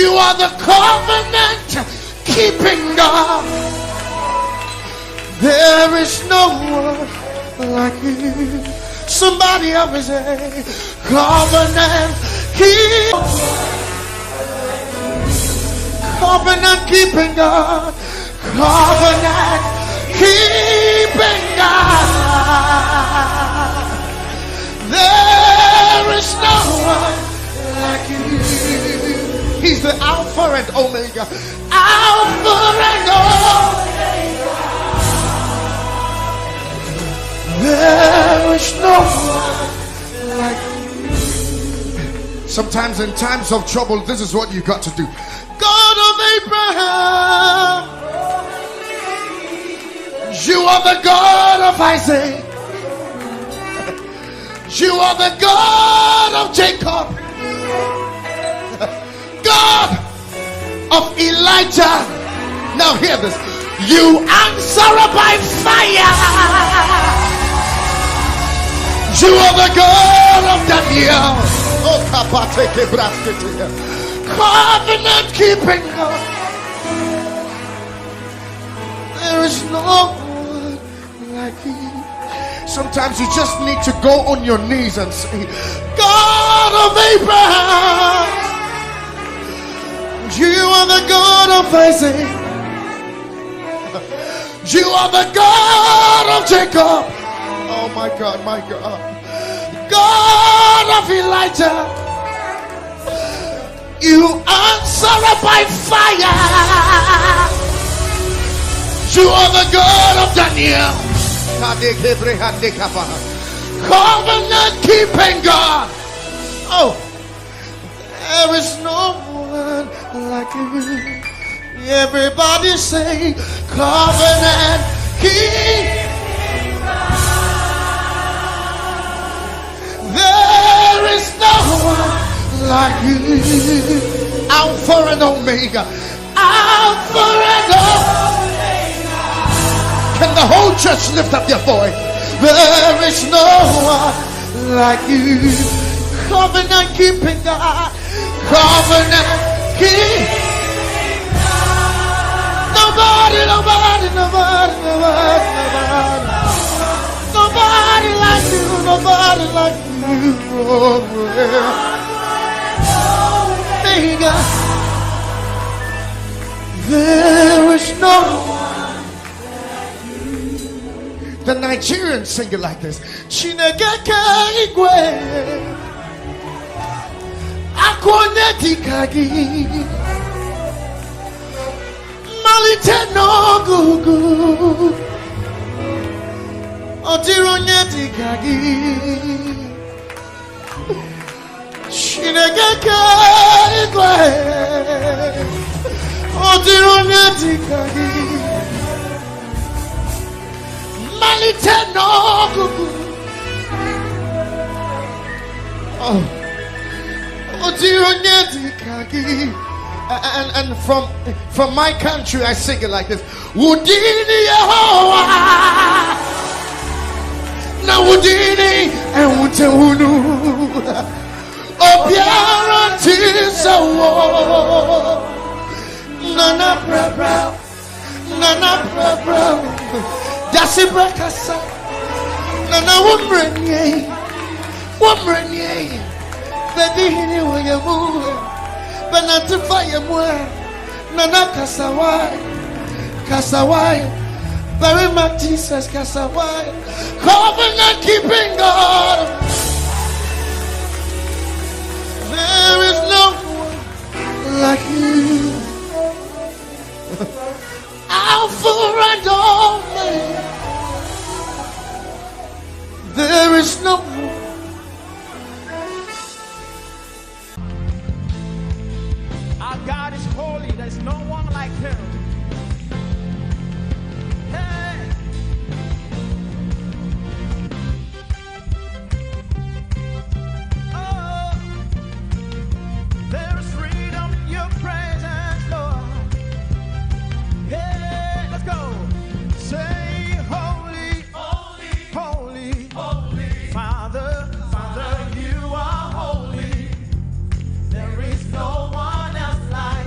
You are the covenant keeping God. There is no one like you. Somebody up and say, covenant keeping God. Covenant keeping God. There is no one like you. He's the Alpha and Omega. Alpha and Omega. There is no one like you. Sometimes in times of trouble, this is what you got to do. God of Abraham, you are the God of Isaac. You are the God of Jacob. God of Elijah. Now hear this. You answer by fire. You are the God of Daniel. Oh, covenant keeping God. There is no one like you. Sometimes you just need to go on your knees and say, God of Abraham, you are the God of Isaac. You are the God of Jacob. Oh my God, my God. God of Elijah. You answer by fire. You are the God of Daniel. Covenant keeping God. Oh, there is no one like you. Everybody say, covenant keeping God. There is no one like you. Alpha and Omega. Alpha and Omega. Can the whole church lift up their voice? There is no one like you. Covenant keeping God. Covenant keeping God. Nobody like you. Nobody like you. Omega. There is no one. The Nigerians sing it like this. Chinegeka igwe akwoneti kagi malite no gugu otironyeti kagi Chinegeka igwe otironyeti kagi and from my country I sing it like this. Wudini Yehovah na wudini ewutewunu obiara tisawo nana bra Dasi brakasa nana wumrenye bedini wayamu benatifa yamwe nana kasawai very much Jesus kasawai covenant keeping God. There is no one like you. Alpha and Omega. There is no one. Our God is holy. There's no one like him. Hey. Oh, there is freedom in your presence, Lord. Hey, let's go. Say holy, holy, holy, holy. Father, Father, you are holy. There is no one else like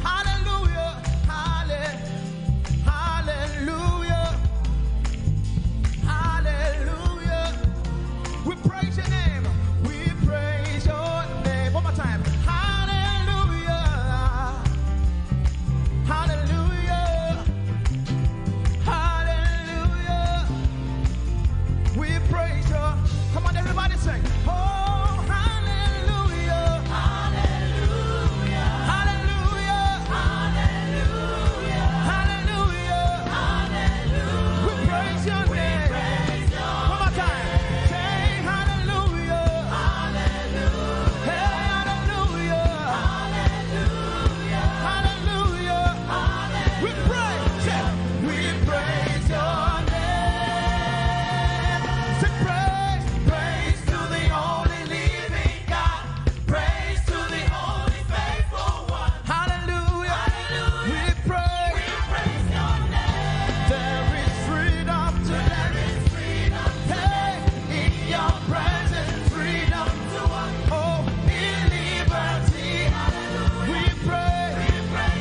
Hallelujah. Hallelujah. Hallelujah. We praise your name. We praise your name. One more time. Hallelujah. Hallelujah. Hallelujah. We praise your. Come on, everybody sing. Oh, hallelujah. Hallelujah. Hallelujah. Hallelujah. Hallelujah. Hallelujah. We praise your name. One more time. Say hallelujah. Hallelujah. Hey, hallelujah. Hallelujah. Hallelujah. Hallelujah. We praise your name. Say praise, praise to the only living God. Praise to the only faithful one. Hallelujah. Hallelujah. We praise your name. There is freedom today. Hey, in your presence, freedom to walk. Oh, in liberty. Hallelujah. We pray.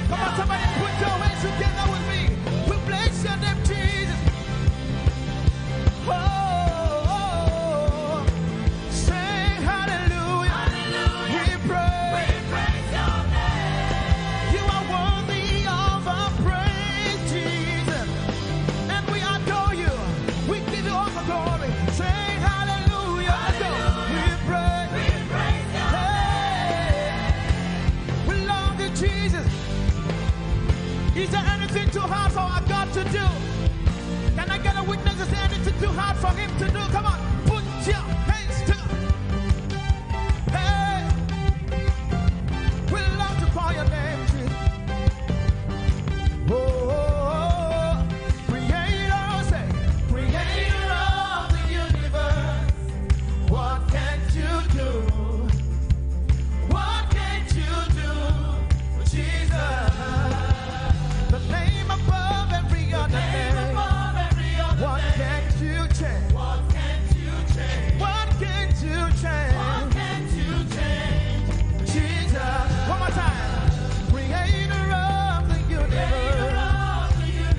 Come on, somebody put your hands together with me. We bless your name, Jesus. Oh, say hallelujah. Hallelujah. We praise your name. You are worthy of our praise, Jesus. And we adore you. We give you all the glory. Say hallelujah. Let's go. We praise your name. We love you, Jesus. Is there anything too hard for our God to do? Can I get a witness? Is there anything too hard for him to do? Come on, put your hands together. Hey, we love to call your name, Jesus. Oh, creator, say, creator of the universe. What can't you do? What can't you do, Jesus? The name above every other name. What can't you change? What can't you change? What can't you change? What can't you change? Jesus. One more time. Creator of the universe.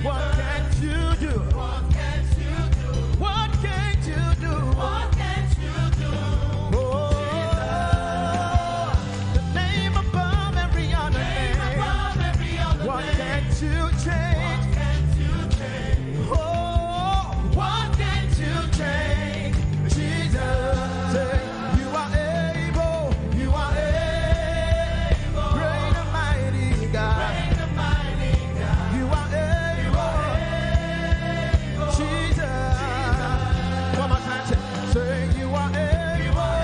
What can't you do? What can't you do? What can't you do? What can't you do? Oh, the name above every other name. What can't you change? Oh, what can't you change? Jesus, say, you are able, great and mighty God. You are able, Jesus. One more time, say, you are able,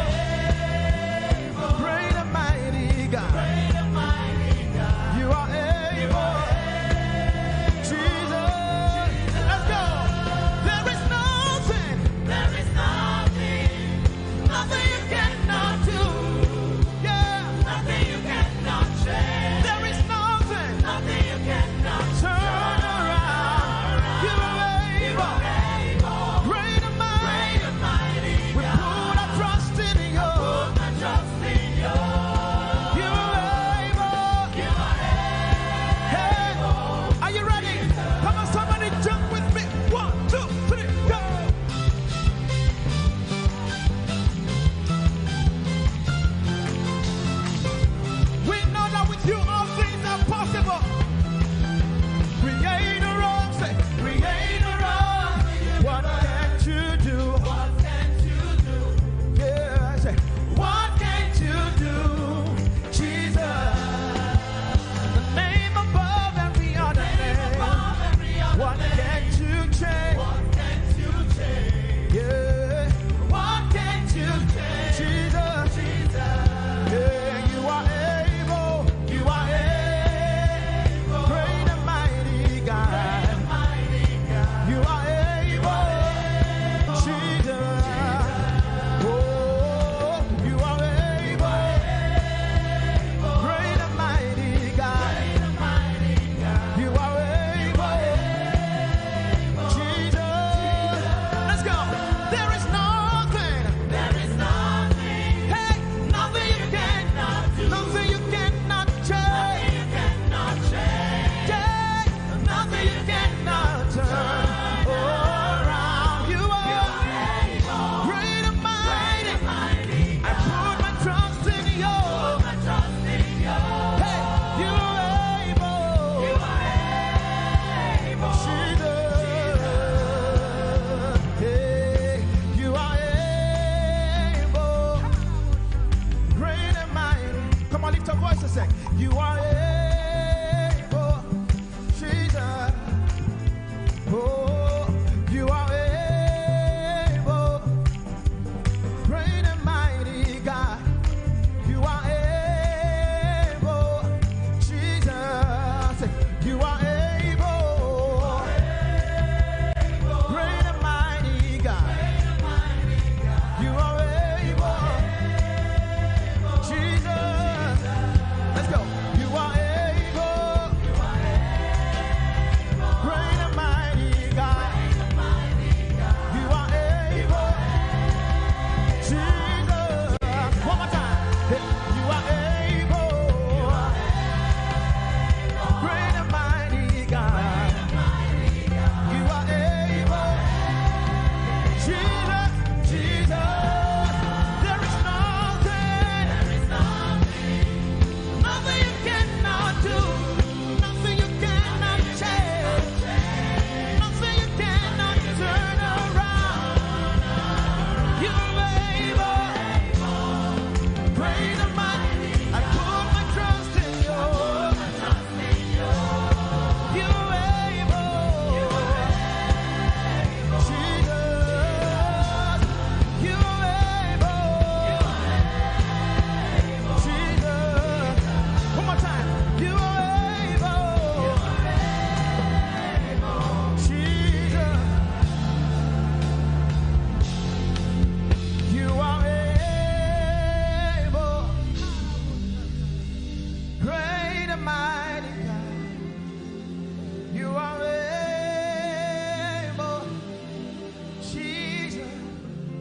great and mighty God. You are able,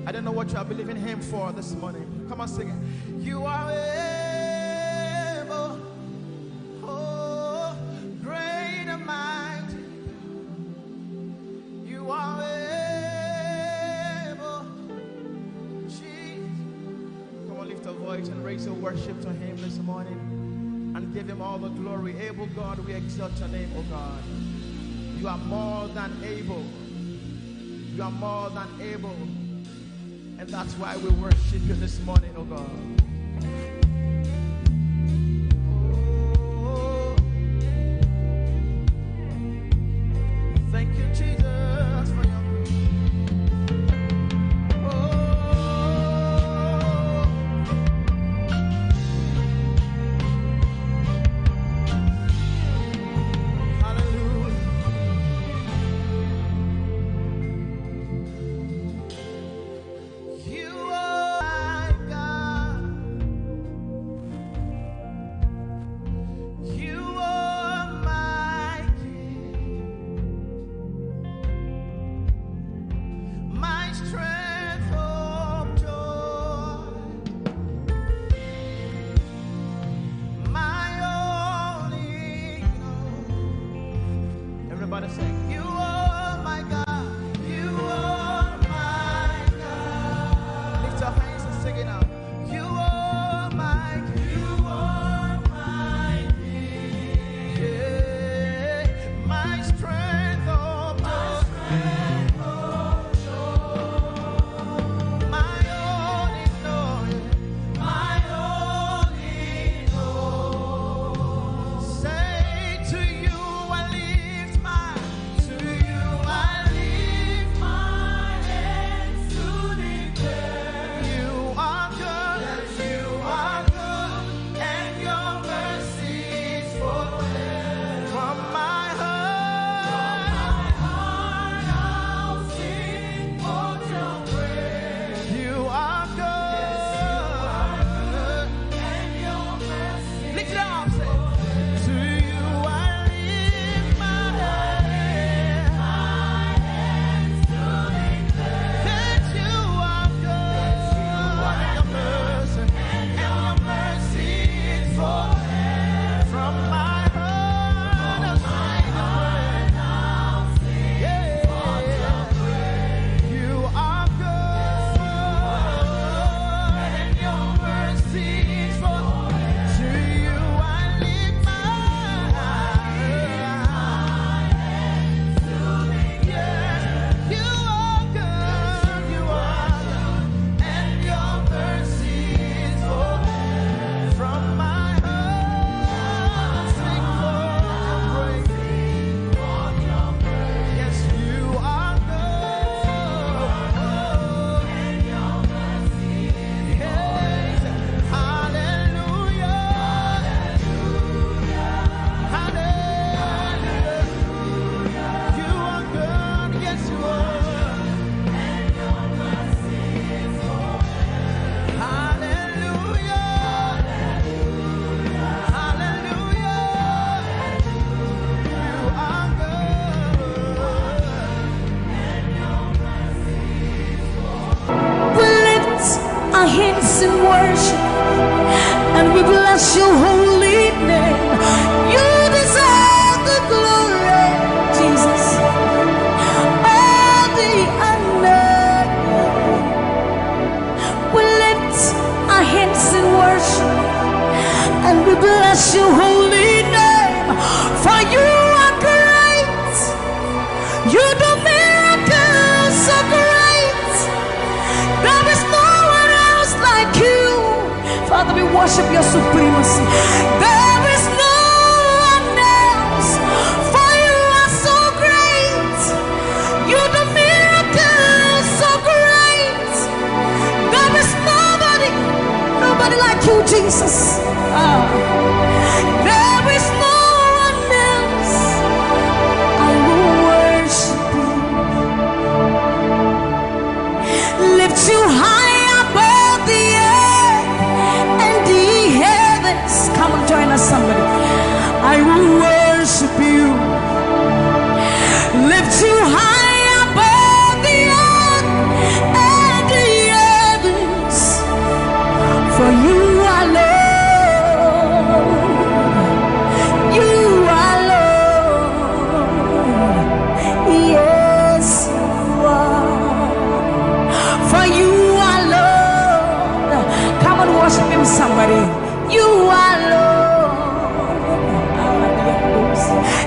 I don't know what you are believing Him for this morning. Come on, sing it. You are able, oh, great and mighty. You are able, Jesus. Come on, lift a voice and raise your worship to Him this morning and give Him all the glory. Able God, we exalt your name, oh God. You are more than able. You are more than able. And that's why we worship you this morning, oh God. Oh, thank you, Jesus, for your bless your holy name. You deserve the glory, Jesus. All the honor. We lift our hands in worship and we bless your holy name. For you are great. You do miracles so great. There is no one else like you. Father, we worship your supremacy. There is no one else, for you are so great. You do miracles so great. There is nobody like you, Jesus. There is no one else. I will worship you. Lift you high above the earth. Come and join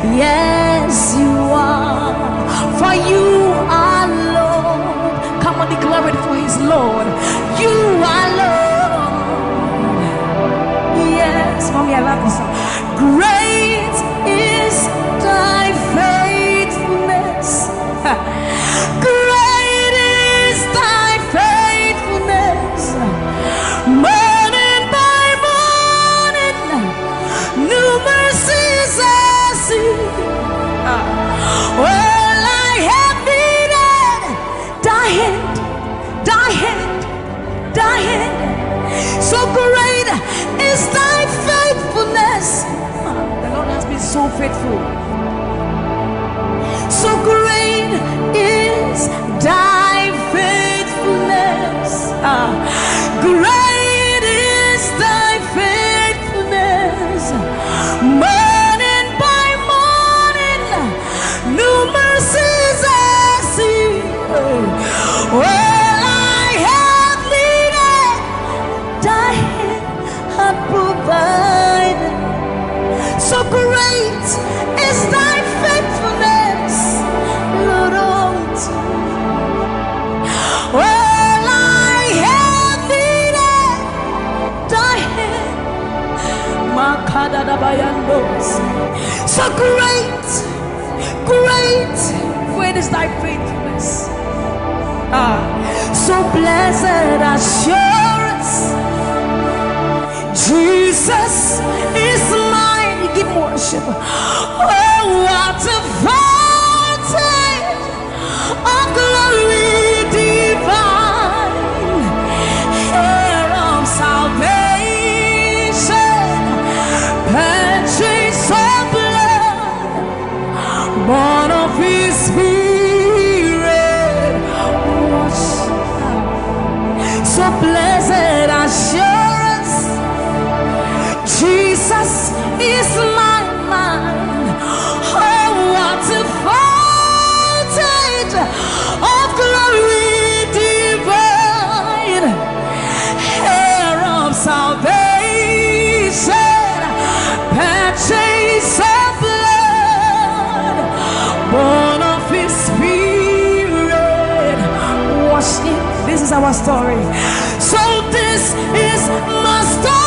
Yes, you are. For you are Lord. Come on, declare it for his Lord. You are Lord. Yes, mommy, I love this song. Great is thy faithfulness. Great is thy faithfulness. Morning by morning, new mercies I see. Well, I have needed thy hand, thy hand, thy hand. So great is thy faithfulness. The Lord has been so faithful. So great is thy faithfulness. Great is thy faithfulness. Morning by morning, new mercies I see. Well, I have needed thy hand had provided. So great is thy faithfulness, Lord, unto me. Well, I have needed thy hand. So great, great, great is thy faithfulness. So blessed assurance, Jesus is mine. Give worship. Oh, what a fountain of glory divine, heir of salvation, purchase of blood, born of his spirit. So blessed assurance, Jesus is my mind. Oh, what a fountain of glory divine, heir of salvation, purchase of blood, born of his spirit. Wash it. This is our story. So this is my story.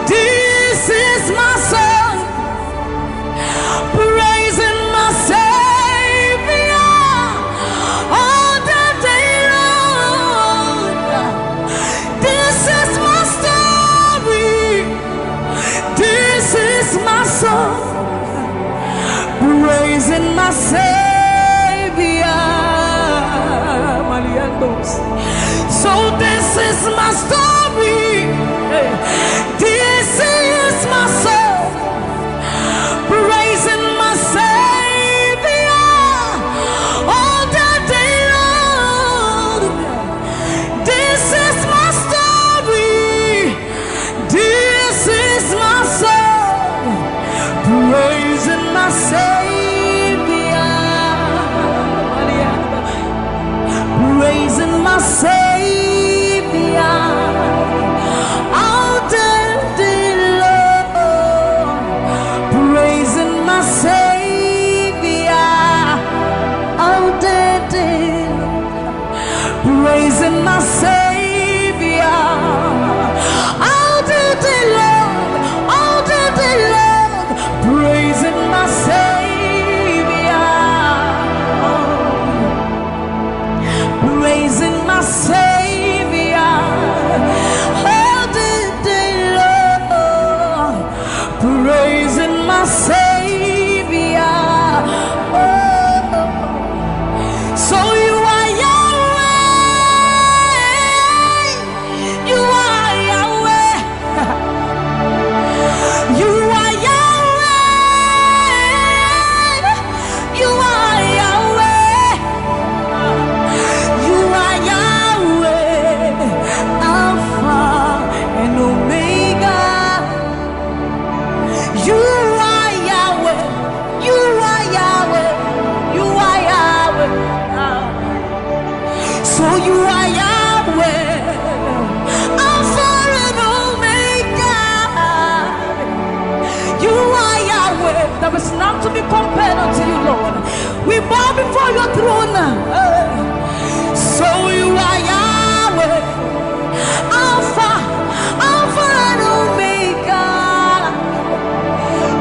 This is my song, praising my Savior all the day long. This is my story. This is my song, praising my Savior. So this is my story. This is my song, praising my Savior all the day long. This is my story. This is my song, praising my Savior, praising my Savior. Praising my Savior all the day long, all the day long, praising my Savior, praising my Savior all the day long, praising my Savior. So you are You are There is none to be compared unto you, Lord. We bow before your throne. So you are Yahweh, Alpha, Alpha and Omega.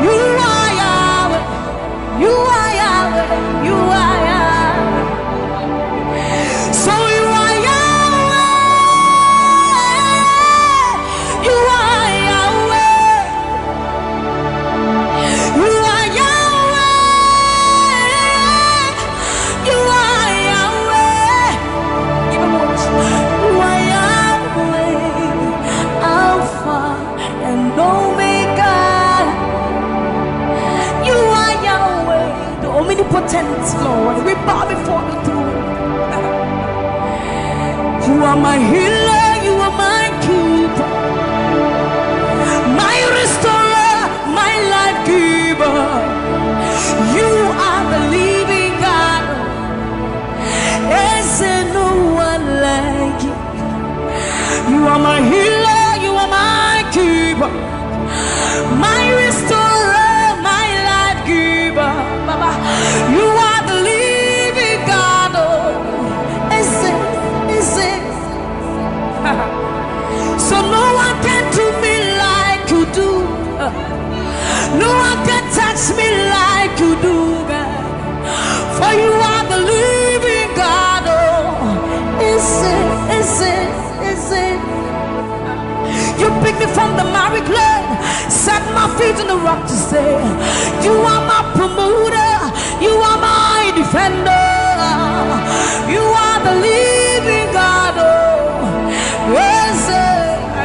You are Yahweh, you are Yahweh, you are Yahweh. So you are Yahweh, you are Yahweh, you are Yahweh, you are Yahweh. Give him one. You are Yahweh, Alpha and Omega. You are Yahweh, the omnipotent Lord. We bow before the throne. You are my healer, you are my keeper, my restorer, my life giver. You are the living God. Is there no one like you? You are my healer, you are my keeper, my restorer, my life giver. Baba, you are the living God. Oh, is it? So no one can do me like you do. No one can touch me like you do, God. For you are the living God. Oh, is it? You picked me from the miry clay, set my feet on the rock to stay. You are my promoter, you are my defender. You are the living God. Oh, yes, I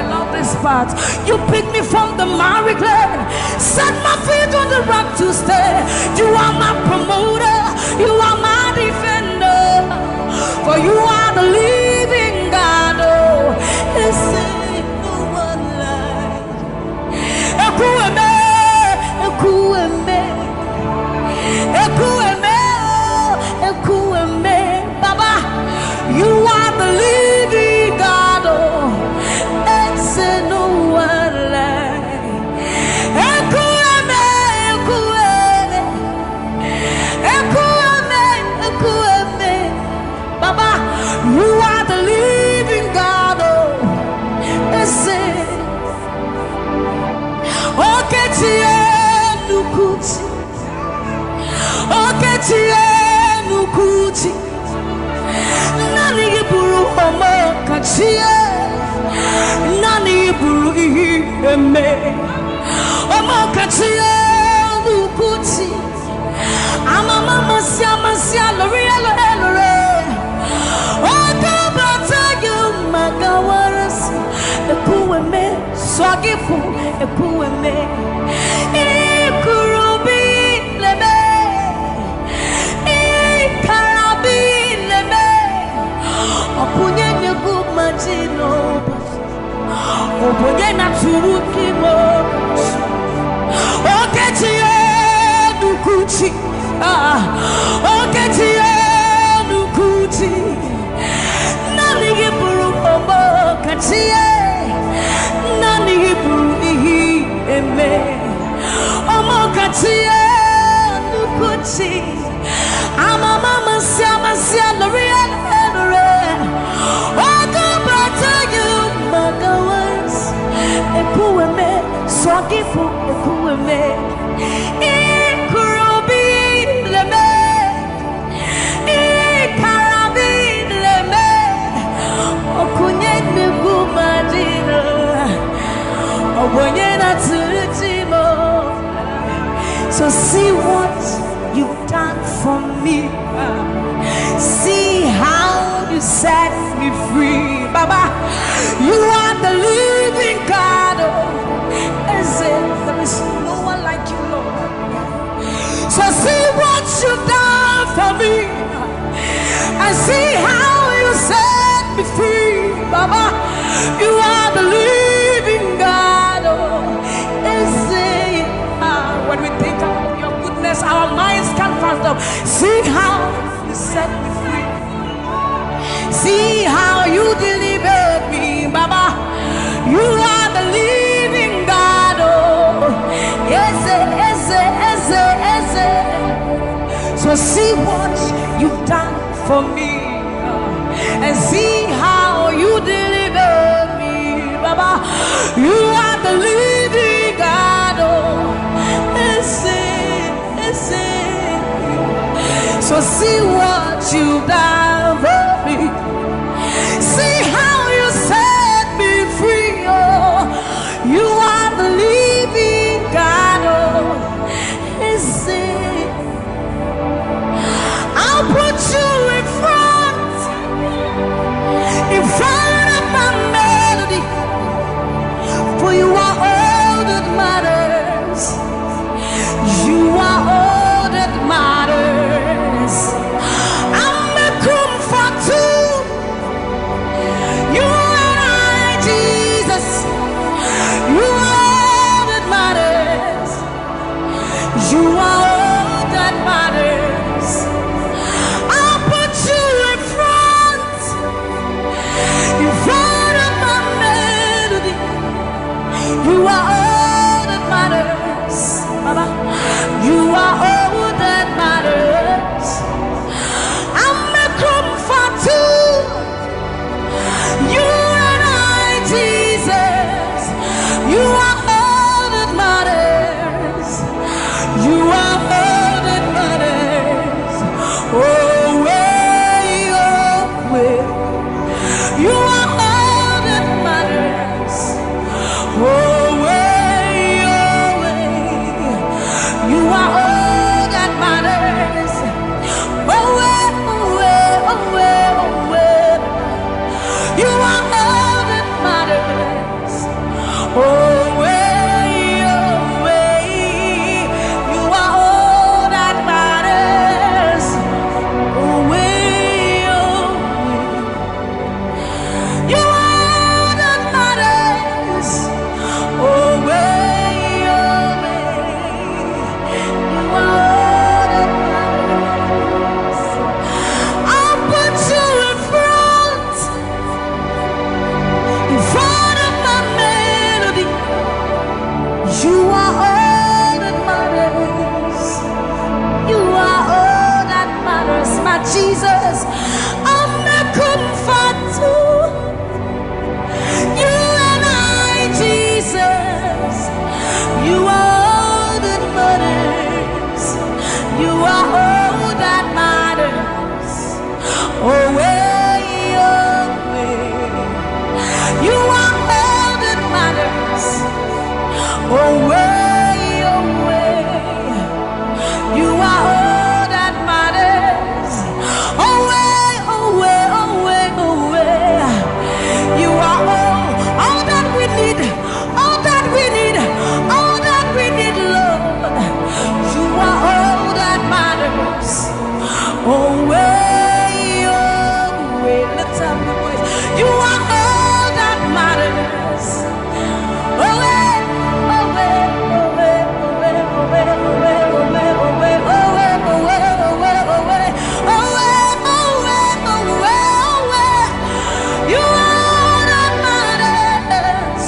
love this part. You picked me from the miry clay, set my feet on the rock to stay. You are my promoter, you are my defender. For you are the living God. Oh, yes, no one like Ekueme, Ekueme, Ekueme, Ekueme. Baba, you are the living God. Oh, it's no one like Ekueme, Ekueme, Ekueme, Ekueme. Baba, you are the living God. Oh, it's Nukuti, Nukuti, Nani Buru Homo Kachie, Nani Buru Eme, Homo Kachie, Nukuti, Amama Sia, Loria, Okabata, you Magawaras, the Kueme, Swagifu, the Kueme. Obonyena turukimo Oketie nukuti Oketie nukuti Nani giburu omo katie Nani giburu ihi eme Omo katie nukuti Amama sia loria Ekueme, Swagifu, Ekueme, Ikurubi leme, Ikarabi leme, Okunye nugumadino, Obonye na turutimo. So see what you've done for me. See how you set me free, Baba. You are the living God. There is no one like you, Lord. So see what you've done for me, and see how you set me free, Baba. You are the living God. When we think about your goodness, our minds can't fathom. See how you set me free. See how you delivered me, Baba. You are the living God. Oh, yes, yes, yes, yes. So see what you've done for me, and see how you deliver me, Baba. You are the living God. Oh, so see what you've done for me. See how you set me free. Oh, you are the living God. Oh, I'll put you in front of my melody, for you are all that matters. You are all that matters. I'm a comfort too. You and I, Jesus. You are all that matters. You are all that matters. I'll put you in front of my melody. You are all that matters, Baba. You are all that matters. I'm a comfort too. You and I, Jesus. You are all that matters. You are all that matters. Oh, way, oh, way. You are all that matters. Oh, way, oh, way. You are all that matters. Oh, way, oh, way, oh, way, oh, way. You are all that matters. Oh, way, oh, way. You are all that matters. Oh, way, oh, way. You are all that matters. Oh, way, oh, way. You are all that matters. I'll put you in front of my melody. You are all that matters. You are all that matters, my Jesus. I'm a comfort too. You and I, Jesus. You are all that matters. You are all that matters. Oh, way, oh, way. You are all that matters. Oh, way, oh, way. You are all that matters. Oh, way, oh, way, oh, way, oh, way. You are all that we need, all that we need, all that we need, Lord. You are all that matters. Oh, way, oh, way. Lift up your voice. You are all that matters. Oh, way, oh, way, oh, way, oh, way, oh, way, oh, way, oh, way, oh, way, oh, way, oh, way, oh, way, oh, way, oh, way, oh, way, oh, way, oh, way. You are all that matters.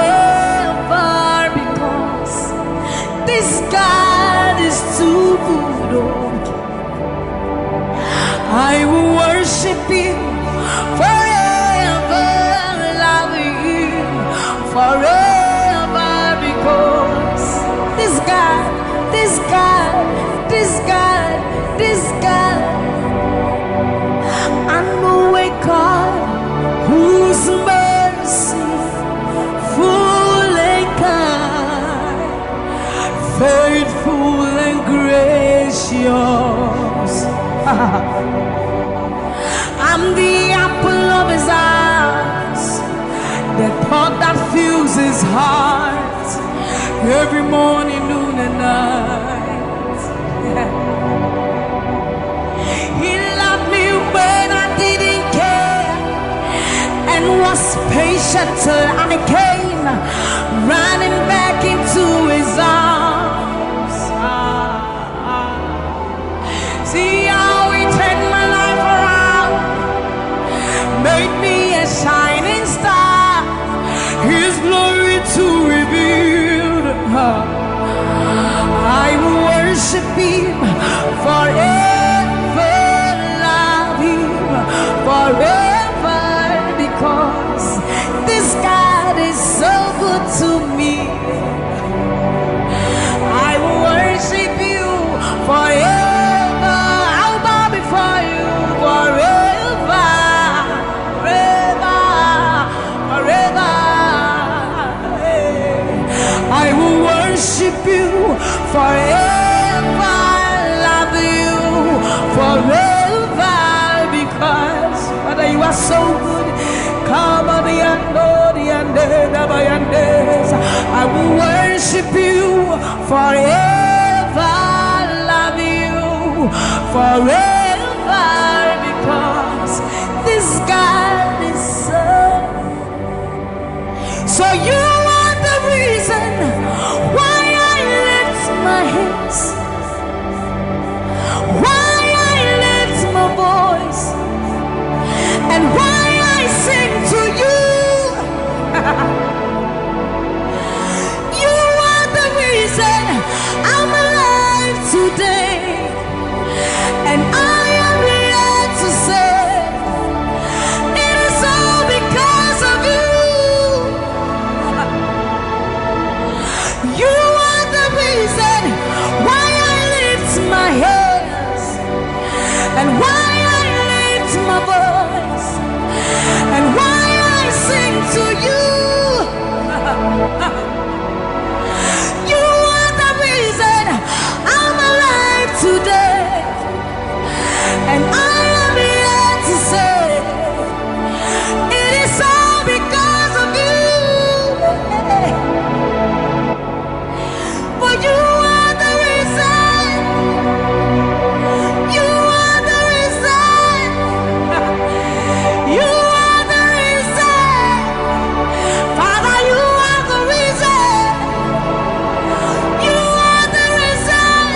Forever, because this God is too good. I will worship you forever, love you forever, because this God, this God, this God, this God I'm the apple of his eyes, the thought that fills his heart every morning, noon, and night. He loved me when I didn't care and was patient till I came running back into his arms. See how he turned my life around, made me a shining star, his glory to reveal. I will worship him forever, love him forever, because this God is so good to me. I will worship you forever. I'll bow before you forever, forever, forever. I will worship you forever, love you forever, because Father, you are so good. Come on, I will worship you forever, love you forever, because this God is so you are the reason why I lift my hands, why I lift my voice, and why I sing to you. You are the reason I'm alive today, and I am here to say it is all because of you. You are the reason why I lift my hands, and why I lift my voice, and why I sing to you. You are the reason I'm alive today, and I am here to say it is all because of you. For you are the reason. You are the reason. You are the reason. Father, you are the reason. You are the reason.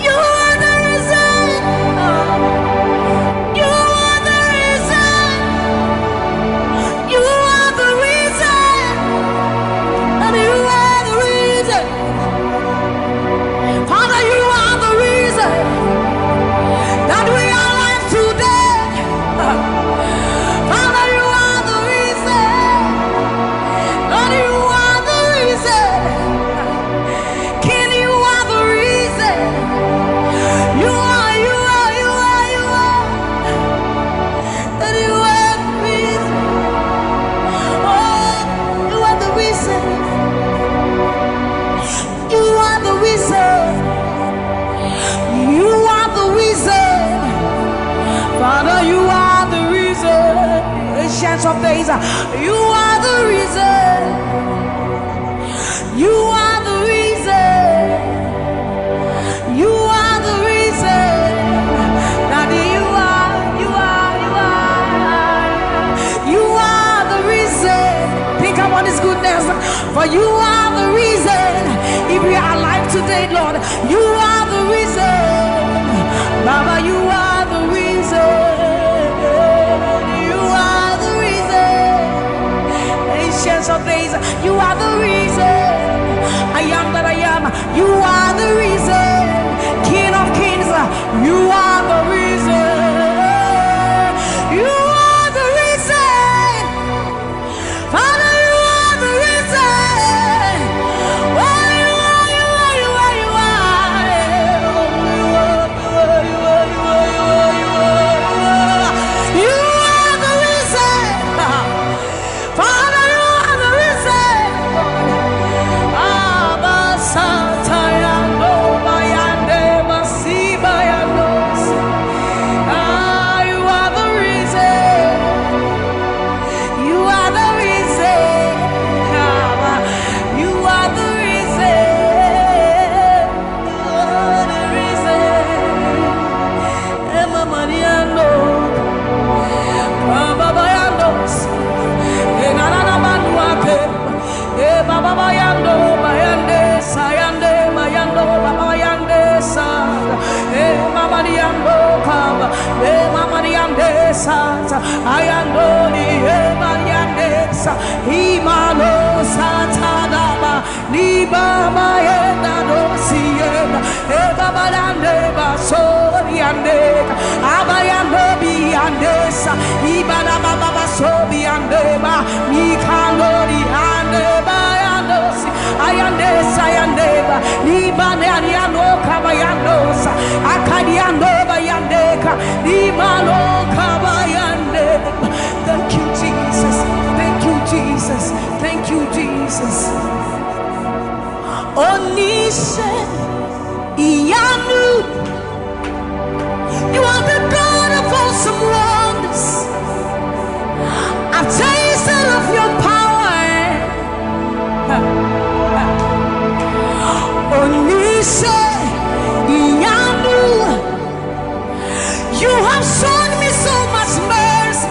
You are the reason. You are the reason. You are the reason. And you are the reason. Father, you are the reason that we are alive today. Father, you are the reason. Lord, you are the reason. King, you are the reason. You are, you are, you are, you are. That you are the reason. Oh, you are the reason. You are the reason. You are the reason. Father, you are the reason. Ancients of days, you are the reason. You are the reason. You are the reason. Daddy, you are, you are, you are. You are the reason. Think about his goodness. For you are the reason. If we are alive today, Lord, you are the reason. Baba, you are the reason. You are the reason. Ancients of days, you are the reason. I am that I am. You are the reason. King of kings, you are the reason. You are the reason. Father, you are the reason. Oh, you are, you are, you are, you are. sata ayandoni ebayandesa imalo sata daba libama yenda dosiena ebabalande basori andeka abayando biandesa ibana baba basobi andeba mikandori andeba yandosi ayandesa yandeba libane ariano kabayandosa akadiando bayandeka libalo kabayandeba. Thank you, Jesus. Thank you, Jesus. Thank you, Jesus. Onise Iyanu, you are the God of awesome wonders. I've tasted of your power. Onise Iyanu, you have shown me so much mercy,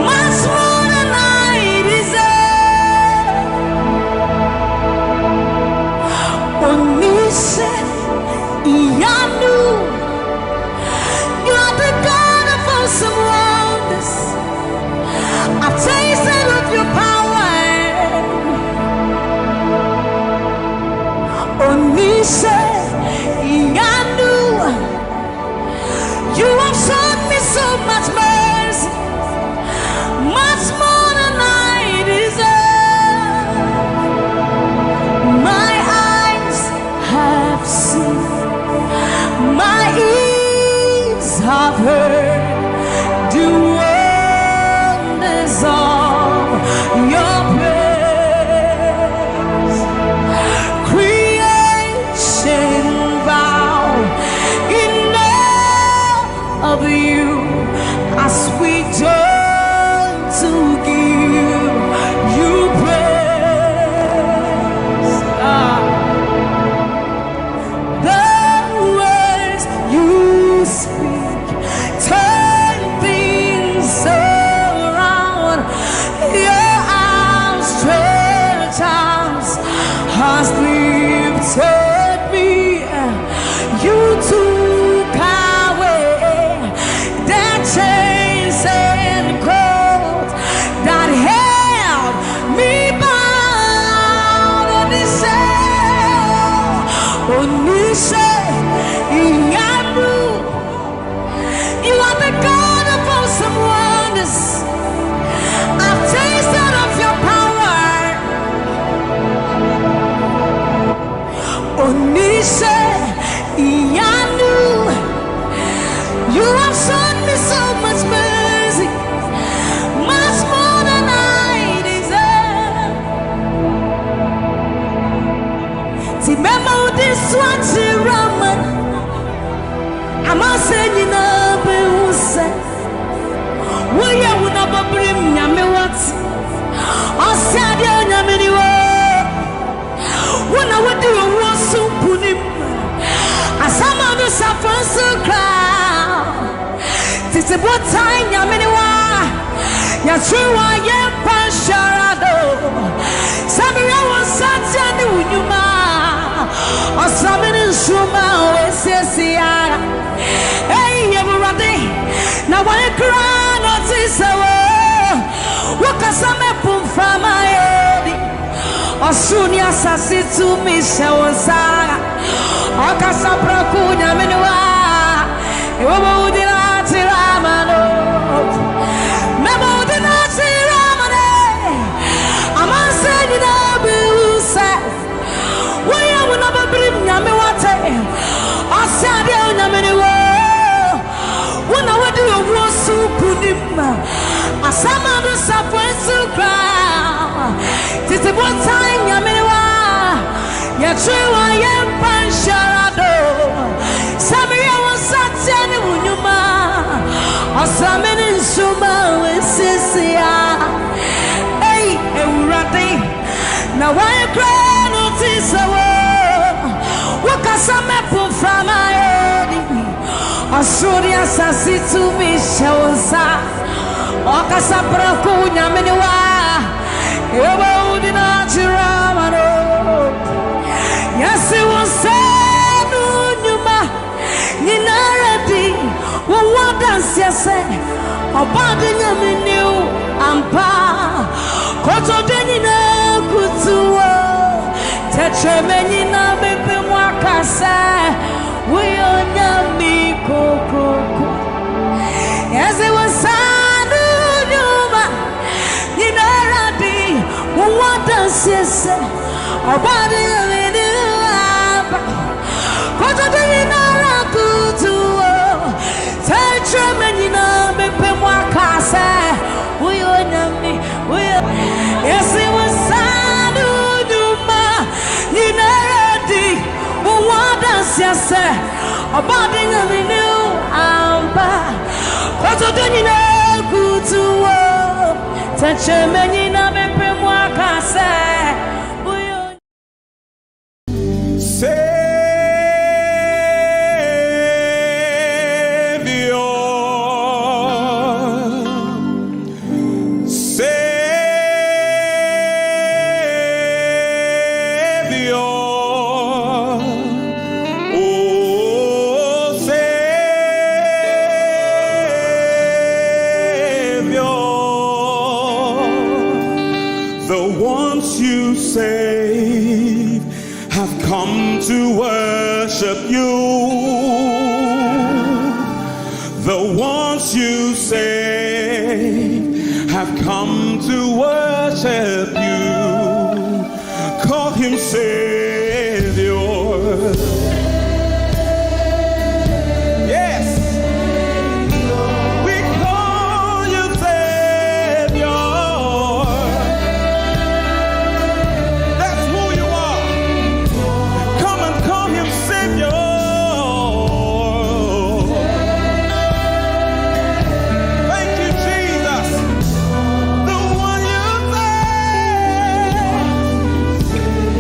much more than I deserve. Onise Iyanu, you are the God of awesome wonders. I've tasted of your power. Onise Iyanu, you have shown me so much mercy, much more than I deserve. My eyes have seen, my ears have heard the wonders of your praise. Creation bow in awe of you as we join to give you praise. The words you speak turn things around. Your outstretched arms has lifted me. You took away the chains and cords that held me bound. Onise Iyanu, you are the God of awesome wonders. I've tasted of your power. Onise Iyanu, you have shown me so much mercy, much more than I deserve. Remember this one, Raman. I'm not saying you know, but who said, will you never bring me what? I said, you're not many words. When I would do a war so put him, as some of the suffering so crowd. This is what time you're many one. You're true, I am Pasharado. Some of you was such a new human. Or some in Shuma, always says, hey, everybody. Now, when I cry, not this hour. What can some put from my head? Or soon, yes, I see to me, Shawasara. Or Casabra Kuna Menua. You would not Ramano. Memo did not see Ramane. I'm not saying it, who said, why I will never bring Yamewate. I said, Yamaniwa. When I would do a war so put him. I some of the suffering so crowd. This is what time Yamaniwa. You're true, I am Pansharado. Samia was such a new man. Or some in Suma with Sisia. Hey, Urati. Now I cry notice a word. What can some put from my head? Or should you say to me, Shawsa? Or Casabra Kuna Menua? You would not Ramano. Yes, it was said, Numa, Ninarati, what does yes, say, Abandon me new ampa. Koto denina kutuo. Tetramenina bebe mwakasa. We on yami koko. Yes, it was Sanu Numa. Ninaradi. What does he say? Abandon me new ampa. Koto denina kutuo. Tetramenina bebe mwakasa. We on yami. Yes, it was Sanu Numa. Ninaradi. What does he say? Abandon me new ampa. Koto denina kutuo. Tetramenina bebe mwakasa.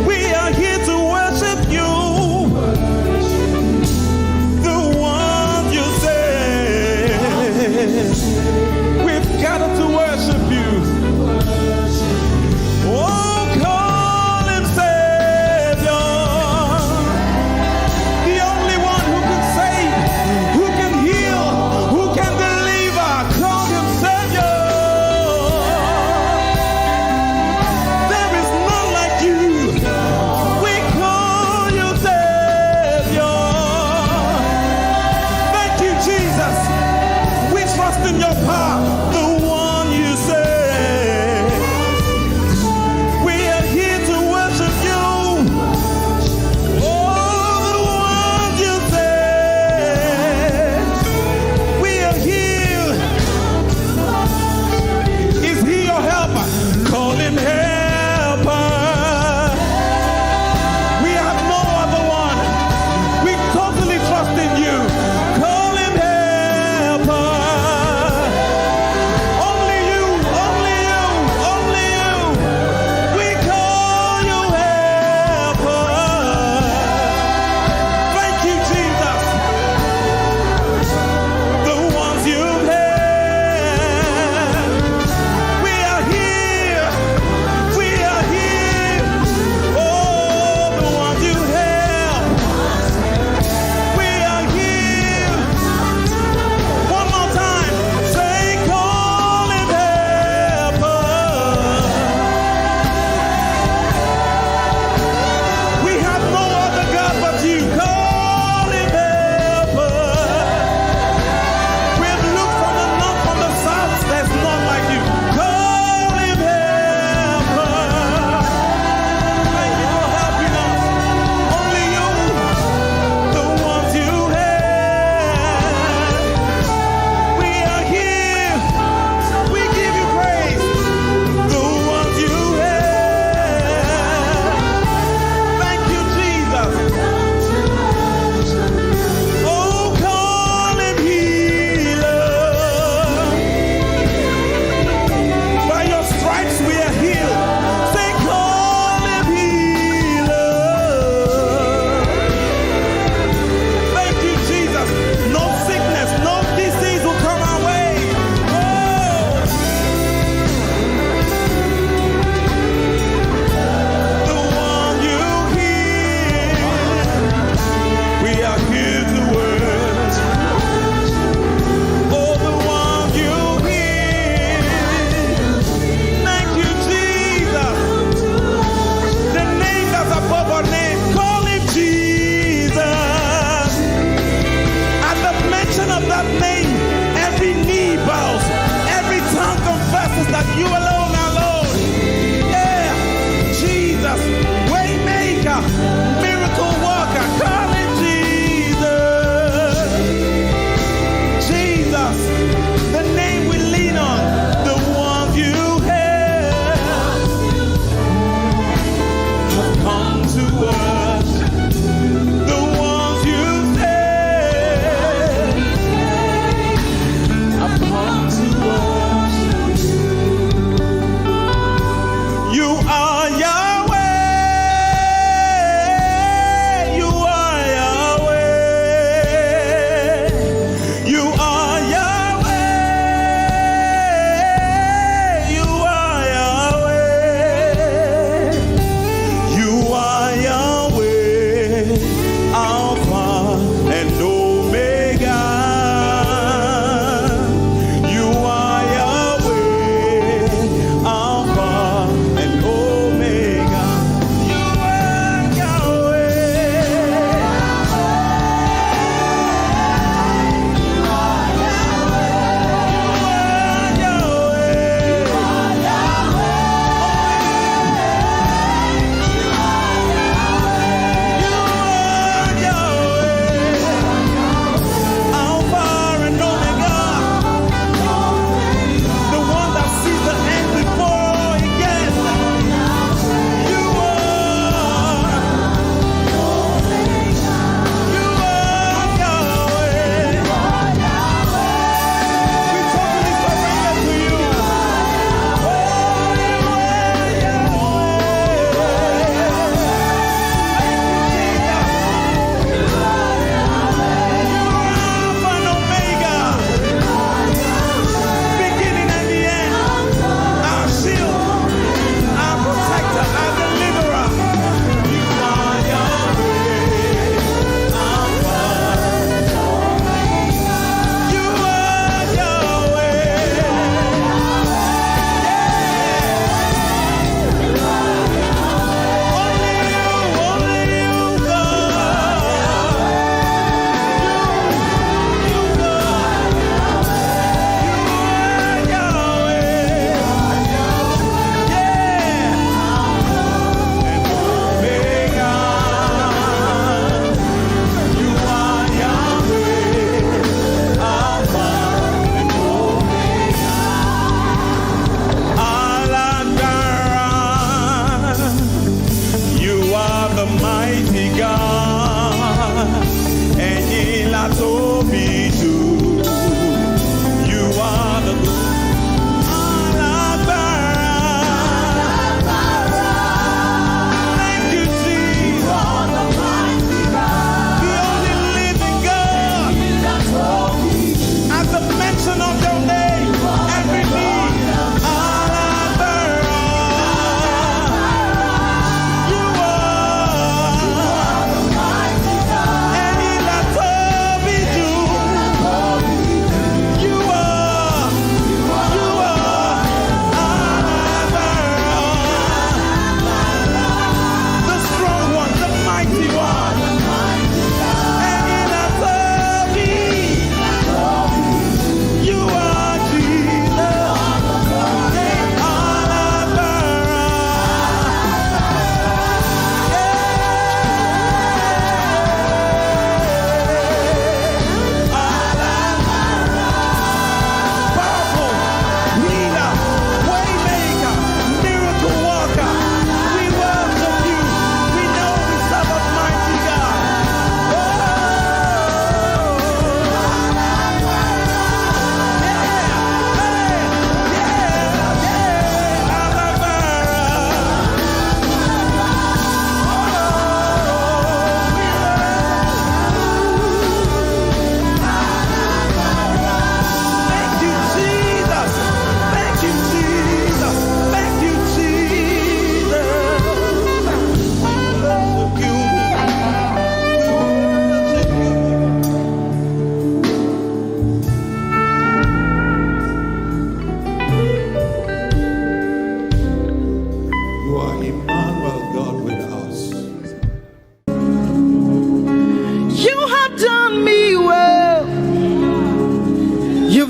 We are here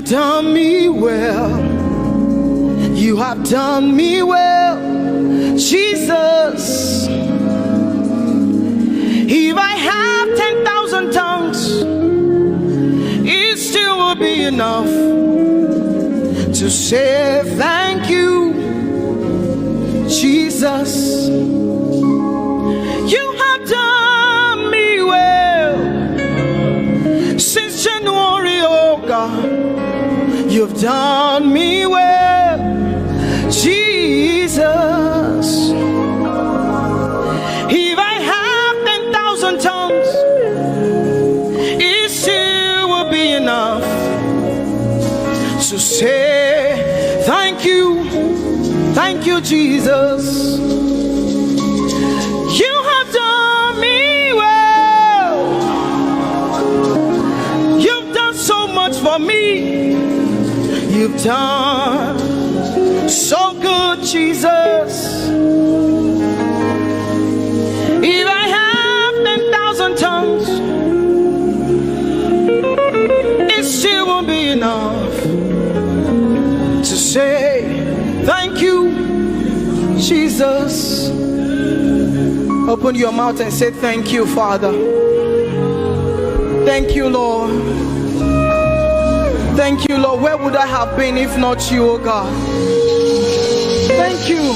You've done me well. You have done me well, Jesus. If I have 10,000 tongues, it still will be enough to say thank you, Jesus. You have done me well since January, oh God. You've done me well, Jesus. If I have 10,000 tongues, it still will be enough to say thank you, Jesus. You have done me well. You've done so much for me. You've done so good, Jesus. If I have 10,000 tongues, it still won't be enough to say thank you, Jesus. Open your mouth and say thank you, Father. Thank you, Lord. Thank you, Lord. Where would I have been if not you, oh God? Thank you.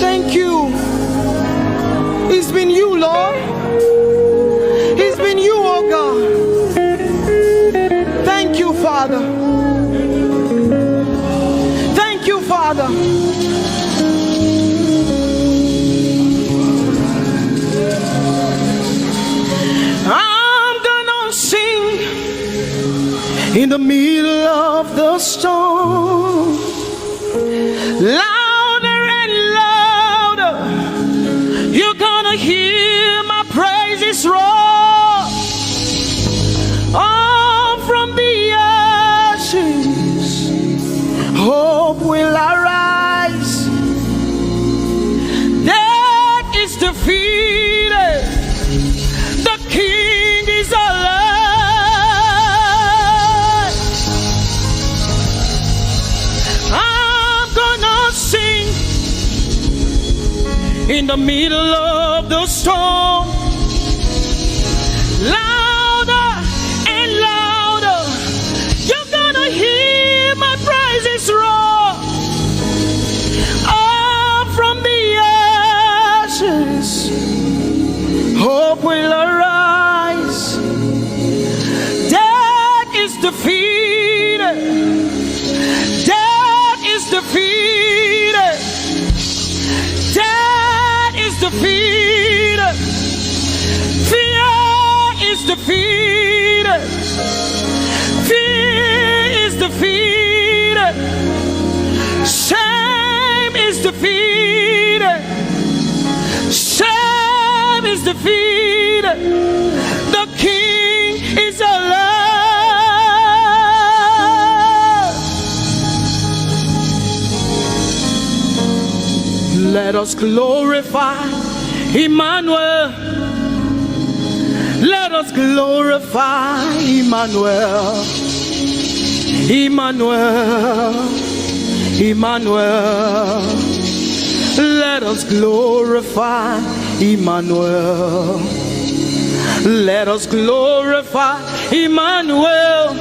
Thank you. It's been you, Lord. It's been you, oh God. Thank you, Father. Thank you, Father. I'm gonna sing in the middle of the storm, louder and louder. You're gonna hear my praises roar. Oh, from the ashes, hope will arise. Death is defeated. The King is alive. I'm gonna sing in the middle of the storm, louder and louder. You're gonna hear my praises roar. Up from the ashes, hope will arise. Death is defeated. Death is defeated. Death is defeated. Fear is defeated. Fear is defeated. Shame is defeated. Shame is defeated. The King is alive. Let us glorify Emmanuel. Let us glorify Emmanuel. Emmanuel. Emmanuel. Let us glorify Emmanuel. Let us glorify Emmanuel.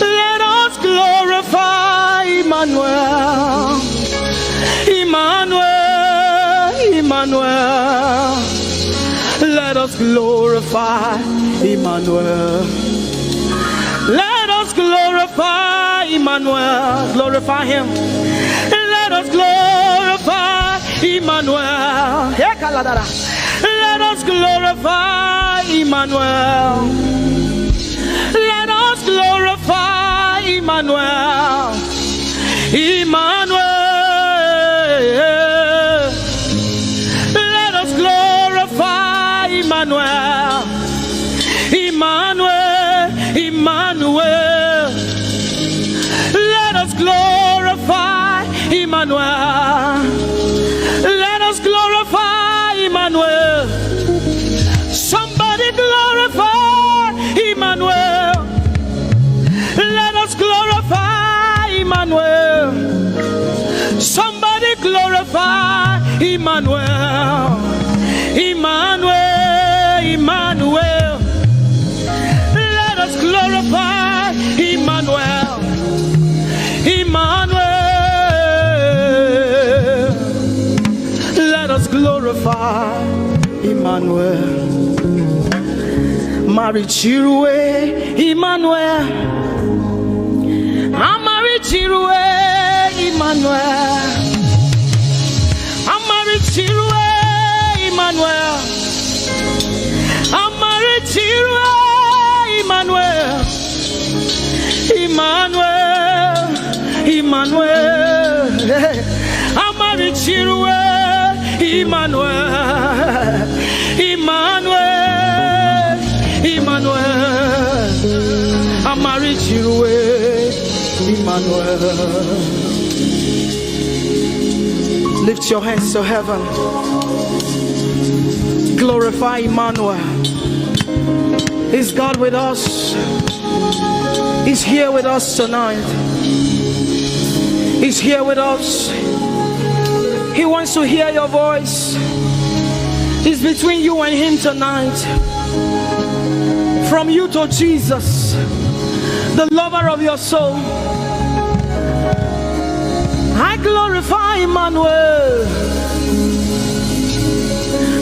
Let us glorify Emmanuel. Emmanuel, Emmanuel. Let us glorify Emmanuel. Let us glorify Emmanuel. Glorify him. Let us glorify Emmanuel. Let us glorify Emmanuel. Let us glorify Emmanuel. Emmanuel. Let us glorify Emmanuel. Emmanuel. Emmanuel. Let us glorify Emmanuel. Let us glorify Emmanuel. Somebody glorify Emmanuel. Emmanuel, Emmanuel, Emmanuel. Let us glorify Emmanuel, Emmanuel. Let us glorify Emmanuel. Marichirue, Emmanuel. Amarichirue, Emmanuel. Amarichirue, Emmanuel. Amarichirue, Emmanuel. Emmanuel, Emmanuel. Amarichirue, Emmanuel. Emmanuel, Emmanuel. Amarichirue, Emmanuel. Lift your hands to heaven. Glorify Emmanuel. Is God with us? He's here with us tonight. He's here with us. He wants to hear your voice. It's between you and him tonight. From you to Jesus, the lover of your soul. I glorify Emmanuel.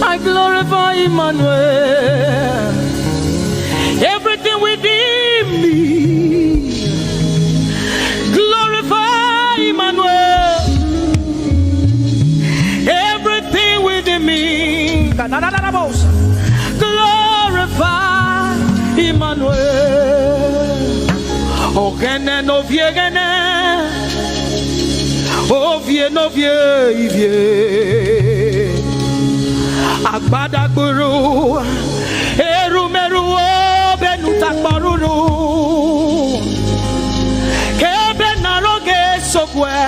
I glorify Emmanuel. Everything within me, glorify Emmanuel. Everything within me, glorify Emmanuel. Ogene no viegene, ovie no vie. Agbada guru, erumeru benuta paruru. Kebe naroge sokwe,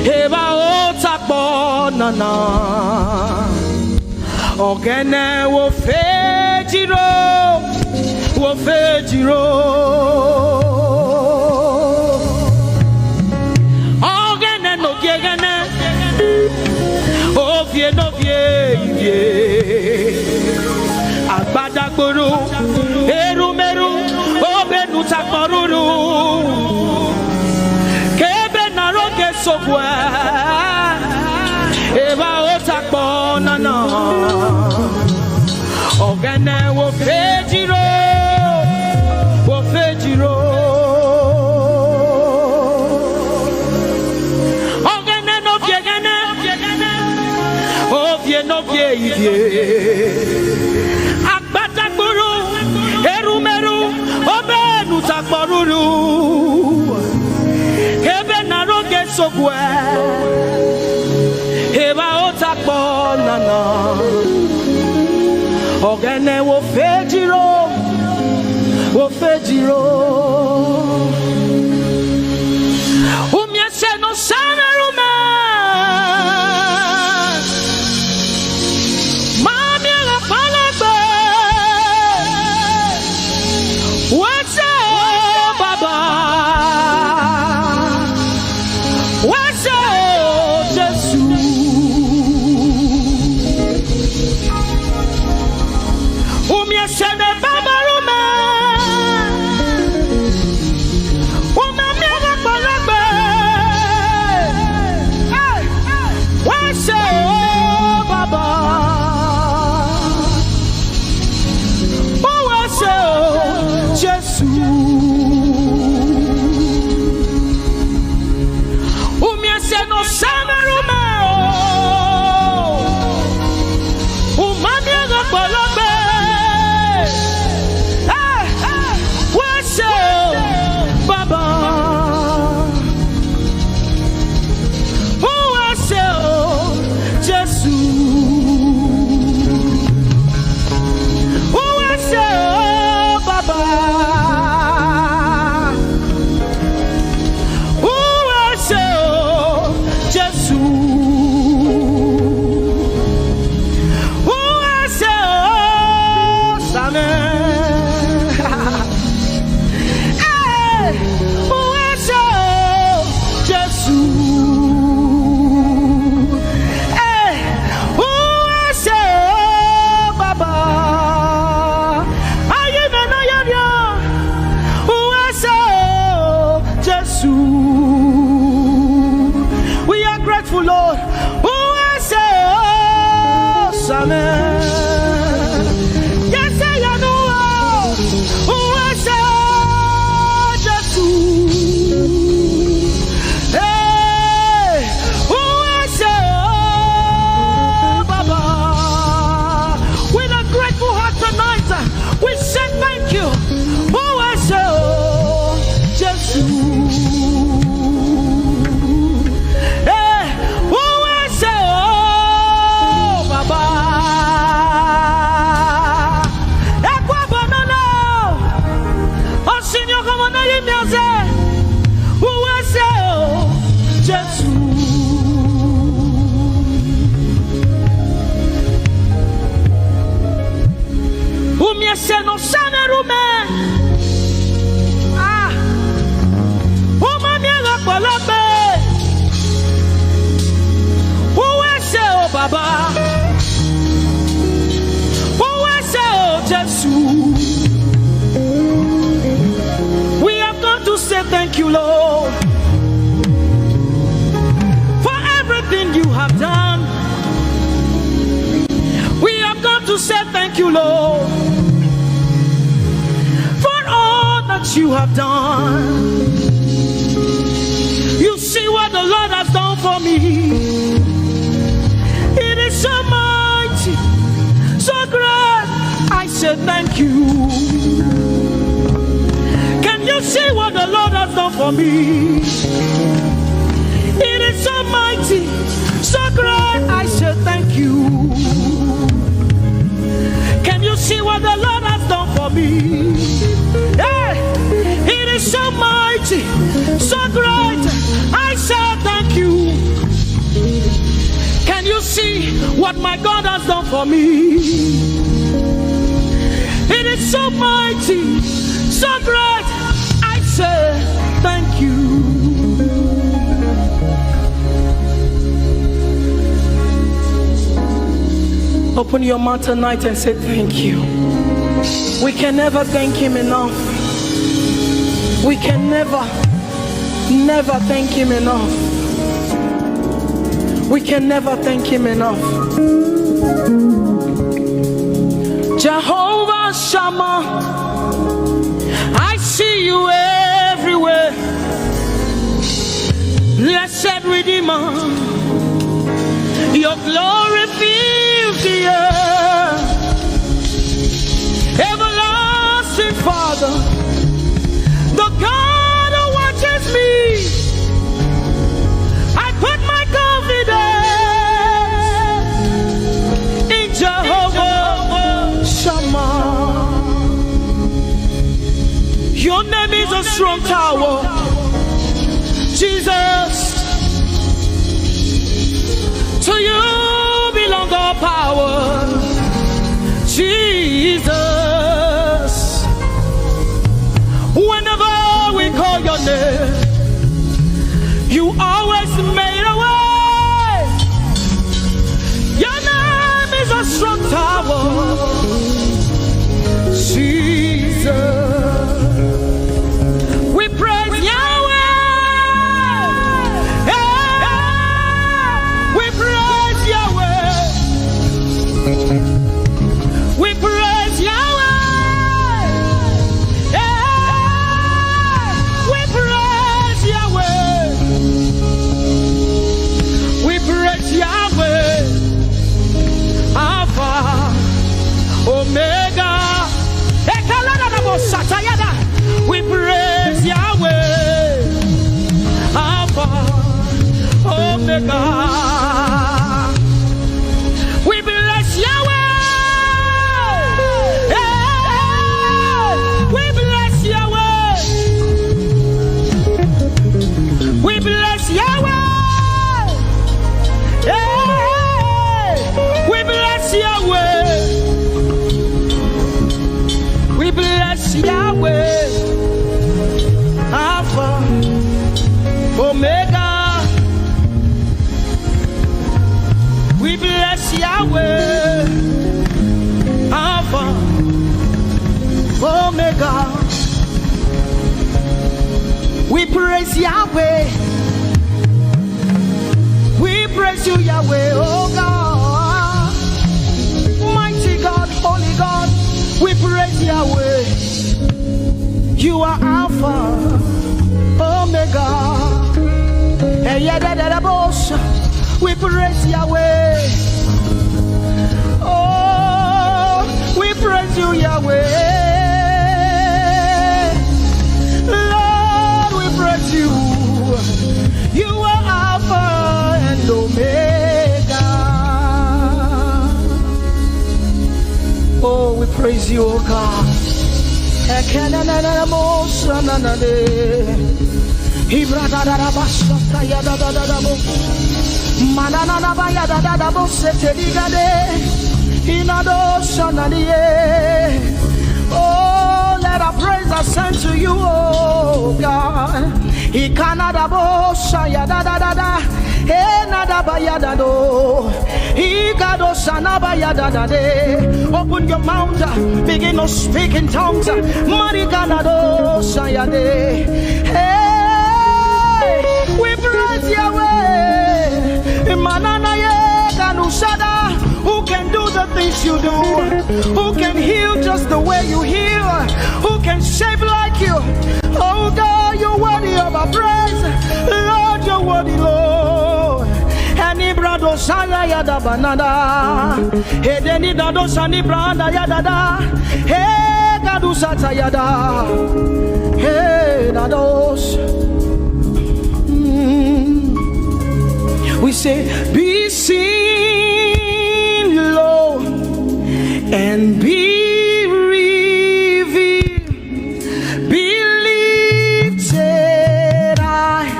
eba otakbo nana. Ogene wo fejiro, wo fejiro. Ogene no viegene. Ovie no vie, agbadagboro, erumeru, obenu takporuru, kebe naroge sokwe, eba otakpo nana, ogene wo fejiro, wo fejiro. No vie, agbadagboro, erumeru, obenu takporuru, kebe naroge sokwe, eba otakpo nana, ogene wo fejiro, wo fejiro. Umiese no samerume. Baba say no sanerume. Ah, oh mami alapalape. Who say oh Baba? Who say oh Jesus? We have come to say thank you, Lord, for everything you have done. We have come to say thank you, Lord, for all that you have done. You see what the Lord has done for me. It is so mighty, so great. I say thank you. Can you see what the Lord has done for me? It is so mighty, so great. I say thank you. Can you see what the Lord has done for me? Hey, it is so mighty, so great. I say thank you. Can you see what my God has done for me? It is so mighty, so great. I say thank you. Open your mouth tonight and say thank you. We can never thank him enough. We can never thank him enough. We can never thank him enough. Jehovah Shammah, I see you everywhere. Blessed Redeemer, your glory fills the earth. Everlasting Father, the God who watches me, I put my confidence in Jehovah Shammah. Your name is a strong tower, Jesus. To you belong all power, Jesus. Whenever we call your name, you always made a way. Your name is a strong tower, Jesus. We praise Yahweh. We praise Yahweh. We praise Yahweh. We praise Yahweh. We praise Yahweh. Alpha, Omega. We praise Yahweh. Alpha, Omega. We bless Yahweh. We bless Yahweh. We bless Yahweh. We bless Yahweh. We bless Yahweh. Alpha, Omega. We bless Yahweh, Alpha, Omega. We praise Yahweh. We praise you, Yahweh, oh God. Mighty God, holy God. We praise Yahweh. You are Alpha, Omega. We praise Yahweh. Oh, we praise you, Yahweh. Lord, we praise you. You are Alpha and Omega. Oh, we praise you, oh God. Manana baya da da bo seteligade inado shanalie sent to you, oh God. He cannot abosha ya da da da da. He nada ba ya da do. He got us anaba ya da da de. Open your mouth, begin to speak in tongues. Marigana do ya de. Hey, we praise Yahweh. Manana ye kanusada. Who can do the things you do? Who can heal just the way you heal? Who can shape like you? Oh God, you're worthy of our praise. Lord, you're worthy, Lord. And Ibrado Shaya Yada Banada. Hey, Deni Dado Shani Branda Yada. Hey, Gadu Sata Yada. Hey, Dados. We say, be seen, Lord, and be revealed, be lifted high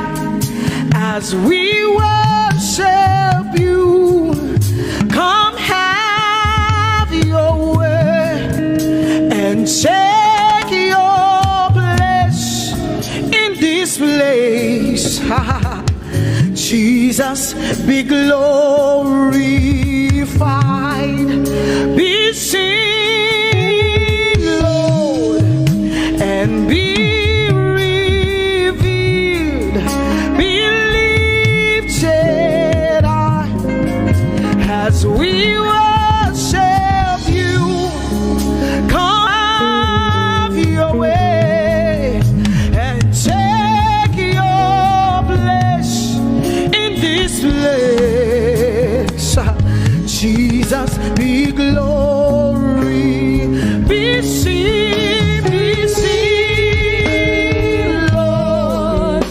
as we worship you. Come have your way and take your place in this place. Jesus, be glorified, be seen, Lord, and be revealed, be lifted high as we worship you. Come have your way and take your place in this place. Jesus, be glory, be seen, Lord,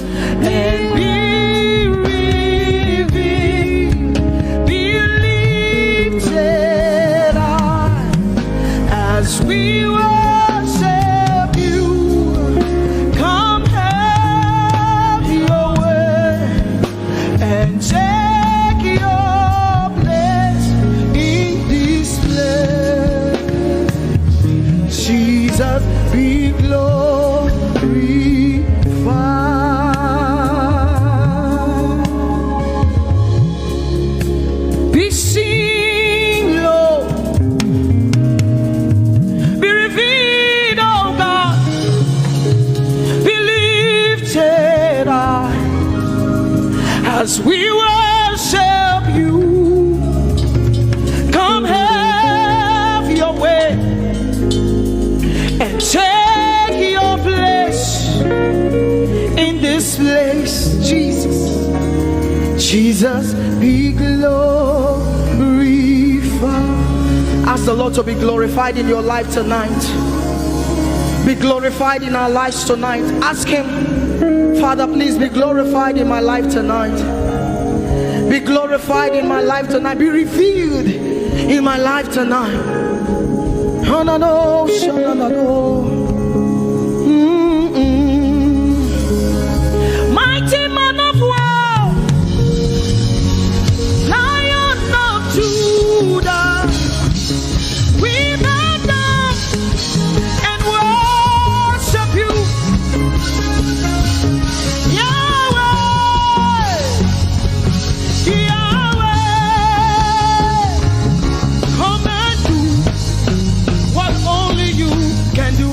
and be revealed, be lifted high as we worship you. Come have your way and take your place in this place. Jesus, be glorified, be seen, Lord, be revealed, oh God, be lifted high as we worship you. Come have your way and take your place in this place. Jesus, Jesus, be glorified. Ask the Lord to be glorified in your life tonight. Be glorified in our lives tonight. Ask Him, Father, please be glorified in my life tonight. Be glorified in my life tonight. Be revealed in my life tonight. Oh, no, no, no, no, no. Mighty man of war, Lion of Judah, we bow down and worship you. Yahweh, Yahweh, come and do what only you can do.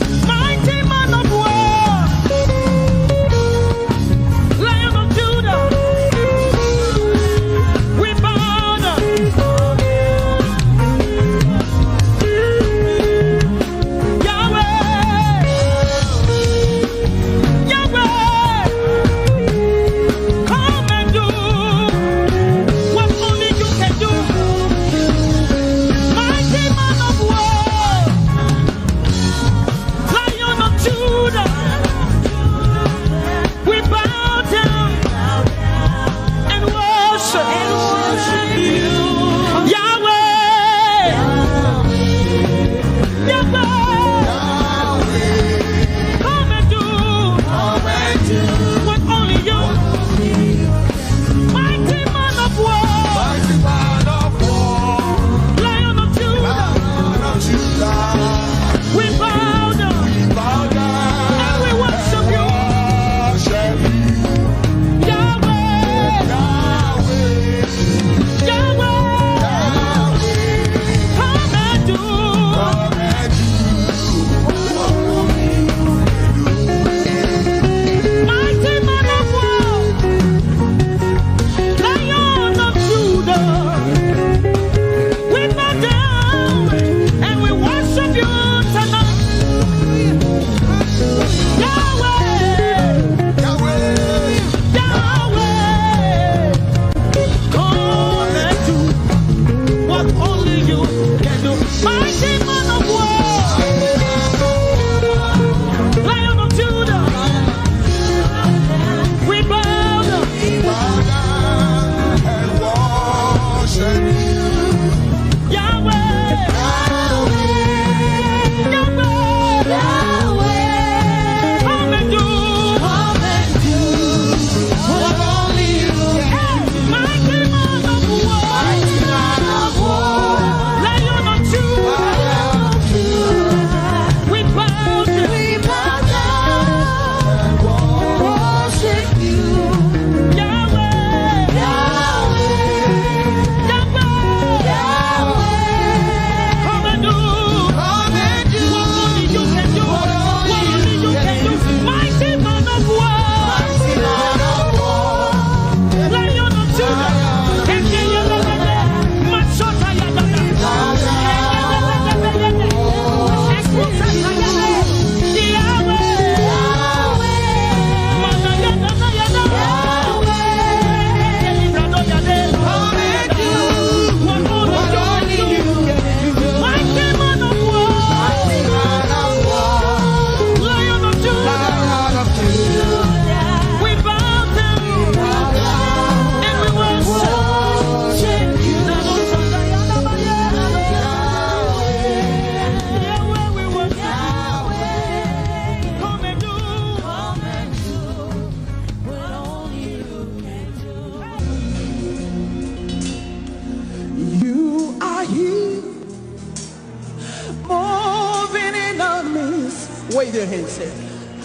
Wave your hands, say,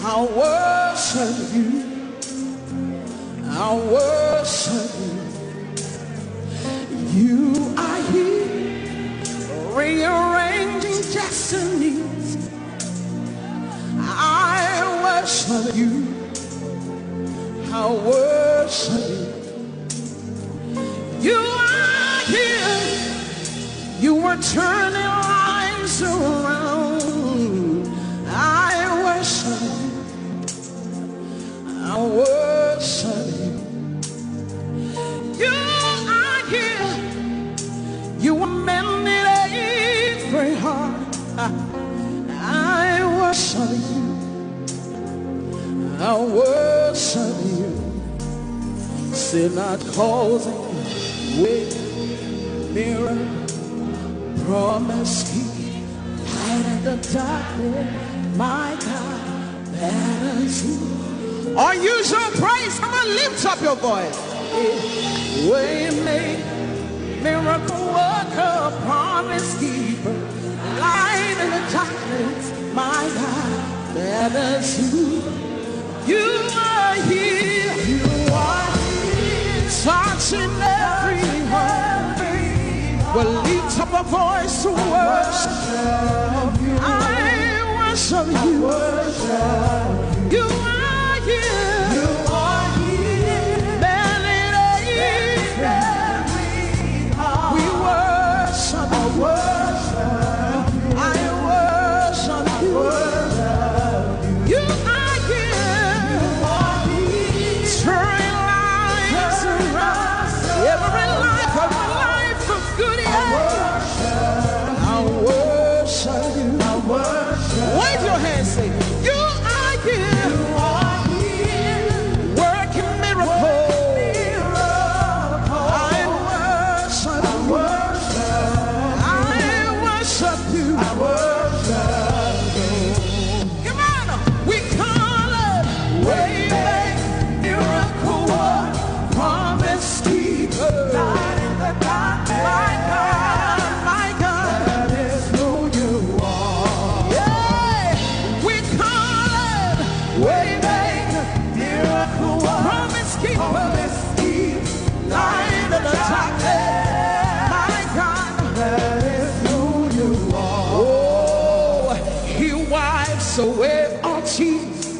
I worship you. I worship you. You are here, rearranging destinies. I worship you. I worship you. You are here. You are turning lives around. I worship you. I worship you. You are here. You are mending every heart. I worship you. I worship you. Still not causing with mirror, promise keep light in the darkness. My God, that is you. Or use your praise. Come on, lift up your voice. Way make, miracle worker, promise keeper, light in the darkness. My God, that is you. You are here. You are here. Touching every heart. Well, lift up a voice to worship you. I worship you. You are here. You are here. Mending every heart. We worship you. I worship you. You are here. You are here. Turning lives around. Every life of my life of good. I worship you. I worship. Wave your hands, say, you are here. You are here. Working miracles. I worship you. I worship you. I worship you. Come on, we call it way back, miracle work, promise keeper, light in the darkness. My God, that is who you are. Yeah, we call it way back, miracle work, promise keeper, light in the darkness. My God, that is who you are. Oh, he wipes away all tears.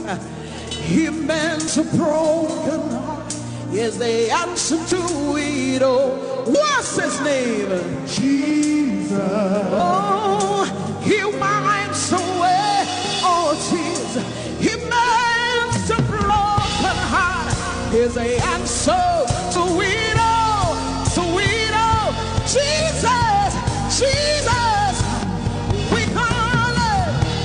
He mends a broken heart. Is the answer to it all. What's his name? Jesus. Oh, he wipes away all tears. He mends a broken heart. Is the answer to it all. To it all. Jesus, Jesus. We call it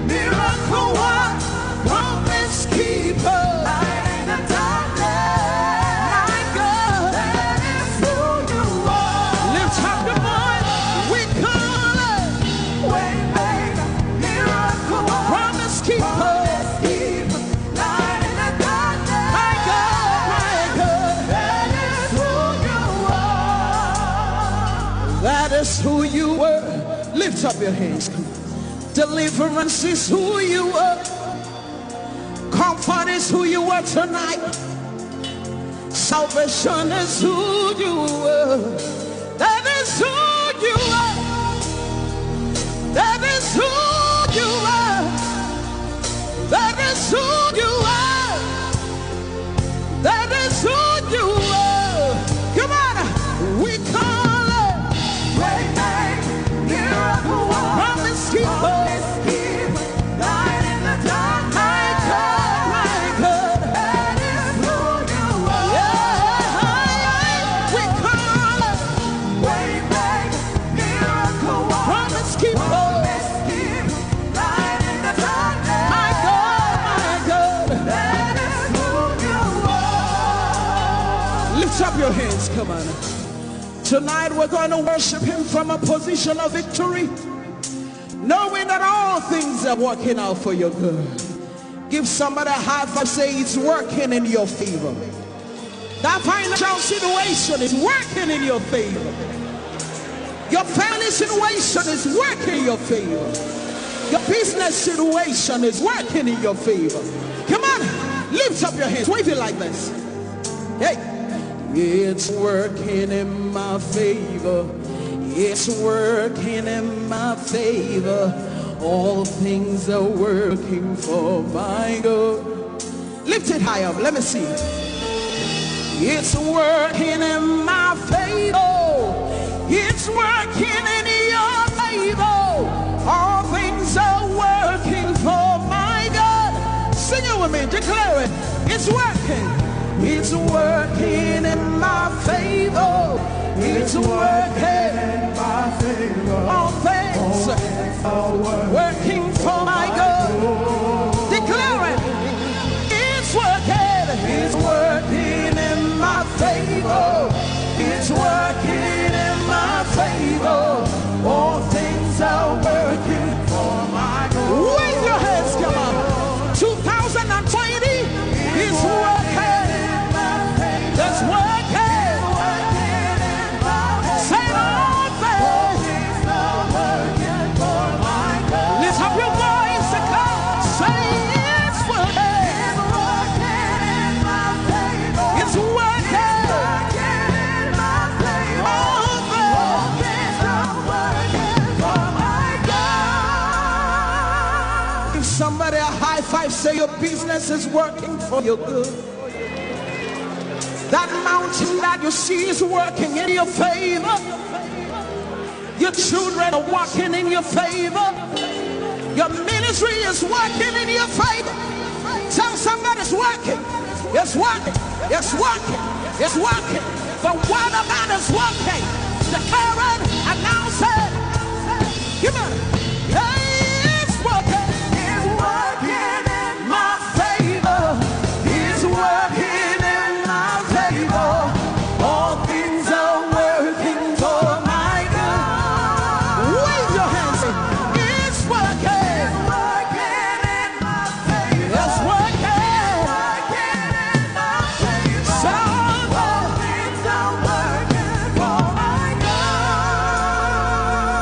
miracle work, promise keeper. That's who you were. Lift up your hands. Deliverance is who you were. Comfort is who you were tonight. Salvation is who you were. That is who you are. That is who you are. That is who you are. That is who you are. Come on, we call it miracle work, promise keeper, light in the dark. My God, that is who you are. Yeah, we call it miracle work, promise keeper, light in the dark. My God, that is who you are. Lift up your hands, come on. Tonight we're going to worship him from a position of victory, knowing that all things are working out for your good. Give somebody a high five, say it's working in your favor. That financial situation is working in your favor. Your family situation is working in your favor. Your business situation is working in your favor. Come on, lift up your hands. Wave it like this. Hey, it's working in my favor. It's working in my favor. All things are working for my good. Lift it high up. Let me see. It's working in my favor. It's working in your favor. All things are working for my God. Sing it with me. Declare it. It's working. It's working in my favor. It's working in my favor. All things are working for my God. Declare it. It's working. It's working in my favor. It's working in my favor. All things are working for my good. Wave your hands, come on. 2020 is working. It's working. Say all things are working for my good. Lift up your voice and come. Say it's working. It's working. Somebody a high five, say your business is working for your good. That mountain that you see is working in your favor. Your children are walking in your favor. Your ministry is working in your favor. Tell somebody it's working. It's working. It's working. It's working. The word of God is working. Declare it. Announce it. Come on. Hey, it's working. Working in my favor. He's working in my favor. All things are working for my good. Wave your hands. It's working. Working in my favor. It's working. Working in my favor. So all things are working for my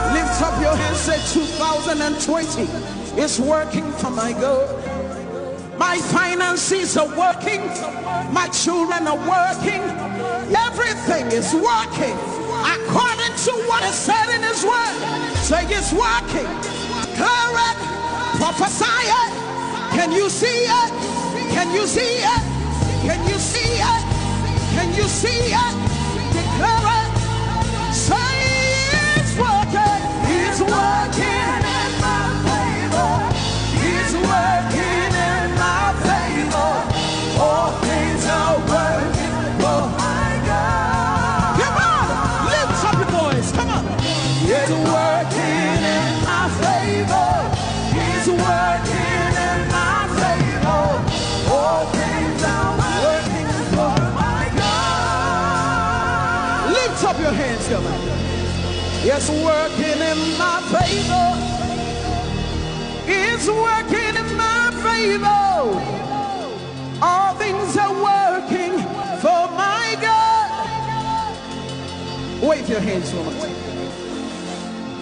good. Lift up your hands. Say 2020. It's working for my good. My finances are working. My children are working. Everything is working according to what is said in his word. Say it's working. Declare it. Prophesy it. Can you see it? Can you see it? Can you see it? Can you see it? Declare it. Say it's working. It's working in my favor. It's working in my favor. All things are working for my God. Come on, lift up your voice. Come on. It's working in my favor. It's working in my favor. All things are working for my God. Lift up your hands, come on. It's working in my favor. It's working in my favor. All things are working for my God. Wave your hands for me.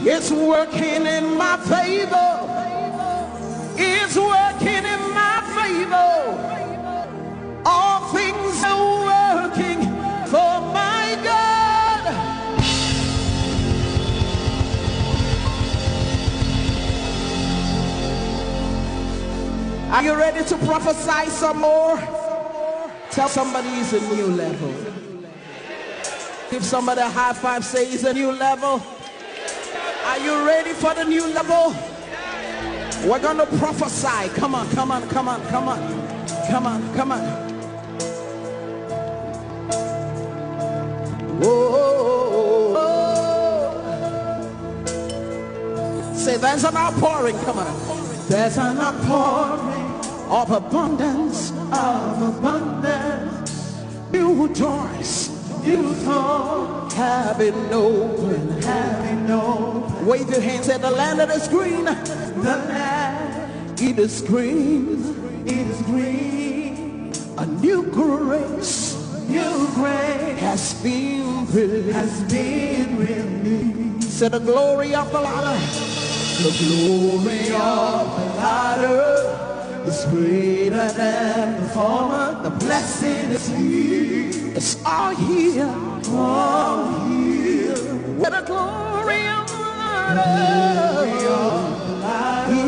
It's working in my favor. It's working in my favor. All things are working for my God. Are you ready to prophesy some more? Tell somebody it's a new level. Give somebody a high five, say it's a new level. Are you ready for the new level? We're going to prophesy. Come on, come on, come on, come on. Come on, come on. Whoa. Say there's an outpouring. Come on. There's an outpouring of abundance, new doors, have been open. Wave your hands at the land that is green. The land, it is green. A new grace, has been released. Say the glory of the Lord The glory of the latter is greater than the former. The blessing is here. It's all here. All here. Where the glory of the latter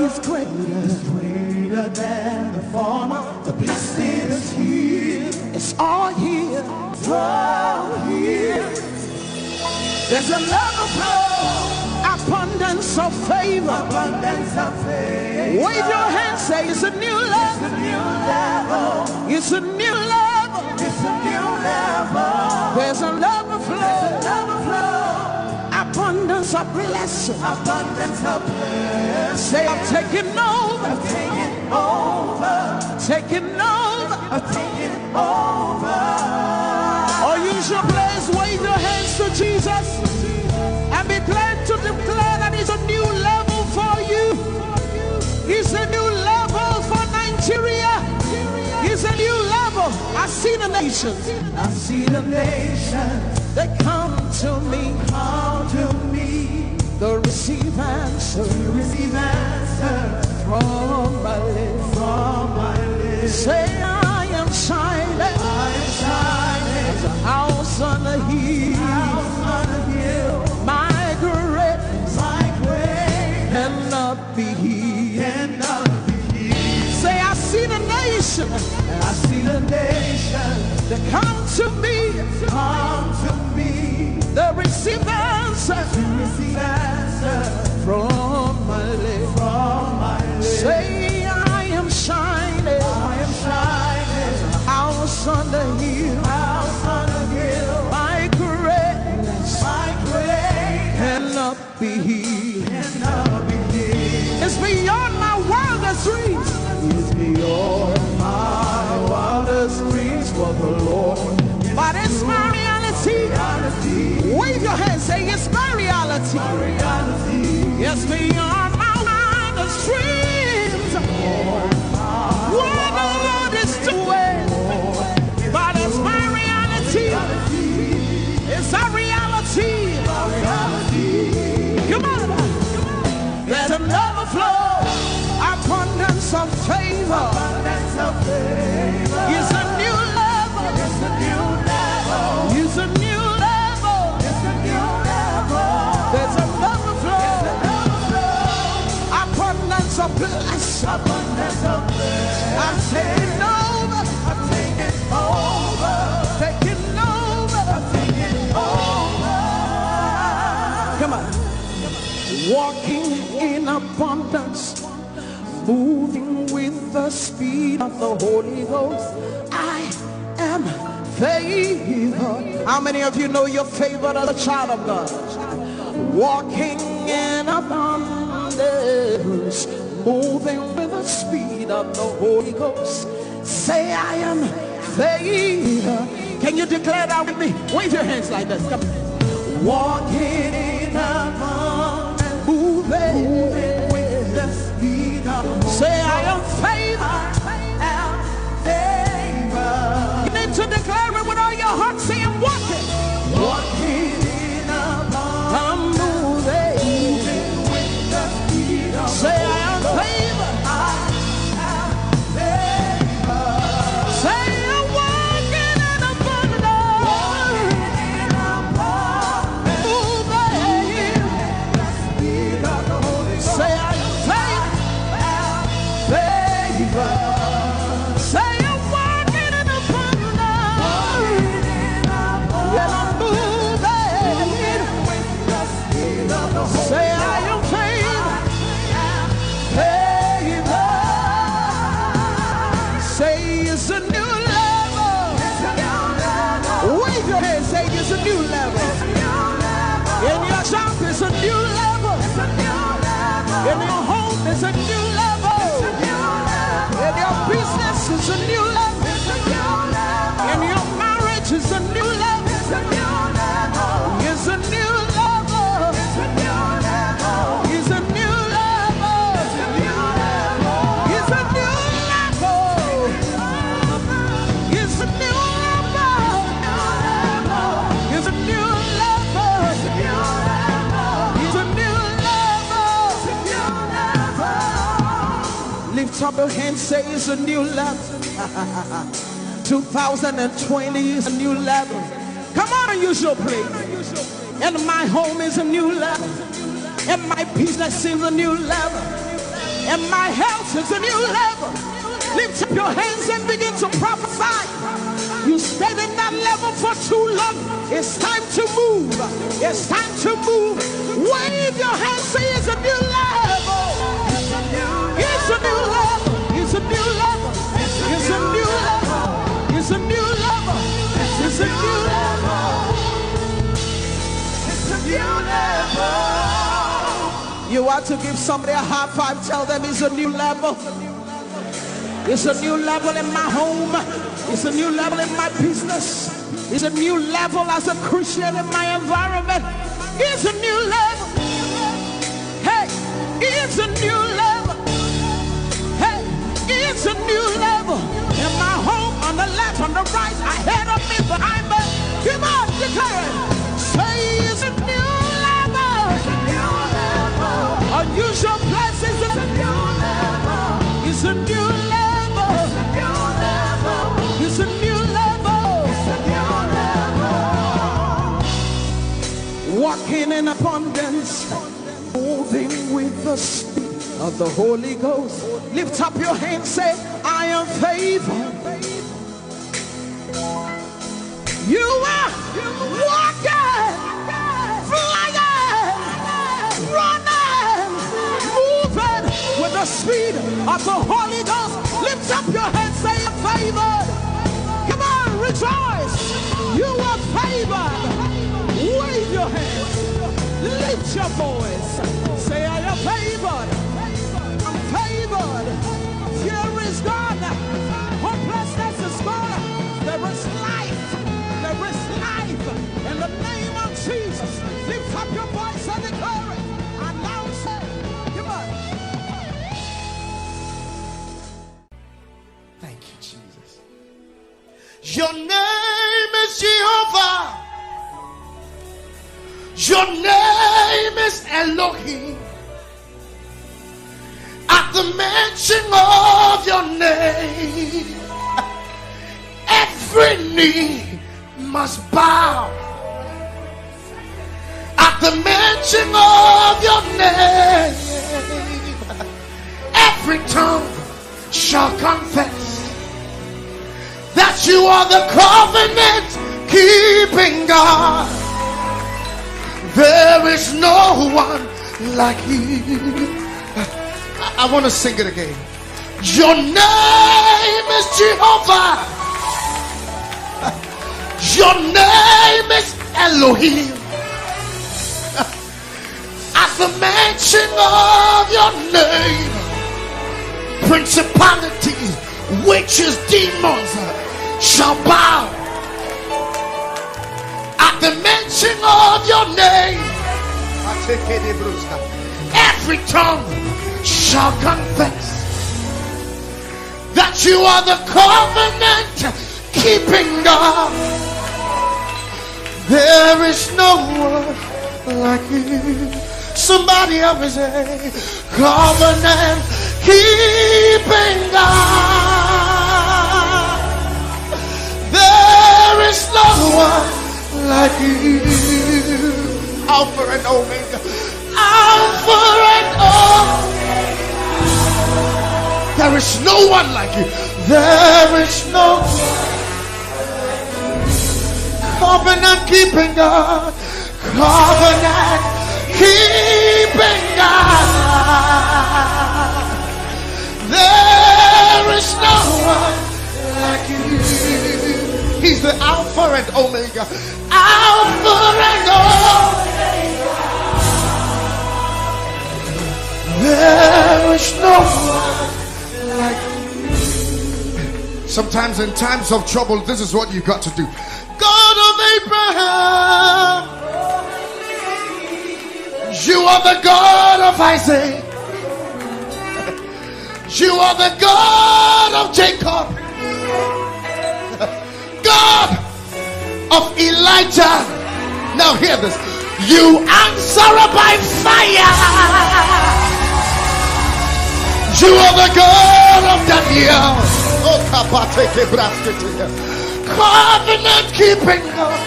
is greater than the former. The blessing is here. It's all here. All here. There's another flow. Abundance of favor. Abundance of favor. Wave your hands, say it's a new level. It's a new level. It's a new level. It's a new level. There's another flow. There's another flow. Abundance of blessing. Abundance of blessing. Say I'm taking over. I'm taking over. Taking over. I'm taking over. Or use your place, wave your hands to Jesus and be glad to declare that it's a new level for you. It's a new level for Nigeria. It's a new level. I see the nations. I see the nations. They come to me. Come to me. They receive answer. Receive answer from my lips. From my lips. Say I am shining. I am shining. As a house on a hill. House on a hill. My greatness. My greatness cannot be hid. Cannot be hid. Say I see the nation. I see the nation. They come to me. Come to me. They receive answer. Receive answer from my lips. From my lips. Say I am shining. I am shining. House on the hill. House on the hill. My greatness. My greatness cannot be hid. Cannot be hid. It's beyond my wildest dreams. It's beyond my wildest dreams for the Lord. But it's my reality. Wave your hands, say it's my reality. It's beyond my wildest dreams. What the Lord is doing. But it's my reality. It's our reality. Come on. There's another flow. Abundance of favor. It's a new level. It's a new level. It's a new level. It's a new level. There's another flow. There's another flow. Abundance of blessing. Abundance of blessing. I'm taking over. I'm taking over. Taking over. I'm taking over. Come on. Walking in abundance. Moving with the speed of the Holy Ghost. I am favored. How many of you know you're favored as a child of God? Walking in abundance, moving with the speed of the Holy Ghost. Say I am favored. Can you declare that with me? Wave your hands like this. Come on. Walking in abundance, Moving with the speed of the Holy Say I am favored. You need to declare it with all your heart. Say I'm walking. Walking in abundance, I'm moving. with the speed of Say I am favored. Say I'm walking in abundance. Moving. Say I am favored. Say I'm walking in abundance. Well, I'm moving. Say I am favored. Say it's a new level. Wave your hand, say it's a new level. In your job, it's a new level. In your home, it's a new level. In your business, it's a new level. In your marriage, it's a new level. It's a new level. It's a new level. It's a new level. It's a new level. It's a new level. It's a new level. It's a new level. Lift up your hands, say it's a new level. 2020 is a new level. Come on, you shall pray. And my home is a new level. And my business is a new level. And my health is a new level. Lift up your hands and begin to prophesy. You stayed in that level for too long. It's time to move. It's time to move. Wave your hands, say it's a new level. It's a new level. It's a new level. It's a new level. It's a new level. It's a new level. It's a new level. You want to give somebody a high five, tell them it's a new level. It's a new level in my home. It's a new level in my business. It's a new level as a Christian in my environment. It's a new level. Hey, it's a new level. Hey, it's a new level. In my home, on the left, on the right, ahead of me, behind me. Come on, declare it. Say it's a new level. It's a new level. Unusual places. It's a new level. It's a new level. It's a new level. It's a new level. Walking in abundance, moving with the speed of the Holy Ghost. Lift up your hands, say, I am favored. You are walking, flying, running, moving with the speed of the Holy Ghost. Lift up your hands, say, I'm favored. Come on, rejoice. You are favored. Wave your hands. Lift your voice. Say, I am favored. I'm favored. Fear is gone. Hopelessness is gone. There is life. There is life. In the name of Jesus, lift up your voice and declare it. Announce it. Come on. Thank you, Jesus. Your name is Jehovah. Your name is Elohim. At the mention of your name, every knee must bow. At the mention of your name, every tongue shall confess that you are the covenant keeping God. There is no one like you. I want to sing it again. Your name is Jehovah. Your name is Elohim. At the mention of your name, principalities, witches, demons shall bow. At the mention of your name, every tongue shall confess that you are the covenant keeping God. There is no one like you. Somebody ever say, covenant keeping God. There is no one like you. Alpha and Omega. Alpha and Omega. There is no one like you. There is no one. Covenant keeping God. Covenant keeping God. There is no one like you. He's the Alpha and Omega. Alpha and Omega. There is no one like you. Sometimes in times of trouble, this is what you got to do. God of Abraham, you are the God of Isaac. You are the God of Jacob. God of Elijah. Now hear this. You answer by fire. You are the God of Daniel. Oh, Kapateke Braskete. Covenant keeping God.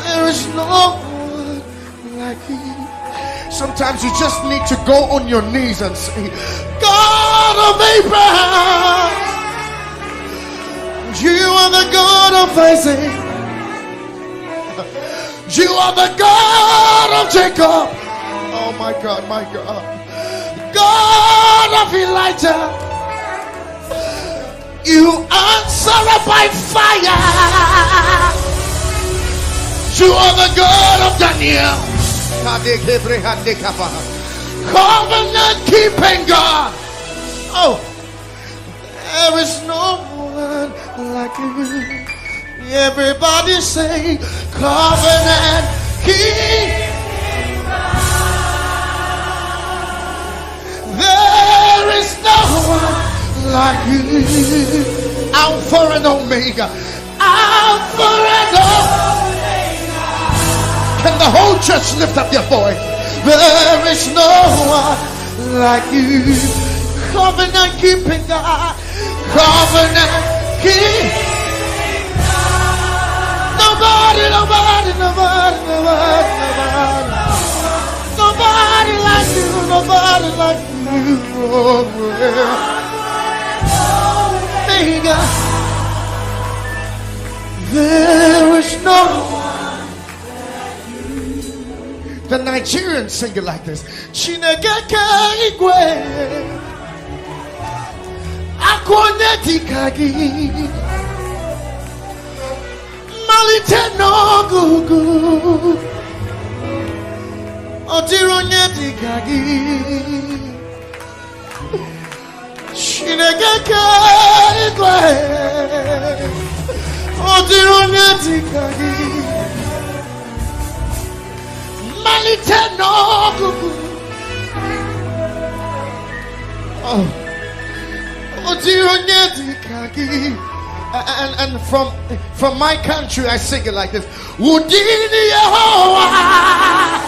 There is no one like you. Sometimes you just need to go on your knees and say, God of Abraham, you are the God of Isaac, you are the God of Jacob. Oh my God, my God. God of Elijah, you answer by fire. You are the God of Daniel, covenant keeping God. Oh, there is no one like you. Everybody say, covenant keeping God. There is no one like you. Alpha and Omega. Alpha and Omega. Can the whole church lift up their voice? There is no one like you. Covenant keeping God. Covenant keeping God. Nobody, nobody, nobody, nobody, nobody. Nobody like you. Nobody like you. Oh, Omega. There is no one. The Nigerians sing it like this. Chinegeka igwe akwoneti kagi malite no gugu otironyeti kagi Chinegeka igwe otironyeti kagi and from my country I sing it like this. Wudini Yehovah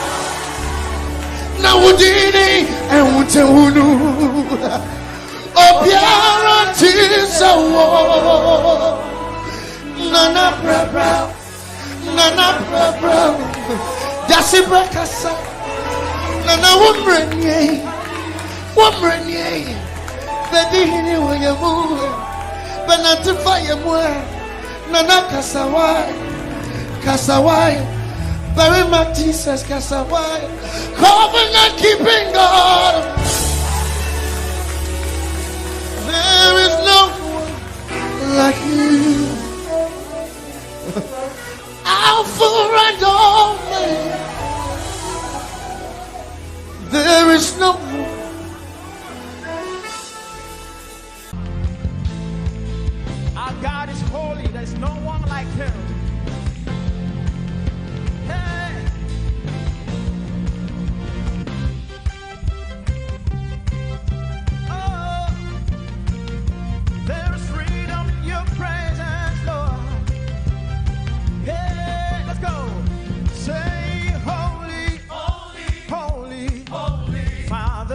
na wudini ewutewunu obiara tisawo nana bra Dasi brakasa nana wumrenye bedini wayamu benatifa yamwe nana kasawai very much Jesus kasawai covenant keeping God. There is no one like you. Alpha and Omega. There is no one. Our God is holy. There's no one like him. Hey. Oh, there is freedom in your presence, Lord. Hey, let's go. Say holy, holy, holy, holy, Father.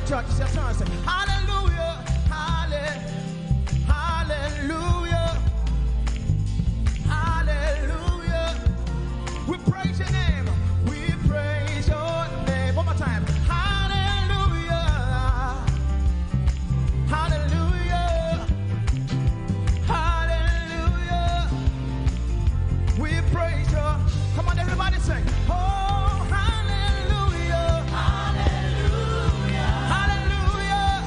church. It's your turn. Say, hallelujah, hallelujah, hallelujah. We praise your name. We praise your name. One more time. Hallelujah, hallelujah, hallelujah. We praise you. Come on, everybody sing. Oh, hallelujah, hallelujah, hallelujah,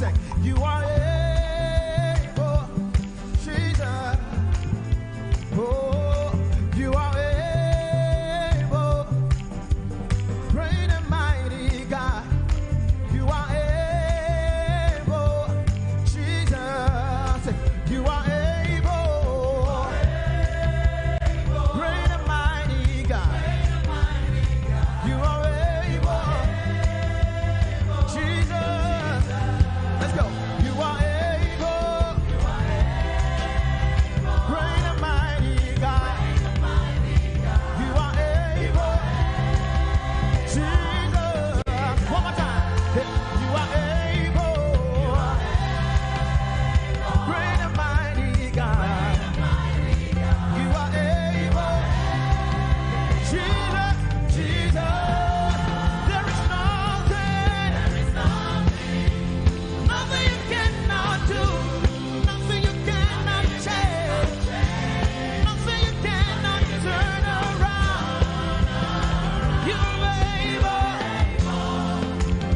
sing. You are able, Jesus. Oh, you are able, great and mighty God. You are able, Jesus. You are able, great and mighty God. You are able, Jesus. Let's go. You are able, great and mighty God. You are able, Jesus. One more time. You are able, great and mighty God. You are able, Jesus, Jesus. There is nothing you cannot do, nothing you cannot change, nothing you cannot turn around. You're able,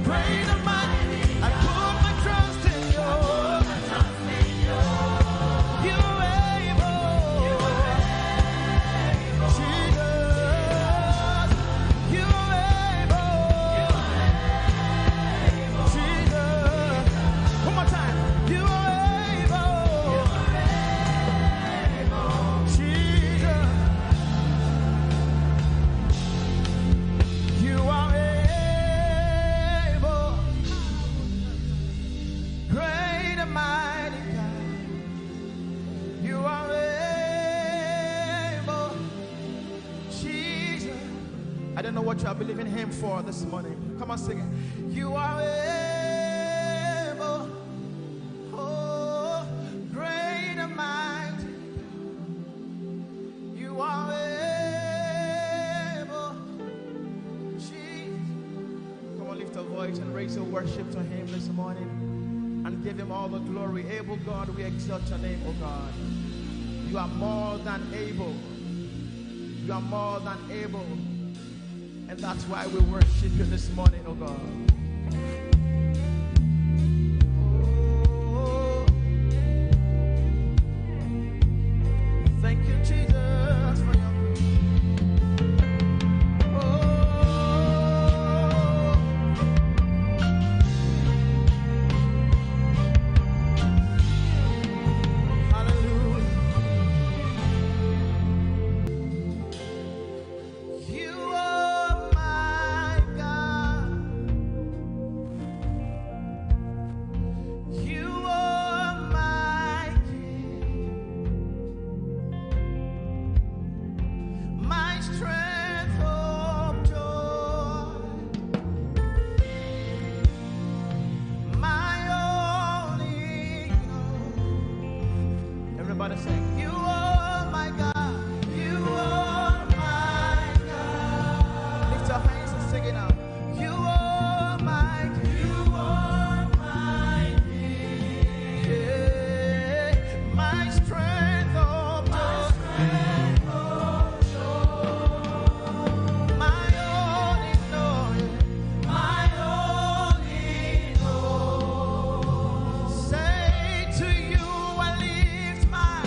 great and mighty. I put my trust in you. You're able, Jesus. You're able, Jesus. One more time. You are able, Jesus. You are able, great and mighty God. You are able, Jesus. I don't know what you are believing Him for this morning. Come on, sing it. You are able, oh, great and mighty. You are able, Jesus. Come on, lift a voice and raise your worship to Him this morning and give Him all the glory. Able God, we exalt your name, oh God. You are more than able. You are more than able. And that's why we worship you this morning, oh God. Oh, thank you, Jesus, for your. Oh, hallelujah. You are my God. You are my King, my strength of joy, my only God. Everybody sing. You are my God. You are my God. Lift your hands and sing it out. You are my King. You are my King. Yeah. My strength of joy. My only Lord. My only Lord. Say to you I lift my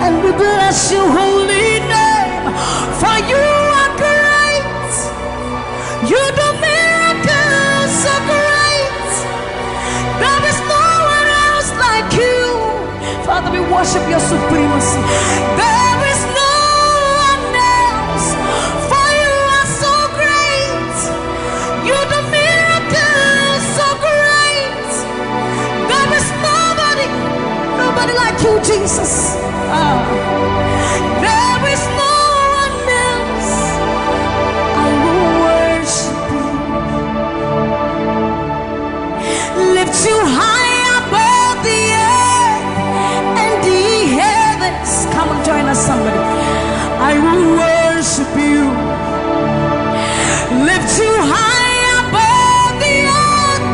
and we bless your holy name. For you are great. You do miracles so great. There is no one else like you. Father, we worship your supremacy. There is no one else. For you are so great. You do miracles so great. There is nobody like you, Jesus. There is no one else. I will worship you. Lift you high above the earth and the heavens. Come and join us, somebody. I will worship you. Lift you high above the earth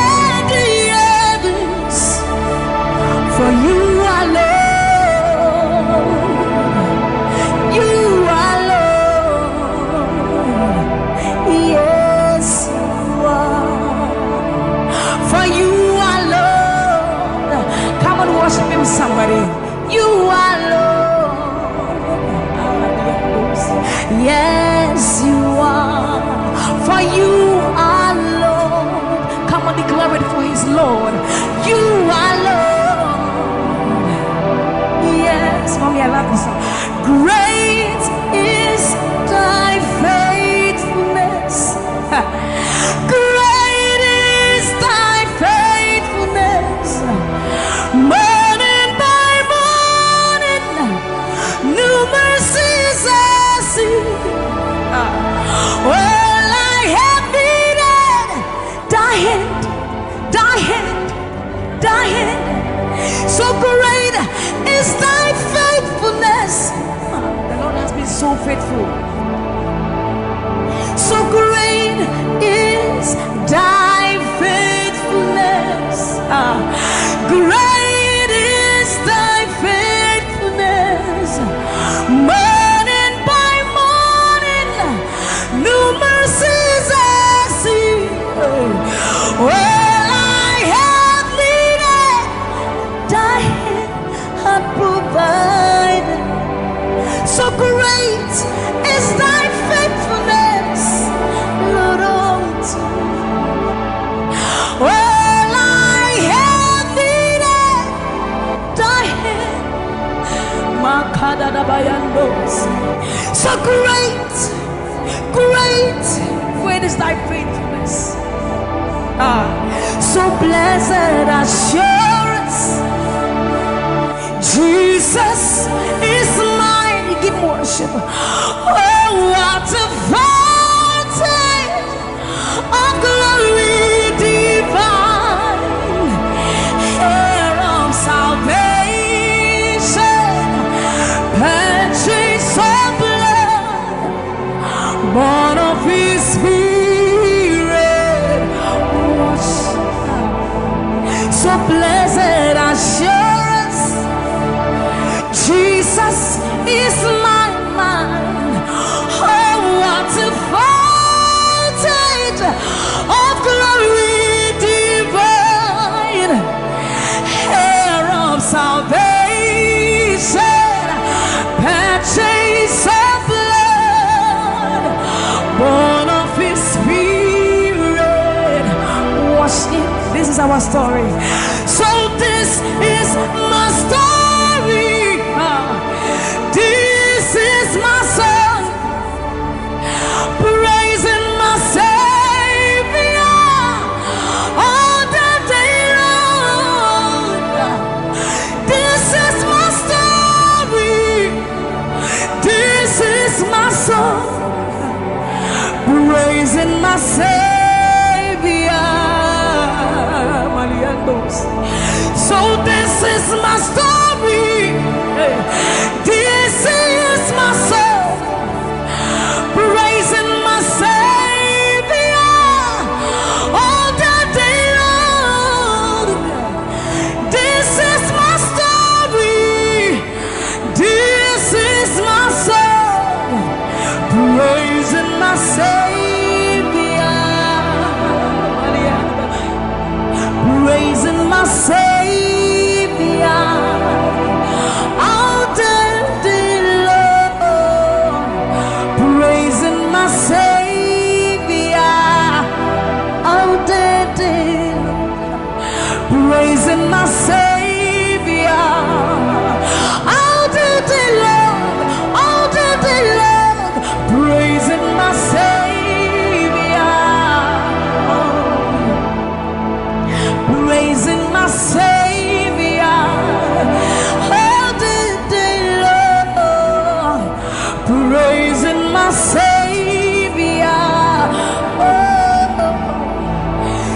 and the heavens. For you are Lord. You are Lord. Yes, you are. For you are Lord. Come and worship him, somebody. You are Lord. Yes, you are. For you are Lord. Come and declare it for his Lord. You are Lord. Yes, mommy, I love this song. Great is thy faithfulness. Great is thy faithfulness. Morning by morning, new mercies I see. All I have needed, thy hand, thy hand, thy hand. So great is thy faithfulness. The Lord has been so faithful. So great is thy faithfulness. Great is thy faithfulness. Morning by morning, new mercies I see. All I have needed, thy hand hath provided. So great is thy faithfulness, Lord, unto me. All I have needed, thy hand. So great, great, great is thy faithfulness. So blessed assurance, Jesus is mine. Give him worship. Oh, what a fountain of glory divine, hair of salvation, purchase of blood, born of his spirit. So blessed assurance, Jesus is my mind. Oh, what a fountain of glory divine, hair of salvation, purchase of blood, born of his spirit. Wash it. This is our story. So this is my story. This is my song, praising my Savior all the day long. This is my story. This is my song, praising my Savior. So this is my story. This is my song, praising my Savior all the day long. This is my story. This is my song, praising my Savior, praising my Savior all day my Savior. Oh,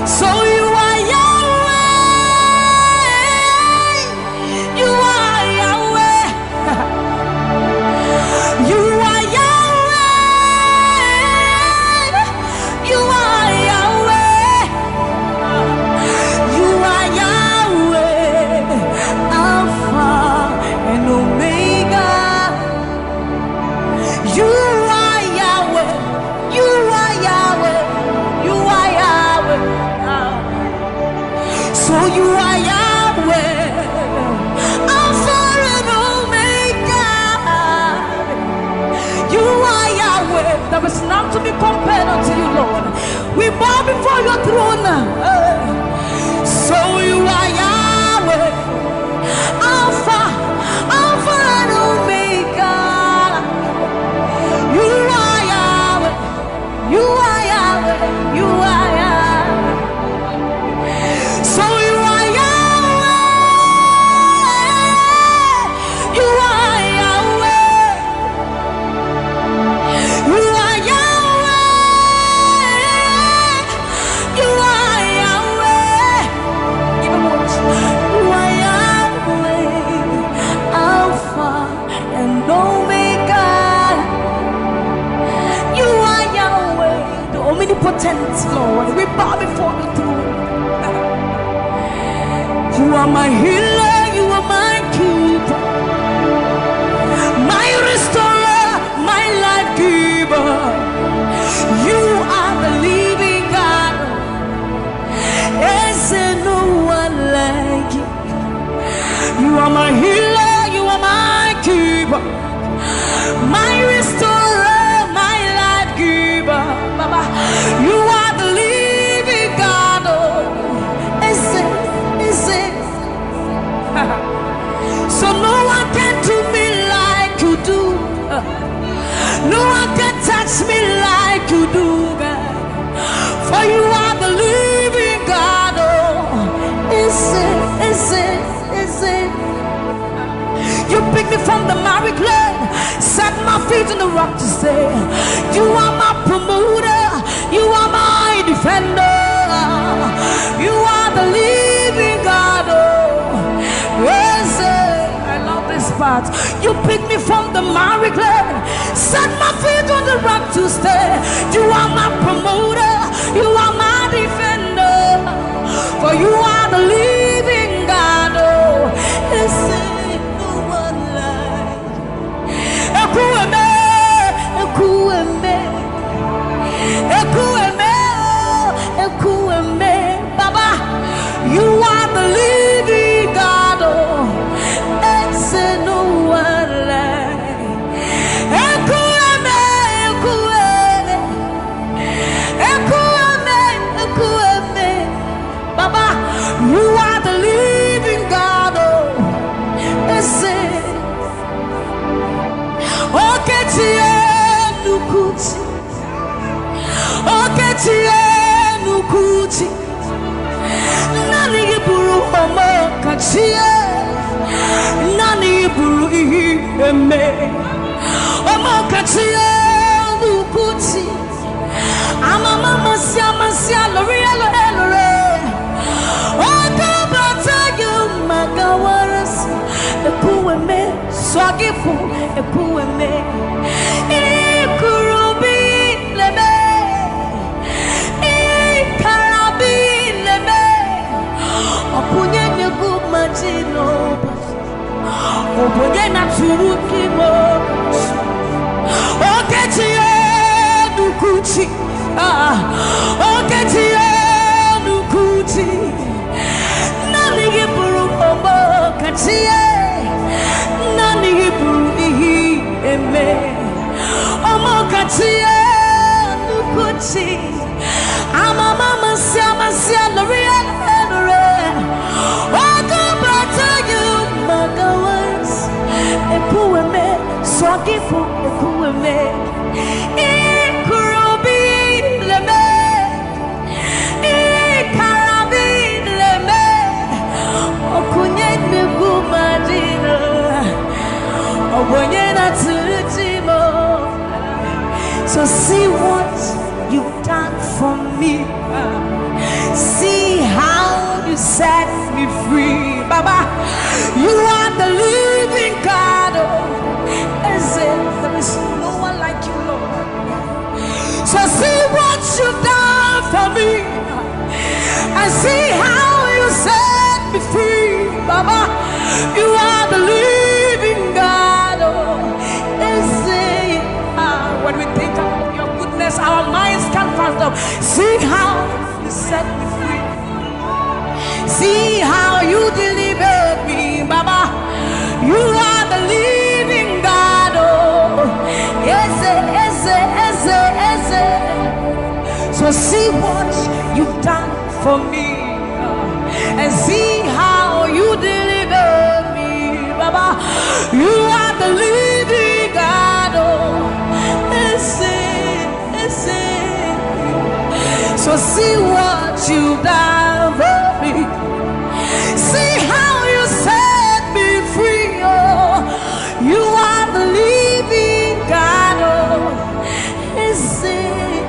so you are Yahweh. You are Yahweh. You are Yahweh. You are Yahweh. You are Yahweh. Alpha and Omega. You are Yahweh. You are Yahweh. You are Yahweh. So you are Yahweh. Alpha and Omega. You are Yahweh. There is none to be compared unto you, Lord. We bow before your throne. So you are Yahweh. Alpha and Omega. You are Yahweh. You are Yahweh. You are Yahweh. So you are Yahweh. You are Yahweh. You are Yahweh. You are Yahweh. Even once. You are Yahweh. Alpha and Omega. You are Yahweh, the omnipotent Lord. We bow before the throne. You are my healer, you are my keeper, my restorer, my life giver. You are the living God. Is there no one like you? You are my healer, you are my keeper, my restorer, my life giver. Baba, you are the living God. Oh, is it? So no one can do me like you do. No one can touch me like you do, God. For you are the living God. Oh, is it? You pick me from the miry clay, set my feet on the rock to stay. You are my promoter, you are my defender. You are the living God. Oh, yes, I love this part. You pick me from the miry clay, set my feet on the rock to stay. You are my promoter, you are my defender. For you are the living God. Oh, yes, Baba, you are the living God. Oh, it's no one like. Baba, you are the living God. Oh, it's okay, Nukuti. Okay, Nukuti. Nani buru mama kachie. Nani buru ime. Mama kachie Nukuti. Ama mama sia lore. Oka bata you magawaras. Ekueme swagifu ekueme. Ikurubi lebe. Ikarabi lebe. Opunye nyegu majino. Opunye na turuki mo. Oketiye nukuchi. Oketiye nukuchi. Nani giburu omo katiye. Nani giburu ihi eme. Omo katiye nukuchi. Ama mama sia lore. Oka bata you magawas. Epueme So see what you've done for me. See how you set me free. Baba, you are the living God. There is no one like you, Lord. So see what you've done for me, and see how you set me free. Baba, you are the living God. When we think about your goodness, our minds can't fathom. See how you set me free. See how you delivered me, Baba. You are the living God. So see what you've done for me, and see how you delivered me, Baba. You are the living God. So see what you've done for me. See how you set me free. Oh, you are the living God. Oh, is it?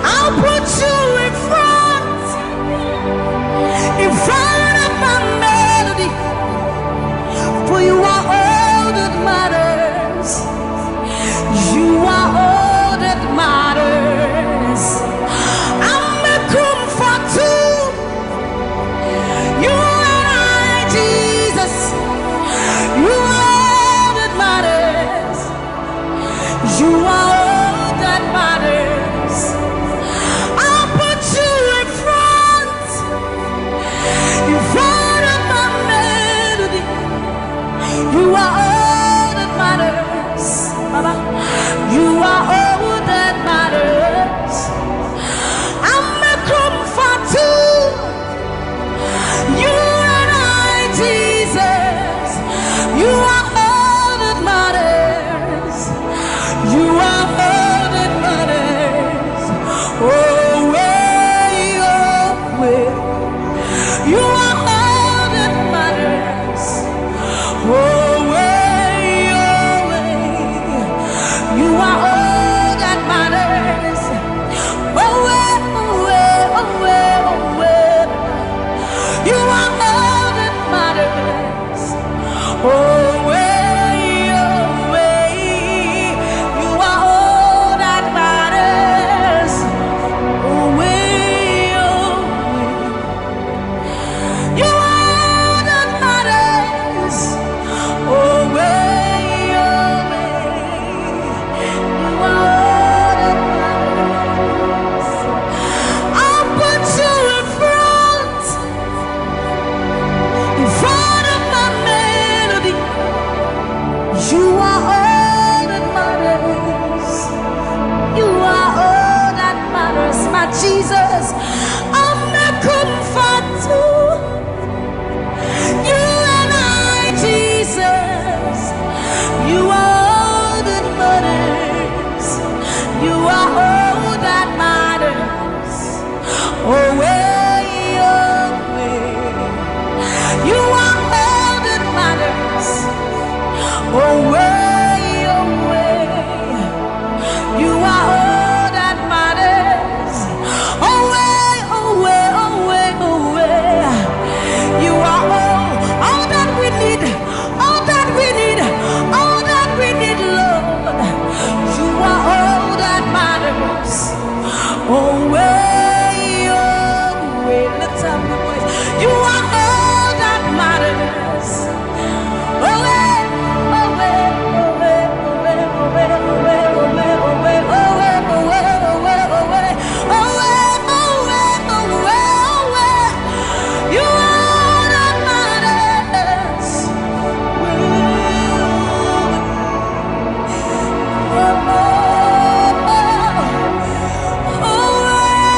I'll put you in front of my melody, for you are all that matters. You are all that matters. I'm a comfort too. You and I, Jesus. You are all that matters. You are all that matters. I'll put you in front of my melody. You are all that matters, Baba. You are all that matters. I'm a comfort too. You and I, Jesus. You are all that matters. You are all that matters. Oh, way, oh, way. You are all that matters. Oh, way, oh, way. You are all that matters. Oh, way, oh, way, oh, way, oh, way. You are all that matters. Oh, way, oh, way. You are all that matters. Oh, way, oh, way. You are all that matters. Oh, way, oh, way. You are all that matters. I'll put you in front of my melody. You are all that matters. You are all that matters, my Jesus. I'm a comfort too. You and I, Jesus. You are all that matters. You are all that matters. Oh, way, oh, way. You are all that matters. Oh, way, oh, way. You are all that matters. Oh, way, oh, way, oh, way, oh, way. You are all that we need, all that we need, all that we need, Lord. You are all that matters. Oh, way, oh, way. Let's have the voice. You are all that matters. Oh, way, oh, way, oh, way, oh, way, oh, way, oh, way, oh, way, oh, way, oh, way, oh, way, oh, way, oh, way, oh, way, oh, way, oh, way, oh, way. You are all that matters. Oh, oh, oh, oh, way.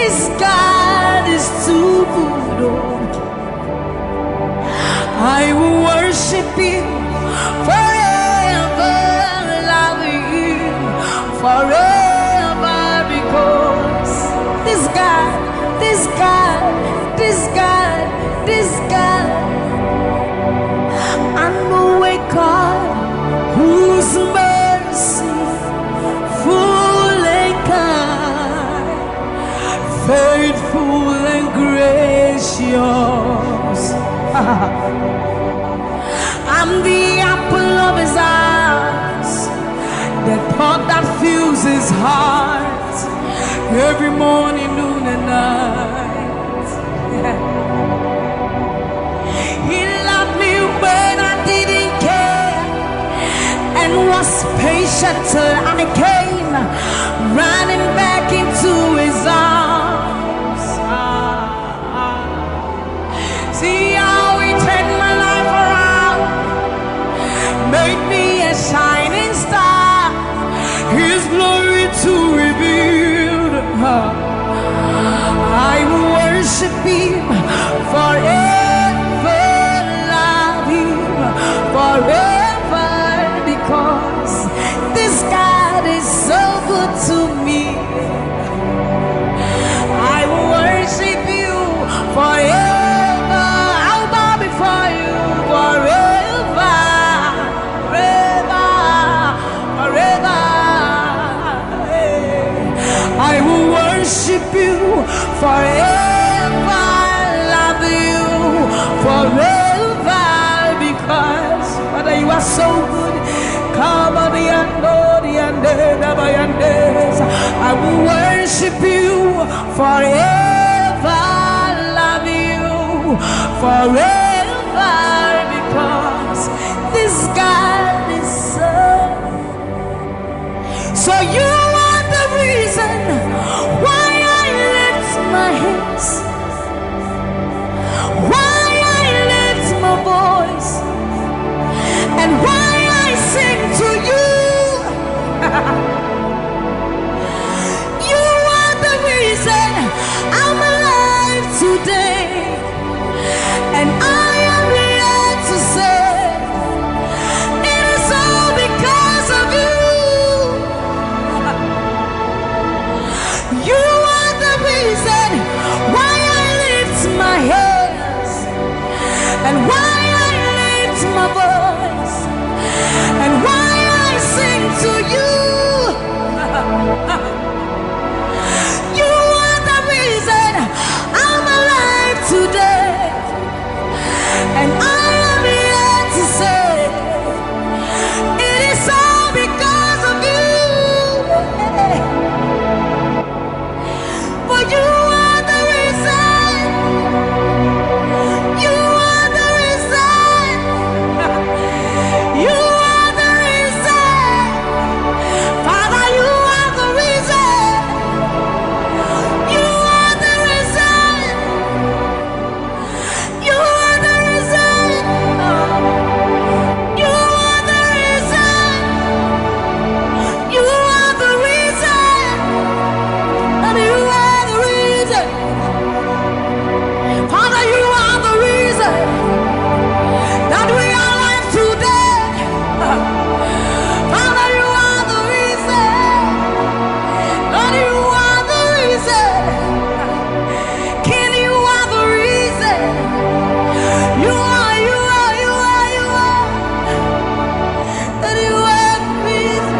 This God is too good. Oh. I will worship you forever, love you forever, because this God, this God, this God, this God, I know a God whose mercy full and kind, faithful and gracious. I'm the apple of his eyes, the thought that fills his heart every morning, noon and night. He loved me when I didn't care and was patient till I came running back into his arms. See how he turned my life around, made me a shining star, his glory to reveal. I will worship him forever, love him forever, because this God is so good to me. I will worship you forever. I'll bow before you forever, forever, forever. I will worship you forever, love you forever, because Father, you are so good. Come on, the I will worship you forever, love you forever, because this God is so you are the reason why I lift my hands, why I lift my voice, and why I sing to you. You are the reason I'm alive today, and I am here to say it is all because of you. You are the reason why I lift my hands, and why I lift my voice, and why I sing to you. You are the reason I'm alive today, and I am here to say it is all because of you. For you are the reason. You are the reason. You are the reason. Father, you are the reason. You are the reason. You are the reason. You are the reason. You are the reason. And you are the reason. Father, you are the reason that we are alive today. Father, you are the reason. Lord, you are the reason. King, you are the reason. You are, you are, you are, you are. That you are the reason.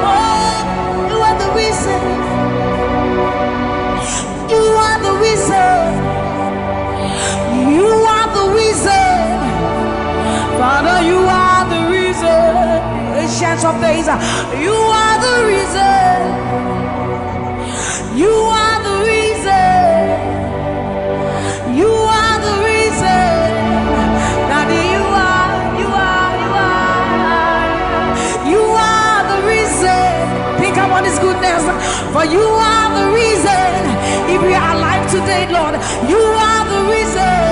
Oh, you are the reason. You are the reason. You are the reason. Father, you are the reason. Ancients of days, you are the reason. You are the reason. You are the reason. Daddy, you are, you are, you are. You are the reason. Think about his goodness. For you are the reason. If we are alive today, Lord, you are the reason.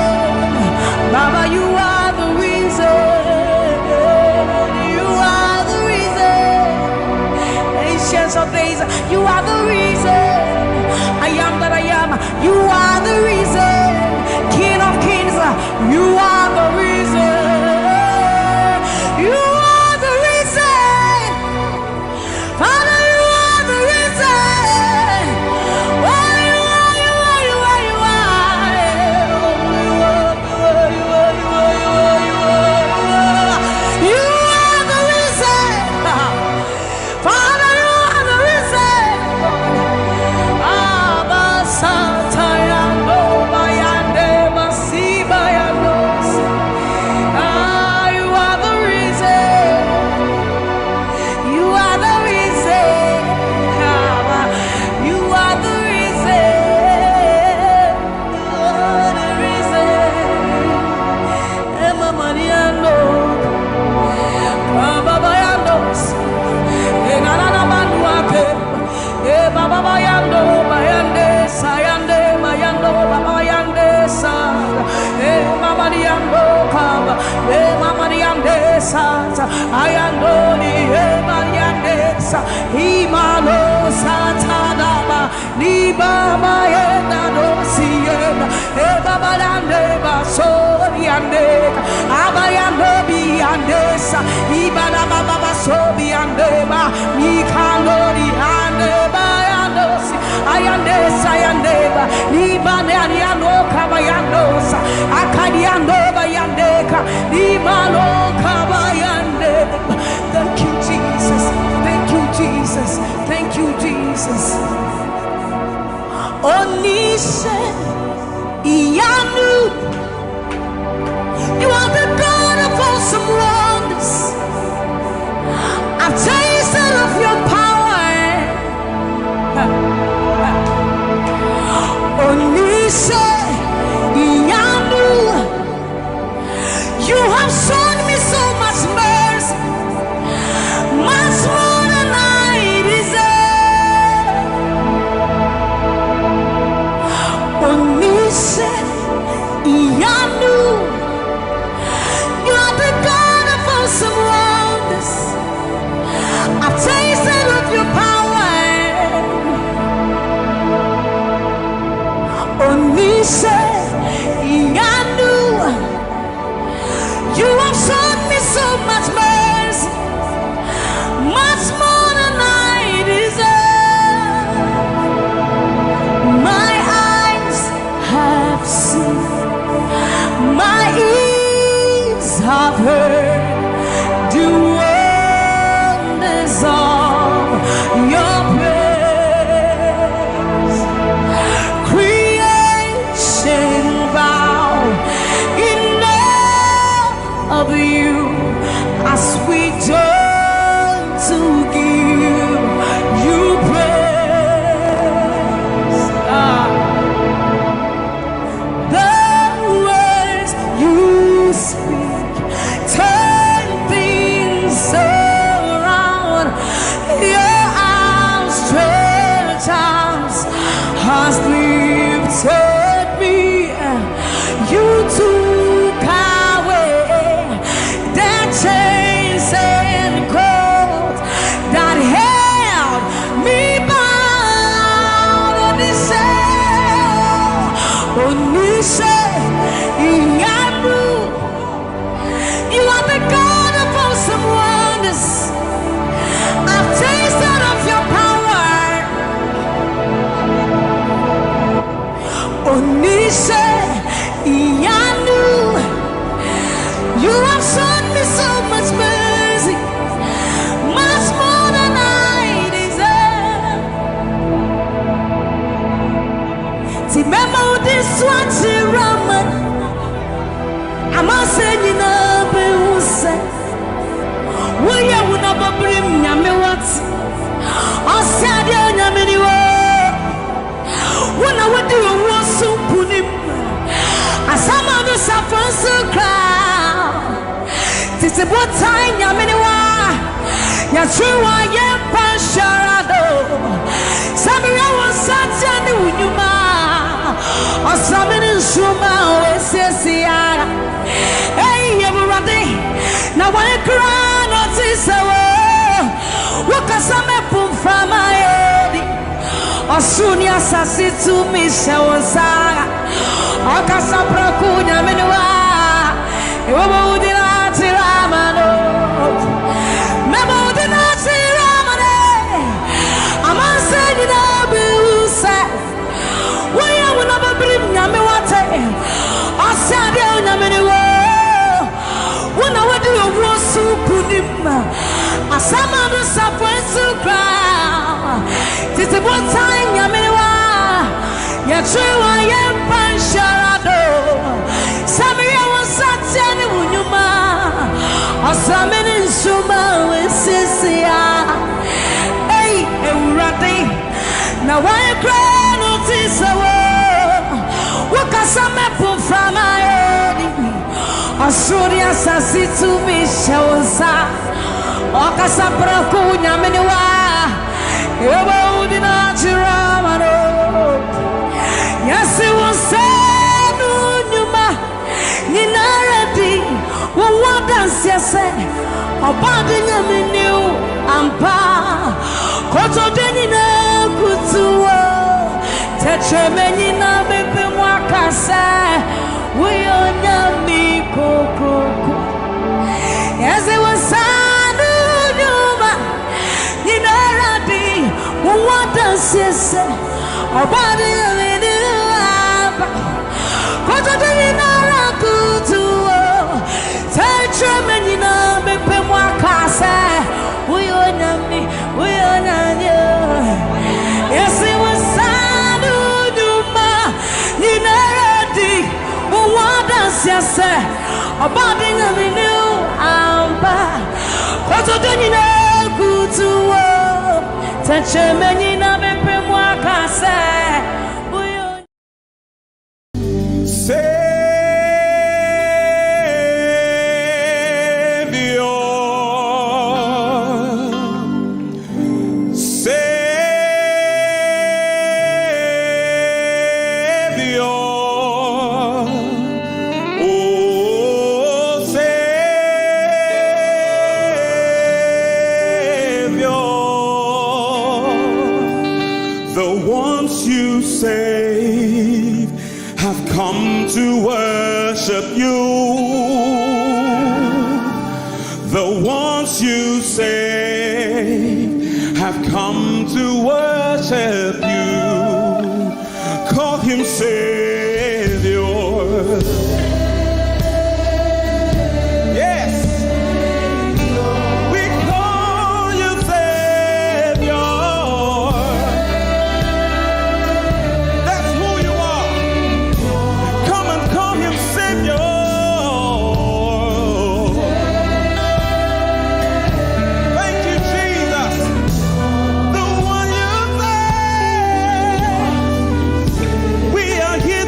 Baba, you are the reason. You are the reason. Ancients of days, you are the reason. I ayandoni emayandesa imano satanaba ni baba yenda dosiena baba yande basori yande abayando biyandesa ibana baba basobi yande ba mikandori ande bayandosi ayandesa yandeba ibane ariano kabayandosa akadiando bayandeka imano kabayandeba. Thank you, Jesus. Thank you, Jesus. Thank you, Jesus. Onise Iyanu, you are the God of awesome wonders. I've tasted of your power. Onise Iyanu, you have shown me so much mercy, much more than I deserve. Onise Iyanu, you are the God of awesome wonders. I've tasted of your power. Onise Iyanu, you have shown me so much mercy, much more than I deserve. My eyes have seen, my ears have heard the wonders of your praise. Creation bow in awe of you as we join to give you praise. The words you speak turn things around. Your outstretched arms has lifted me. You took away the chains and cords that held me bound. Onise Iyanu, you are the God of awesome wonders. I've tasted of your power. Onise Iyanu, you have shown me so much mercy, much more than I deserve. Remember this one, Raman. I'm not saying you know, but who said, will you not bring me what? I said, you're when I would do a war so put him. As some of the suffering so crowd. This is what time Yaminiwa. True, I am Pasharado. Samira was such a new Yuma. Or something in Shuma, Sessiara. Hey, everybody. Now, when I cry, not this hour. What can some put from my head? Osunia sasitu mishawaza Okasa prakunya menua Iwabo udina tiramano Memo udina tiramane Amanse dina biusa Waya unaba brim nyame wate Osade unyamenewa Wana wadi uwosu kunima Asama nusa pwensu kra Titi one time Yamenewa Yatrewa Yempanshirado Samira was such an unyuma Osamini Suma Sisia Hey, Urati Now I cry notice Wakasame from my head Osuria Sasitu Mishawaza Okasapra Kunya Menewa Yes, it was said, Numa, Ninaradi, what dance, yes, Abandon me new ampa. Koto denina kutuwa. Tetremeni na bebe mwakasa. We on mi koko. Yes, it was Sanu Numa. Ninaradi. What does he say? Abandon me new ampa. Koto denina kutuwa. Tetremeni na bebe mwakasa. We on me. We on you. Yes, it was Sanu Numa. Ninaradi. What does he say? Abandon me new ampa. Koto denina kutuwa. Tetremeni na bebe mwakasa. We are here.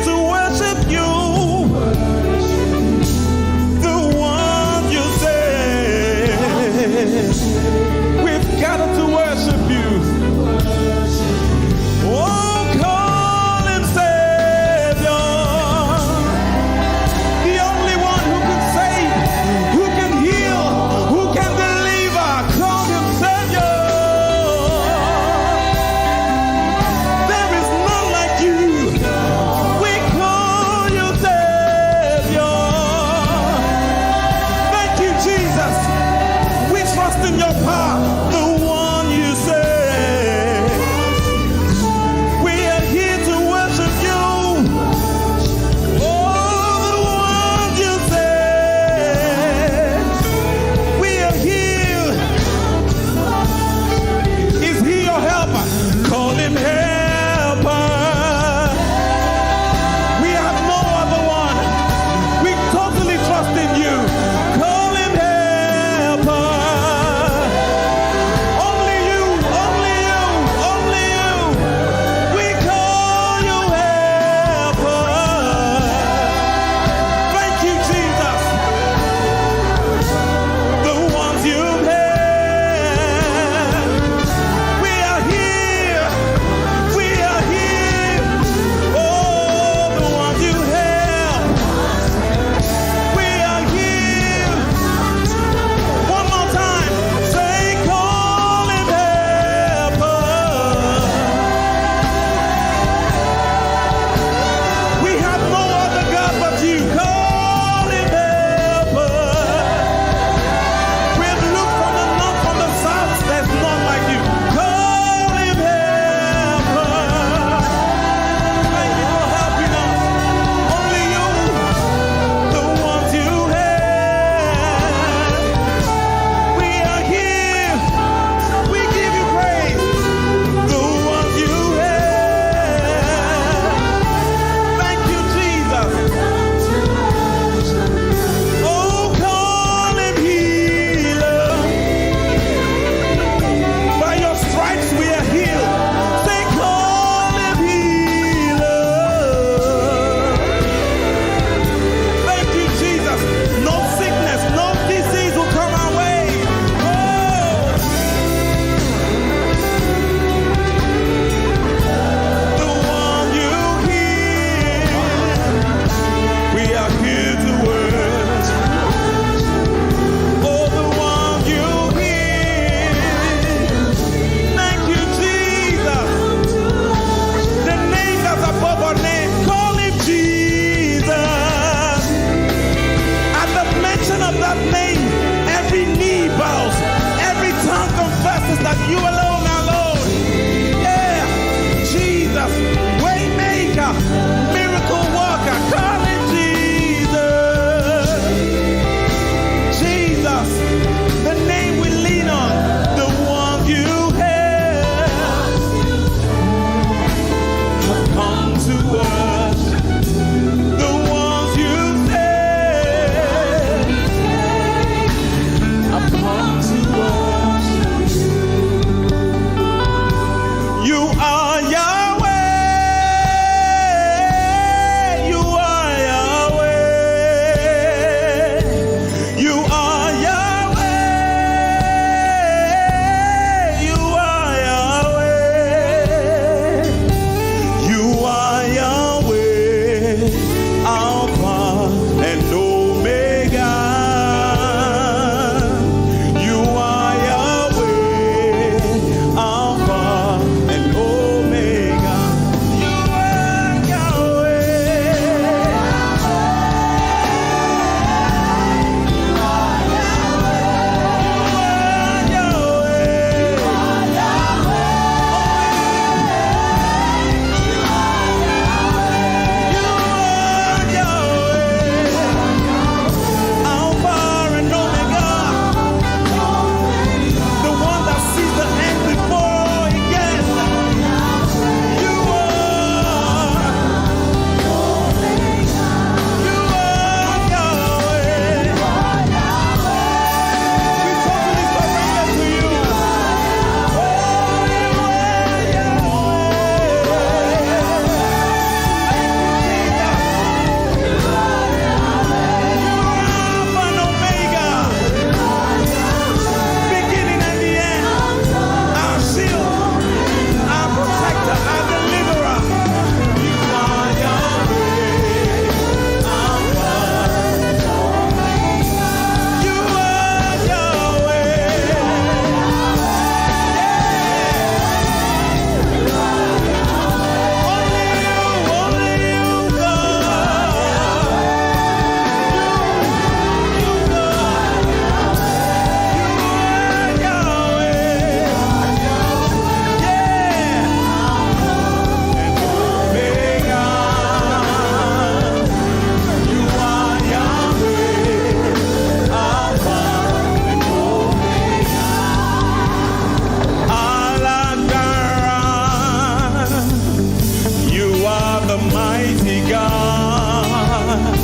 mighty God.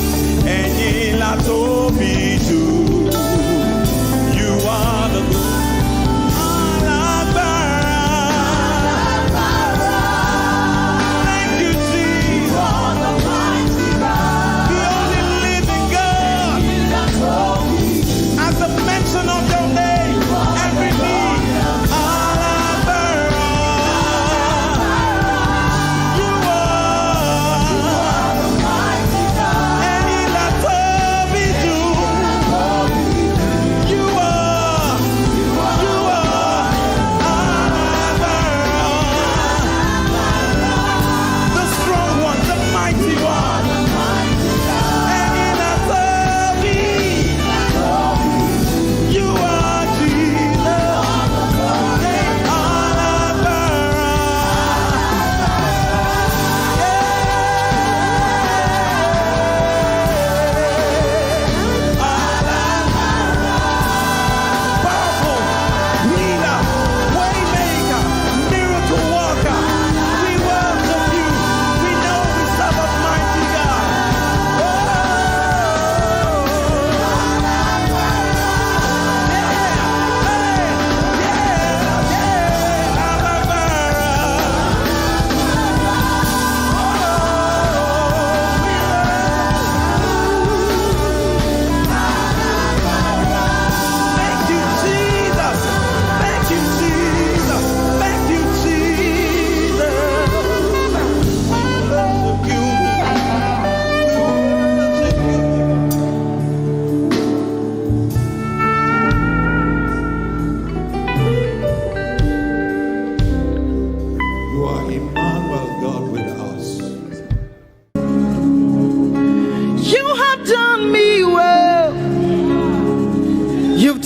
Ẹ̀yin la tóbi jù. You are the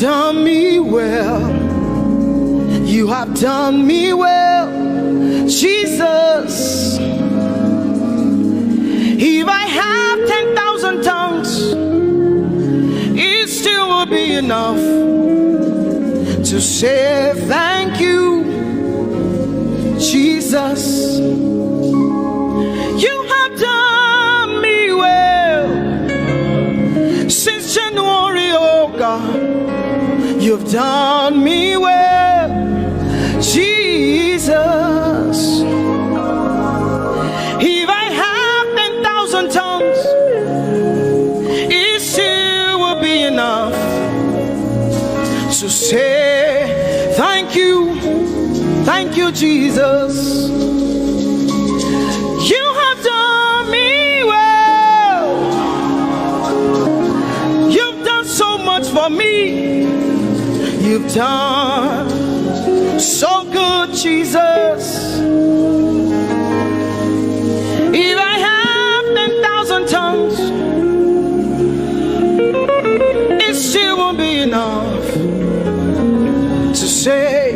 done me well. You have done me well, Jesus. If I have 10,000 tongues, it still will be enough to say thank you, Jesus. You have done me well since January, oh God. You've done me well, Jesus. If I have 10,000 tongues, it still will be enough to say thank you, Jesus. You have done me well. You've done so much for me. You've done so good, Jesus. If I have 10,000 tongues, it still won't be enough to say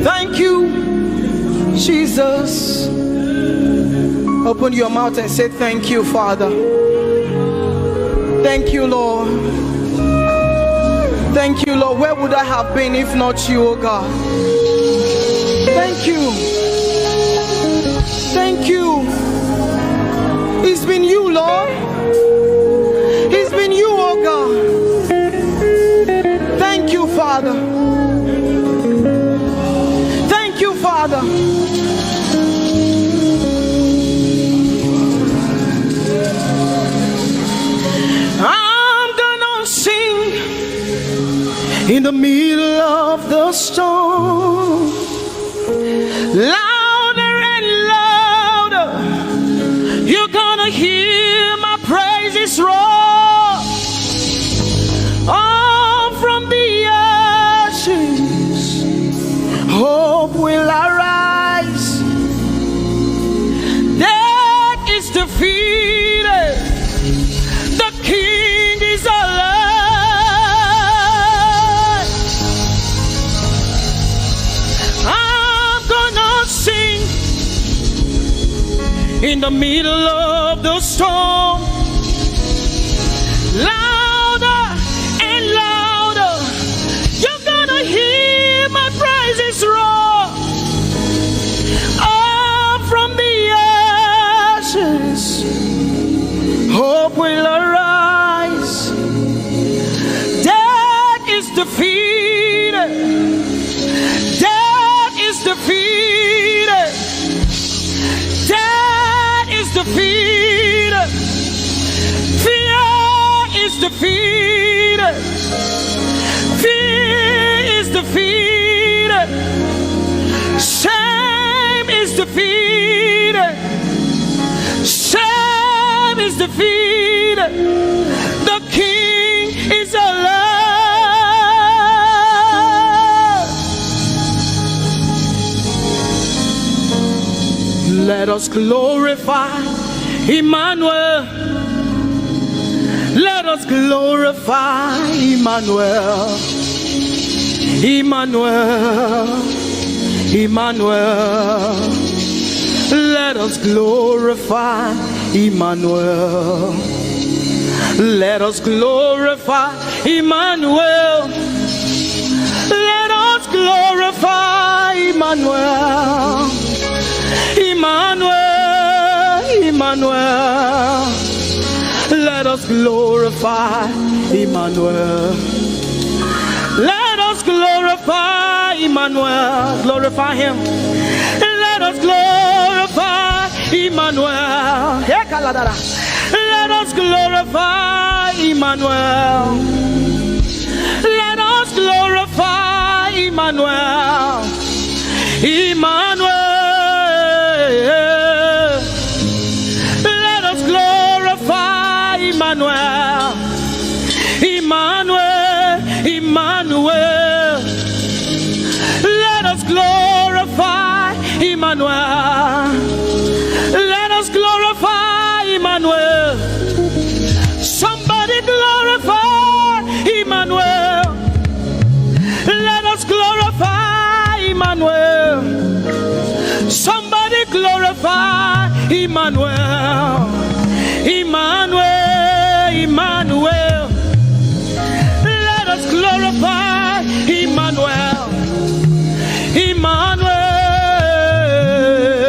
thank you, Jesus. Open your mouth and say thank you, Father. Thank you, Lord. Thank you, Lord. Where would I have been if not you, oh God? Thank you. Thank you. It's been you, Lord. It's been you, oh God. Thank you, Father. Thank you, Father. In the middle of the storm, louder and louder, you're gonna hear my praises roar. Oh, from the ashes, hope will arise. Death is defeated, the King is alive. In the middle of the storm, louder and louder, you're gonna hear my praises roar. Up from the ashes, arise. Hope will arise. Death is defeated. Death is defeated. Death is defeated. Fear is defeated. Fear is defeated. Shame is defeated. Shame is defeated. The King is alive. Let us glorify Emmanuel. Let us glorify Emmanuel. Emmanuel. Emmanuel. Let us glorify Emmanuel. Let us glorify Emmanuel. Let us glorify Emmanuel. Emmanuel. Emmanuel. Let us glorify Emmanuel. Let us glorify Emmanuel. Glorify him. Let us glorify Emmanuel. Let us glorify Emmanuel. Let us glorify Emmanuel. Emmanuel. Let us glorify Emmanuel. Emmanuel. Emmanuel. Let us glorify Emmanuel. Let us glorify Emmanuel. Somebody glorify Emmanuel. Let us glorify Emmanuel. Somebody glorify Emmanuel. Emmanuel. Emmanuel. Let us glorify Emmanuel.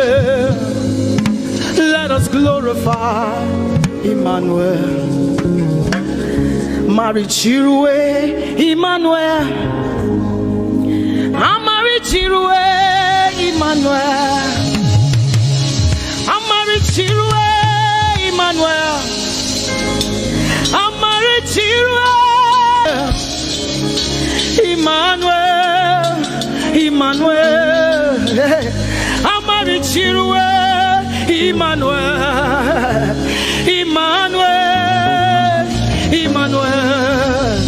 Emmanuel. Let us glorify Emmanuel. Marichirwe Emmanuel. Amarichirwe Emmanuel. Amarichirwe Emmanuel. Amarichirwe Emmanuel. Emmanuel. Amarichirwe Emmanuel. Emmanuel. Emmanuel.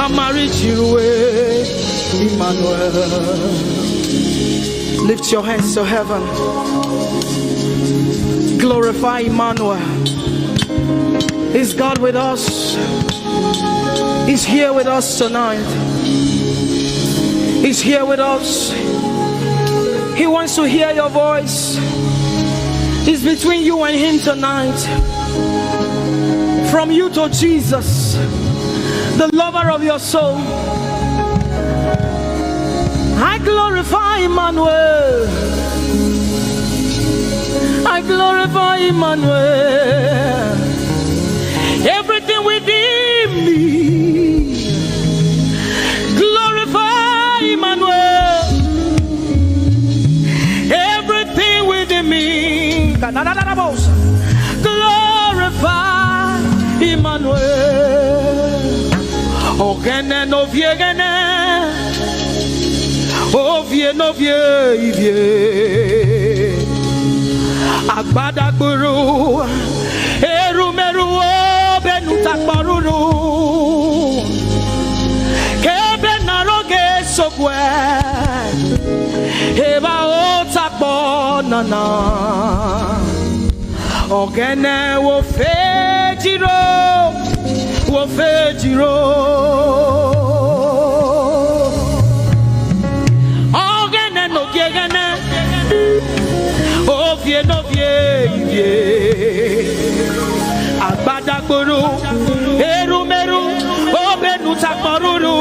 Amarichirwe Emmanuel. Lift your hands to heaven. Glorify Emmanuel. Is God with us? He's here with us tonight. He's here with us. He wants to hear your voice. It's between you and him tonight. From you to Jesus, the lover of your soul. I glorify Emmanuel. I glorify Emmanuel. Everything within me, glorify Emmanuel. Everything within me, glorify Emmanuel. Ogene no viegene, ovie no vie. Agbada gburu, erumeru obenu takbaruru. Kebe naroge sokwe, eba o takbo nana. Ogene wo fejiro, wo fejiro. Ogene no viegene, ovie no vie. Agbada gburu, erumeru obenu takbaruru.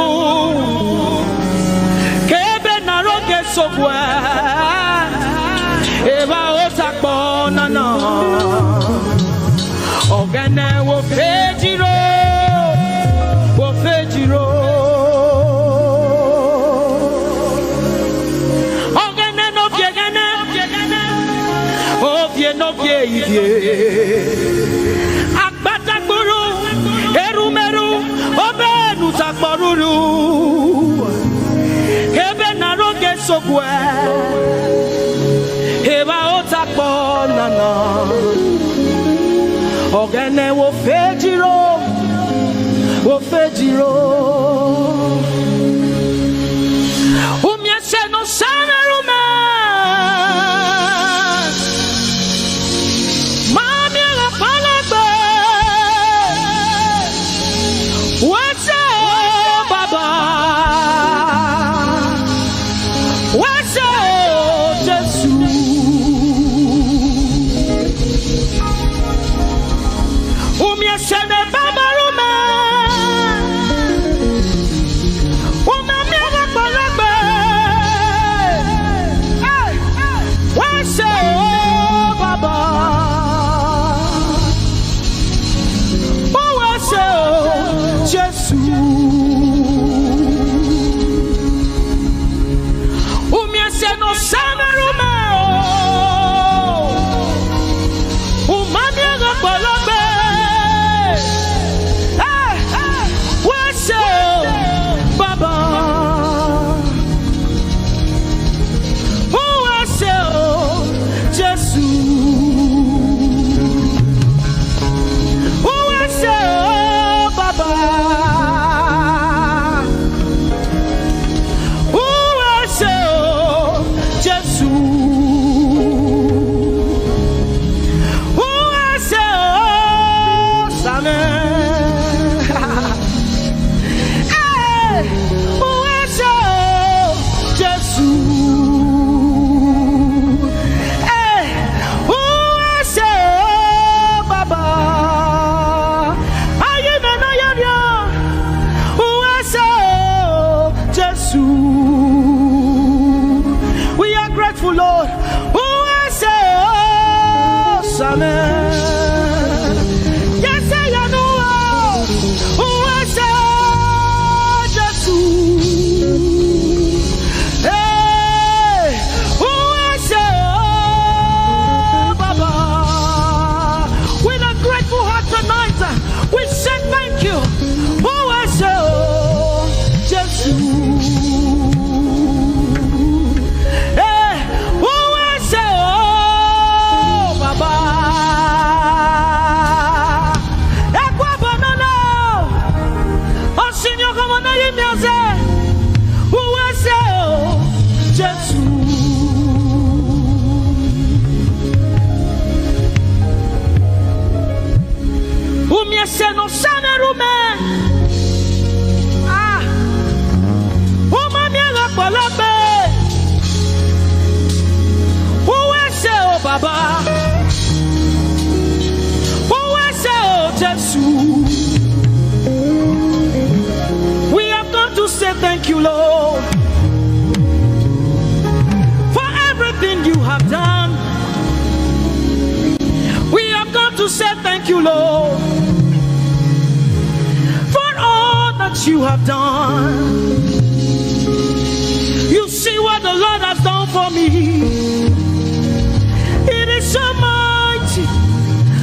Kebe naroge sokwe, eba o takbo nana. Akbatagburu, erumeru, obenu takboruru. Ebe naroge sogwe, eba otakbo nana. Ogene wo fejiro, wo fejiro. Umyese no sana rume. Mami la palagbe. What's up, Baba? What's up, Jesus? Umyese ne Baba rume. We have come to say thank you, Lord, for everything you have done. We have come to say thank you, Lord, for all that you have done. You see what the Lord has done for me. It is so mighty,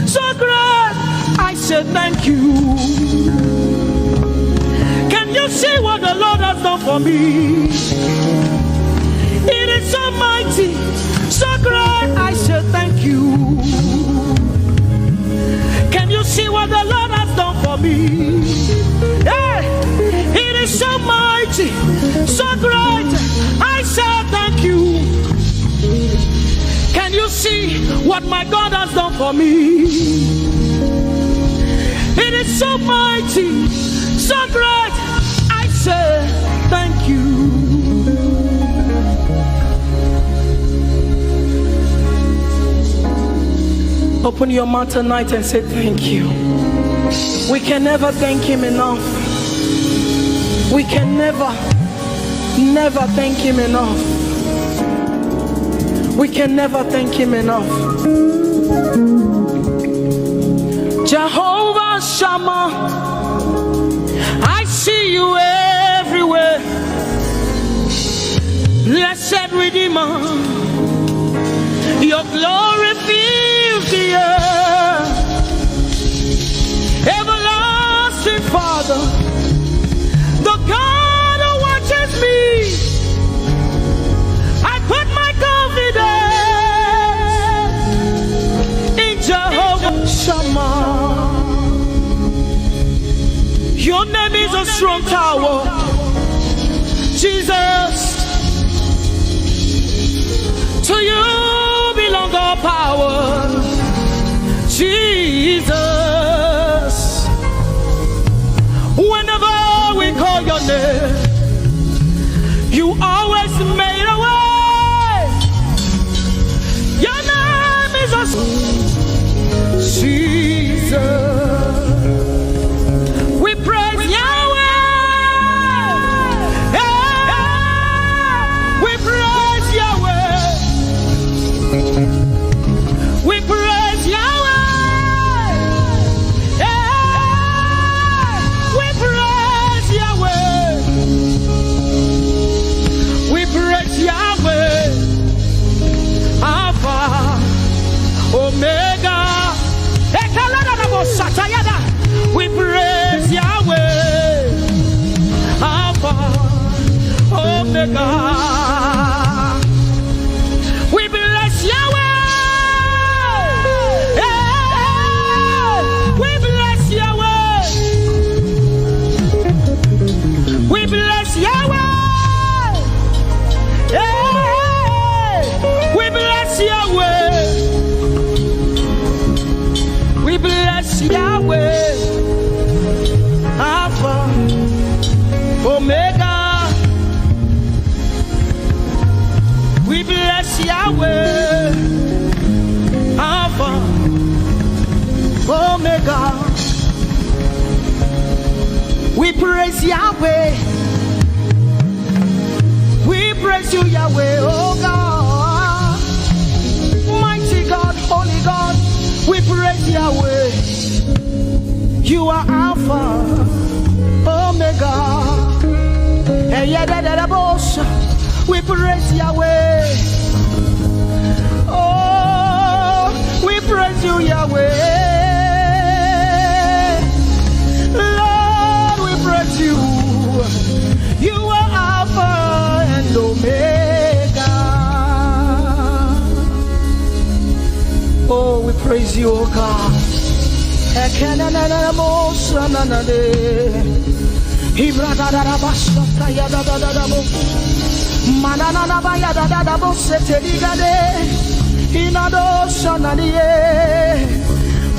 so great. I say thank you. Can you see what the Lord has done for me? It is so mighty, so great. I say thank you. Can you see what the Lord has done for me? Hey, it is so mighty, so great. I say thank you. Can you see what my God has done for me? It is so mighty, so great. I say thank you. Open your mouth tonight and say thank you. We can never thank him enough. We can never thank him enough. We can never thank him enough. Jehovah Shammah, I see you everywhere. Blessed Redeemer, your glory fills the earth. Your name is a strong tower. Jesus, to you belong all power. Jesus, whenever we call your name, you always made a way. Your name is a Jesus. We praise Yahweh. We praise Yahweh. We praise Yahweh. We praise Yahweh. We praise Yahweh. Alpha, Omega. We praise Yahweh, Alpha, Omega. We bless Yahweh. We bless Yahweh. We bless Yahweh. We bless Yahweh. We bless Yahweh, Alpha, Omega. We bless Yahweh, Alpha, Omega. We praise Yahweh. We praise you, Yahweh, oh God. Mighty God, holy God. We praise Yahweh. You are Alpha, Omega. We praise Yahweh. Oh, we praise you, Yahweh. Lord, we praise you. You are Alpha and Omega. Oh, we praise you, oh God.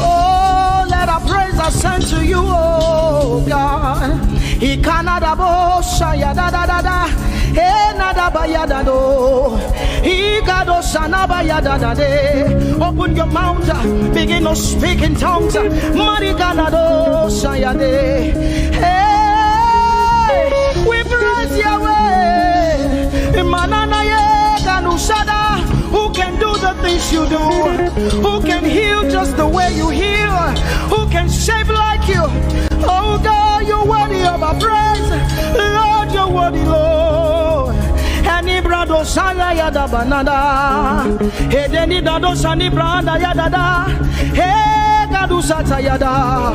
Oh, let our praise ascend to you, oh God. Open your mouth, begin to speak in tongues. Hey, we praise Yahweh. Who can do the things you do? Who can heal just the way you heal? Who can shape like you? Oh God, you're worthy of our praise. Lord, you're worthy, Lord. Brado Sanga Yada Banada, Hedeni Dado Sani Branda Yada, He Gadu Sata Yada,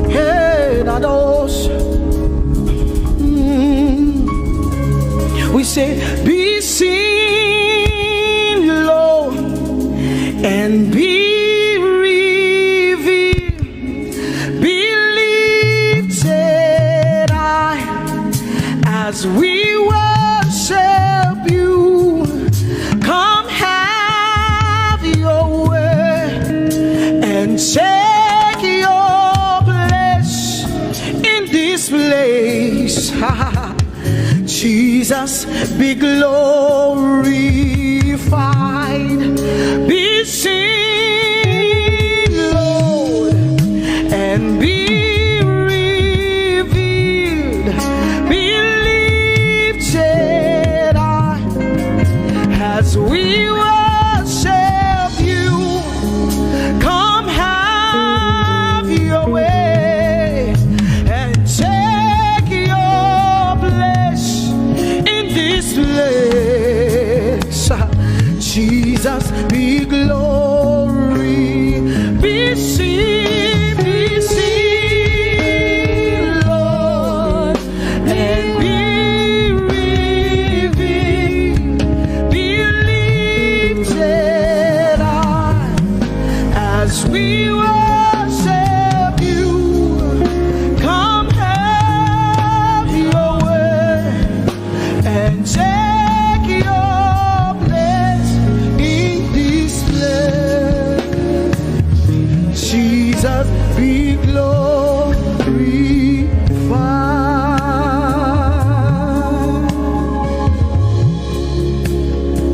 He Dados. We say, be seen, Lord, and be revealed, be lifted high as we worship you. Come have your way and take your place in this place. Jesus, be glorified, be seen, Lord, and be revealed, be lifted high as we worship you. Come have your way and take your place in this place. Jesus be glorified.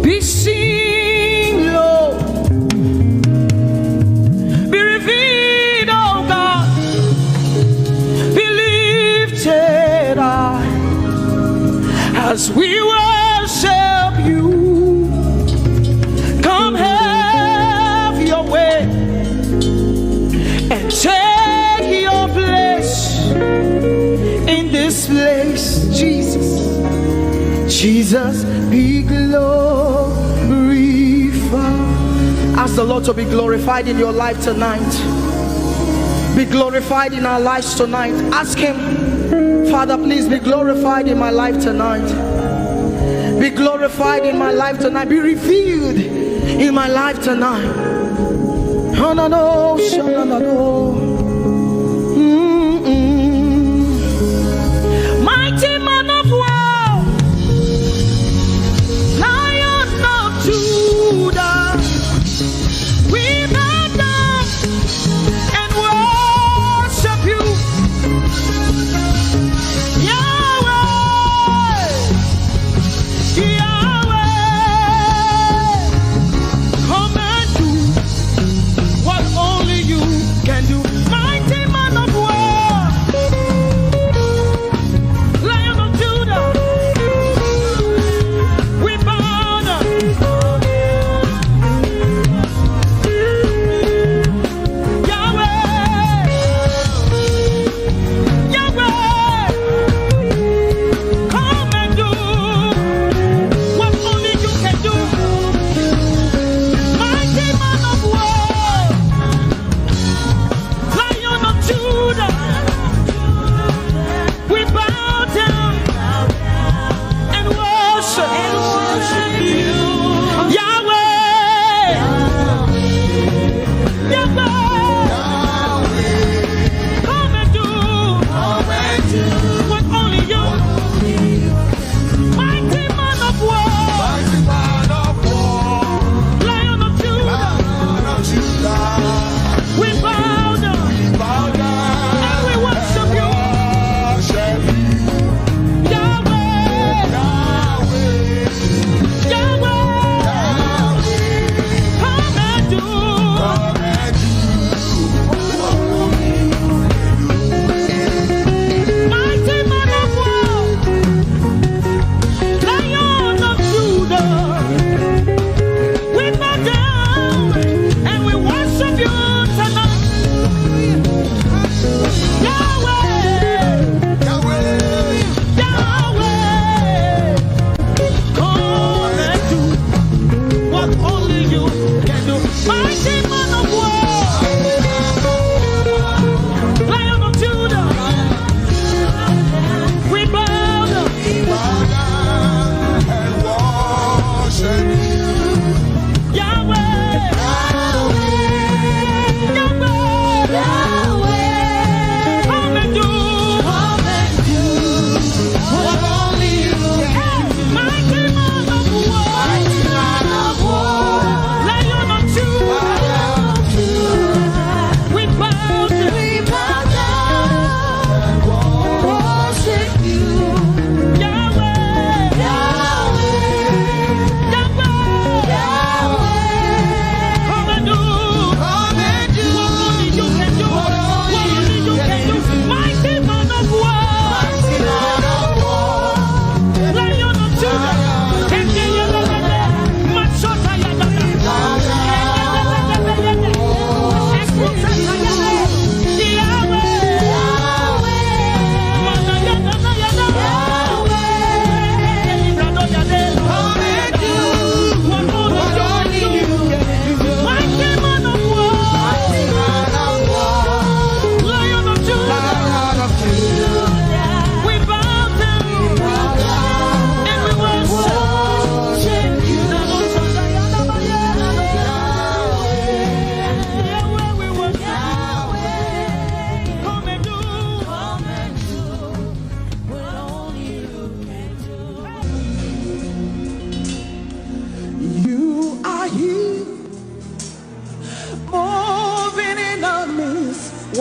Be seen, Lord. Be revealed, oh God. Be lifted high as we worship you. Come have your way and take your place in this place. Jesus, Jesus be glorified. Ask the Lord to be glorified in your life tonight. Be glorified in our lives tonight. Ask Him, Father, please be glorified in my life tonight. Be glorified in my life tonight. Be revealed in my life tonight. Oh, no, no, no, no, no. Mighty man of war, Lion of Judah, we bow down and worship you. Yahweh, Yahweh, come and do what only you can do.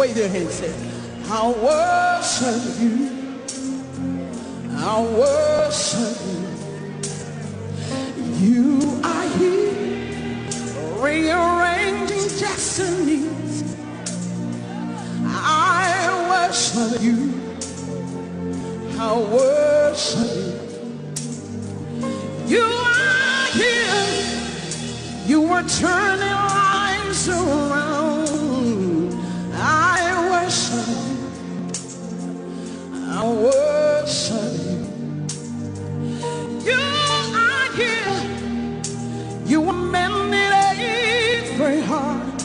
Wave your hands, say, I worship you. I worship you. You are here, rearranging destinies. I worship you. I worship you. You are here. You are turning lives around. I worship you. I worship you. You are here. You are mending every heart.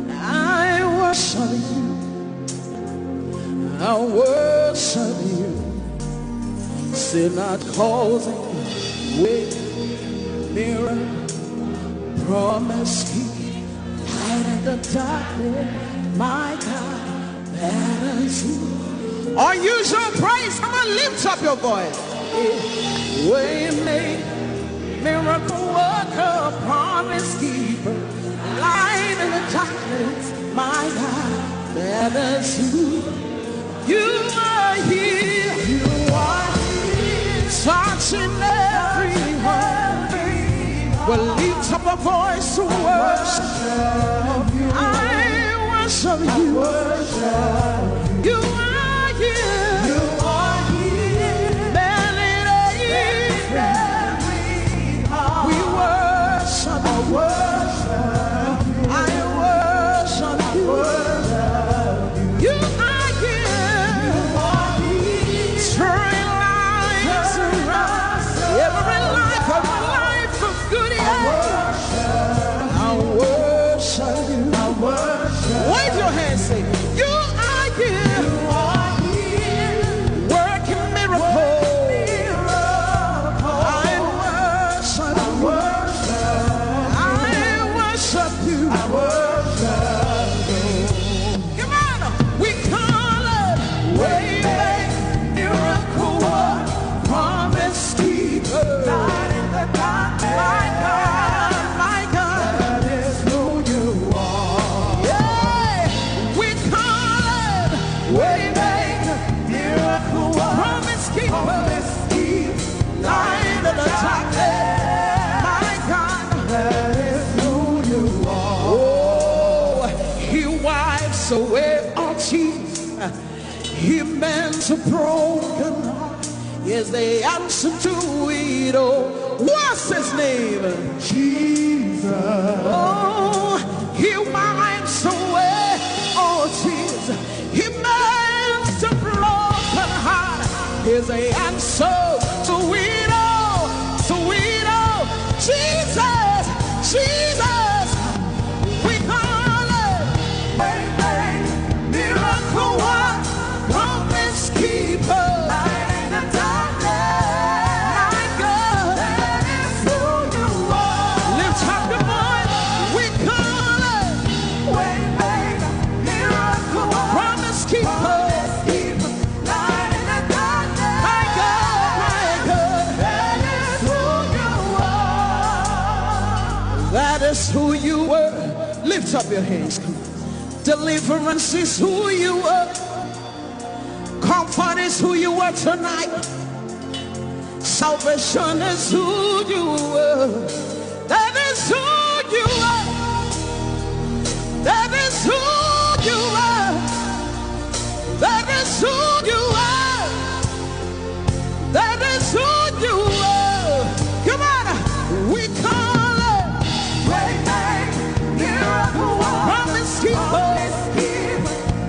I worship you. I worship you. Say not causing way, mirror, promise keep, light in the darkness, my God, that is you. Or use your praise. Come on, lift up your voice. Way make, miracle worker, promise keeper, light in the darkness, my God, that is you. You are here. You are here. Touching every heart. Well, lift up a voice to worship you. I worship you. You are here. You are here. We worship you. I worship you. You are here. Turning lives around. Every life of good. I worship you. Wave your hands, say, you are here. Working miracles. I worship you. Come on, we call it way back, miracle work, promise keeper. Light in the darkness. My God, that is who you are. Yeah, we call it way back, miracle work, promise keeper. Light in the darkness. My God, that is who you are. Oh, he wipes away all tears. He mends a broken heart. Yes, the answer to it all. What's his name? Jesus. Oh, he wipes away all tears. He mends a broken heart. Here's the answer to it all. To it all. Jesus, Jesus. We call it miracle work, promise keeper. Light in the darkness. My God, that is who you are. Lift up your voice. We call it miracle work, promise keeper. Light in the darkness. My God, that is who you are. That is who you were. Lift up your hands. Come on. Deliverance is who you are. Comfort is who you are tonight. Salvation is who you are. That is who you are. That is who you are. That is who you are. That is who you are. Come on, we call it miracle work, promise keeper.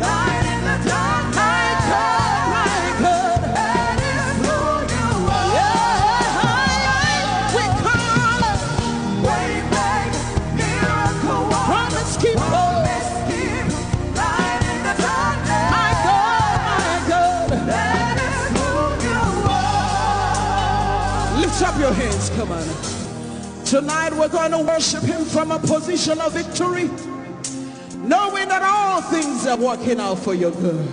Light in the dark. My God, that is who you are. Yeah, we call it miracle work, promise keeper. Light in the dark. My God, that is who you are. Lift up your hands, come on. Tonight we're going to worship him from a position of victory, knowing that all things are working out for your good.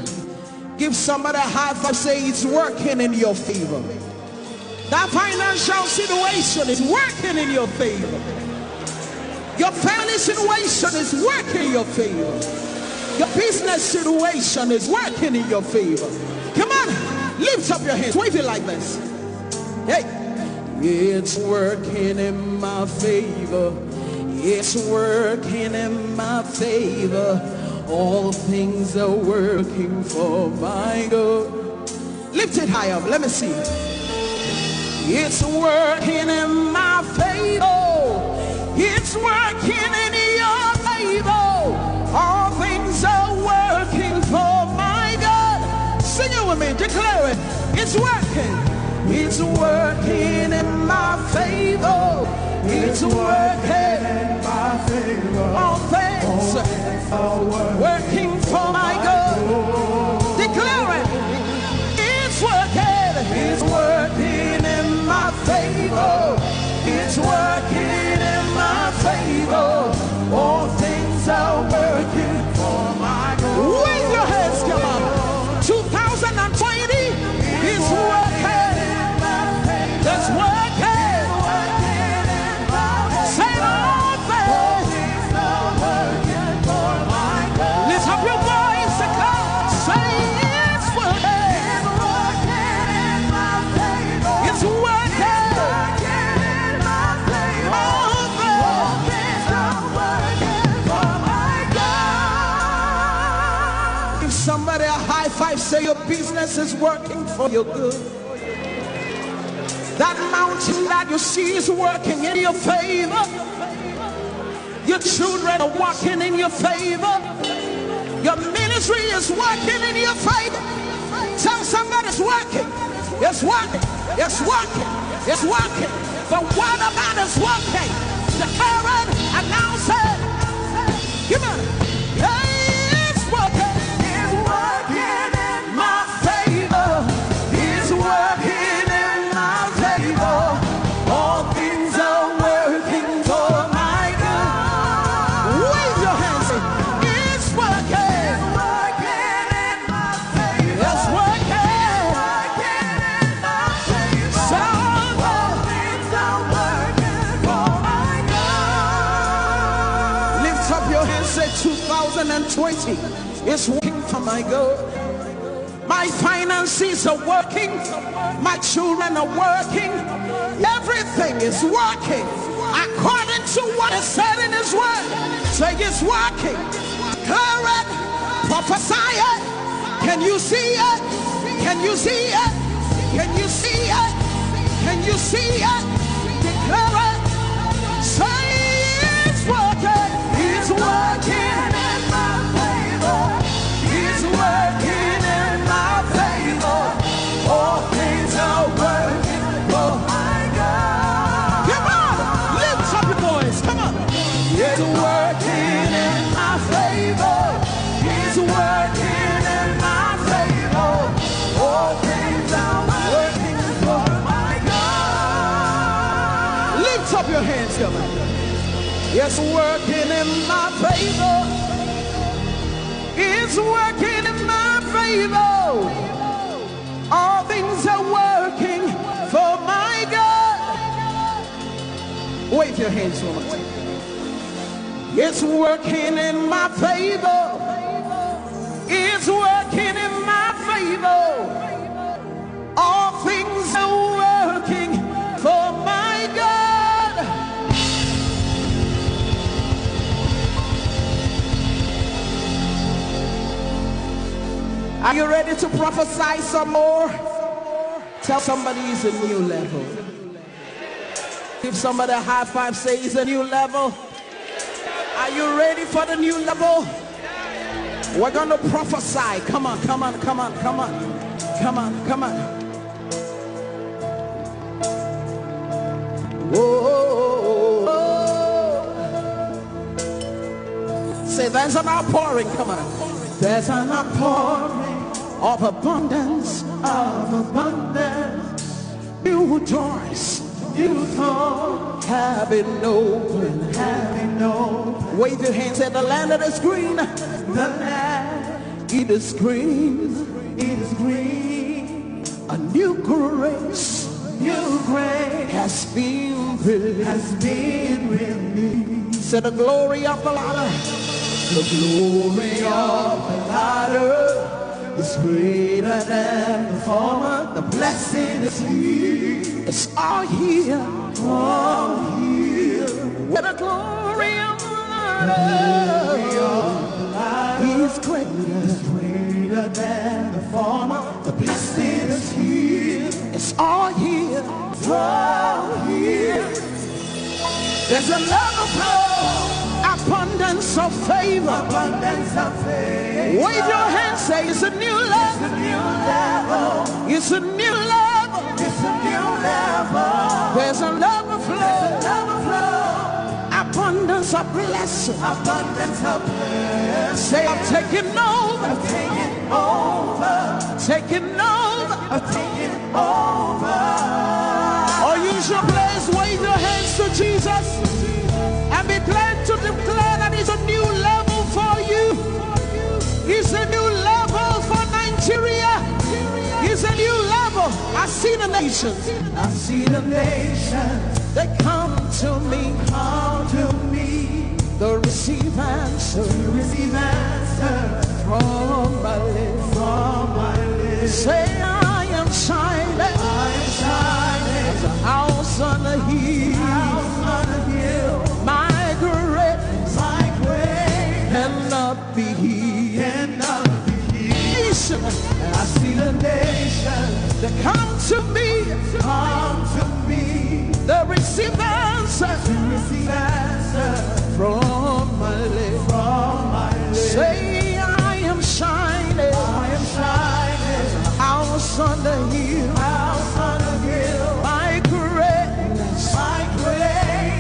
Give somebody a high five, say it's working in your favor. That financial situation is working in your favor. Your family situation is working in your favor. Your business situation is working in your favor. Come on, lift up your hands, wave it like this. Hey, it's working in my favor. It's working in my favor. All things are working for my good. Lift it high up, let me see. It's working in my favor. It's working in your favor. All things are working for my good. Sing it with me, declare it. It's working. It's working in my favor. It's working in my favor. All things are working for my good. Declare it. It's working. It's working in my favor. It's working in my favor. All things are working for my good. Wave your hands, come on. 2020 is working. That's working. Say all things are working for my good. Lift up your voice and come. Say it's working. It's working. All things are working for my God. Give somebody a high five. Say your business is working for your good. That mountain that you see is working in your favor. Your children are walking in your favor. Your ministry is working in your favor. Tell somebody it's working. It's working. It's working. It's working. The word of God is working. Declare it. Announce it. Come on. Hey, it's working. It's working in my favor. It's working in my favor. All things are working for my good. Wave your hands. It's working. It's working in my favor. It's working. Working in my favor. So all things are working for my good. Lift up your hands. Say 2020 is working for my good. My finances are working. My children are working. Everything is working according to what is said in His word. Say it's working. Declare it. Prophesy it. Can you see it? Can you see it? Can you see it? Can you see it? Declare it. Say it's working. It's working in my favor. It's working in my favor. All things are working for my God. Come on, lift up your voice. Come on. It's working in my favor. It's working in my favor. All things are working for my God. Lift up your hands, come on. It's working in my favor. It's working in my favor. All things are working for my God. Wave your hands for me. It's working in my favor. It's working in my favor. All things are working for my God. Are you ready to prophesy some more? Tell somebody it's a new level. Give somebody a high five, say it's a new level. Are you ready for the new level? We're going to prophesy. Come on, come on, come on, come on. Come on, come on. Whoa. Say there's an outpouring. Come on. There's an outpouring of abundance, new doors, have been open. Wave your hands at the land that is green. The land, it is green. A new grace, has been released. Say the glory of the Lord The glory of the latter is greater than the former. The blessing is here. It's all here. All here. Where the glory of the latter is greater than the former. The blessing is here. It's all here. All here. There's another flow. Abundance of favor. Abundance of favor. Wave your hands, say it's a new level. It's a new level. It's a new level. There's another flow. There's another flow. Abundance of blessing. Abundance of blessing. Say I'm taking over. I'm taking over. Taking over. I'm taking over. Or use your place. Wave your hands to Jesus. And be glad to declare that it's a new level for you. It's a new level for Nigeria. It's a new level. I see the nations. I see the nations. They come to me. Come to me. They receive answer. Receive answer from my lips. From my lips. Say I am shining. I am shining. As a house on a hill. House on a hill. My greatness cannot be hid. Cannot be hid. And I see the nations that come to me. Come to me. They receive answer. Receive answer from my lips. From my lips. Say I am shining. I am shining. House on the hill. House on the hill. My greatness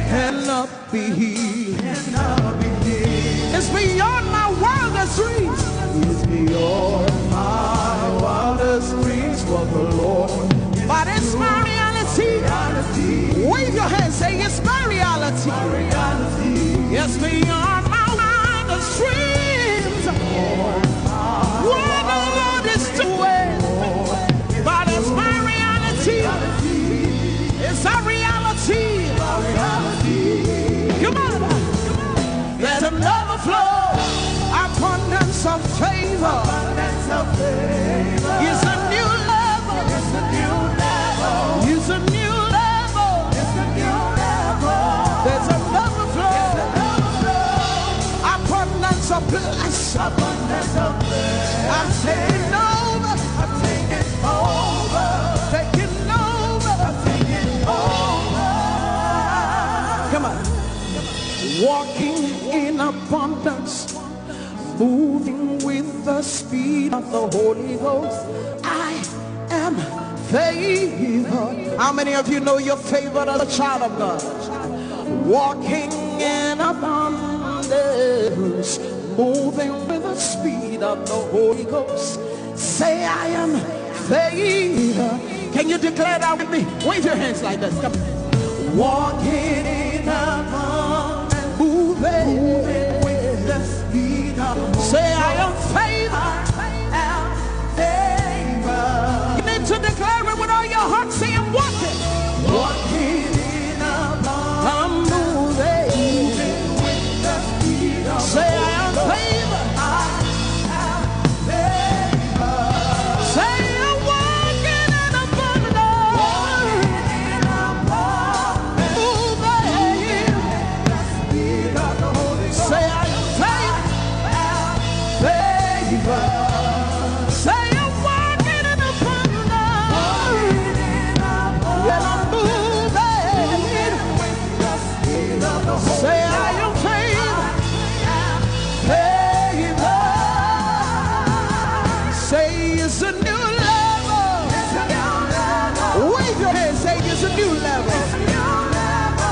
cannot be hid. Cannot be hid. It's beyond my wildest dreams. It's beyond my wildest dreams for the Lord. But it's my reality. Wave your hands, say it's my reality. It's beyond my wildest dreams. What the Lord is doing. But it's my reality. It's a reality. Come on. There's another flow. Abundance of favor. Abundance of favor. It's a new level. It's a new level. It's a new level. It's a new level. There's another flow. There's another flow. Abundance of blessing. Abundance of blessing. I'm taking over. I'm taking over. Taking over. I'm taking over. Come on. Walking in abundance, moving with the speed of the Holy Ghost. I am favored. How many of you know you're favored as a child of God? Walking in abundance, moving with the speed of the Holy Ghost. Say I am favored. Can you declare that with me? Wave your hands like this. Come on. Walking in abundance, moving with the speed of the Holy Ghost. Say I am favored. You need to declare it with all your heart. Say I'm walking. Walking in abundance, I'm moving with the speed of the Holy Ghost. Say I am favored. Say I'm walking in abundance. Moving with the speed of the Holy Ghost. Say I am favored. Say I'm walking in abundance. And I'm moving with the speed of the Holy Ghost. Say I am favored. Say it's a new level. Wave your hands, say it's a new level.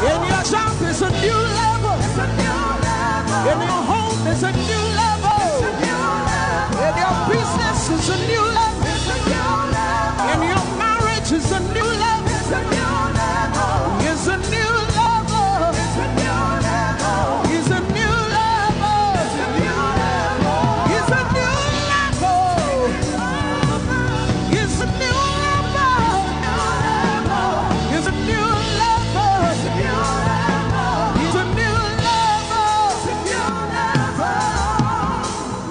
In your job, it's a new level. In your home, it's a new level. In your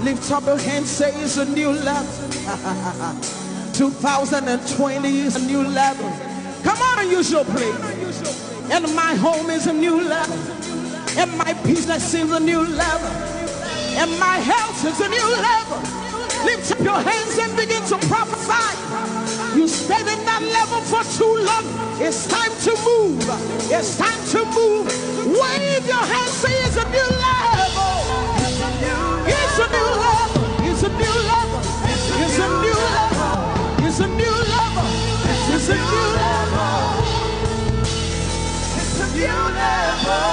Lift up your hand, say it's a new level. 2020 is a new level. Come on, use your praise. And my home is a new level. And my business is a new level. And my health is a new level. Lift up your hands and begin to prophesy. You stayed in that level for too long. It's time to move. It's time to move. Wave your hands, say it's a new level. It's a new level. It's a new level. It's a new level. It's a new level. It's a new level. It's a new level.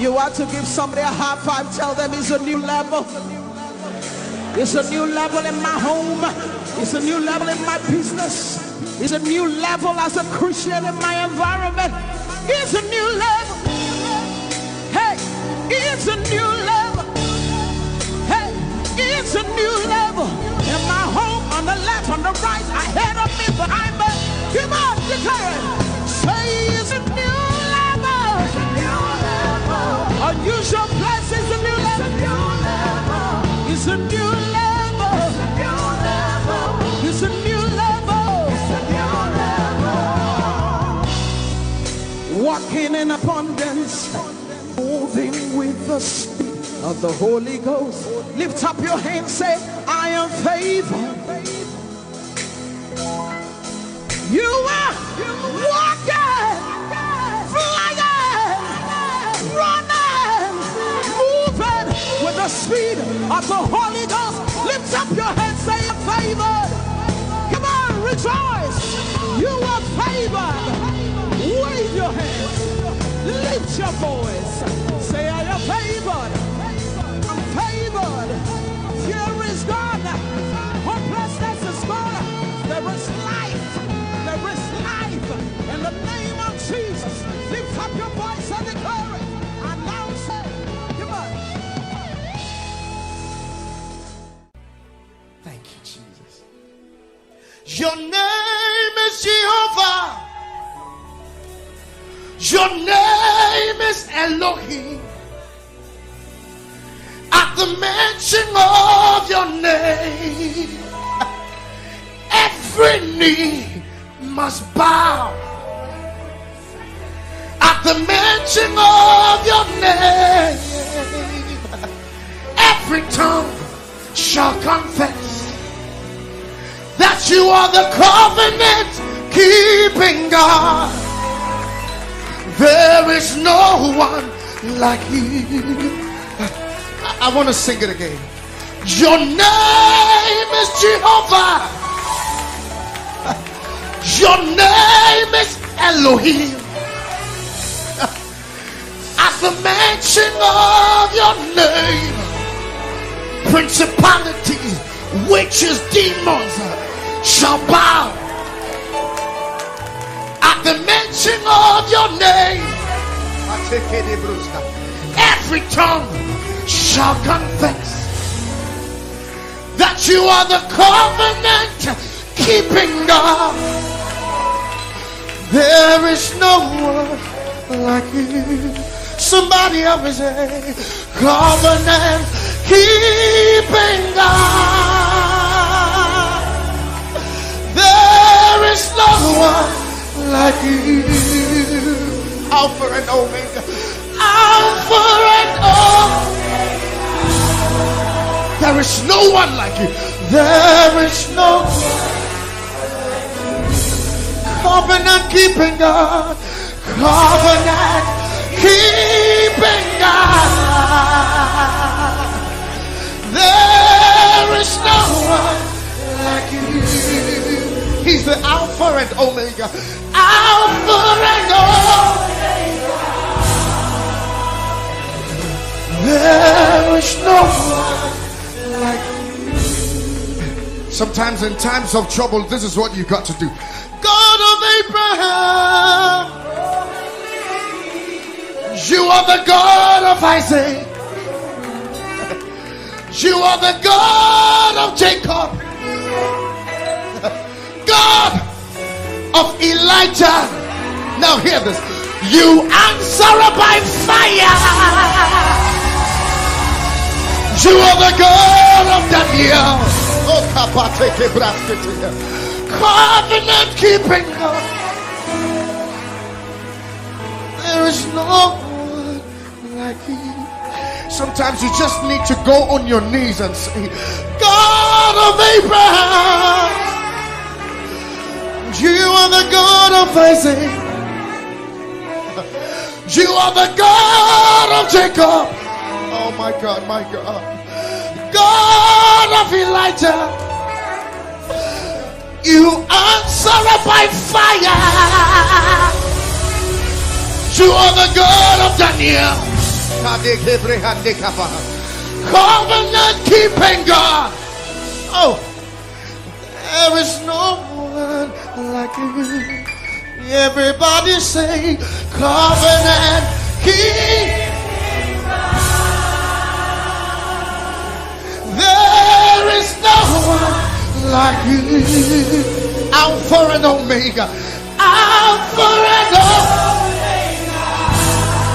You want to give somebody a high five, tell them it's a new level. It's a new level in my home. It's a new level in my business. It's a new level as a Christian in my environment. It's a new level. Hey, it's a new level. Hey, it's a new level. In my home, on the left, on the right, ahead of me, behind me. Come on, declare it. Say it's a new level. It's a new level. Unusual place is a new level. It's a new level. It's a new level. It's a new level. Walking in abundance, moving with the speed of the Holy Ghost. Lift up your hands, say, I am favored. You are walking, flying, running, moving with the speed of the Holy Ghost. Lift up your hands, say, I'm favored. Come on, rejoice. You are favored. Wave your hands. Lift your voice. Say, I am favored. I'm favored. Fear is gone. Hopelessness is gone. There is life. There is life. In the name of Jesus, lift up your voice and declare it. Announce it. Come on. Thank you, Jesus. Your name is Jehovah. Your name is Elohim. At the mention of your name, every knee must bow. At the mention of your name, every tongue shall confess that you are the covenant keeping God. There is no one like you. I want to sing it again. Your name is Jehovah. Your name is Elohim. At the mention of your name, principalities, witches, demons shall bow. At the mention of your name, every tongue shall confess that you are the covenant keeping God. There is no one like you. Somebody help me say, covenant keeping God. There is no one like you. Alpha and Omega. Alpha and Omega. There is no one like you. There is no one. Covenant keeping God. Covenant keeping God. There is no one like you. He's the Alpha and Omega. Alpha and Omega. There is no one like you. Sometimes in times of trouble, this is what you got to do. God of Abraham, you are the God of Isaac. You are the God of Jacob. God of Elijah. Now hear this. You answer by fire. You are the God of Daniel. Oh, kapateke braskete. Covenant keeping God. There is no one like you. Sometimes you just need to go on your knees and say, God of Abraham, you are the God of Isaac, you are the God of Jacob. Oh my God, my God. God of Elijah, you answer by fire. You are the God of Daniel, covenant keeping God. Oh, there is no one like you. Everybody say, covenant keeping God. There is no one like you. Alpha and Omega. Alpha and Omega.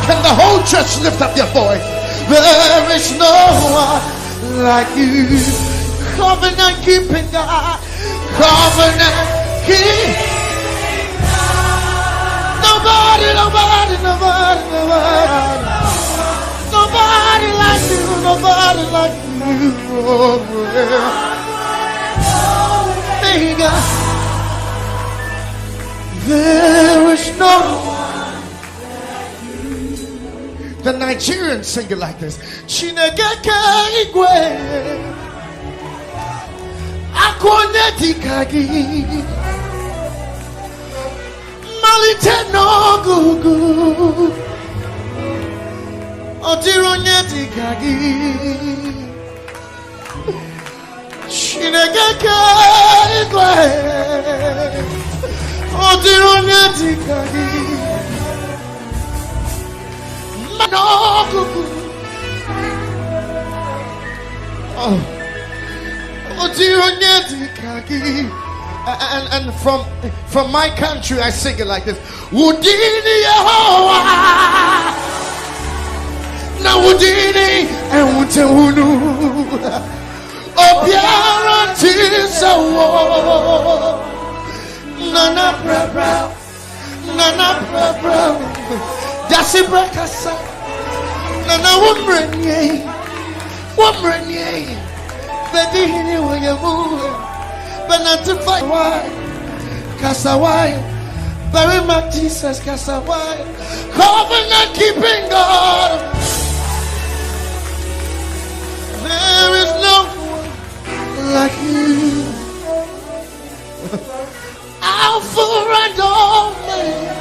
Can the whole church lift up your voice? There is no one like you. Covenant keeping God. Covenant keeping God. Nobody like you. Nobody like you. Omega. There is no one. The Nigerians sing it like this. Chinegeke igwe akwonye dikagi malite n'ogugu odironye dikagi Chinegeke igwe odironye dikagi and from my country I sing it like this. Wudini Yehovah na wudini and wutewunu obiara tisawo nana bra Dasi brakasa Nana wumrenye Bedihini wayamu Benatify why Kasawai Very much Jesus Kasawai Covenant keeping God. There is no one like you. Alpha and Omega.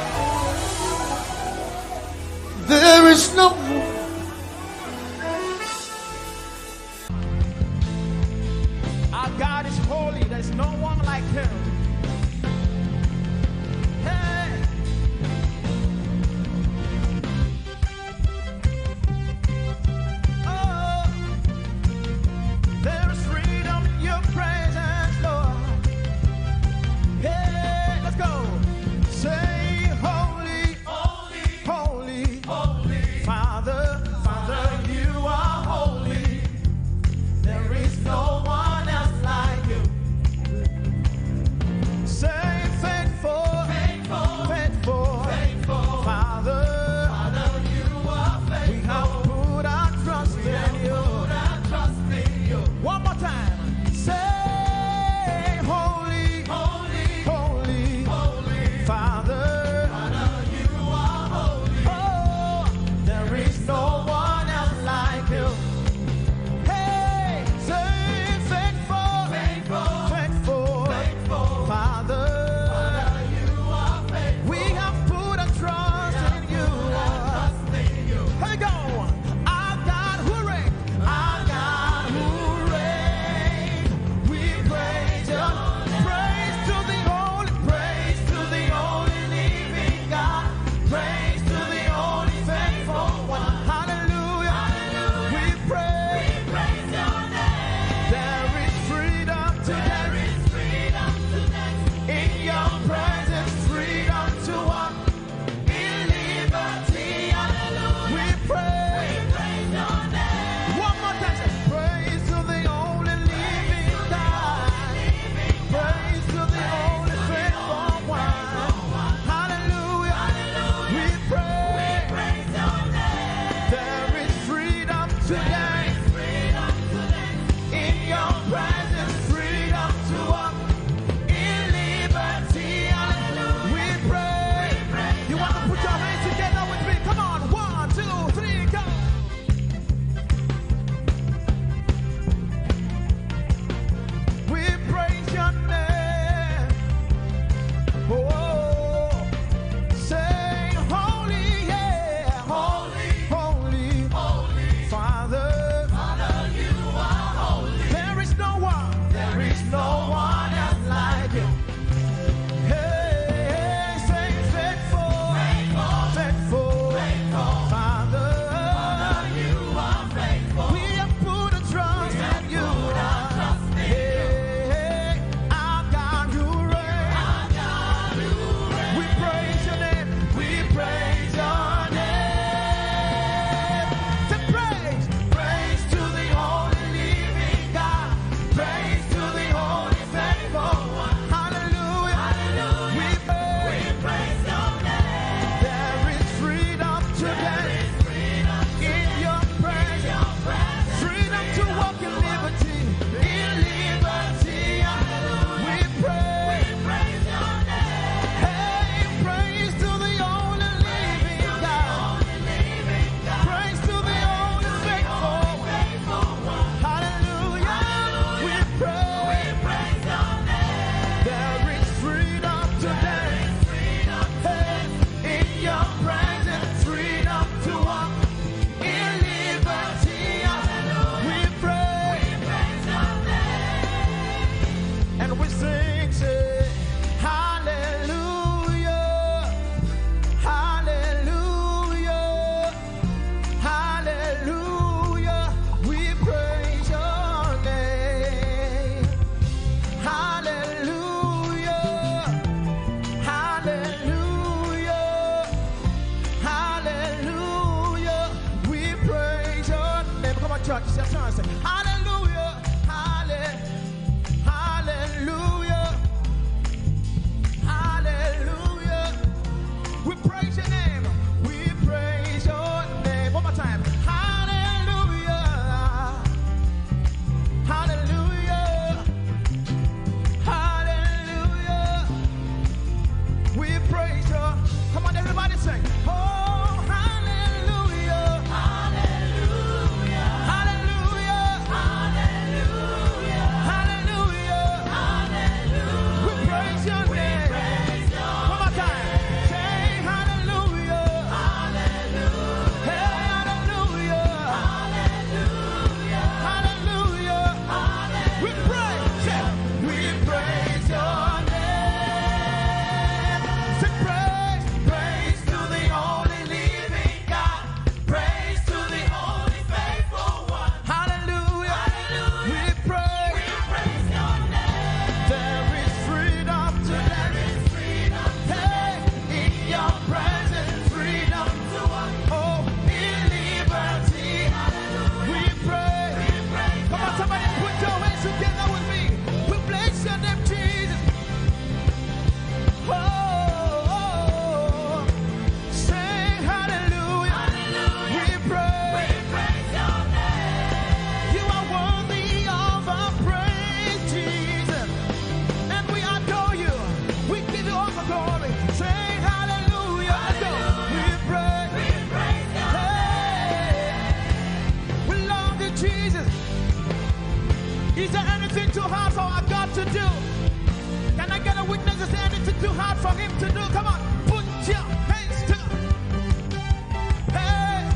There is no one. Our God is holy. There's no one like him. Hey. Oh, there is freedom in your presence, Lord. Hey, let's go. Say holy, holy, holy, holy. Father, Father, you are holy. There is no one else like you. Say faithful, faithful. Is there anything too hard for our God to do? Can I get a witness? Is there anything too hard for him to do? Come on, put your hands together. Hey,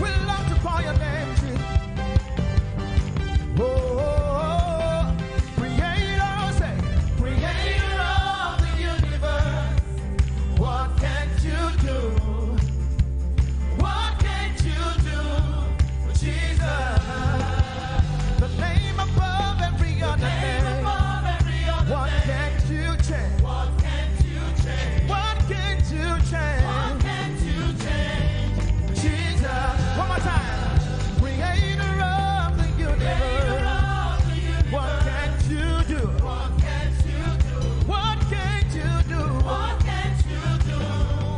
we love to call your name, Jesus. Oh, creator, say, creator of the universe. What can't you do? What can't you do, Jesus? The name above every other name. What can't you change? What can't you change? What can't you change? What can't you change? Jesus. One more time. Creator of the universe. What can't you do? What can't you do? What can't you do? What can't you do?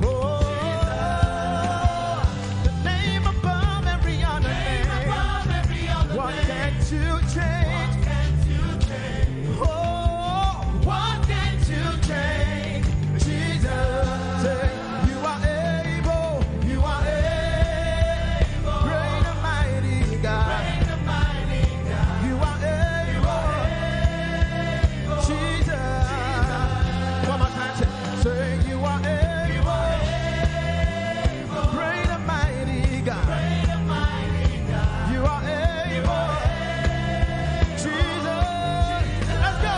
Oh, the name above every other name. What can't you change? Oh, what can't you change? Jesus, say, you are able, you are able. Great and mighty God. You are able. Jesus. One more time, say, you are able. Great and mighty God. You are able. Jesus. Let's go.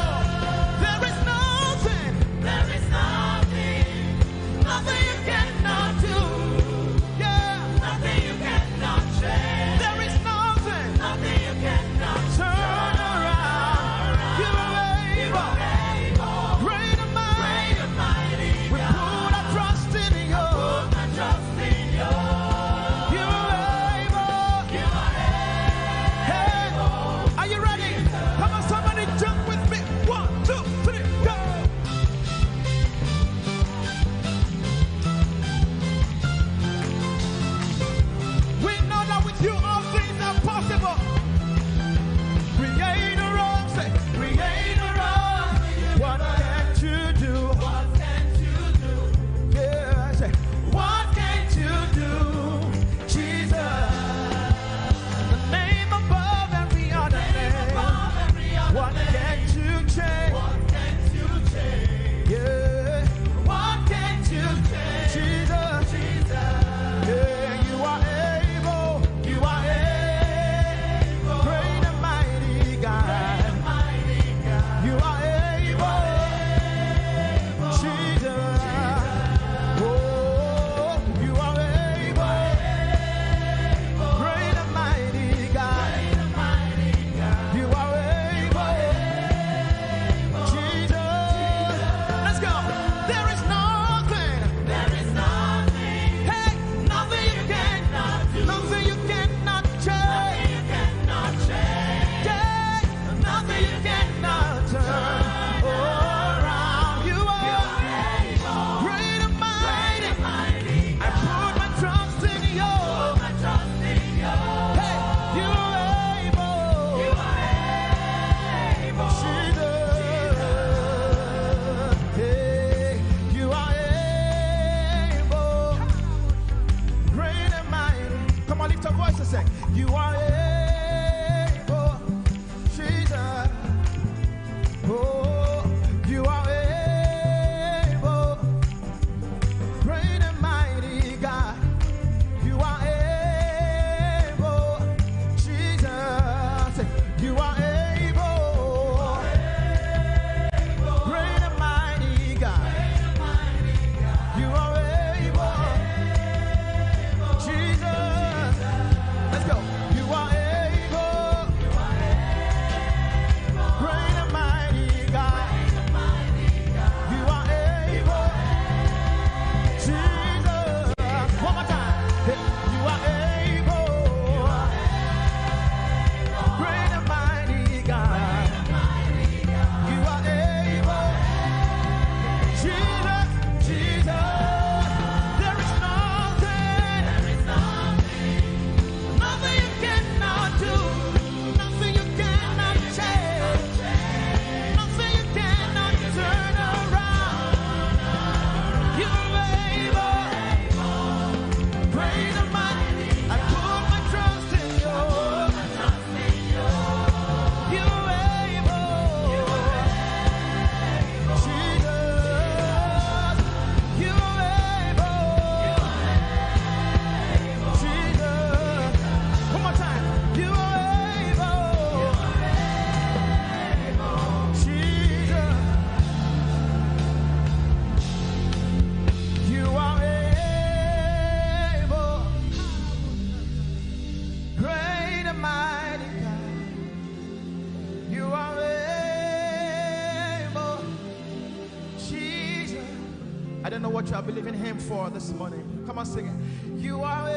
I don't know what you are believing Him for this morning. Come on, sing it. You are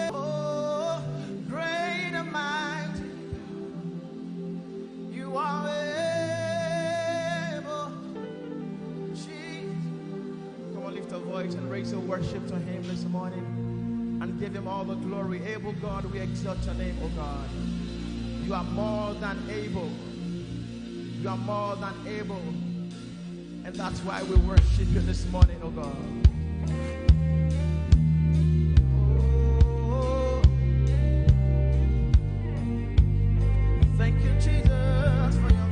able, great and mighty. You are able, Jesus. Come on, lift a voice and raise your worship to Him this morning and give Him all the glory. Able God, we exalt your name, oh God. You are more than able. You are more than able. And that's why we worship you this morning, oh God. Oh, thank you, Jesus, for your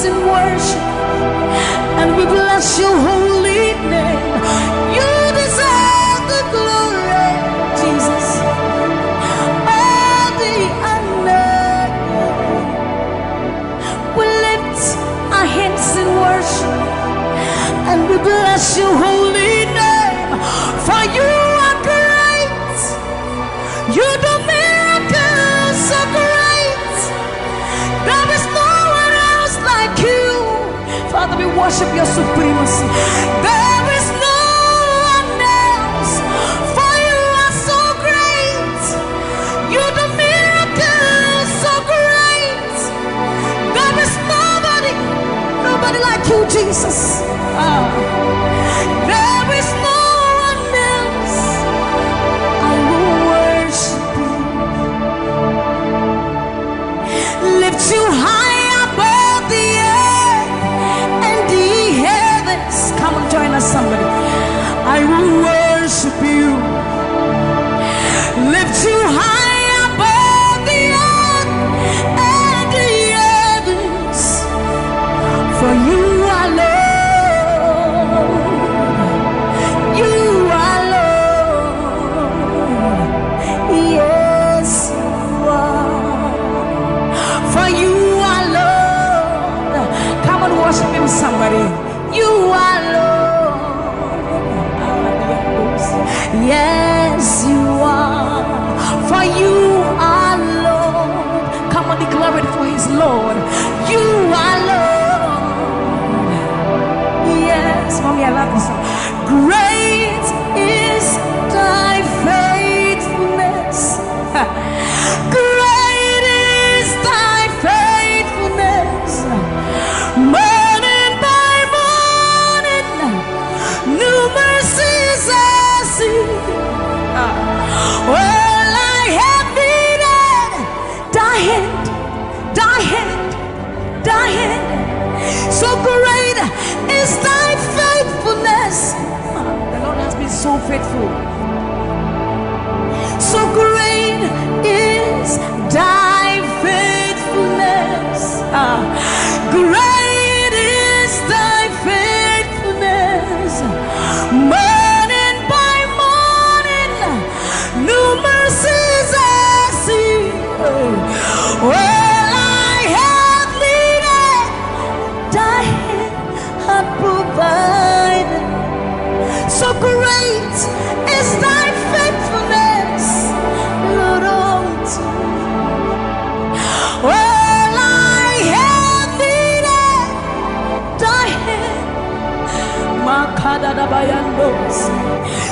in worship, and we bless your holy name. You deserve the glory, Jesus. All the honor. We lift our hands in worship, and we bless your holy name. For you are great. You do miracles so great. There is no one else like you. Father, we worship your supremacy. There is no one else. For you are so great. You do miracles so great. There is nobody like you, Jesus. There is no one else. I will worship you. Lift you high above the earth and the heavens. Come on, join us, somebody. I will worship you. Lift you high above the earth and the heavens. faithful. So great is thy faithfulness. Great is thy faithfulness. Morning by morning, new mercies I see. Well, I have needed, thy hand hath provided. So great is thy faithfulness, Lord, unto me. Well, I have needed thy hand.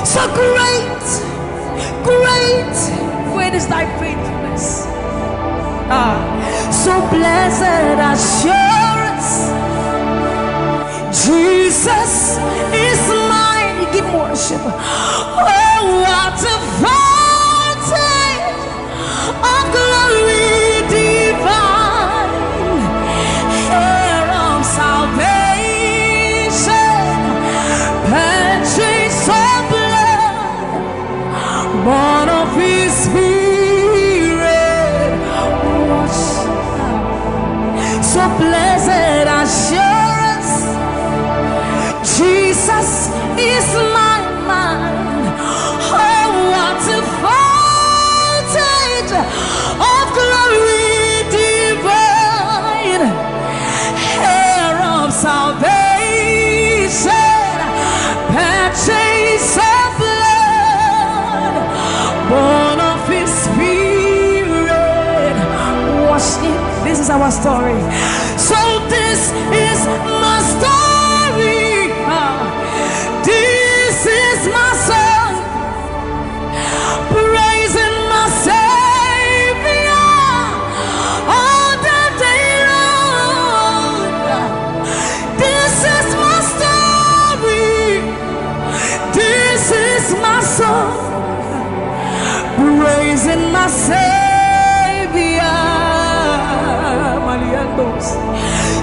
So great, great, great is thy faithfulness. So blessed assurance, Jesus is mine. Give worship. Oh, what a fountain of glory divine, heir of salvation, purchase of blood, born of His Spirit. So blessed assurance, Jesus is my mind. Oh, what a fountain of glory divine, heir of salvation, purchase of blood, born of His Spirit. Wash it. This is our story. So this is my story. This is my song, praising my Savior all the day long. This is my story. This is my song, praising my Savior.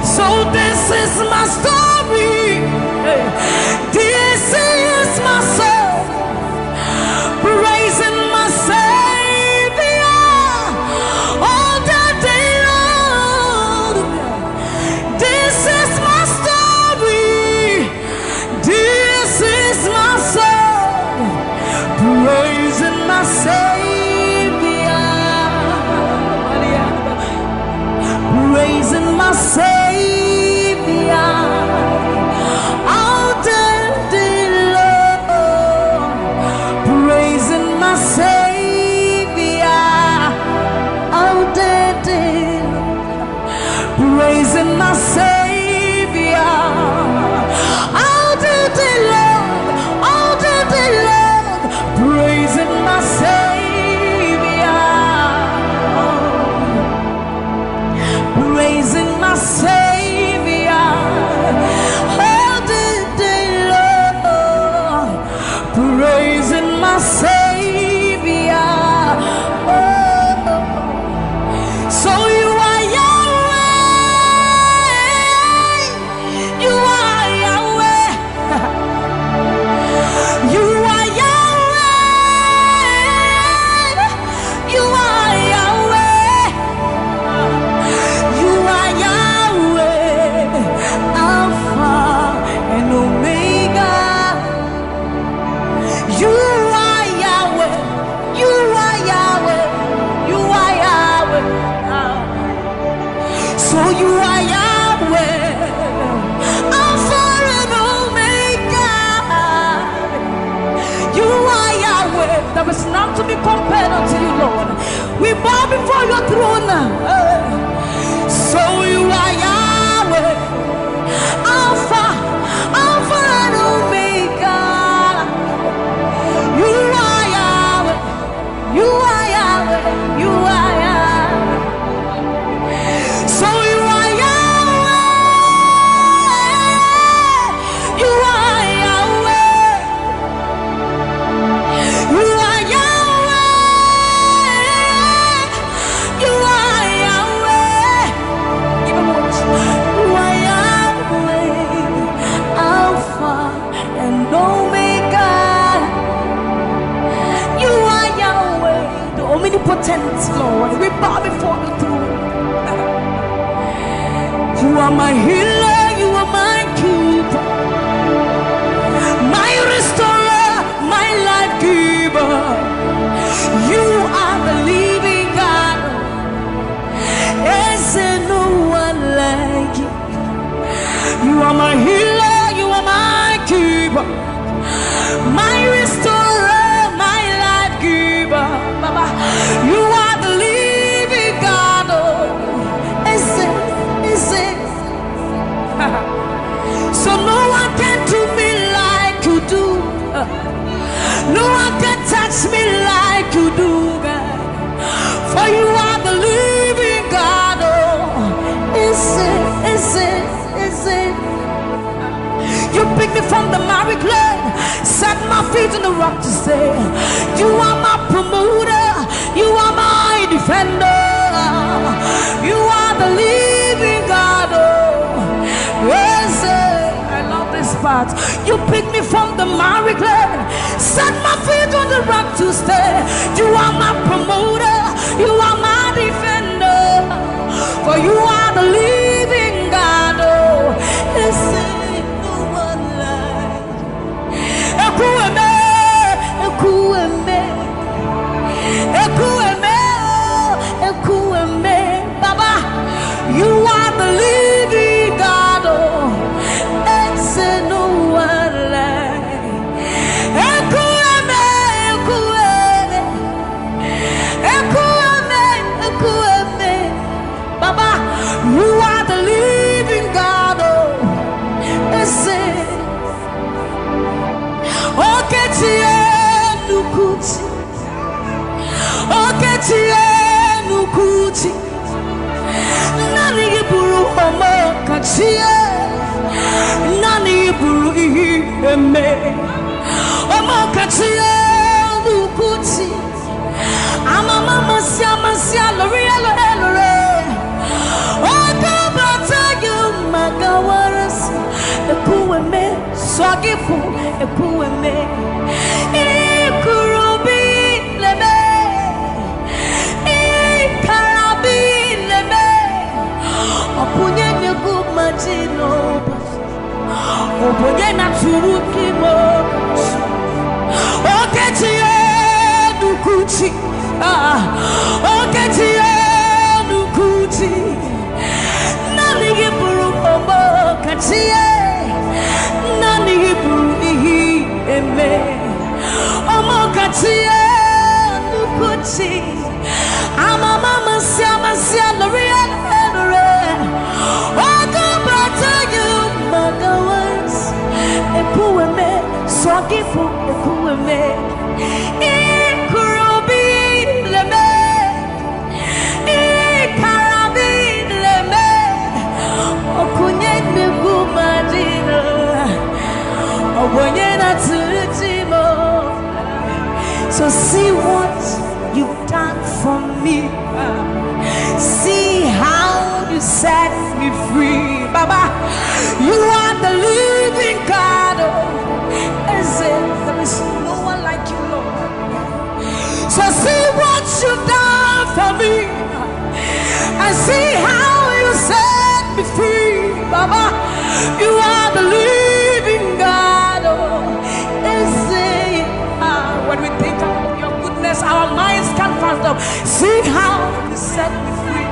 So this is my story. This is my song, praising my Savior all the day long. This is my story. This is my song, praising my Savior, praising my Savior. Praising my Savior all the day long, all the day long, praising my Savior, praising my Savior all the day long, praising my Savior. So you are there is none to be compared unto you, Lord. We bow before your throne. So you are Yahweh, Alpha, Alpha and Omega. You are Yahweh, you are Yahweh, you are Yahweh. So you are Yahweh, you are Yahweh, you are Yahweh, you are Yahweh. omnipotent Lord, we bow before the throne. You are my healer, you are my keeper, my restorer, my life giver. You are the living God. Is there no one like you? You are my healer, you are my keeper, my restorer, my life giver. Baba, you are the living God. Oh, is it? So no one can do me like you do. No one can touch me like you do, God. For you are the living God. Oh, is it? You picked me from the miry clay, set my feet on the rock to stay. You are my promoter, you are my defender. You are the living God. Oh, yes, I love this part. You picked me from the miry clay, set my feet on the rock to stay. You are my promoter, you are my defender. For you are the living God. Oh, yes, Baba, you are the living God. Oh, it's no one like. Baba, you are the living God. Oh, it's Nukuti Nani buru homo kachie Nani buru eme Homo kachie Nukuti Amama masia lore Oka bata yu magawaras Ekueme Swagifu ekueme Ikurubi lebe Opunye negu majino Opunye na turuki mo Oketiye nukuchi Oketiye nukuchi Nani giburu omo katiye Nani giburu ihi eme Omo katiye nukuchi Amama masia loria Ekueme, Swagifu, Ekueme, Ikurubi leme, Ikarabi leme, Okunye Nigumadino, Okunye Natutimo. So see what you've done for me. See how you set me free, Baba. You are the living God. There is no one like you, Lord. So see what you've done for me, and see how you set me free, Baba. You are the living God. When we think about your goodness, our minds can't fathom. See how you set me free.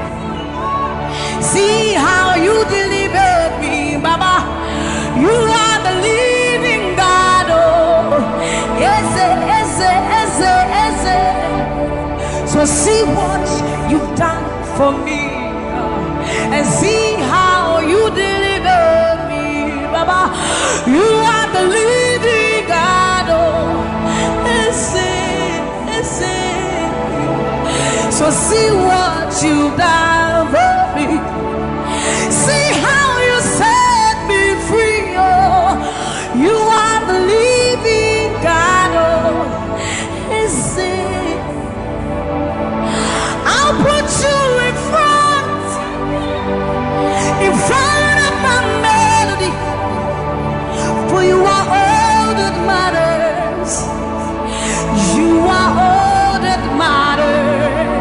See how you delivered me, Baba. You are the living God. Oh, yes. So see what you've done for me, and see how you delivered me, Baba. You are the living God. Oh, yes. So see what you've done for me. See how you set me free. Oh, you are the living God. Oh, is it? I'll put you in front of my melody, for you are all that matters. You are all that matters.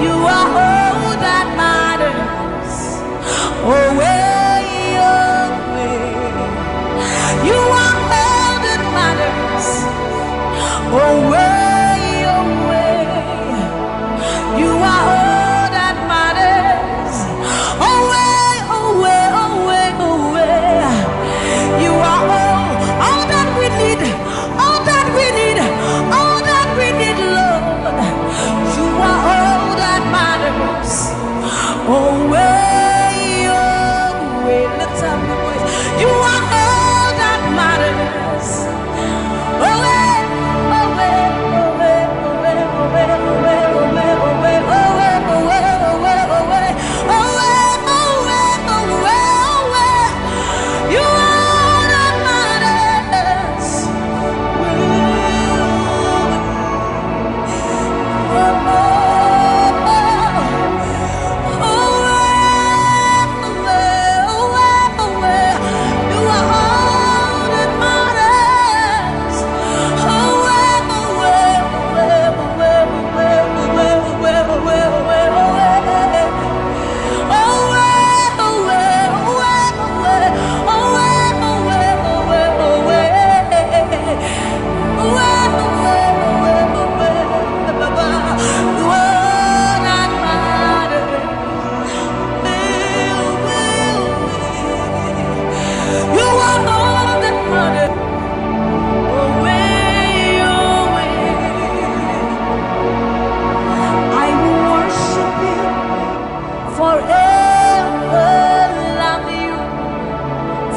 You are all that matters. Oh, way, oh, way. You are all that matters. Oh, way, oh, way. You are all that matters. Oh, way, oh, way, oh, way, oh, way. You are all that we need, all that we need, all that we need, Lord. You are all that matters. Oh, way, oh, way. Let's have the voice. You are all that matters. Oh, way, oh, way, oh, way, oh, way, oh, way, oh, way, oh, way, oh, way, oh, way, oh, way, oh, way, oh, way, oh, way, oh, way, oh, way, oh, way. You are all that matters.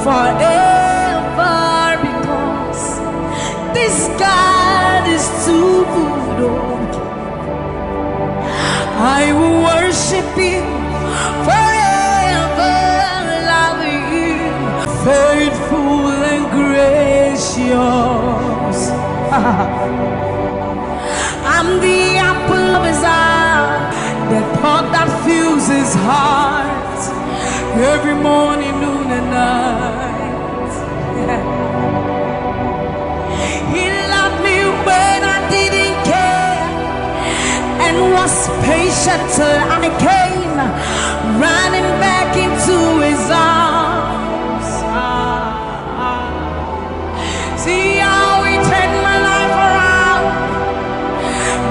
Forever, because this God is too good. I will worship you forever, love you, faithful and gracious. I'm the apple of his eye, the thought that fills his heart every morning, noon and night. He loved me when I didn't care and was patient till I came running back into his arms. See how he turned my life around,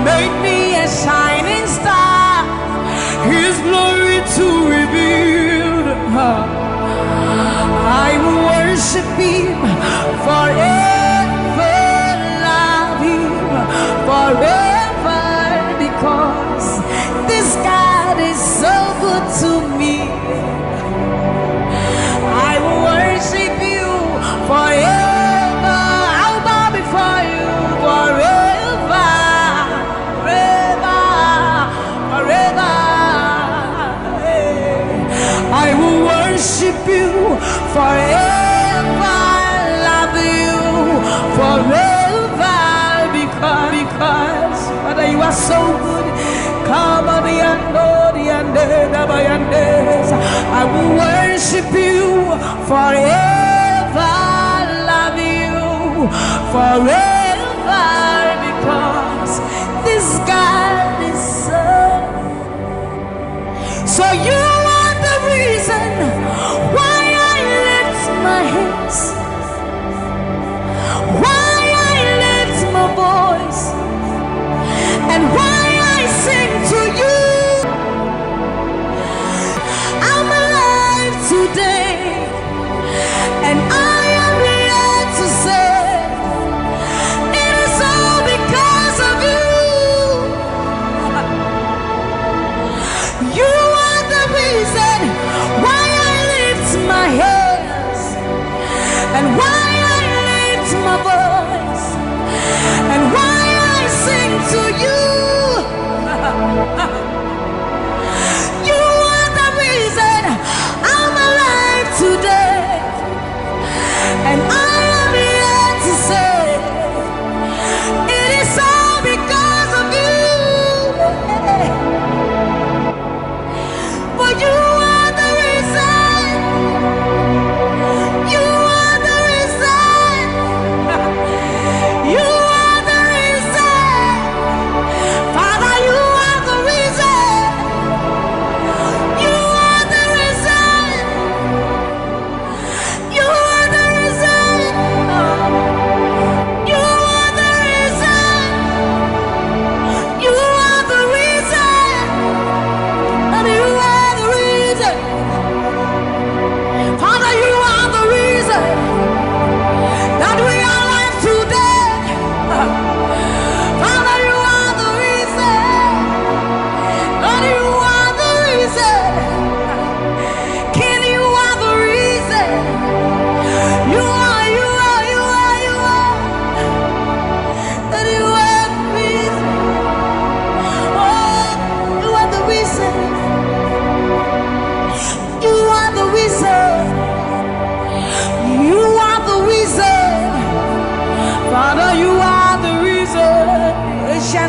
made me a shining star, his glory to reveal. I will worship him forever, love him forever, because this God is so good to me. I will worship you forever. I'll bow before you forever, forever, forever. I will worship you forever, love you forever, because Father, you are so good. Come on, I will worship you forever, love you forever, because this God is so you are the reason why I lift my hands, why I lift my voice, and why I sing to you. I'm alive today, and I am here to say it is all because of you. You are the reason why I lift my hands, and why I lift my voice, and why I sing to you. You are the reason I'm alive today, and I am here to say it is all because of you. For you are the reason. You are the reason. You are the reason.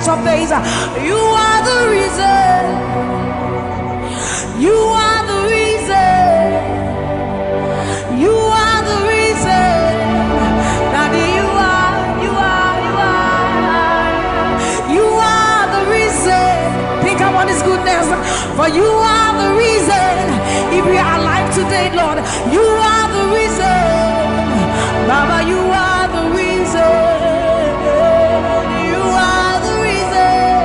Ancients of days, you are the reason. You are the reason. You are the reason. Daddy, you are the reason. Think about his goodness. For you are the reason. If we are alive today, Lord, you are the reason. Baba, you are the reason. You are the reason.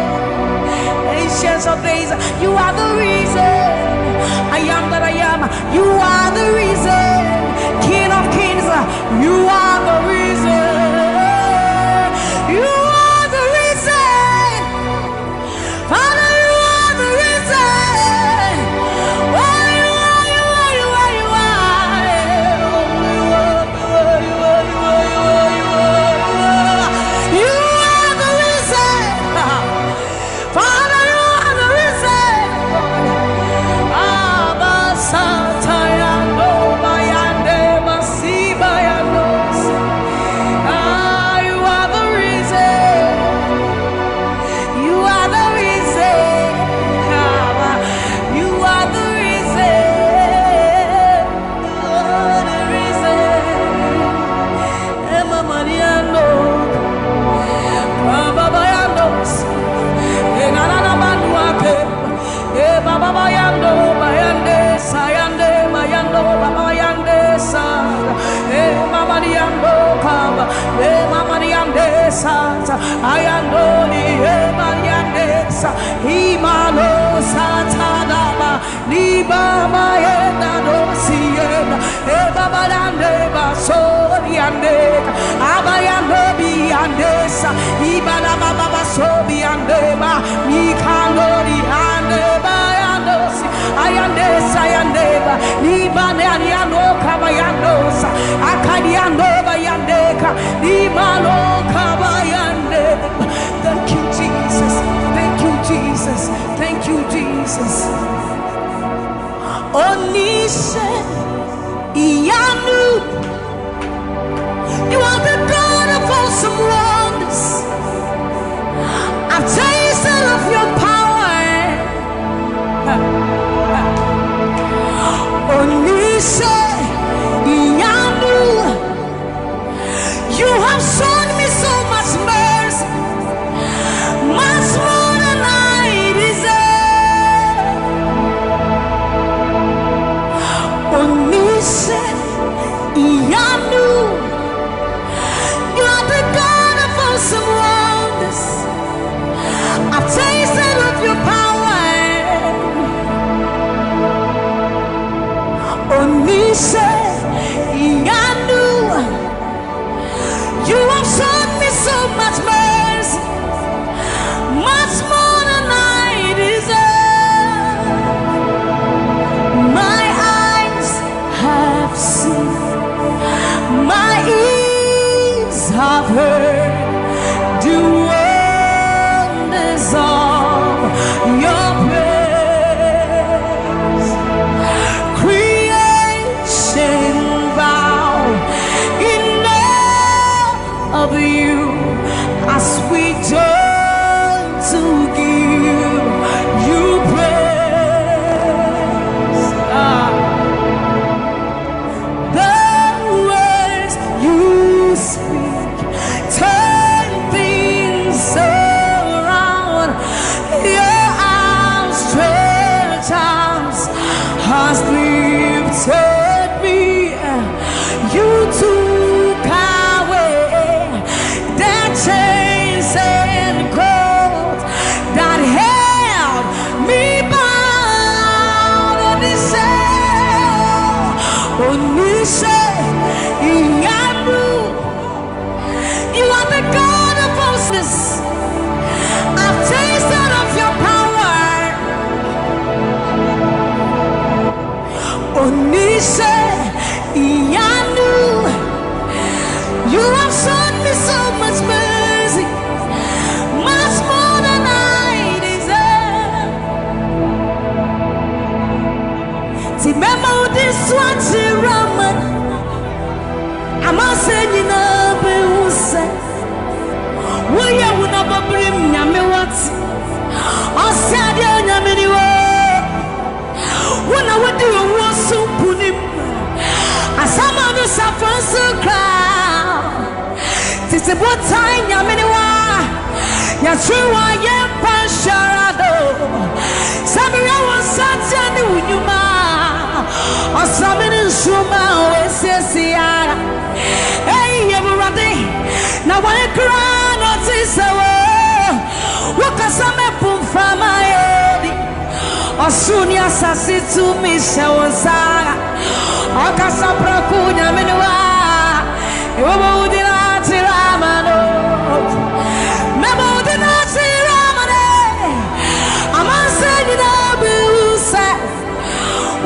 Ancients of days, you are the reason. I am that I am. You are the reason. King of kings, you are the reason. You are the reason. Father, you are the reason. Oh, you are, you are, you are, you are. You are the reason. Father, you are the reason. Abba, Satayano, Bayande, Masibayanos. You are the reason. You are the reason. You are the reason. You are the reason. Emma Mariano, Baba Bayanos, Enana Manuake, Baba Bayando, Bayande, Sayande, Mayando, Baba Bayande, Sa, Mama Diando, Kaba, Mama Diande, Sa, Ayando, Mariande, Sa, Himalo, Satadaba, Niba, Mayenda, no Siena, Baba Dande, Basoriande, Abayando, Biandesa, Ibana Baba Sobiandeba, Mikando, Diandeba, Ayandesa, Ayandeba, Nibane, Ariano, Kabayandosa, Akadiando, Bayandeka, Nimalo, Kabayandeba. Thank you, Jesus. Thank you, Jesus. Thank you, Jesus. Onishe, Iyanu, you are the God of awesome wonders. I've tasted of your power. Onishe, Iyanu, you have shown me so much mercy, much more than I deserve. Onishe, Iyanu, you are the God of awesome wonders. I've tasted of your power. Onishe, Iyanu, you have shown me so much mercy, much more than I deserve. My eyes have seen, my ears have heard the wonders of your praise. Creation bow in awe of you as we join to give you praise. The words you speak turn things around. Your outstretched arms has lifted me. You took away the chains and cords that held me bound. Onishe, Iyanu, you are the God of forces. I've tasted of your power. Onishe, Iyanu, you have shown me so much mercy, much more than I deserve. Remember this one, Raman. I'm not saying you know, but who said, will you babrim nyame wat osiade nyame ni wo wona wodi wo so punim asama no safansu kra tise botai nyame ni wa ya truwa ye pansharado sabira wo satya ni unyuma osamini nsuma wesesia hey everybody na wa kra no tisawo wakasame pumfama yodi osuni asasi tu mishawozara akasapra kunya menwa ewo udina tiramano memo udina tiramane amanse dina busa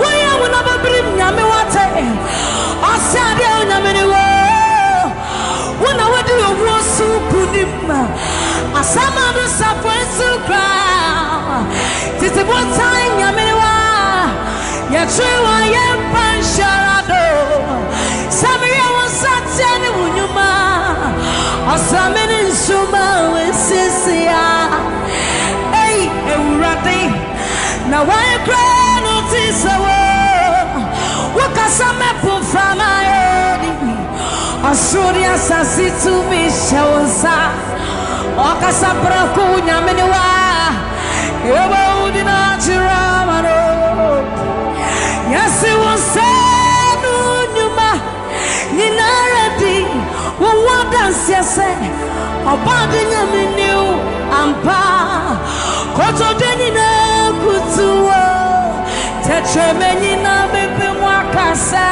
waya wona babrim nyame wate asade nyame ni wo wona wadi wo supunim asama do safansu kra titi botai nyame ni wa ya trewa ye pansharado samia wasatya ni unyuma asameni nsuma wesisia hey ewurade na wa kra no tisawo wakasame pufama yodi asuri asasi tu mishawosa wakasapra kunya meniwa ewa udina chiramano yasi wasenu nyuma ninaradi wadansiase obadi nyameniu ampa koto denina kutuwo tetremeni na bebe mwakase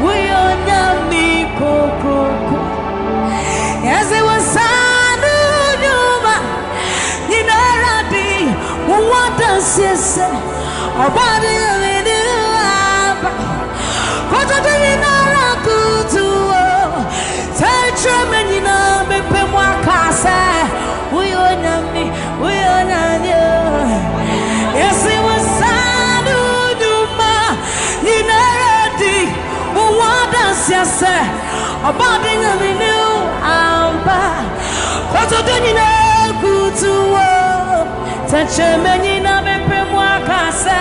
uyonyami kokoko yasi wasenu nyuma ninaradi wadansiase obadi nyameniu ampa koto denina kutuwo tetremeni na bebe mwakase uyonyami yasi wasenu nyuma ninaradi wadansiase obadi nyameniu ampa koto denina kutuwo tetremeni na bebe mwakase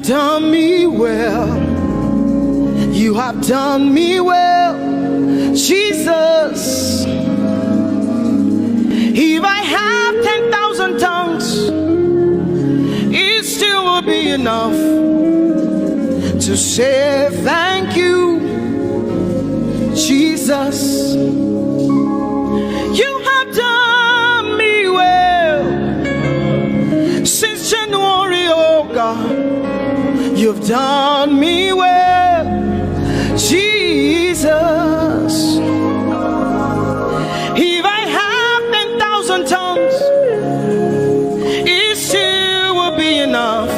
done me well. You have done me well, Jesus. If I have 10,000 tongues, it still will be enough to say thank you, Jesus. You have done me well since January, oh God. You've done me well, Jesus. If I have 10,000 tongues, it still will be enough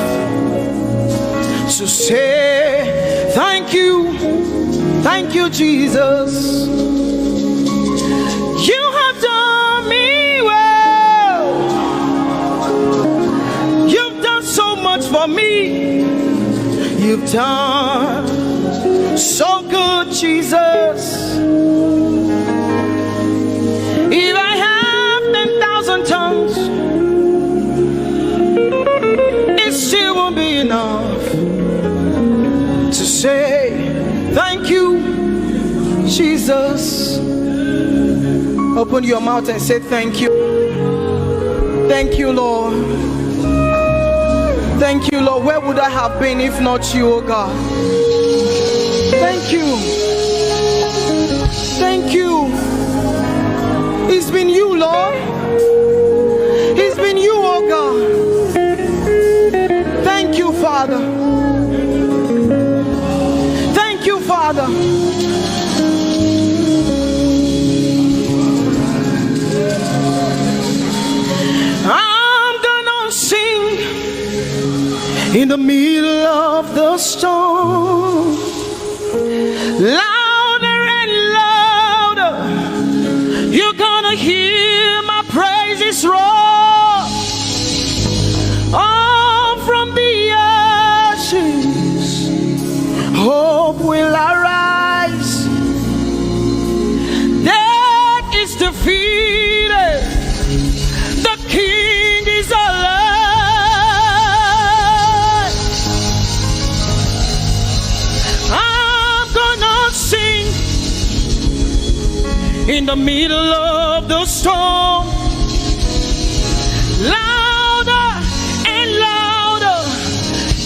to say thank you, Jesus. You have done me well. You've done so much for me. You've done so good, Jesus. If I have 10,000 tongues, it still won't be enough to say thank you, Jesus. Open your mouth and say thank you. Thank you, Lord. Thank you, Lord. Where would I have been if not you, oh God? Thank you. Thank you. It's been you, Lord. It's been you, oh God. Thank you, Father. Thank you, Father. I'm gonna sing in the middle of the storm, louder and louder. You're gonna hear my praises roar. Oh, from the ashes, hope will arise. Death is defeated. The King is alive. In the middle of the storm, louder and louder,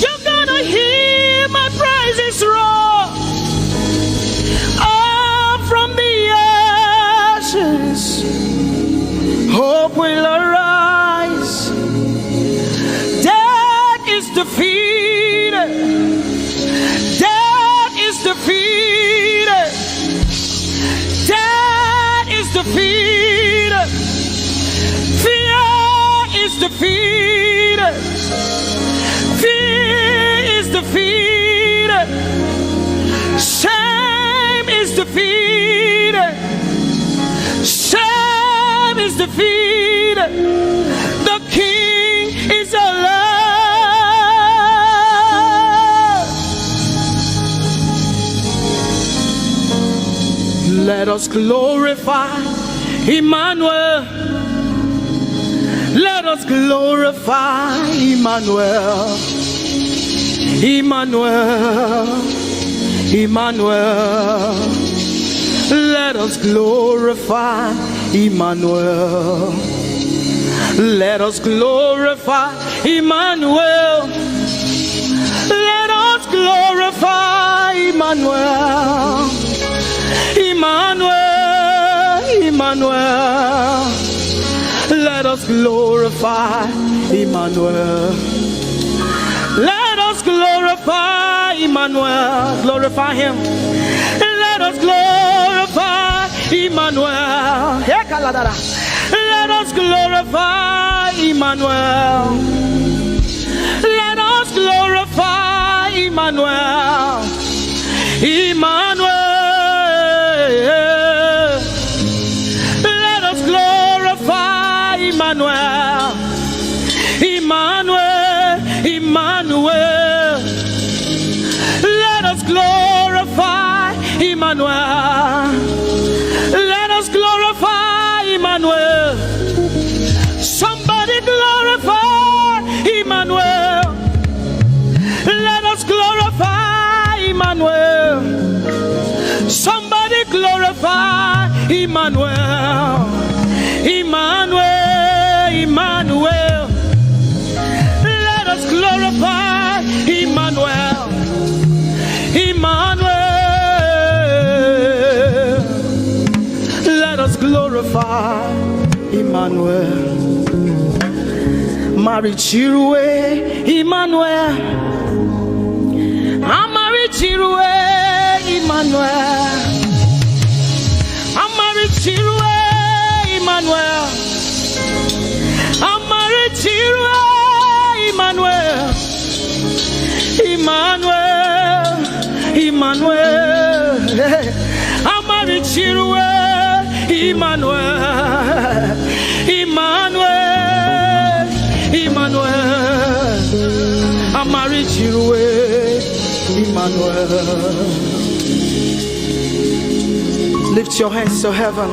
you're gonna hear my praises roar. Up from the ashes, hope will arise. defeated. Fear is defeated. Fear is defeated. Shame is defeated. Shame is defeated. The King is alive. Let us glorify Emmanuel. Let us glorify Emmanuel. Emmanuel. Emmanuel. Let us glorify Emmanuel. Let us glorify Emmanuel. Let us glorify Emmanuel. Emmanuel, Emmanuel. Let us glorify Emmanuel. Let us glorify Emmanuel. Glorify him. Let us glorify Emmanuel. Let us glorify Emmanuel. Let us glorify Emmanuel. Emmanuel. Let us glorify Emmanuel. Emmanuel. Emmanuel. Let us glorify Emmanuel. Let us glorify Emmanuel. Somebody glorify Emmanuel. Let us glorify Emmanuel. Somebody glorify Emmanuel. Emmanuel. Emmanuel. Let us glorify Emmanuel. Emmanuel. Let us glorify Emmanuel. Marichirwe Emmanuel. Amarichirwe Emmanuel. Amarichirwe Emmanuel. Amarichirwe Emmanuel. Emmanuel. Emmanuel. Amarichirwe Emmanuel. Emmanuel. Emmanuel. Amarichirwe Emmanuel. Lift your hands to heaven.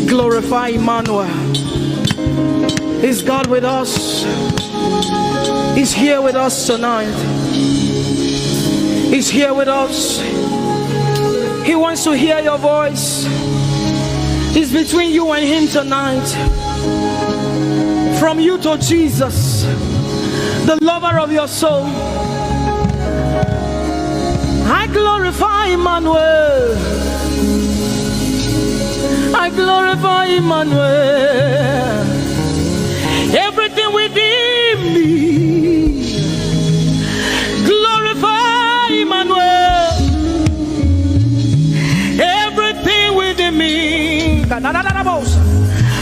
Glorify Emmanuel. Is God with us? He's here with us tonight. He's here with us. He wants to hear your voice. It's between you and him tonight. From you to Jesus, the lover of your soul. I glorify Emmanuel. I glorify Emmanuel. Everything within me, glorify Emmanuel. Everything within me,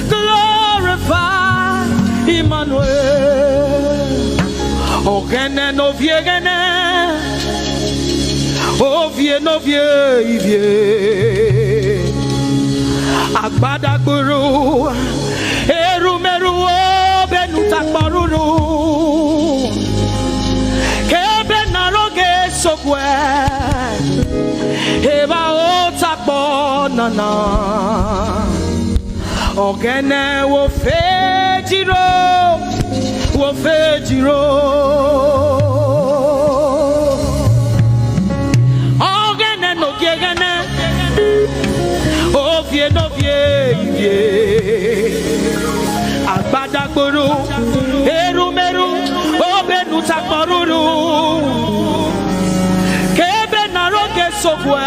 glorify Emmanuel. Ogene no viegene, ovie no vie. Agbada guru, erumeru benutakbaruru. Kebe naroge sokwe, eba otakbo nana. Ogene wo fejiro, wo fejiro. Ogene no gegene. Ovie no vie. Agbadagboro erumeru obenu takporuru. Kebe naroge sokwe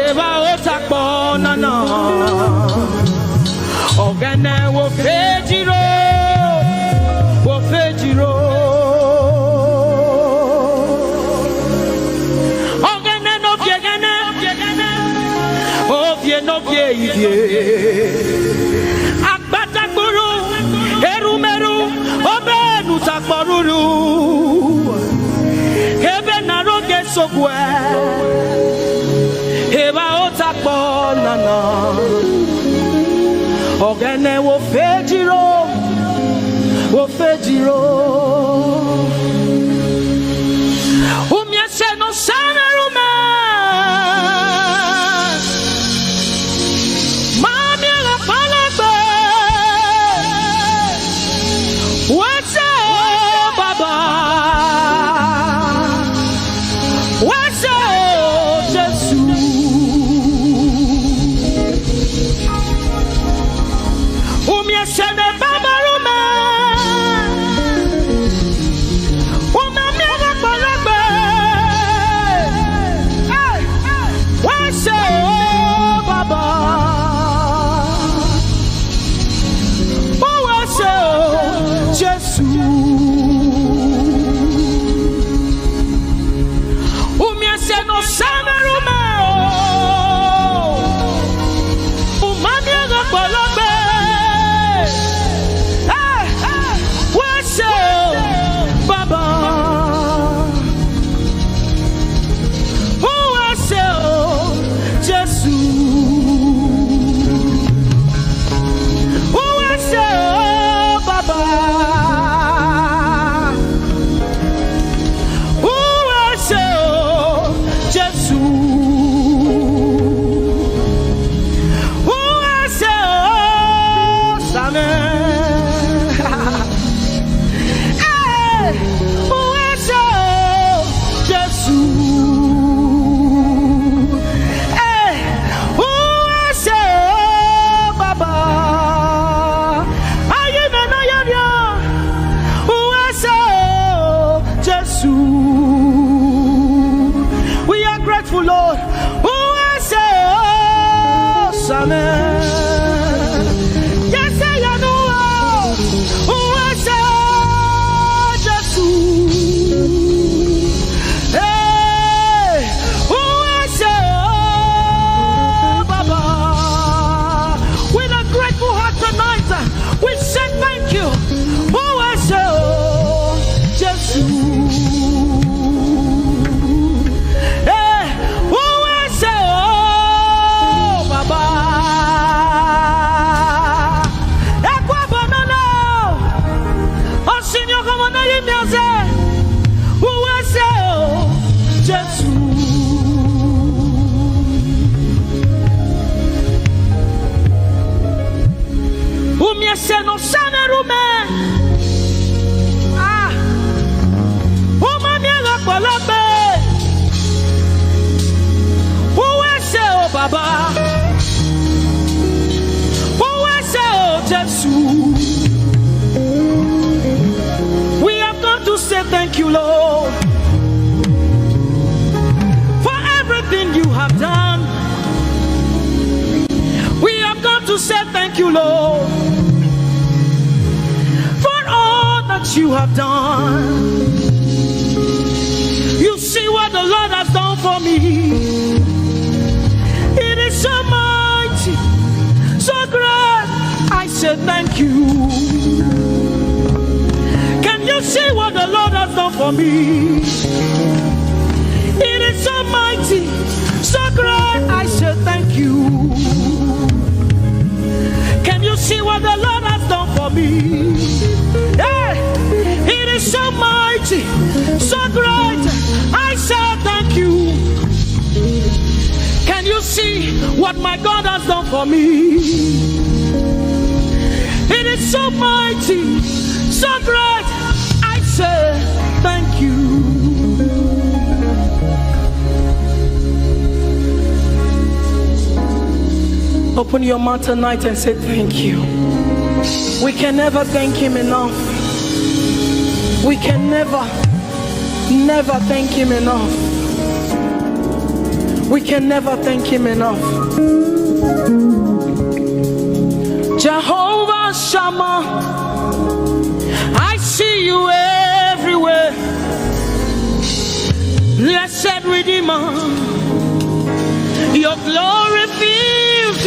eba otakpo nana. Ogene wo fejiro, wo fejiro. no vie. Akbata guru, erumeru, obenu takboruru. Hebe naroge sogwe, heba otakbo nana. Ogene wo fejiro, wo fejiro. Umyese no sanerume. Mami la palagbe. What's up, Baba? What's up, Jesus? Umyese ne Baba rume. Umami la palagbe. What's up, Baba? What's up, Jesus? Umyese no samerume. Umami la palagbe. What's up, Baba? What's up, Jesus? What's up, Baba? What's up, Jesus? What's up, Samuel? Hey, what's up, Jesus? Hey, what's up, Baba? Aye, me no yanya. What's up, Jesus? We are grateful, Lord. What's up, Samuel? Yes, I know. What's up, Jesus? Hey, what's up, Baba? With a grateful heart tonight, we say thank you. What's up, Jesus? Hey, what's up, Baba? Ekwa banana, oh Seigneur, comment on a eu miaze? What's up, Jesus? Umyese no sanerume. Umami la palagbe. What's up, Baba? What's up, Jesus? We have come to say thank you, Lord, for everything you have done. We have come to say thank you, Lord, for all that you have done. You see what the Lord has done for me. It is so mighty, so great. I say thank you. Can you see what the Lord has done for me? It is so mighty, so great. I say thank you. Can you see what the Lord has done for me? Hey, it is so mighty, so great. I say thank you. Can you see what my God has done for me? It is so mighty, so great. I say thank you. Open your mouth tonight and say thank you. We can never thank him enough. We can never thank him enough. We can never thank him enough. Jehovah Shammah, I see you everywhere. Blessed Redeemer, your glory fills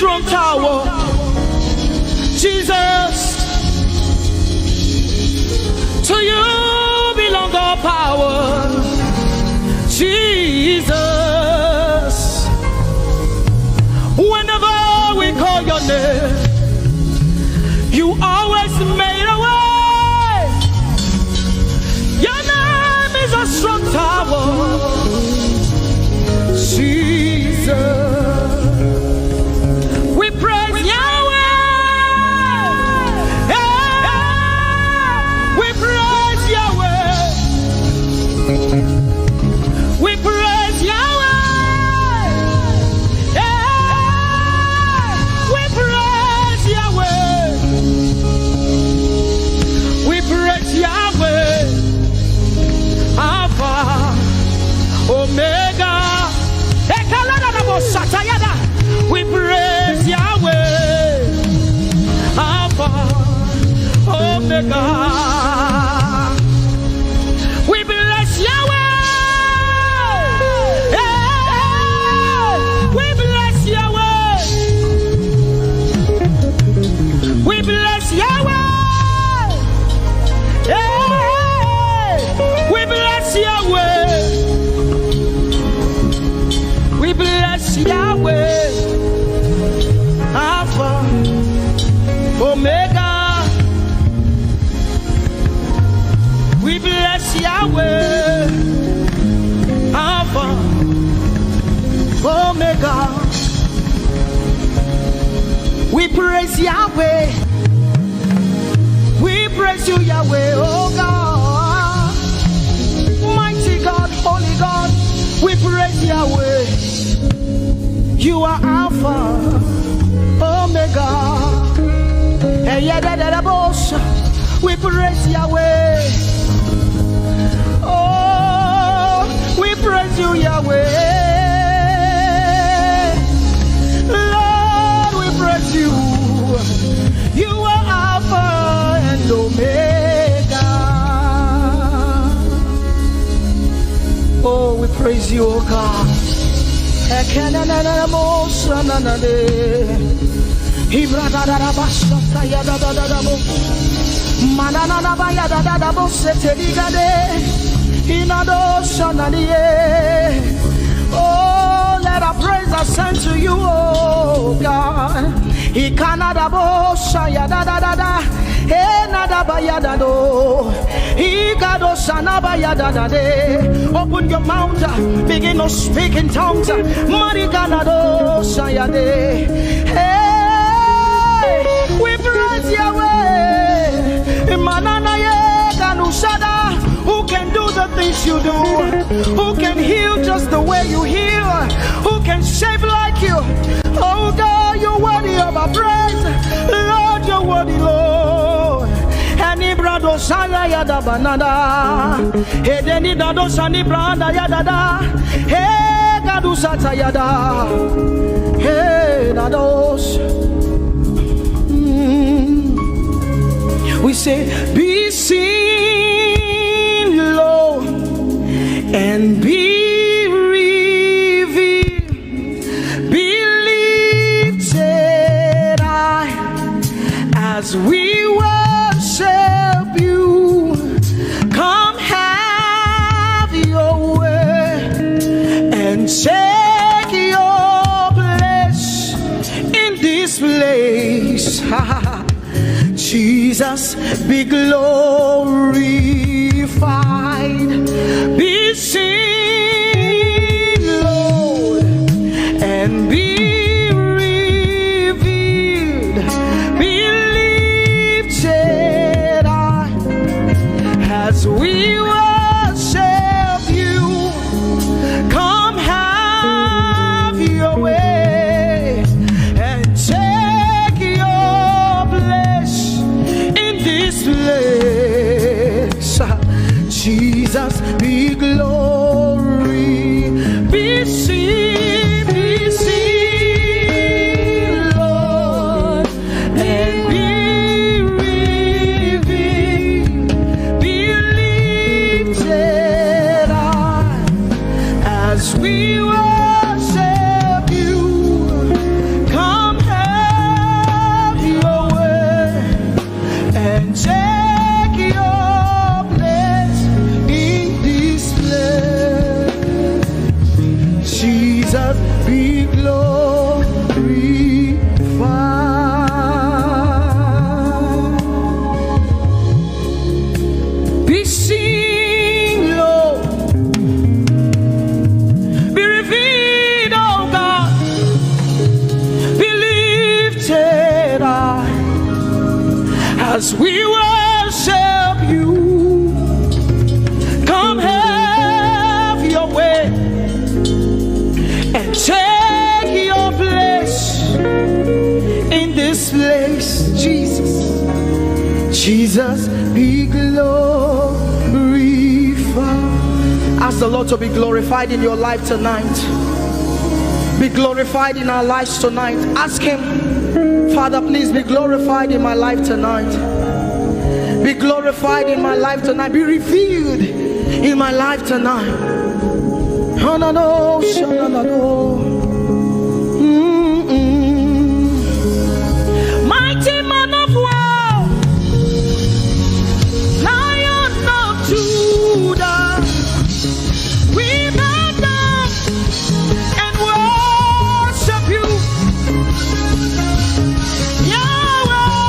strong tower. Jesus, to you belong all power. Jesus, whenever we call your name, you always made a way. Your name is a strong tower. Jesus, we praise Yahweh. We praise Yahweh. We praise Yahweh. We praise Yahweh. We praise Yahweh. Alpha, Omega. We praise Yahweh, Alpha, Omega. We bless Yahweh. We bless Yahweh. We bless Yahweh. We bless Yahweh. We bless Yahweh, Alpha, Omega. We bless Yahweh, Alpha, Omega. We praise Yahweh. We praise you, Yahweh, oh God. Mighty God, holy God. We praise Yahweh. You are Alpha, Omega. We praise Yahweh. Oh, we praise you, Yahweh. Lord, we praise you. You are Alpha and Omega. Oh, we praise you, oh God. Oh, let our praise ascend to you, oh God. Open your mouth, begin to speak in tongues. Hey, we praise Yahweh. Who can do the things you do? Who can heal just the way you heal? Who can shape like you? Oh God, you're worthy of our praise. Lord, you're worthy, Lord. Any brado saya yada banana. Hey, deni dado sani branda yada da. Hey, gadu sata yada. Hey, dados. We say, be seen, Lord, and be revealed, be lifted high as we worship you. Come have your way and take your place in this place. Jesus, be glorified, be seen, Lord, and be revealed, be lifted high as we worship you. Come have your way and take your place in this place. Jesus, be glory, be seen, Lord, and be revealed, be lifted high as we worship you. Come Jesus be glorified. Ask the Lord to be glorified in your life tonight. Be glorified in our lives tonight. Ask Him, Father, please be glorified in my life tonight. Be glorified in my life tonight. Be revealed in my life tonight. Oh, no, no, no, no, no. Mighty man of war, Lion of Judah, we bow down and worship you, Yahweh,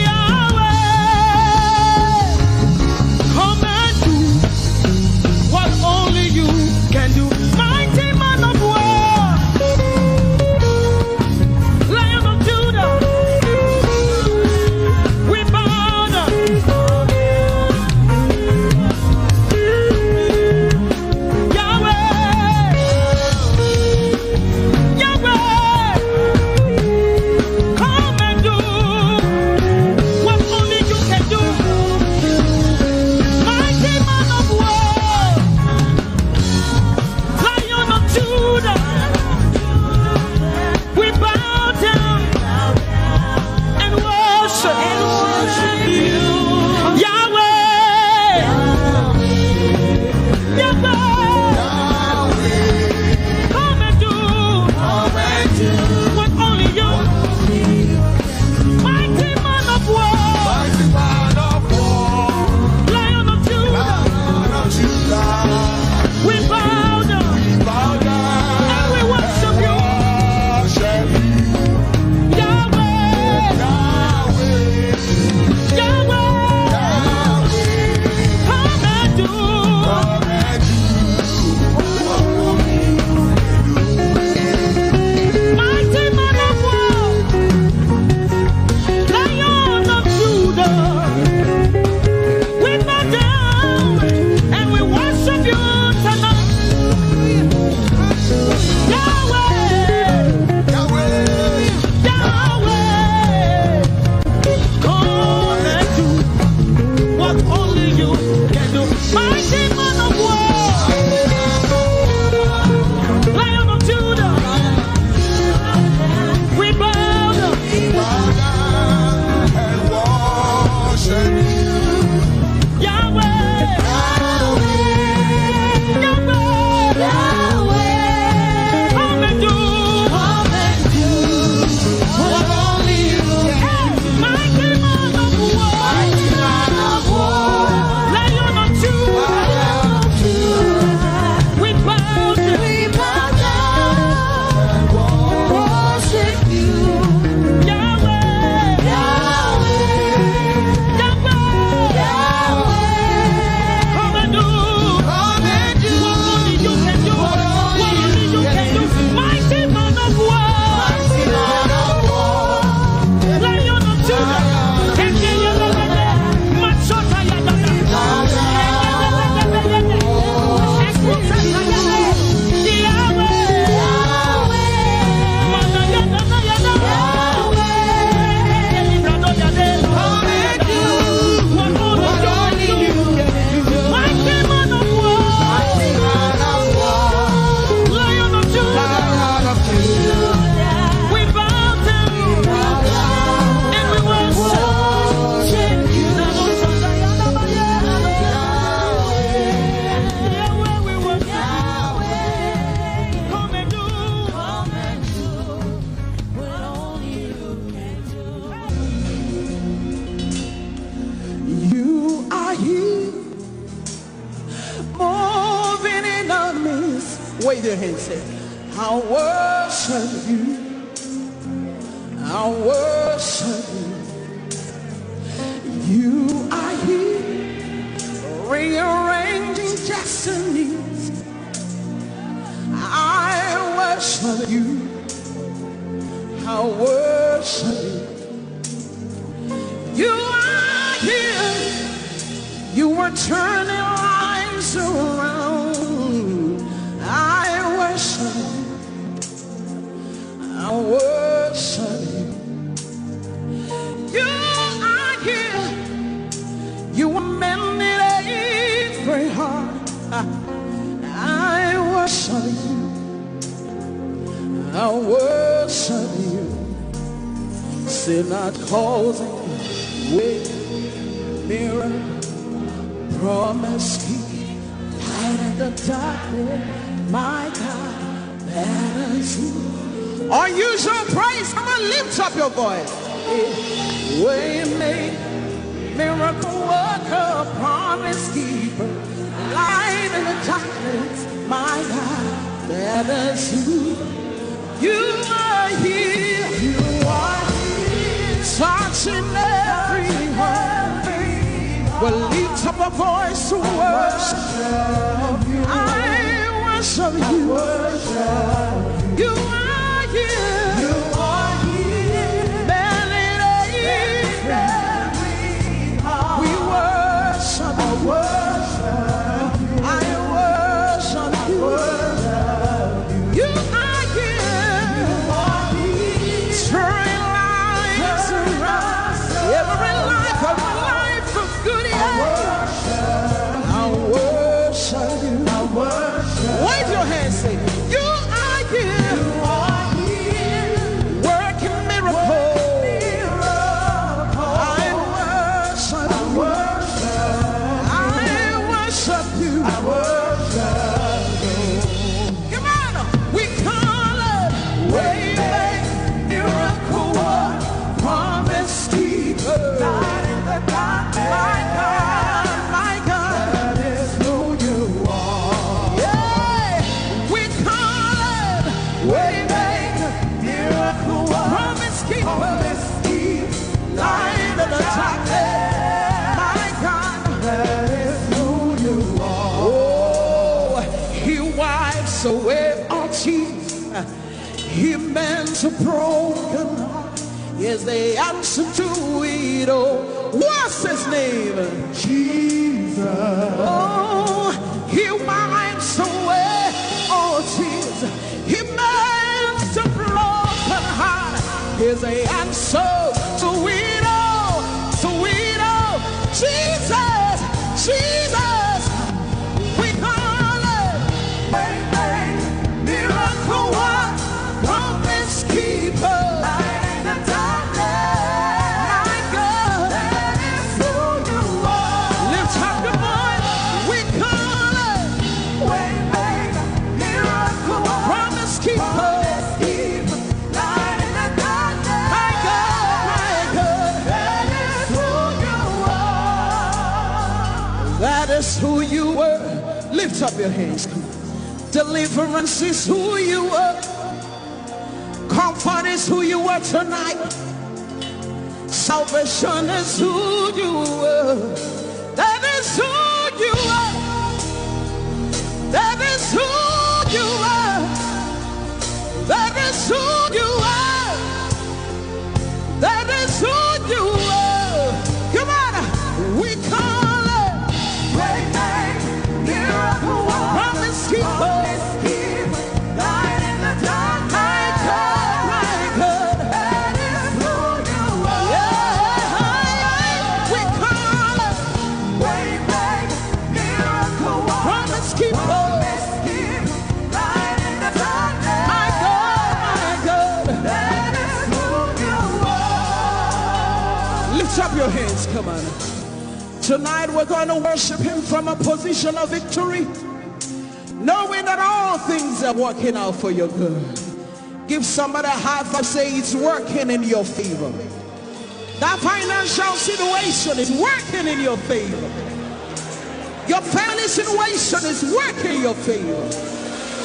Yahweh. Come and do what only you can do. Mighty man of war, Lion of Judah, we bow down. Yahweh, Yahweh, come and do what only you can do. Mighty man of war, Lion of Judah, we bow down and worship you, Yahweh, Yahweh. Come and do what only you. Mighty man of war, Lion of Judah, we bow down and we worship you, Yahweh, Yahweh. Come and do. Mighty man of war, Lion of Judah, we bow down and we worship you tonight, Yahweh, Yahweh. Come and do what only you can do. Mighty man of war, Lion of Judah, we bow down. Yahweh, Yahweh, come and do what only you can. Mighty man of war, Lion of Judah, we bow down, worship you, Yahweh, come and do what only you can do. What only you can do. Mighty man of war, Lion of Judah. We bow down and we worship you. Yahweh, we worship. Come and do what only you can do. You are here, moving in our midst. Wave your hands, say, I worship you. I worship you. You are here, rearranging destinies. I worship you. I worship you. You are here. You are turning lives around. I worship you. I worship you. You I worship you. I worship you. Sin not causing way, mirror, promise keep, light in the darkness, my God, that is you. Unusual praise, come on, lift up your voice. Way make, miracle worker, promise keeper, light in the darkness, my God, that is you. You are here, you are here, touching every heart. Well, lift up a voice to worship you. I worship you. You are here, you are here, we worship you. I worship you. You are every life of good, I worship you. Wave your hands, say, you are here. You are here. Working miracles. I worship you. Come on, we call it way make miracle work, promise keeper. Light in the darkness. My God, that is who you are. Yeah, we call it way make miracle work, promise keeper. Light in the darkness. My God, that is who you are. Oh, he wipes away our tears. He mends a broken heart. Is the answer to it all. What's his name? Jesus. Oh, he wipes away all tears. He mends a broken heart. Is the answer to it all. To it all. Jesus, Jesus. We call it miracle work, promise keeper. That is who you were. Lift up your hands. Deliverance is who you were. Comfort is who you were tonight. Salvation is who you were. That is who you are. That is who you are. That is who you are. That is who you are. Come on, we call it miracle work, promise keeper. Light in the dark, my God, that is who you are. Yeah, we call it miracle work, promise keeper. Light in the dark, my God, that is who you are. Lift up your hands, come on. Tonight we're going to worship him from a position of victory, knowing that all things are working out for your good. Give somebody a high five, say it's working in your favor. That financial situation is working in your favor. Your family situation is working in your favor.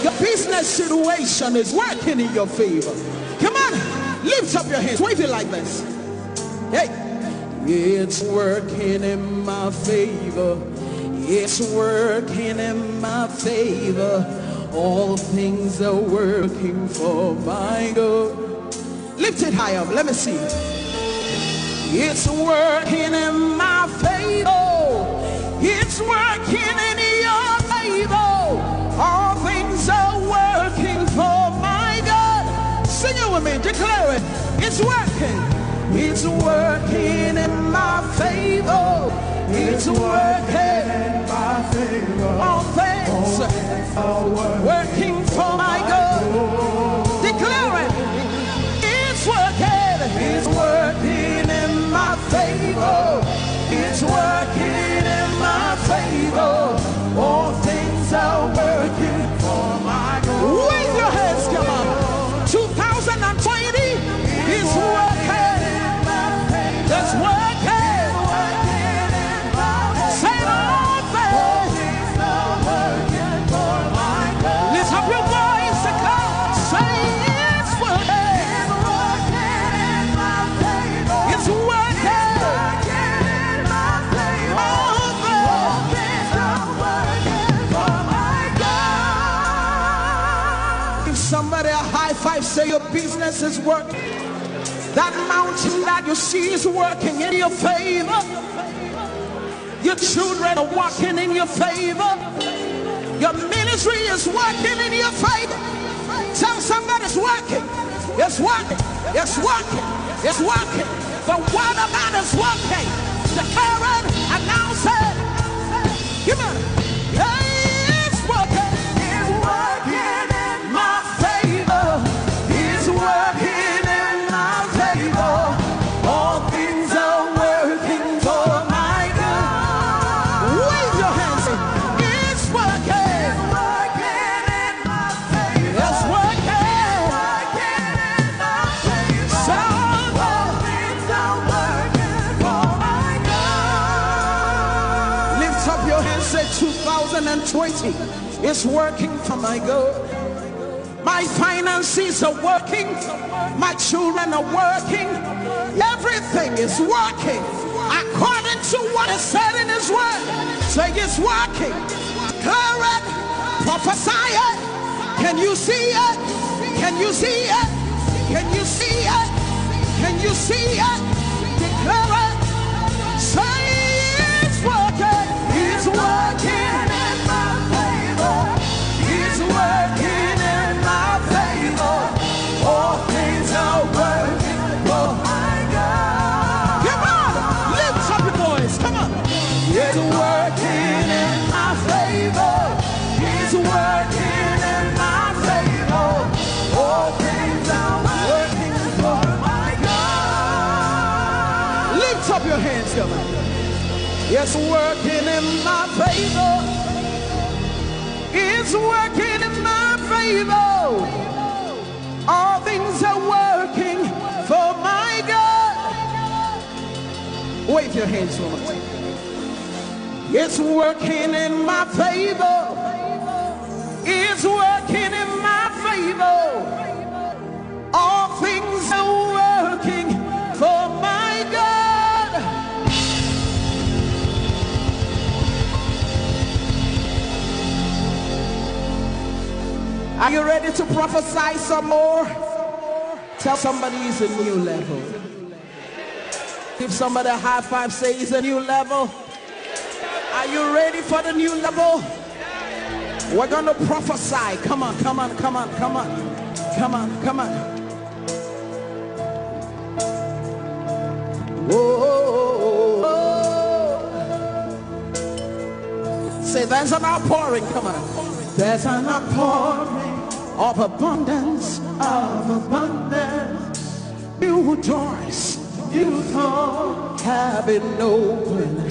Your business situation is working in your favor. Come on, lift up your hands, wave it like this. Hey. It's working in my favor. It's working in my favor. All things are working for my good. Lift it high up, let me see. It's working in my favor. It's working in your favor. All things are working for my good. Sing it with me, declare it. It's working. It's working in my favor. It's working in my favor. All things favor. All things are working for my good. Wave your hands, come on. 2020 is working. It's working. Say all things are working for my good. lift up your voice and come. Say it's working. It's working. All things are working for my God. Give somebody a high five, say your business is working. That mountain that you see is working in your favor. Your children are walking in your favor. Your ministry is working in your favor. Tell somebody it's working. It's working. It's working. It's working. The word of God is working. Declare it. Announce it. Give it. It's working. It's working in my favor. It's working in my favor. All things are working for my good. Wave your hands. It's working. It's working in my favor. It's working. Working in my favor. So All things are working for my good. lift up your hands, say 2020 is working for my good. My finances are working. My children are working. Everything is working according to what is said in his word. Say it's working. Declare it. Prophesy it. Can you see it? Can you see it? Can you see it? Can you see it? Declare it. Say it's working. It's working in my favor. It's working in my favor. All things are working for my God. Come on, lift up your voice. Come on. It's working in my favor. It's working in my favor. All things are working for my God. Lift up your hands. Come on. It's working in my favor. It's working in my favor. All things are working for my God. Wave your hands for me. It's working in my favor. It's working in my favor. All things are working for my God. Are you ready to prophesy some more? Tell somebody it's a new level. Give somebody a high five, say it's a new level. Are you ready for the new level? We're gonna prophesy. Come on, come on, come on, come on. Come on, come on. Whoa. Say there's an outpouring, come on. There's an outpouring of abundance, new doors, have been open.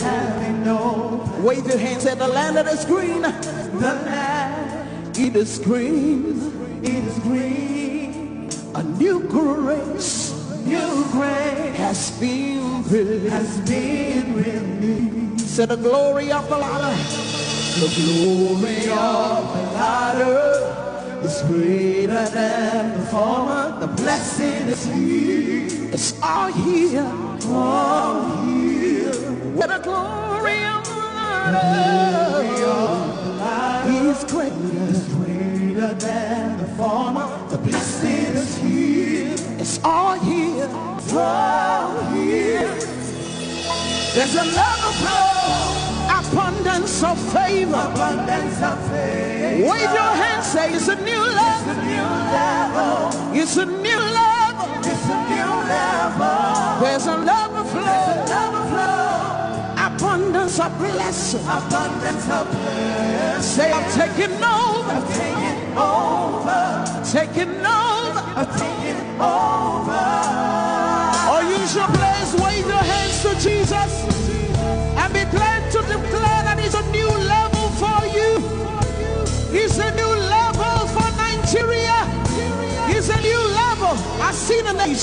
Wave your hands at the land that is green. The land It is green. is green. A new grace New grace has been released. has been released. Say the glory of the Lord. The glory of the latter is greater than the former. The blessing is here. It's all here. All here. Where the glory of the Glory Lord of the latter is greater. is greater than the former. The blessing is here. It's all here. All here. There's another flow. Abundance of favor. Abundance of faith. Wave your hands, say it's a new It's level. a new level. It's a new level. It's a new level. There's another flow. Another flow. Abundance of blessing. Abundance of blessing. Say I'm taking over. I'm taking over. Taking over. I'm taking over. Or use your place, wave your hands to Jesus and be glad to declare that he's a new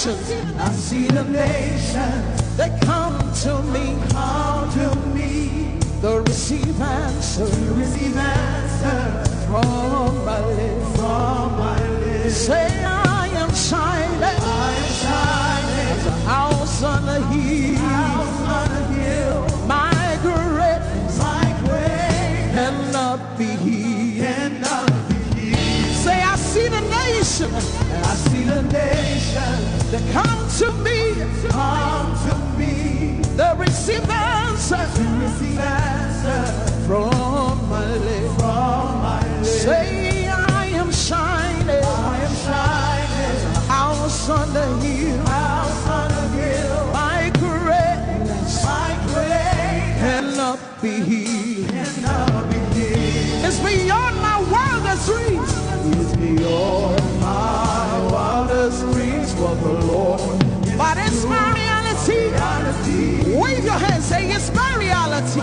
nations. I see the nations. They come to me. Come to me. To receive answer. To receive answer. From my lips. From my lips. Say I am shining. I am shining. As a house on a hill. House on a hill. My greatness. My greatness. Cannot be hid. Cannot be hid. Say I see the nation. I see the nation. They come to me. Come to me. They receive answer. To receive answer. From my lips. From my lips. Say I am shining. I am shining. House on the hill. House on the hill. My greatness. My greatness. Cannot be hid. Cannot be hid. It's beyond my wildest dreams. It's beyond my wildest dreams for the Lord. But it's my reality. Wave your hands, say it's my reality.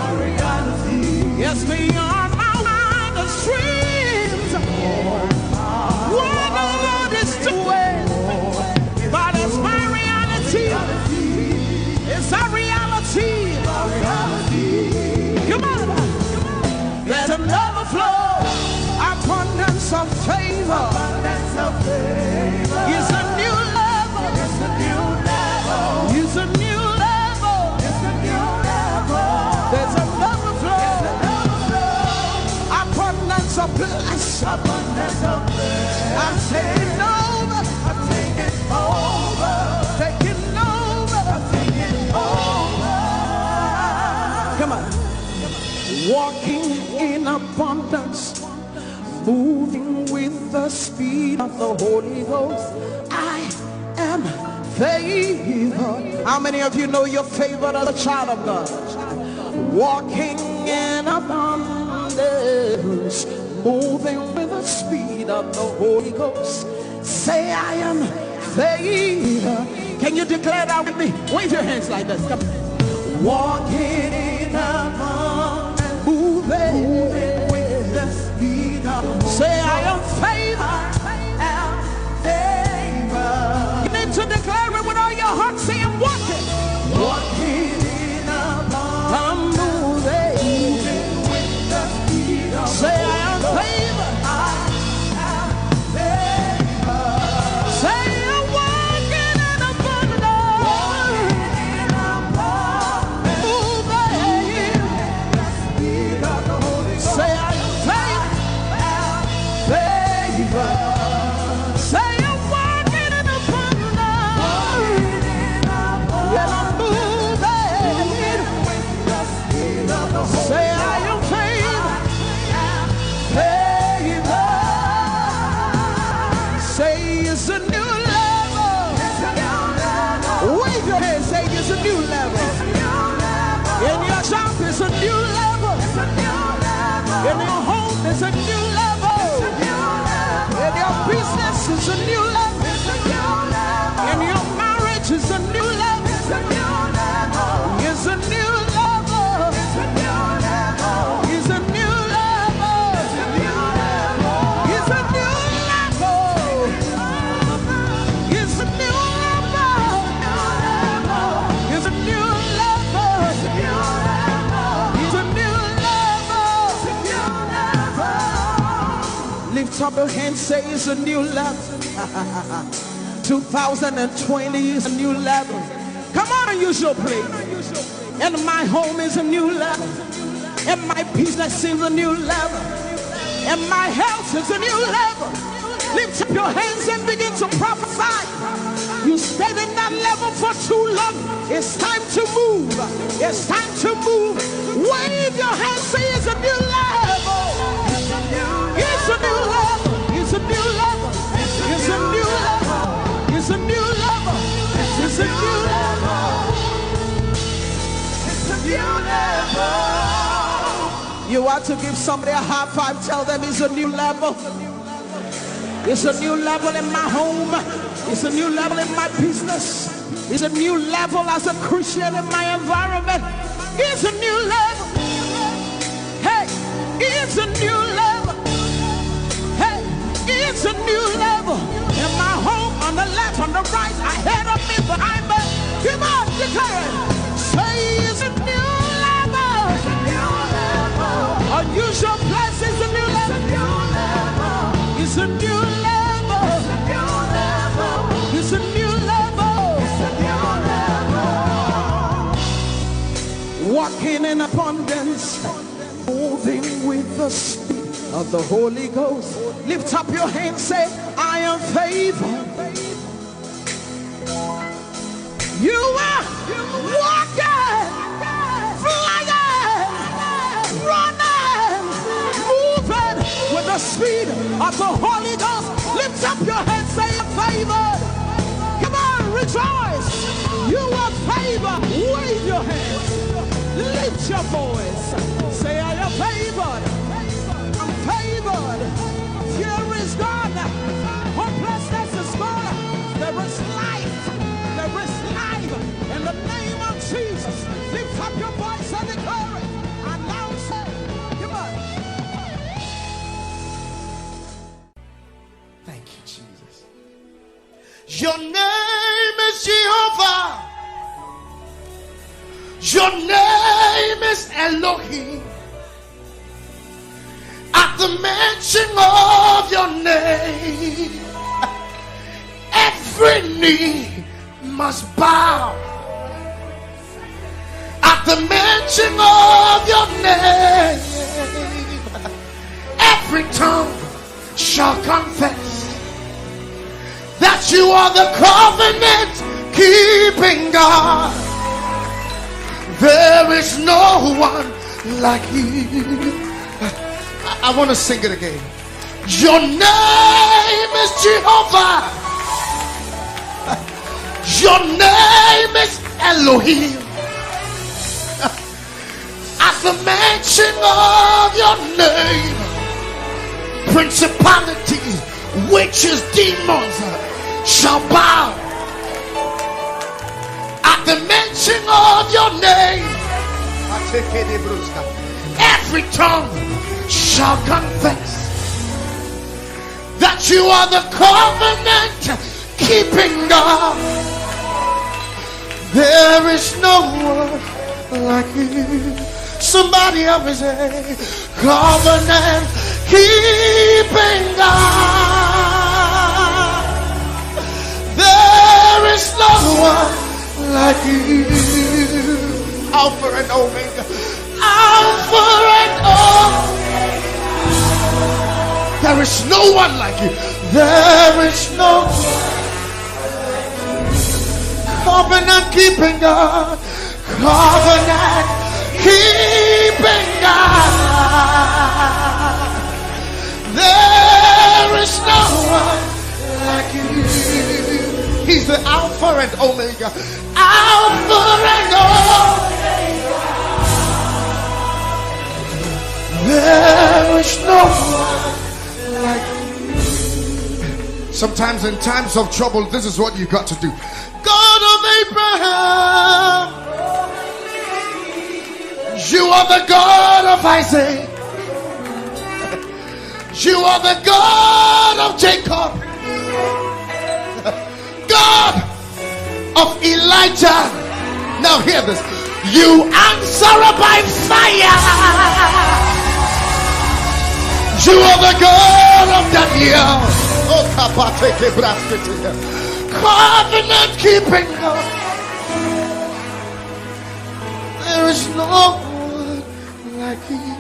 It's beyond my wildest dreams. What the Lord is doing. But it's my reality. It's a reality. Come on. There's another flow. Abundance of favor. It's a new level. It's a new level. It's a new level. It's a new level. There's another flow. Abundance of blessing. Abundance of blessing. I'm taking over. I'm taking over. Taking over. I'm taking over. Come on. Walking in abundance. Moving with the speed of the Holy Ghost. I am favored. How many of you know you're favored as a child of God? Walking in abundance. Moving with the speed of the Holy Ghost. Say I am favored. Can you declare that with me? Wave your hands like this. Come on. Walking in abundance. Moving with the speed of the Holy Ghost. Say I am favored. I am favored. You need to declare it with all your heart. Say I'm walking. Walking in abundance. I'm moving with the speed of the Holy Ghost. Say I am favored. I am favored. Say I'm walking in abundance. Walking in abundance. Moving with the speed of the Holy Ghost. Say I am favored. Say I'm walking in abundance. And I'm moving with the speed of the Holy Ghost. Say I am favored. Say it's a new level. Wave your hand, say it's a new level. In your job, it's a new level. In your home, it's a new level. In your business, it's a new level. In your marriage, it's a new level. It's a new level. It's a new level. It's a new level. It's a new level. It's a new level. It's a new level. It's a new level. Lift up your hands, say it's a new level. 2020 is a new level. Come on, use your praise. And my home is a new level. And my business is a new level. And my health is a new level. Lift up your hands and begin to prophesy. You stayed in that level for too long. It's time to move. It's time to move. Wave your hands, say it's a new level. It's a new level. It's a new level. It's a new level. It's a new level. It's a new level. It's a new level. You want to give somebody a high five, tell them it's a new level. It's a new level in my home. It's a new level in my business. It's a new level as a Christian in my environment. It's a new level. Hey, it's a new level. Hey, it's a new level. In my home, on the left, on the right, ahead of Come on, declare it. Say it's a new level. Unusual place is a new level. It's a new level. It's a new level. Walking in abundance, moving with the speed of the Holy Ghost. Lift up your hands, say, I am favored. You are walking, flying, running, moving with the speed of the Holy Ghost. Lift up your hands, say you're favored. Come on, rejoice. You are favored. Wave your hands. Lift your voice. Say, I am favored. I'm favored. Fear is gone. Hopelessness is gone. There is life. There is life. In the name of Jesus, lift up your voice and declare it. Announce it. Come on. Thank you, Jesus. Your name is Jehovah. Your name is Elohim. At the mention of your name, every knee must bow. At the mention of your name, every tongue shall confess that you are the covenant keeping God. There is no one like you. I want to sing it again. Your name is Jehovah. Your name is Elohim. At the mention of your name, principalities, witches, demons shall bow. At the mention of your name, every tongue shall confess that you are the covenant keeping God. There is no one like you. Somebody help me say, covenant keeping God. There is no one like you. Alpha and Omega. Alpha and Omega. There is no one like you. There is no one. Covenant keeping God. Covenant keeping God. There is no one like you. He's the Alpha and Omega. Alpha and Omega. There is no one like you. Sometimes in times of trouble, this is what you got to do. God of Abraham, you are the God of Isaac. You are the God of Jacob. God of Elijah. Now hear this. You answer by fire. You are the God of Daniel. Oh, covenant keeping God. There is no one like you.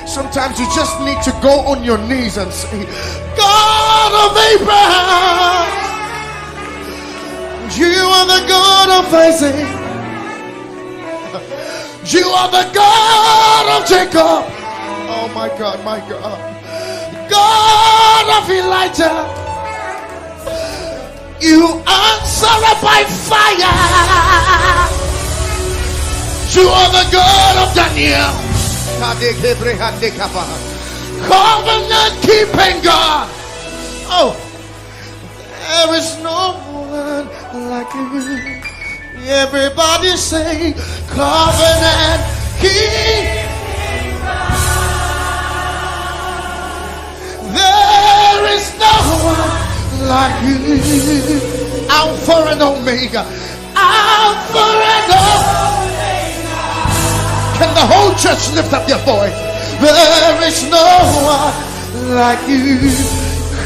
Sometimes you just need to go on your knees and say, God of Abraham, you are the God of Isaac. You are the God of Jacob. Oh my God, my God. God of Elijah. You answer by fire. You are the God of Daniel. Covenant keeping God. Oh, there is no one like you. Everybody say, covenant keeping God. There is no one like you. Alpha and Omega. Alpha and Omega. Can the whole church lift up your voice? There is no one like you.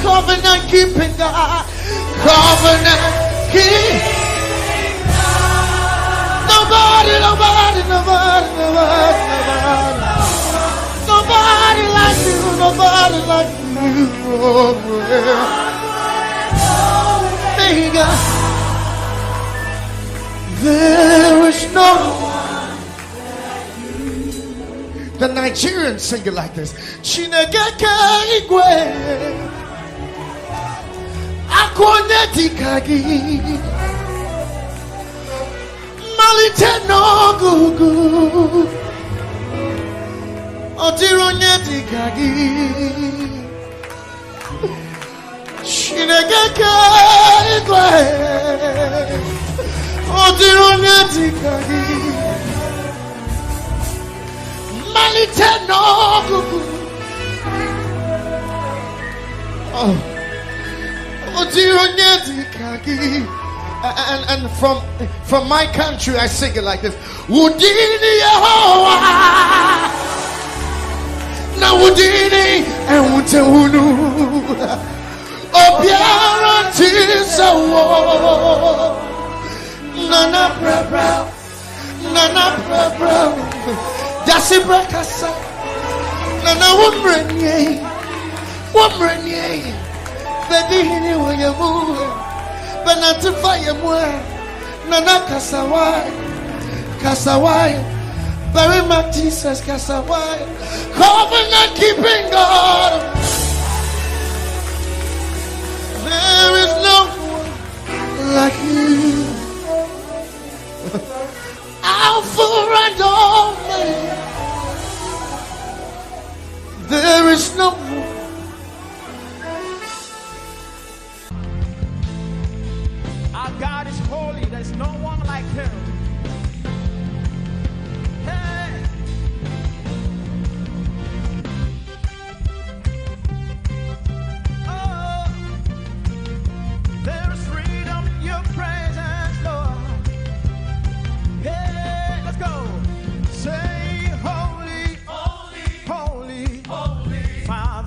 Covenant keeping God. Covenant keeping God. Nobody like you. Nobody like you. Omega. There is no one like you. The Nigerians sing it like this. Chinegeke igwe akonye dikagi malite no gugu otironye dikagi Chinegeke igwe otironye dikagi malite no gugu otironye dikagi. And from my country I sing it like this. Wudini Yehovah na wudini ewutewunu obiara tisawo nana bra dasi brakasa nana wumrenye baby hini wayamu banatu fire mwa nana kasawai very much Jesus kasawai covenant keeping God. There is no one like you. Alpha and Omega. There is no one. Our God is holy. There's no one like him. Hey. Oh, there's freedom in your presence, Lord. Hey, let's go. Say holy, holy, holy, holy, Father.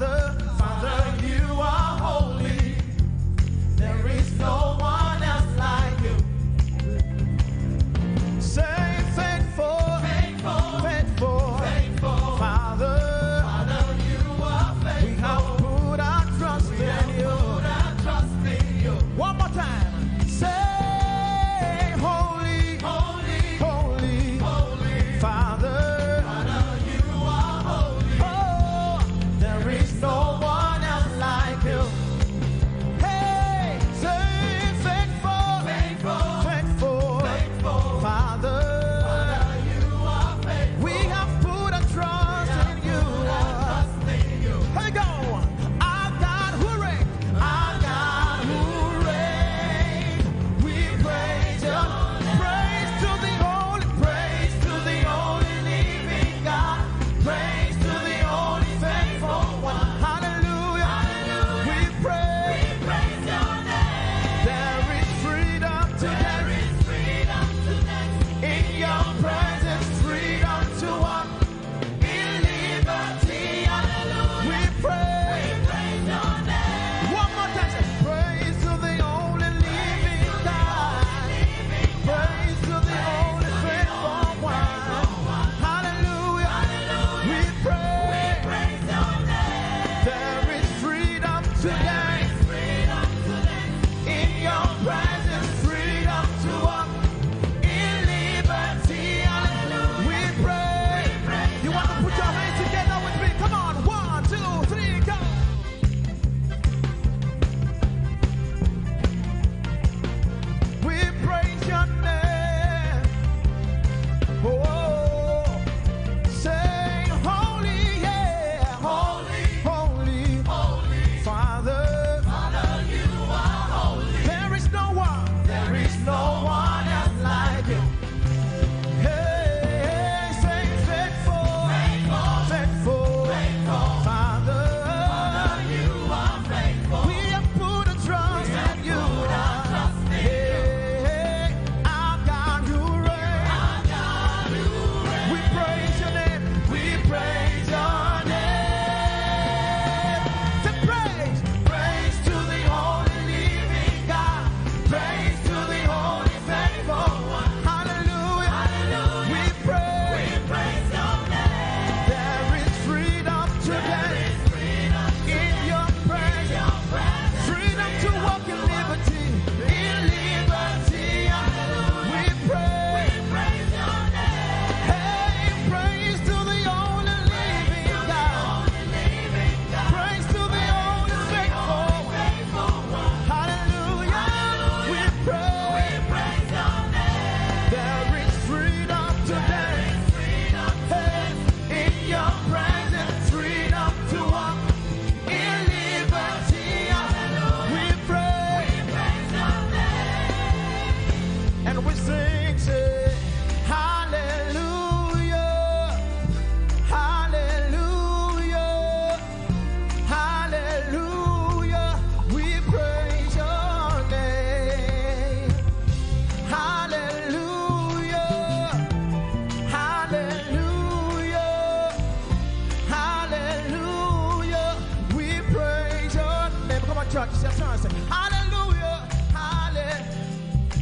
It's your turn. Say, hallelujah,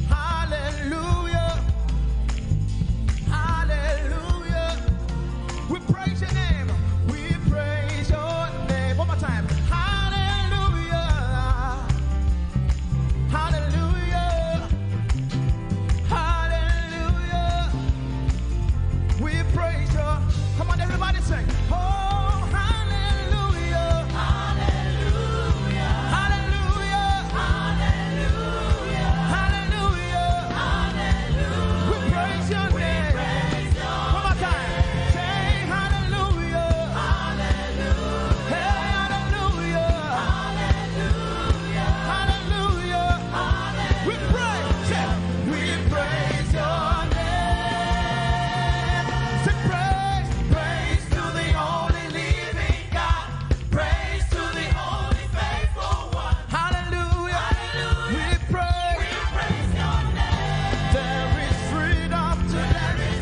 hallelujah, hallelujah. We praise your name. We praise your name. One more time. Hallelujah, hallelujah, hallelujah. We praise your. Come on, everybody sing. Oh, hallelujah, hallelujah, hallelujah, hallelujah, hallelujah, hallelujah. We praise your name. One more time. Say hallelujah, hallelujah, hey, hallelujah, hallelujah, hallelujah, hallelujah. We praise your name. Say praise, praise to the only living God. Praise to the only faithful one. Hallelujah, hallelujah. We praise your name. There is freedom today.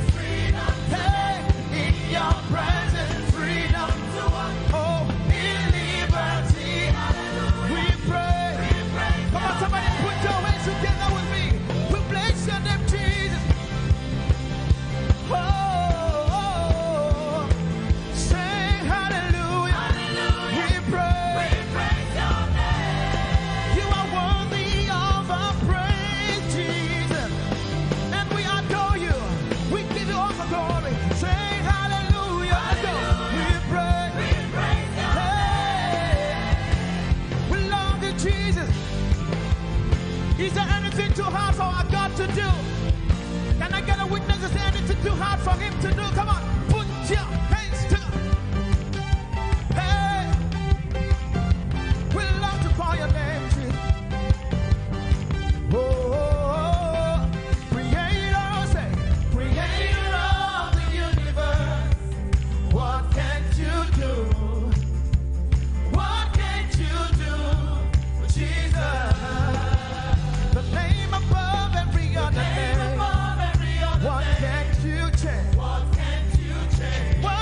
Hey, in your presence, freedom to walk. Oh, in liberty. Hallelujah. We pray. Come on, somebody put your hands together with me. We bless your name, Jesus. Oh, sing hallelujah. Hallelujah. We praise your name. You are worthy of our praise, Jesus. And we adore you. We give you all the glory. Sing hallelujah. Let's go. We praise your name. We love you, Jesus. Is there anything too hard for our God to do? Can I get a witness? Is there anything too hard for him to do? Come on, put your hands together. Hey, we love to call your name, Jesus. Oh, creator, say, creator of the universe. What can't you do? What can't you do, Jesus? The name above every other name. What can't you change? What can't you change? What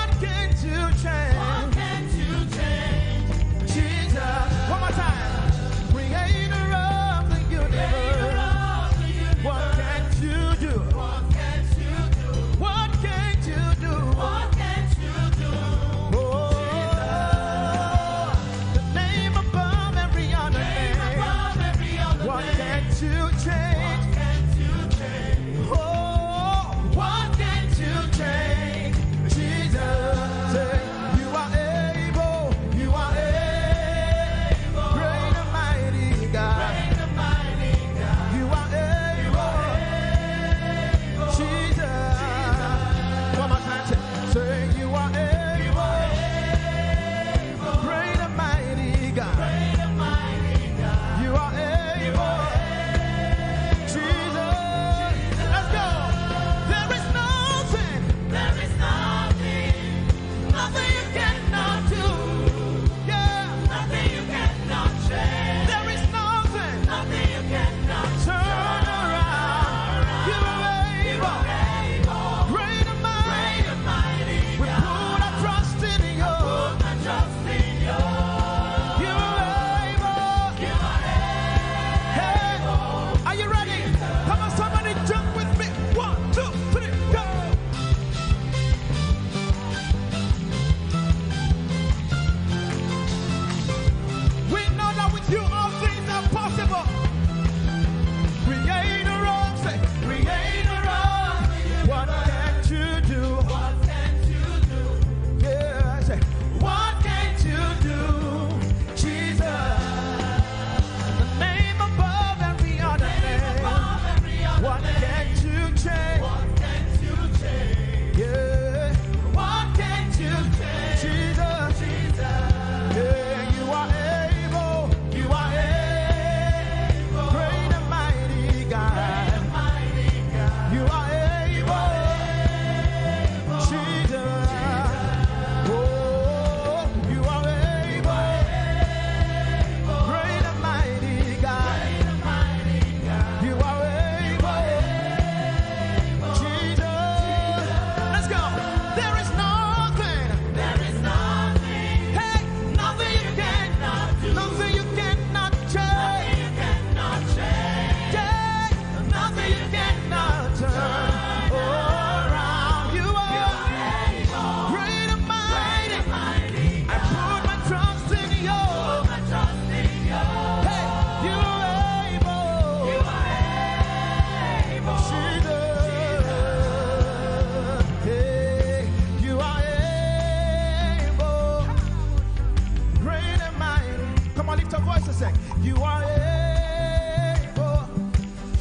to say, you are able,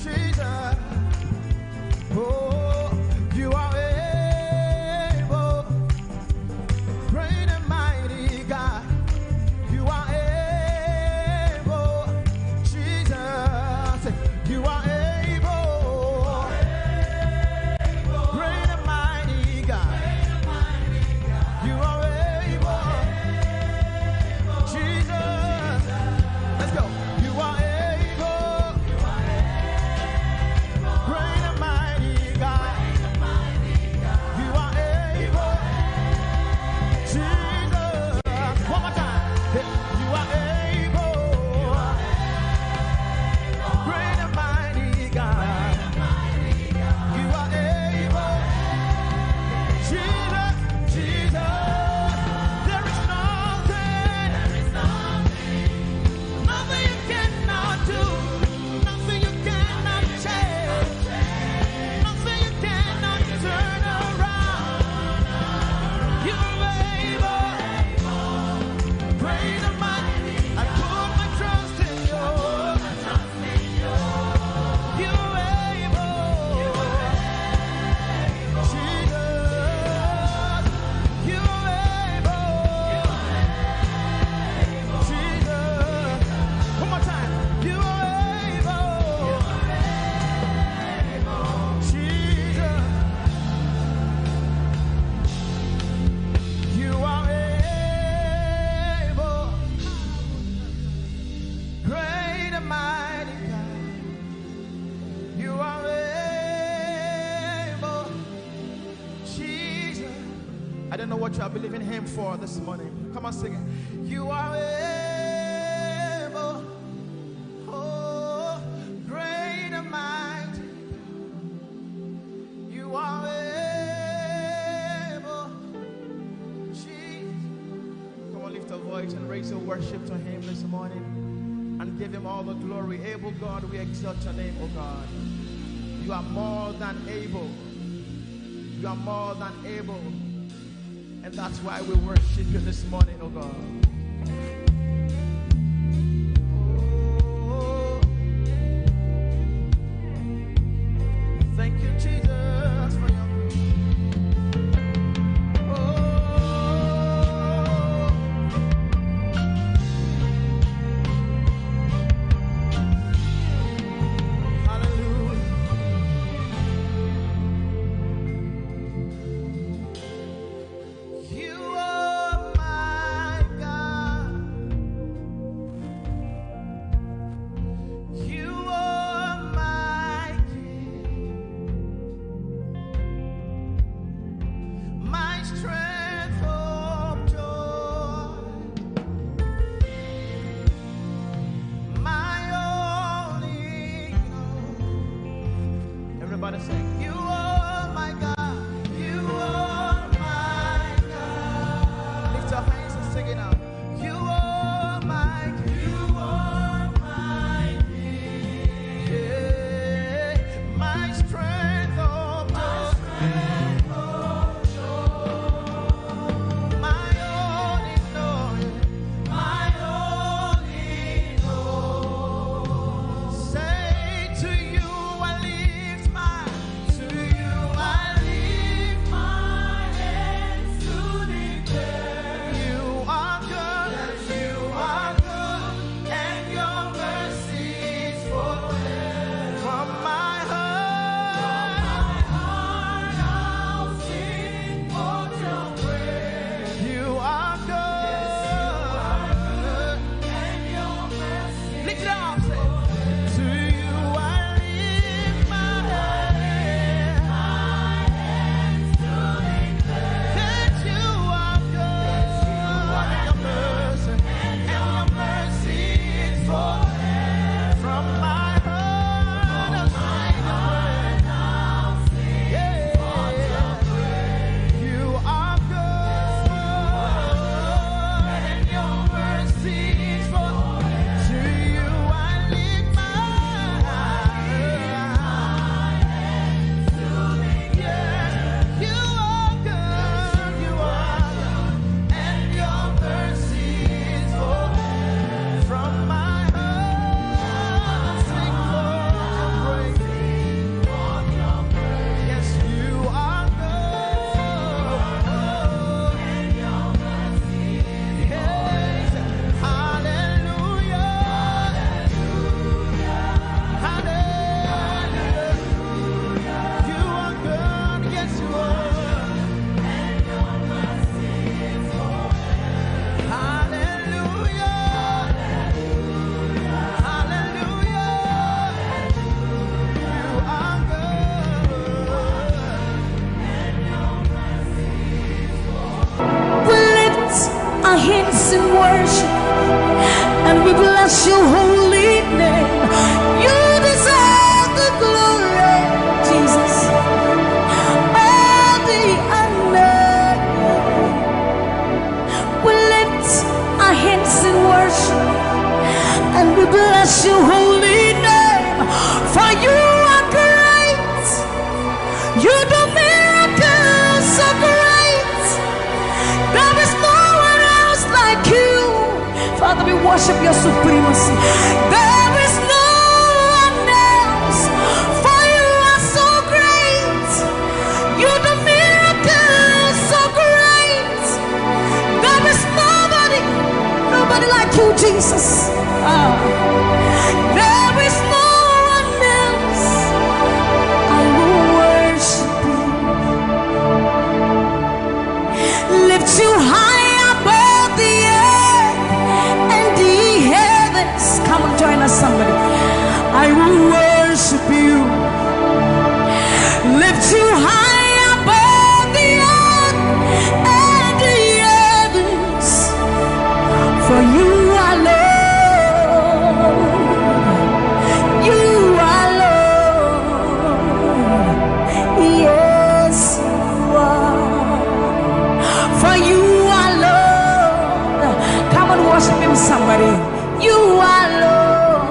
Jesus. Oh, you are able, great and mighty God. You are able, Jesus. You are able, great and mighty God. You are able, Jesus. Let's go. You are able, great and mighty God. You are able, Jesus. One more time. You are able, great and mighty God. You are able, Jesus, Jesus. There is nothing you cannot do, nothing you cannot change, nothing you cannot turn around. You are able, great and mighty. I put my trust in you. You are able, Jesus. You are able, Jesus. One more time. You are able, Jesus. You are able, great and mighty God. You are able, Jesus. I don't know what you are believing Him for this morning. Come on, sing it. You are able, oh, great and mighty. You are able, Jesus. Come on, lift a voice and raise your worship to Him this morning and give Him all the glory. Able God, we exalt your name, oh God. You are more than able. You are more than able. And that's why we worship you this morning, oh God. Oh, thank you, Jesus, for your. Hallelujah. You are my God. hands in worship and we bless your holy name. You deserve the glory, Jesus. All the honor. We lift our hands in worship and we bless your holy name. For you are great. You do miracles so great. There is no one else like you. Father, we worship your supremacy. There is no one else. For you are so great. You do miracles so great. There is nobody like you, Jesus. There is no one else. I will worship you. Lift you high above the earth and the heavens. Come on, join us, somebody. I will worship you. Lift you high above the earth and the heavens. For you are Lord. Worship him, somebody. You are Lord.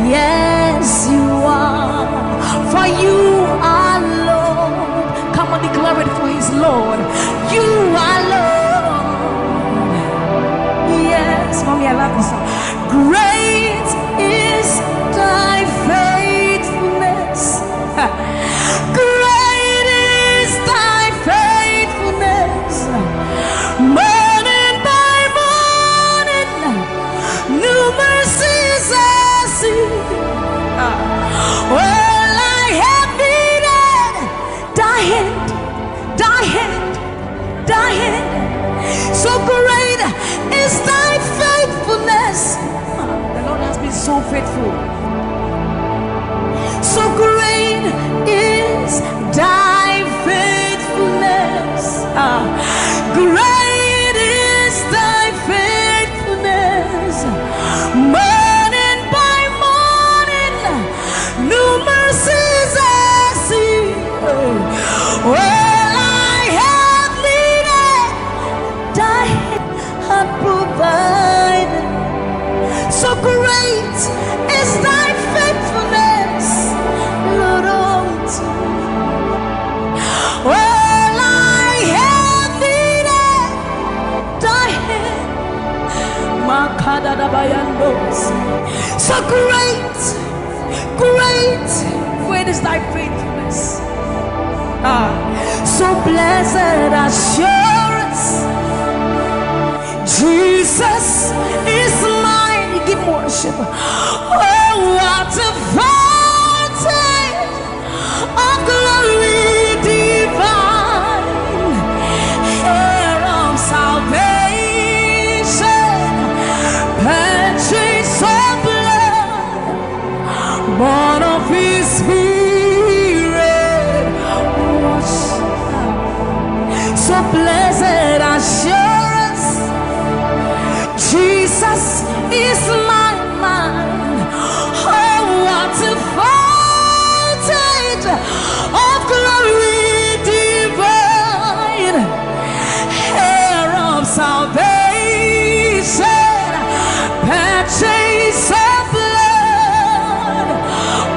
Yes, you are. For you are Lord. Come on, declare it for his Lord. You are Lord. Yes, mommy, I love this song. Great is thy faithfulness. Great is thy faithfulness. Morning by morning, new mercies I see. All I have needed, thy hand, thy hand, thy hand. So great is thy faithfulness. The Lord has been so faithful. So great is thy faithfulness. Great is thy faithfulness. Morning by morning, new mercies I see. All I have needed, thy hand hath provided. So great is thy faithfulness, Lord, unto me. All I have needed, thy hand. So great, great, great is thy faithfulness. So blessed assurance, Jesus is mine. Give worship. Oh, what a fountain of glory divine, hair of salvation, purchase of blood, born of his spirit. So blessed assurance, Jesus is my mind. Oh, what a fountain of glory divine, hair of salvation, purchase of blood,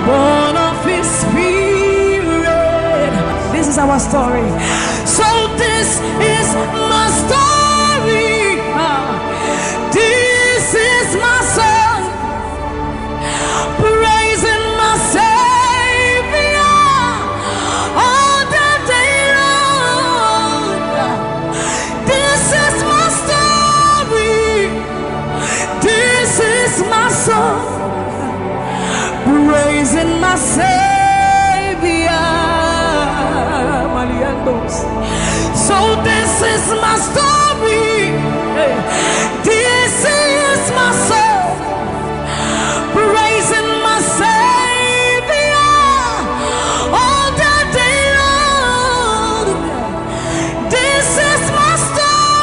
born of his spirit. This is our story. So this is my story. This is my song, praising my Savior all the day long. This is my story. This is my song, praising my Savior. So this is my story. This is my song, praising my Savior all the day long. This is my story.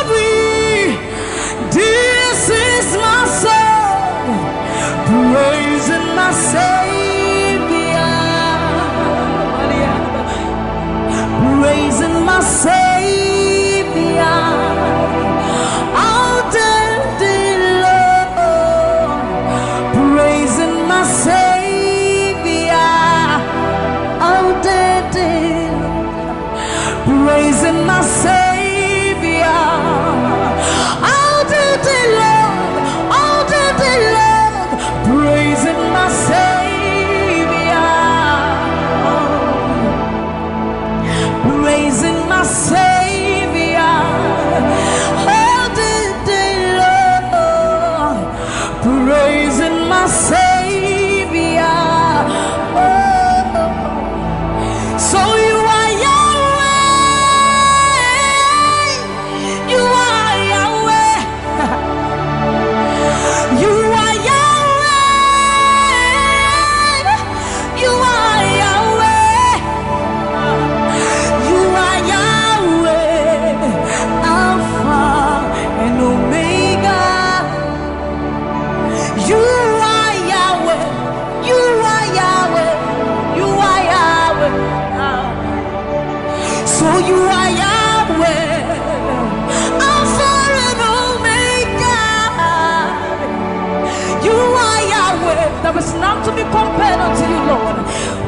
is none to be compared unto you, Lord.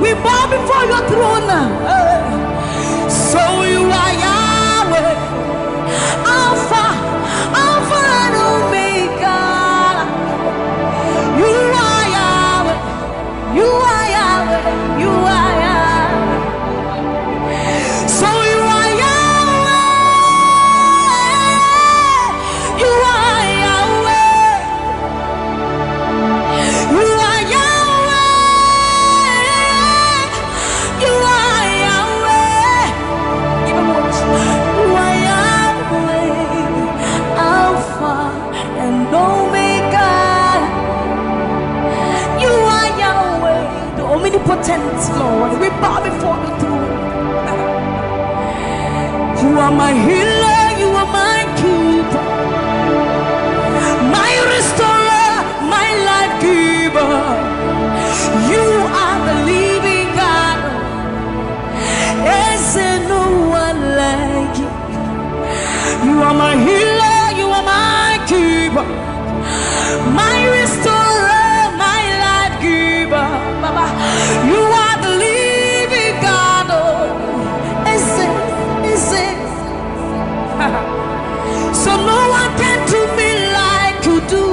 We bow before your throne. So you are Yahweh, Alpha, Alpha and Omega. You are Yahweh, you are Yahweh, you are Yahweh. So you are Yahweh, you are Yahweh, you are Yahweh, you are Yahweh. Give him one. You are Yahweh, Alpha and Omega. You are Yahweh, the omnipotent Lord. We bow before the throne. You are my healer, you are my keeper, my restorer, my life giver. You are the living God. Is there no one like you? You are my healer, you are my keeper, my restorer, my life giver. Baba, you are the living God. Oh, is it? So no one can do me like you do.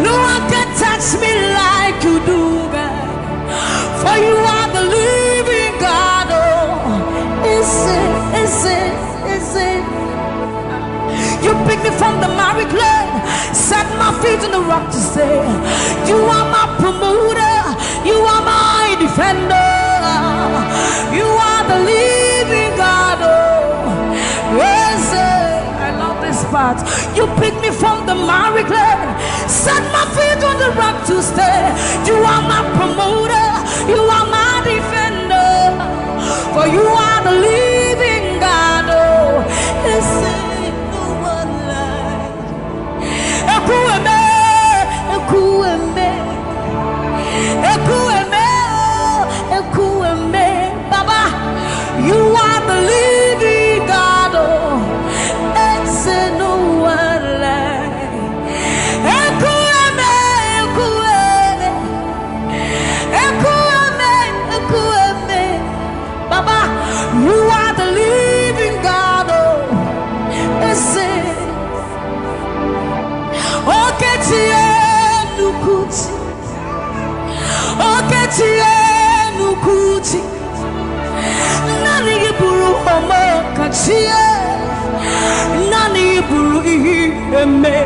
No one can touch me like you do, God. For you are the living God. Oh, is it? You picked me from the miry clay, set my feet on the rock to stay. You are my promoter, you are my defender. You are the living God. Oh, yes, I love this part. You picked me from the miry clay, set my feet on the rock to stay. You are my promoter, you are my defender. For you are the living God. Oh, yes, no one like Ekueme, Ekueme, Ekueme, Ekueme. Baba, you are the living God. Oh, it's no one like Ekueme, Ekueme, Ekueme, Ekueme. Baba, you are the living God. Oh, it's Oketie nukuti, Oketie nukuti. Nani iburu mama kachie, nani iburu ime.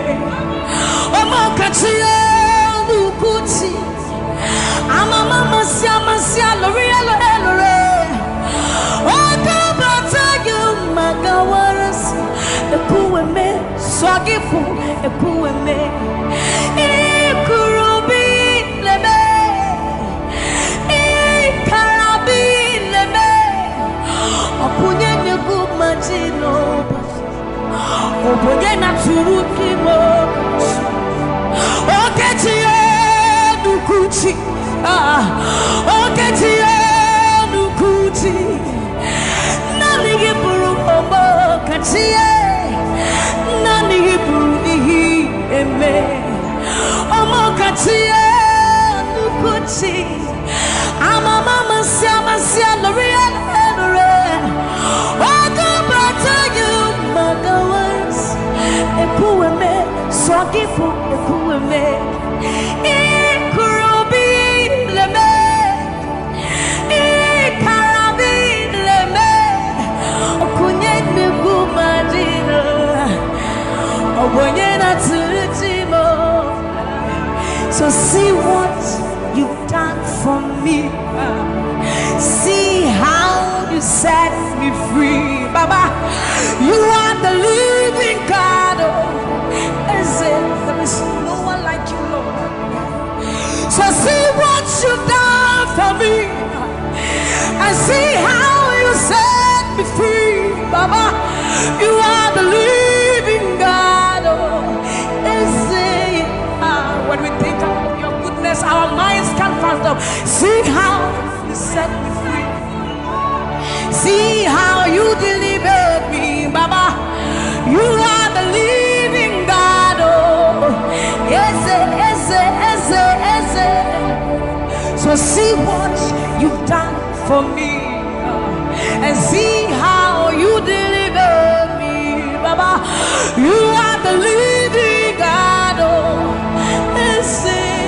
Omo kachie nukuti. Ama mama sia lori lore. Okabata you magawaras. Ekueme swagifu, ekueme. Ikurubi lebe, ikarabi lebe. Opunye nyegumajino, opunye naturukimo. Oketie nukuti, oketie nukuti. Nani giburu omo katie, nani giburu ihi eme. Omo katie nukuti. Ama mama sia lori lore. Okabata you magawas. Ekueme swagifu, ekueme. Ikurubi leme, ikarabi leme. Okunye nugumadino, obonye natutimo. So see what you've done for me. See how you set me free. Baba, you are the living God. Is it? There is no one like you, Lord. So see what you've done for me. And see how you set me free. Baba, you are the living God. Is it? When we think of your goodness, our minds can't fathom. See how you set me free. See how you delivered me, Baba. So see what you've done for me, and see how you deliver me, Baba. You are the living God. Oh, listen.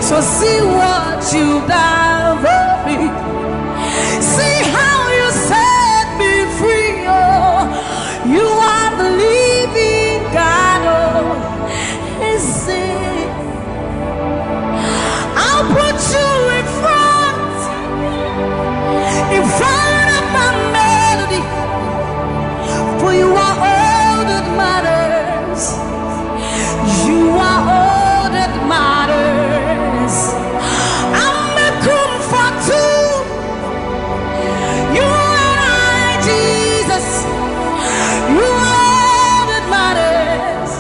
So see what you've done for me. See how you set me free. Oh, you are the living God. Oh, listen. I'll put you in front of my melody, for you are all that matters. You are all that matters. I'm a comfort too. You and I, Jesus. You are all that matters.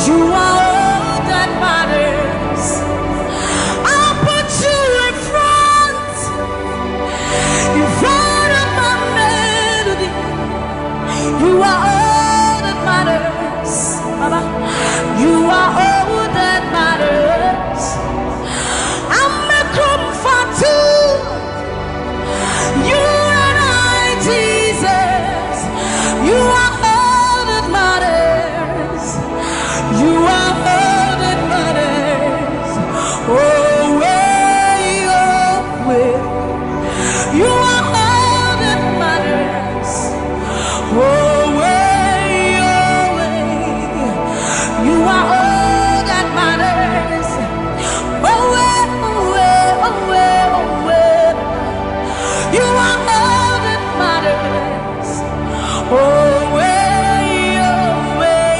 You are all that matters. I'll put you in front of my melody. You are all that matters, Baba. You are all that matters. I'm a comfort too. You and I, Jesus. You are all that matters. You are all that matters. Oh, way, oh, way. You are all that matters. Oh, way, oh, way. You are all that matters. Oh, way, oh, way, oh, way, oh, way. You are all that matters. Oh, way, oh, way.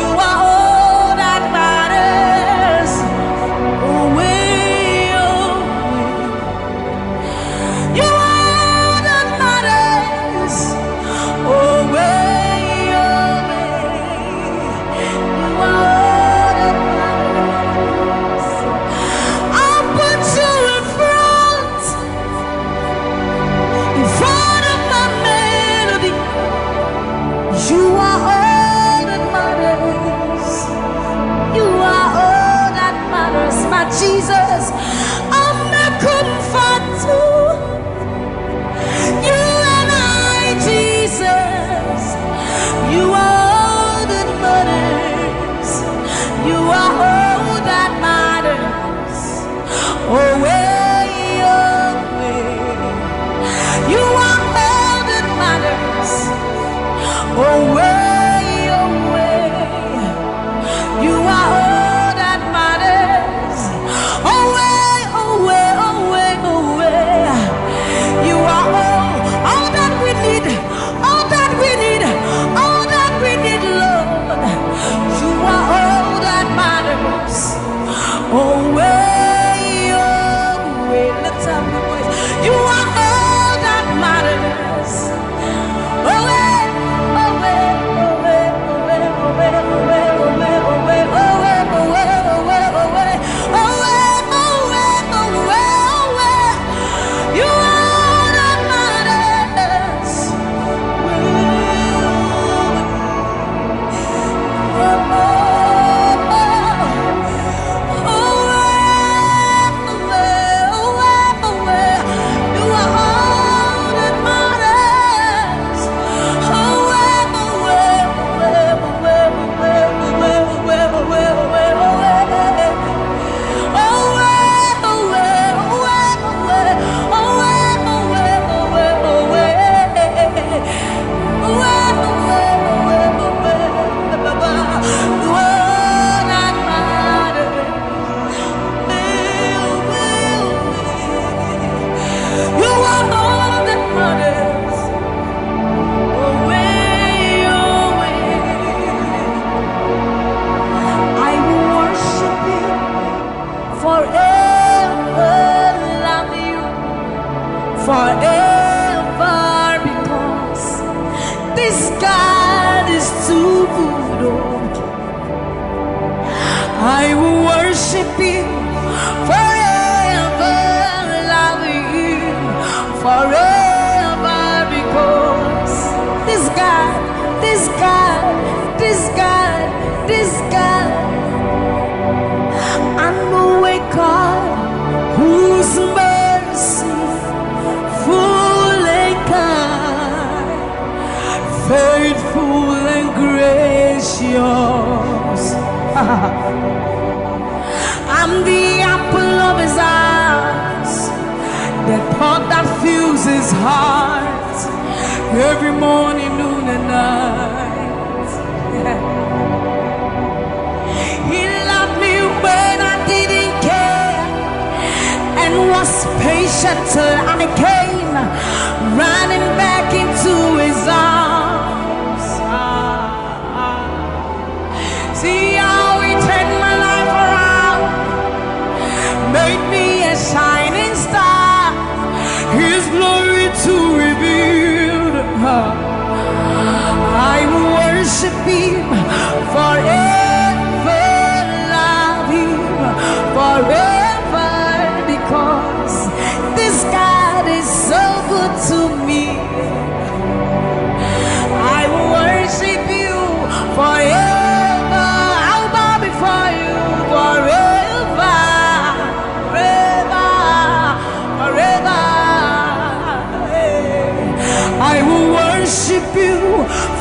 You are all that matters. Oh, way, oh, way. You are all that matters. Oh, way, oh, way. You are all that matters. I'll put you in front of my melody. You are all that matters. You are all that matters, my Jesus. I'm a comfort too. You and I, Jesus. You are all that matters. You are all that matters. Oh, way, oh, way. You are all that matters. Oh, way, oh, way. You are all that matters. Oh, way, oh, way, oh, way, oh, way. You are all that we need, all that we need, all that we need, Lord. You are all that matters. Oh, way, oh, way. Let's have the voice. You are all that matters. Oh, way, oh, way, oh, way, oh, way, oh, way, oh, way, oh, way, oh, way, oh, way, oh, way, oh, way, oh, way, oh, way, oh, way, oh, way, oh, way. You are all that matters. Forever, because this God is too good. I will worship you forever, love you forever, because this God, this God, this God, this God faithful and gracious. I'm the apple of his eyes, the pot that fills his heart every morning, noon and night. He loved me when I didn't care and was patient till I came running back into his arms. See how he turned my life around, made me a shining star, his glory to reveal. I will worship him forever, love him forever, because this God is so good to me. I will worship you forever. I'll bow before you forever, forever, forever. I will worship you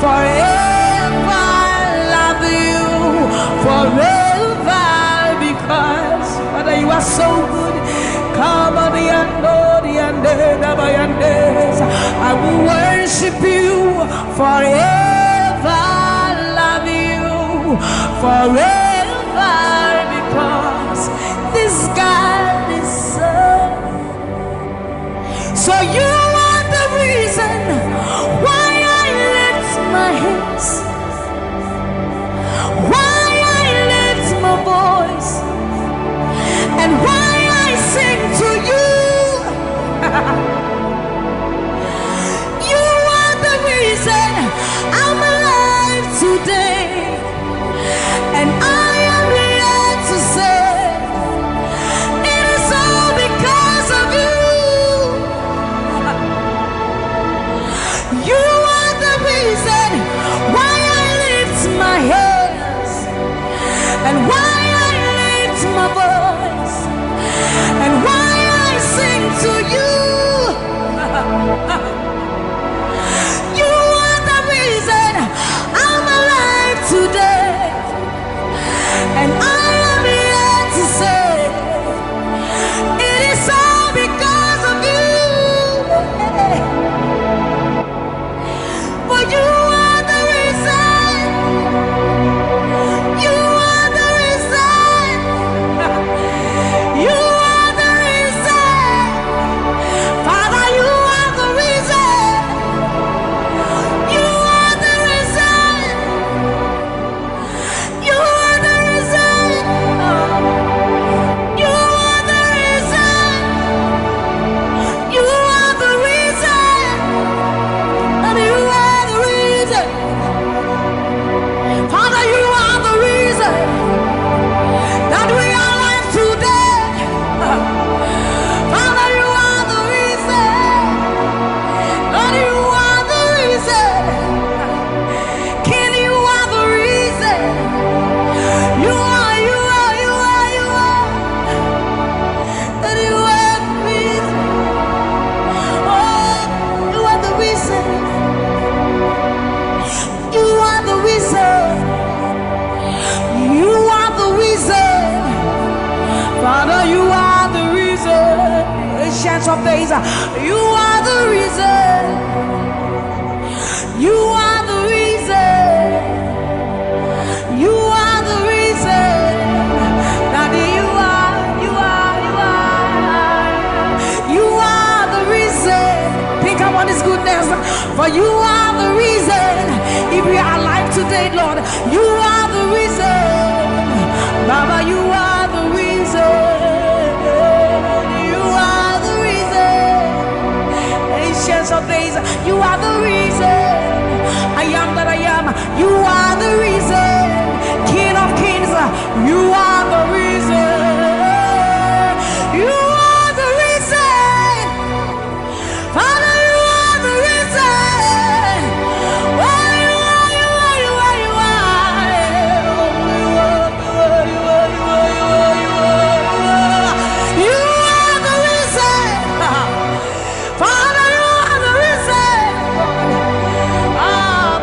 forever, love you forever, because Father, you are so good. Come on, I will worship you forever, love you forever, because this God is so you are the reason why I lift my hands, why I lift my voice, and why I sing to you. You are the reason I'm alive today, and I am here to say it is all because of you. You are the reason why I lift my hands, and why I lift my voice, and why I sing to you. You are the reason I'm alive today, and I am here to say it is all because of you. For you are the reason. You are the reason. You are the reason. Father, you are the reason. You are the reason. You are the reason. You are the reason. You are the reason. And you are the reason. Father, you are the reason that we are alive today. Father, you are the reason. Lord, you are the reason. King, you are the reason. You are, you are, you are, you are. That you are the reason. Oh, you are the reason. You are the reason. You are the reason. Father, you are the reason. Ancients of days, you are the reason. You are the reason. You are the reason. Daddy, you are, you are, you are. You are the reason. Think about his goodness. For you are the reason. If we are alive today, Lord, you are the reason. Baba, you are the reason. You are the reason. Ancients of days, you are the reason. I am that I am. You are the reason. King of kings, you are the reason. You are the reason. Father, you are the reason. Oh, you are, you are, you are, you are. You are, you are, you are, you are, you are, you are. You are the reason. Father, you are the reason. Ah,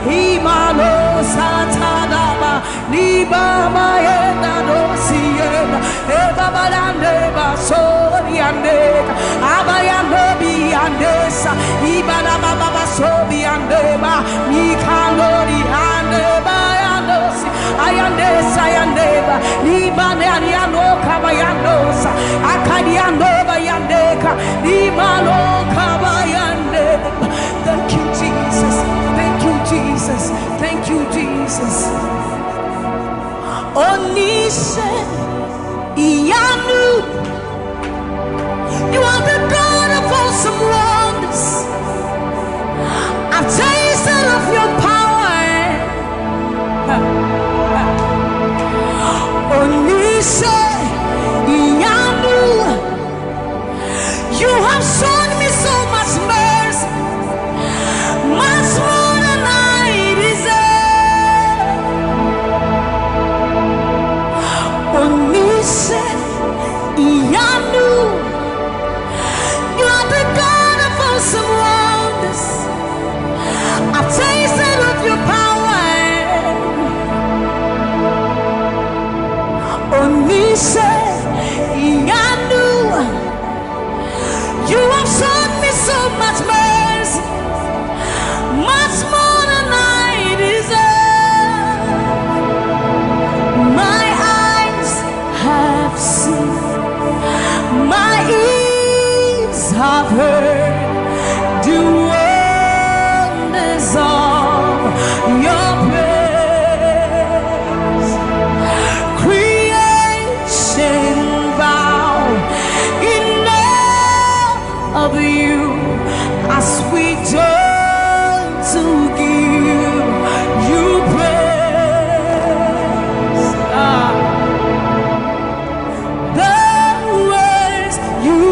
Imalo Satadaba, Nibama Yena Dosiena, Ebabalandeba Soriandeka, Abayanobi Andesa, Ibana Baba Sobi Andeba, Nikalori Andeba Yandosi, Ayandesa Yandeba, Nibane Aniano Kabayandosa, Akadiandoba Yandeka, Nimalo Kabayandeba. Thank you, Jesus. Thank you, Jesus. Thank you, Jesus. Onise Iyanu, you are the God of awesome wonders. I've tasted of your power. Onise Iyanu, you have shown me so much mercy, much more than I deserve. Onise Iyanu, you are the God of awesome wonders. I've tasted of your power. Onise Iyanu, you have shown me so much mercy, much more than I deserve. My eyes have seen, my ears have heard the wonders of your praise. Creation bow in awe of you as we turn to give you praise. The words you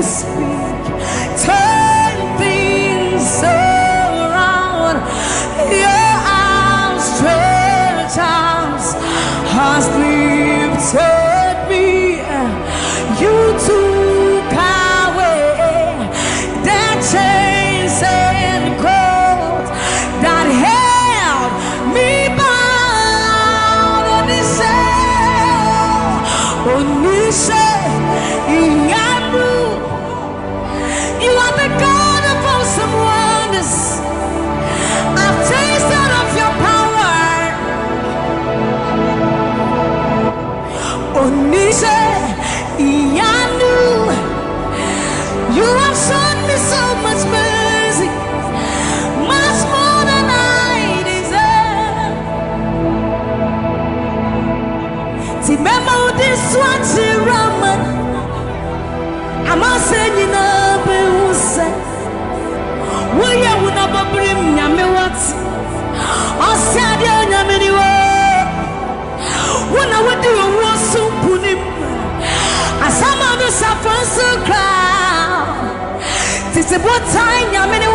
speak turn things around. Your outstretched arms has lifted me. You took away the chains and cords that held me bound. Onise Iyanu, you are the God of awesome wonders. I've tasted of your power. Onise Iyanu, you have shown me so much mercy, much more than I deserve. Remember this one, Raman. I'm not saying you know, but who said, will you never bring me what? I said, you never knew. When I would do a war so put him, as some of us are from so crowd. This is what time you mean.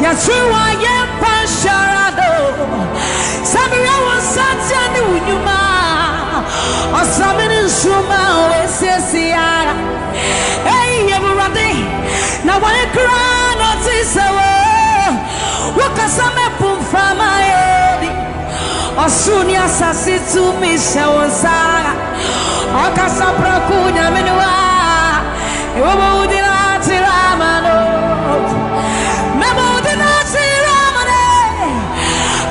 Yes, you are your passion. Samuel was such a new man. Or something in Shuma, says, hey, everybody. Now, when I cry, not this hour, what can some put from my head? Or soon, yes, I see to me, Shawasara. Or Casabra Kuna Menua. You won't deny Ramano. Memo deny Ramane.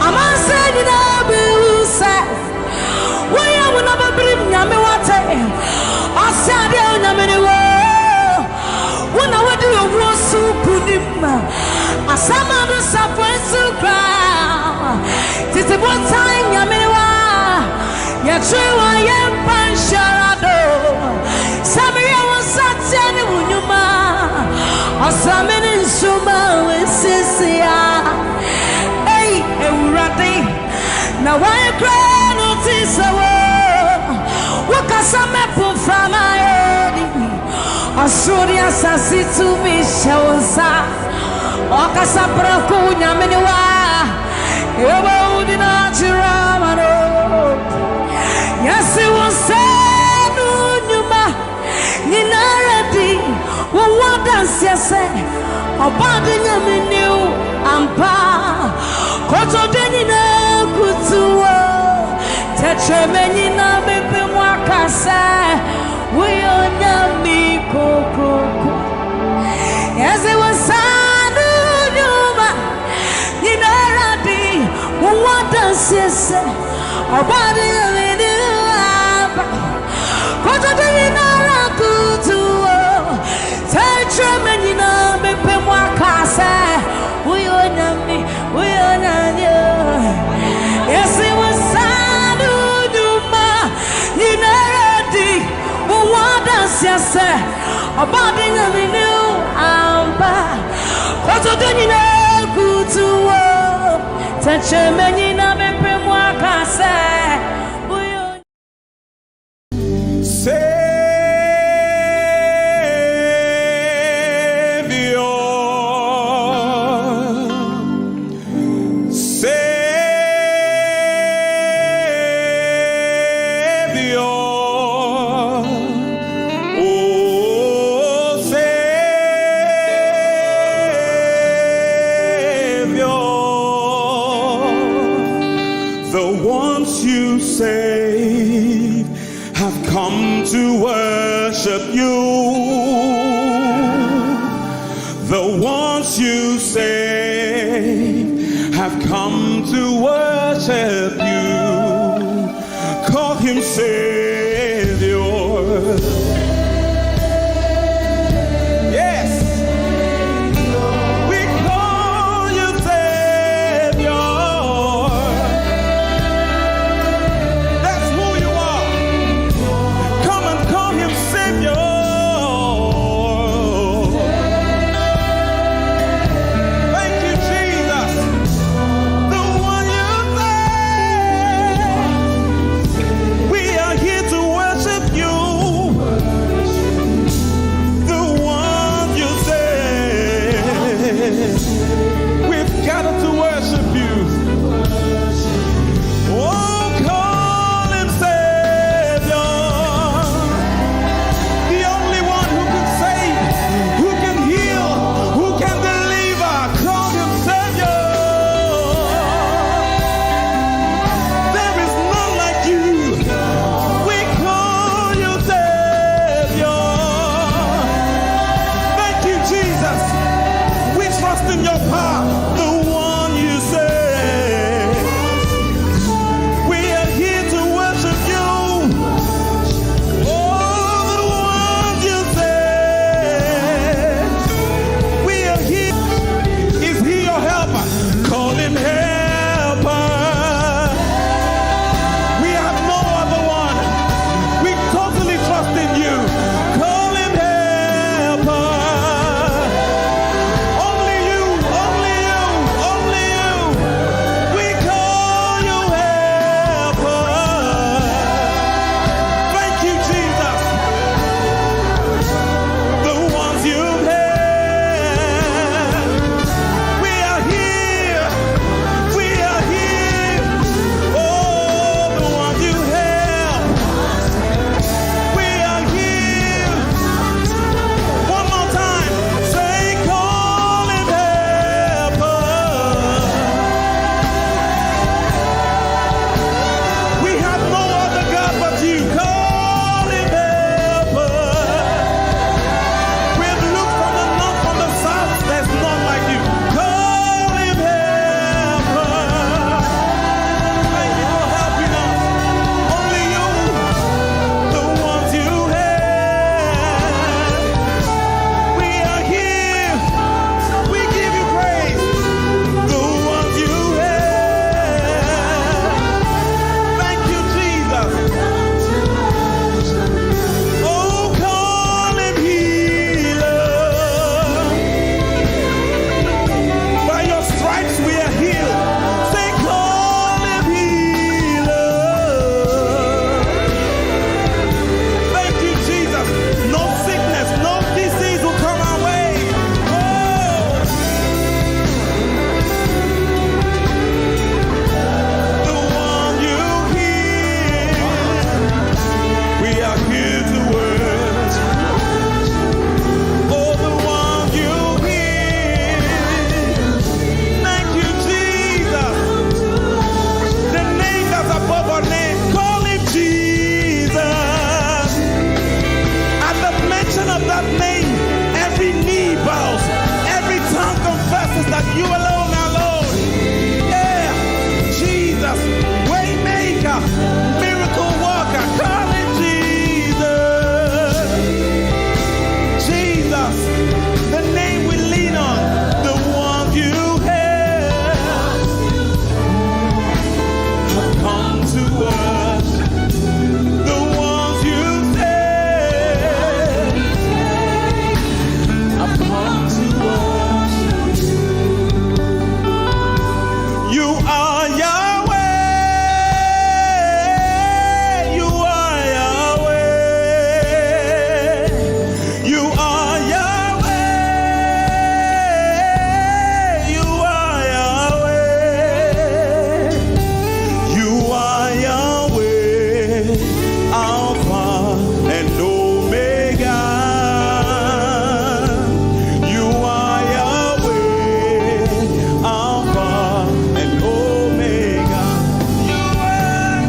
I'm not saying you know, who said, why I will never bring Yamawate. I said, Yamaniwa. When I would do a war soup, as some of us are so proud. This is what time Yamaniwa. You're true, I am Pansharado. Samia was such an Unuma. Or some in Suma with Sisia. Hey, Rati. Now I cry notice a war. What can some put from my head? Or should you say to me, Shawsa? Or Casabra Kuna Menua? You won't deny Ramano. Yes, it was said, Numa, Ninaradi, what does you say? About the new Ampa, Koto denina kutuwa Tetramenina bepe mwakasa Uyona mikoko As it was sanu nyuma Ninaradi Uwada sese Abadi yaminuaba Koto denina kutuwa Tetramenina bepe mwakasa Uyona mikoko Yes, it was Sanuduma, Ninaradi, Wadas, yes, about the new Amba, Kotodanina, Kutua, Tachamanina, Pemwakasa, here to Alpha and Omega. You are Yahweh, Alpha and Omega. You are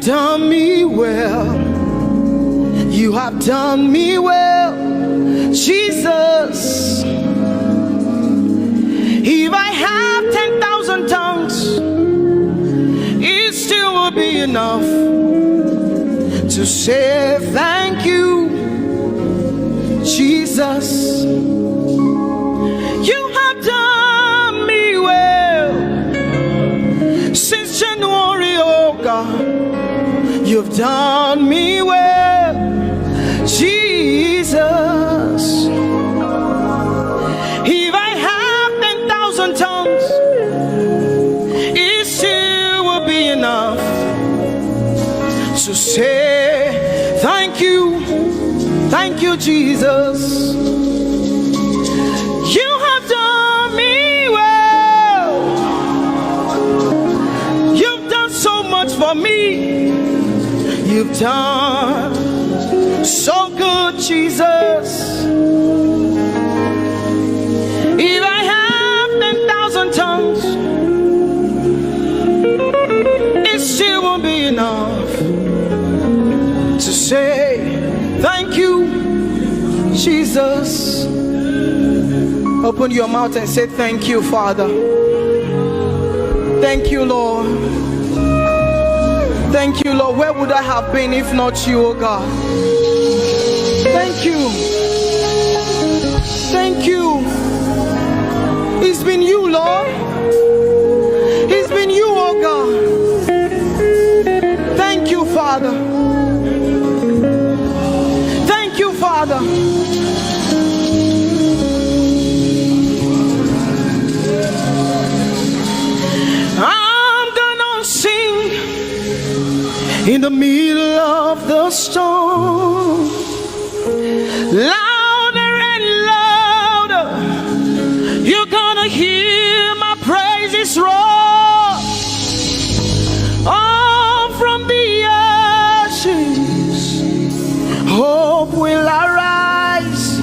done me well. You have done me well, Jesus. If I have 10,000 tongues, it still will be enough to say thank you, Jesus. You have done me well since January, oh God. You've done me well, Jesus. If I have 10,000 tongues, it still will be enough to say thank you, Jesus. You have done me well. done so good, Jesus. If I have 10,000 tongues, it still won't be enough to say thank you, Jesus. Open your mouth and say thank you, Father. Thank you, Lord. Thank you, Lord. Where would I have been if not you, oh God? Thank you. Thank you. It's been you, Lord. It's been you, oh God. Thank you, Father. Thank you, Father. I'm gonna sing in the middle of the storm, louder and louder. You're gonna hear my praises roar. Oh, from the ashes, hope will arise.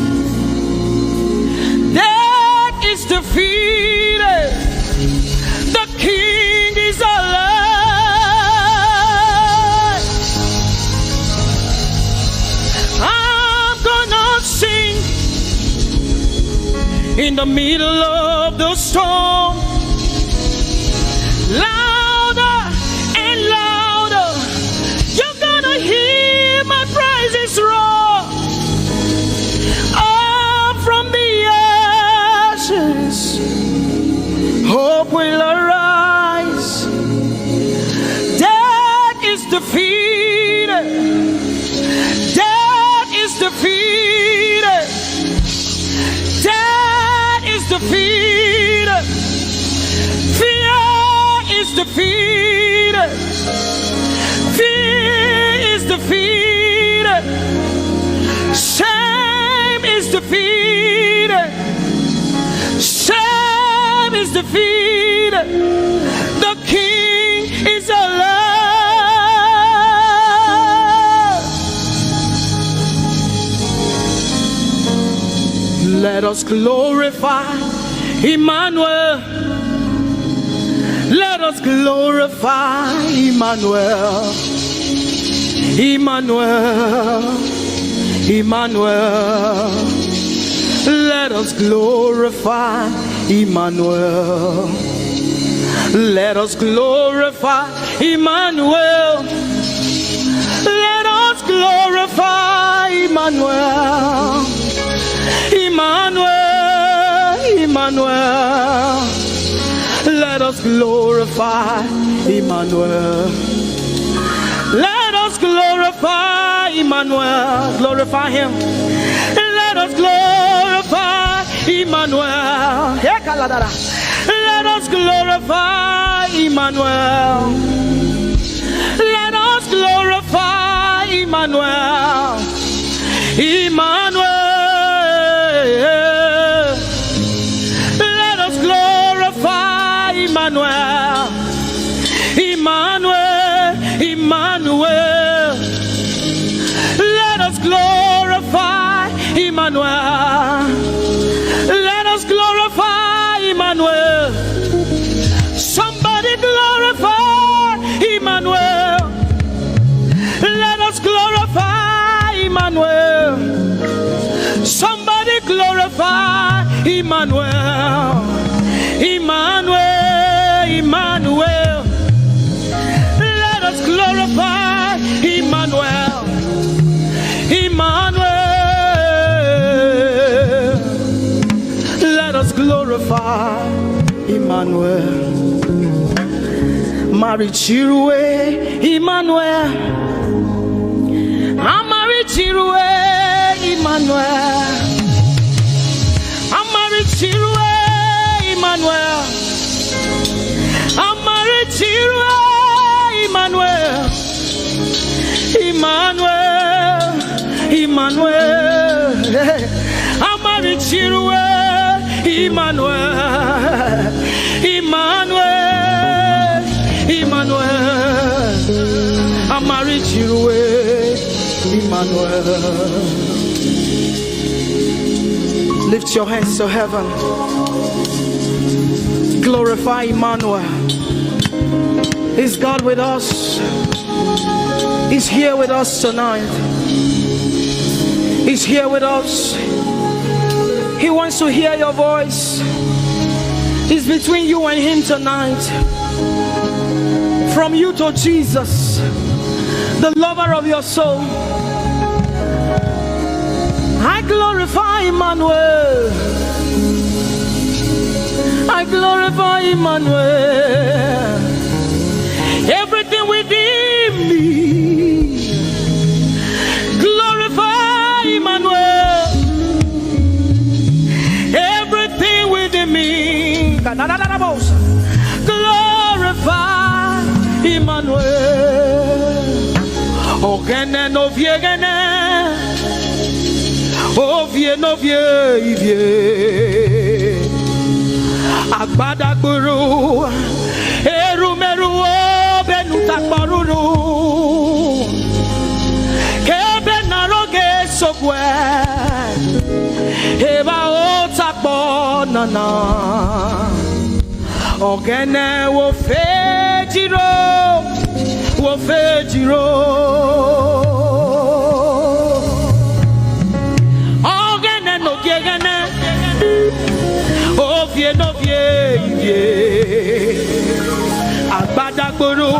Death is defeated. The King is alive. I'm gonna sing in the middle of the storm, louder and louder. You're gonna hear my praises roar. Oh, from the ashes, hope will arise. Death is defeated. Death is defeated. Death is defeated. Fear is defeated. Fear is defeated. Shame is defeated. Shame is defeated. The King is alive. Let us glorify Emmanuel. Let us glorify Emmanuel. Emmanuel. Emmanuel. Let us glorify Emmanuel. Let us glorify Emmanuel. Let us glorify Emmanuel. Emmanuel, Emmanuel. Let us glorify Emmanuel. Let us glorify Emmanuel. Glorify him. Let us glorify Emmanuel. Let us glorify Emmanuel. Let us glorify Emmanuel. Emmanuel. Let us glorify Emmanuel. Emmanuel. Emmanuel. Let us glorify Emmanuel. Let us glorify Emmanuel. Somebody glorify Emmanuel. Let us glorify Emmanuel. Somebody glorify Emmanuel. Emmanuel, Emmanuel. Let us glorify Emmanuel. Emmanuel. Let us glorify Emmanuel. Mari Chirwe, Emmanuel. Amari Chirwe, Emmanuel. Amari Chirwe, Emmanuel. Amari Chirwe, Emmanuel. Emmanuel, Emmanuel. Amari Chirwe, Emmanuel. Emmanuel, Emmanuel. Amari Chirwe. Emmanuel. Lift your hands to heaven. Glorify Emmanuel. Is God with us? He's here with us tonight. He's here with us. He wants to hear your voice. It's between you and him tonight. From you to Jesus, the lover of your soul. I glorify Emmanuel. I glorify Emmanuel. Everything within me, glorify Emmanuel. Everything within me, glorify Emmanuel. Ogene no viegene, ovie no vie. Agbada guru, erumeru benutakbaruru, kebe naroge sokwe, eba otakbo nana. Ogene wo fejiro, wo fejiro. Ogene no gegene. Ovie no vie, agbadagboro,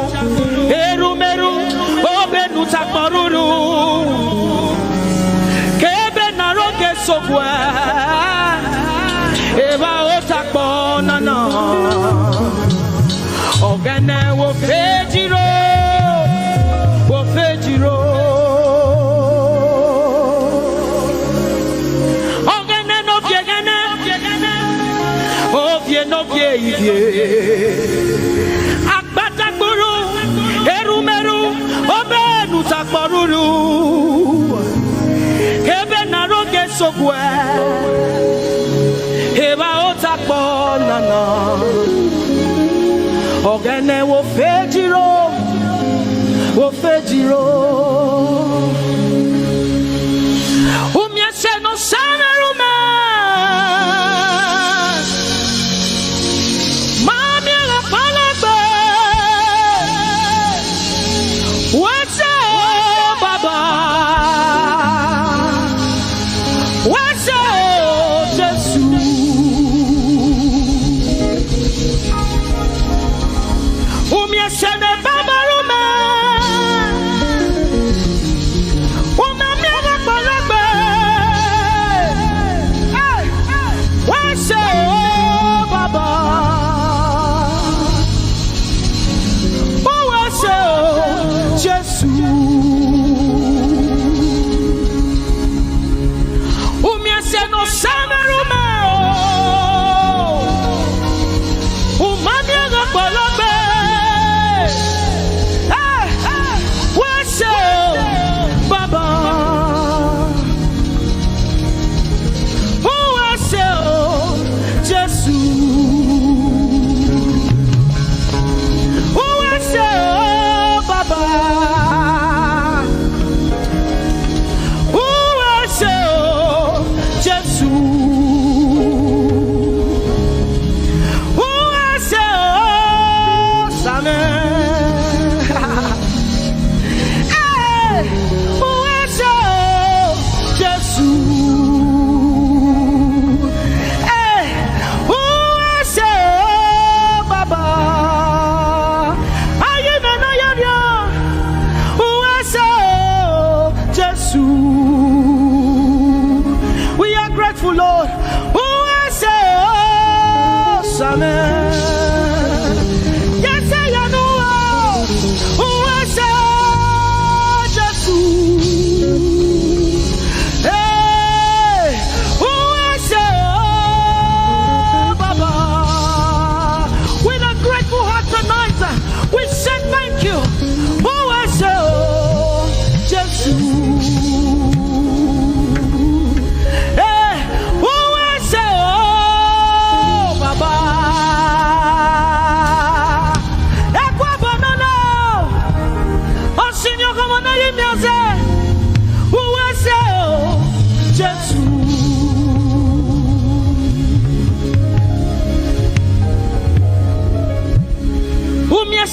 erumeru, obenu takporuru, kebe naroge sokwe, eba otakpo nana. Ogene wo fejiro, wo fejiro. No vie, agbadagboro, erumeru, obenu takporuru, kebe naroge sokwe, eba otakpo nana. Ogene wo fejiro, wo fejiro. Umyese no sana rume.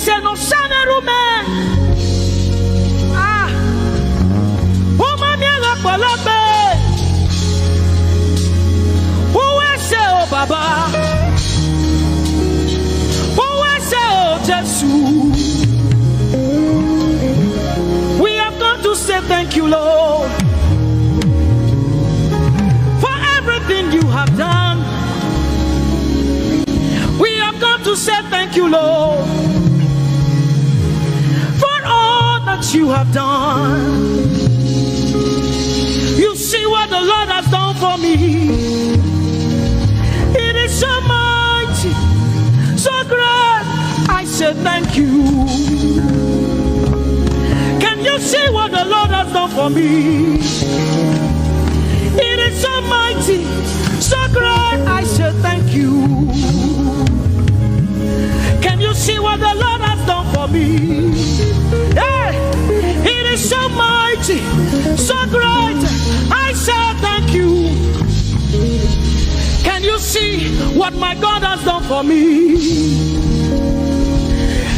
say no sanerume. Ah, oh mami alapalape. Who is say oh Baba? Who is say oh Jesus? We have come to say thank you, Lord, for everything you have done. We have come to say thank you, Lord, for all that you have done. You see what the Lord has done for me. It is so mighty, so great. I say thank you. Can you see what the Lord has done for me? It is so mighty, so great. I say thank you. Can you see what the Lord has done for me? Hey, it is so mighty, so great. I say thank you. Can you see what my God has done for me?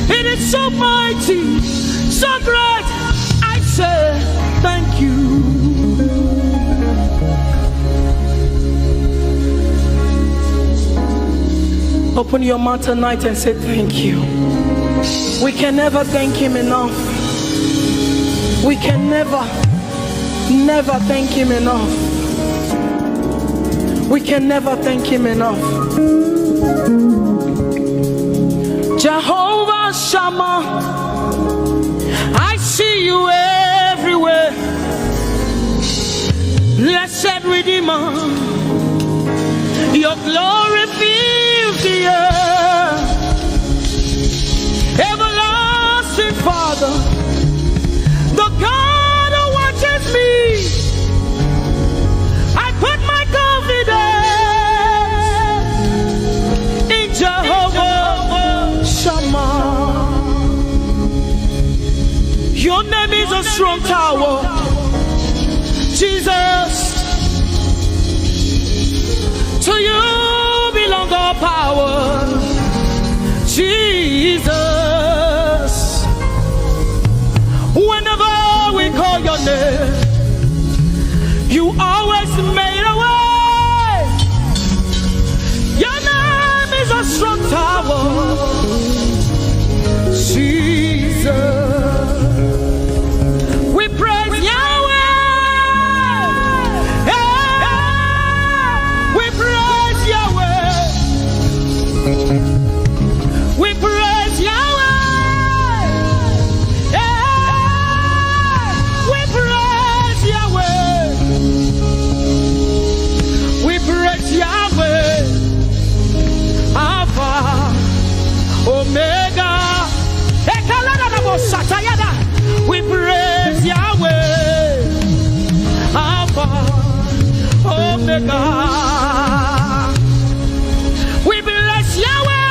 It is so mighty, so great. I say thank you. Open your mouth tonight and say thank you. We can never thank him enough. We can never thank him enough. We can never thank him enough. Jehovah Shammah, I see you everywhere. Blessed Redeemer, your glory fills the earth. Everlasting Father, the God who watches me, I put my confidence in Jehovah Shammah. Your name is a strong tower, Jesus. To you belong all power, Jesus. Whenever we call your name, you always made a way. Your name is a strong tower, Jesus. We praise Yahweh. We praise Yahweh. We praise Yahweh. We praise Yahweh. We praise Yahweh. Alpha, Omega. We praise Yahweh. Alpha, Omega. We bless Yahweh.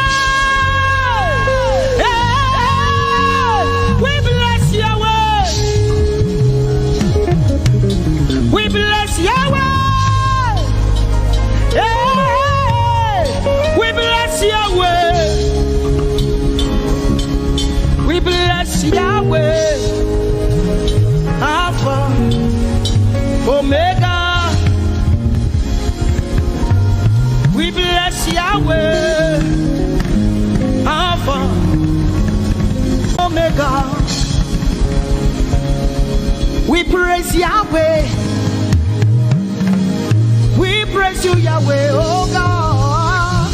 We bless Yahweh. We bless Yahweh. We bless Yahweh. We bless Yahweh. Alpha, Omega. We bless Yahweh, Alpha, Omega. We praise Yahweh. We praise you, Yahweh, oh God.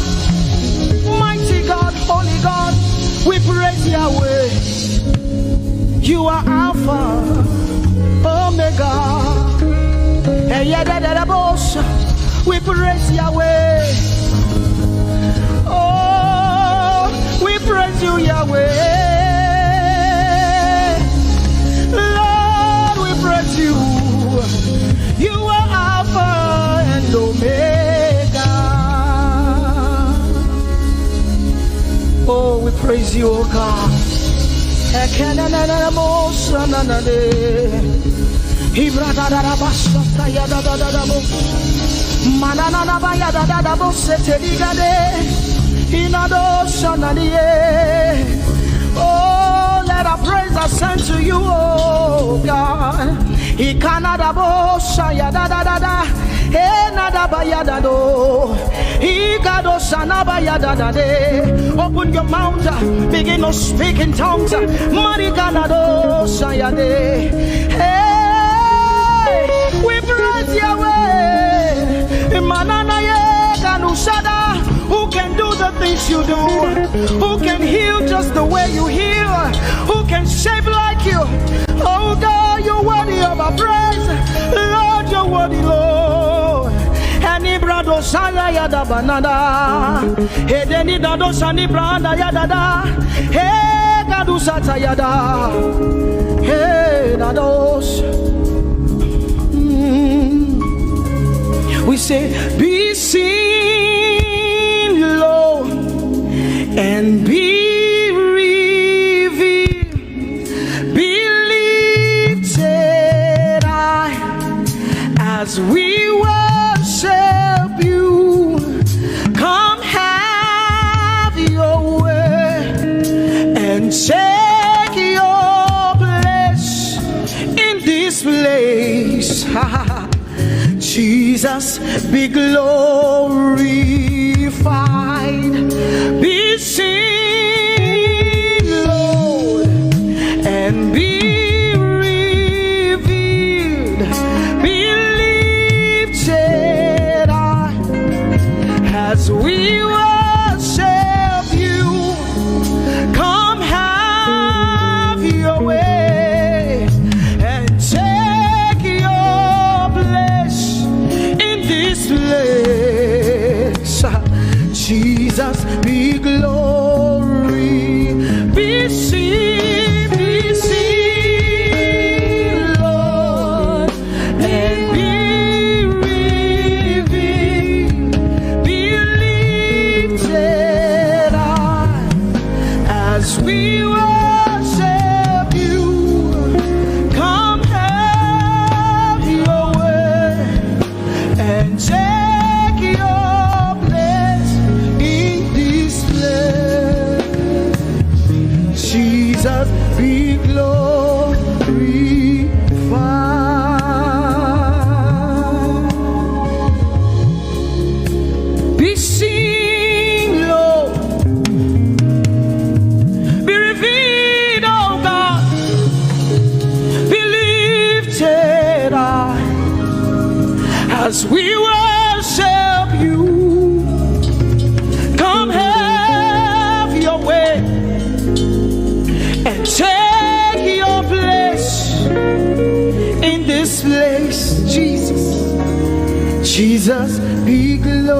Mighty God, holy God. We praise Yahweh. You are Alpha, Omega. We praise Yahweh. Oh, we praise you, Yahweh. Lord, we praise you. You are Alpha and Omega. Oh, we praise you, oh God. Manana baya da da da bo sete ligade inado shanaliye. Oh He canada bosa ya da da da da. He nada ba ya da do. He got us anaba ya da da de. Open your mouth, begin to speak in tongues. Mari canado sa ya de. Hey, we praise Yahweh. Manana ye kanusada. Who can do the things you do? Who can heal just the way you heal? Who can shape like you? Oh God, you're worthy of our praise. Lord, you're worthy, Lord. And Ibrado Saya Yada Banada. He deni dado sani branda yada da. He kadu sata yada. He dados. We say, be seen, Lord, and be revealed, be lifted high as we worship you. Come have your way and take your place in this place. Jesus, be glorified, be seen, Lord, and be revealed, be lifted high as we worship you. Come have your way and take your place in this place. Jesus, be glory, be seen, Lord, and be revealed, be lifted high as we worship you. Come have your way and take your place in this place. Jesus, be glorified, be seen, Lord, be revealed, oh God, be lifted high as we worship you. Come have your way and take your place in this place. Jesus, Jesus, be glorified.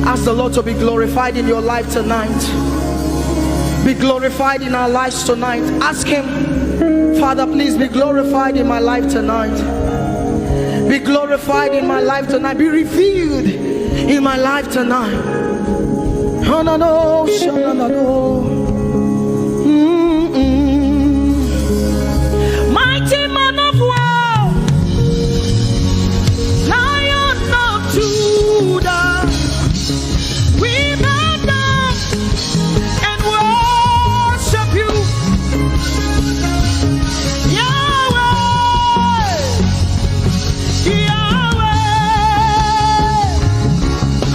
Ask the Lord to be glorified in your life tonight. Be glorified in our lives tonight. Ask Him, Father, please be glorified in my life tonight. Be glorified in my life tonight. Be revealed in my life tonight. Oh, no, no, no, no, no. Mighty man of war, Lion of Judah, we bow down and worship you. Yahweh, Yahweh,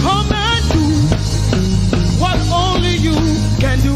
come and do what only you can do.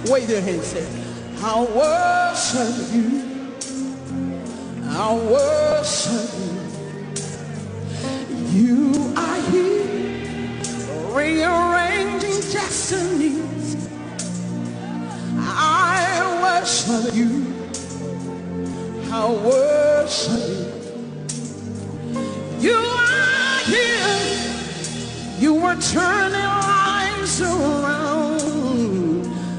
Wave your hands, say, I worship you. I worship you. You are here, rearranging destinies. I worship you. I worship you. You are here. You are turning lives around.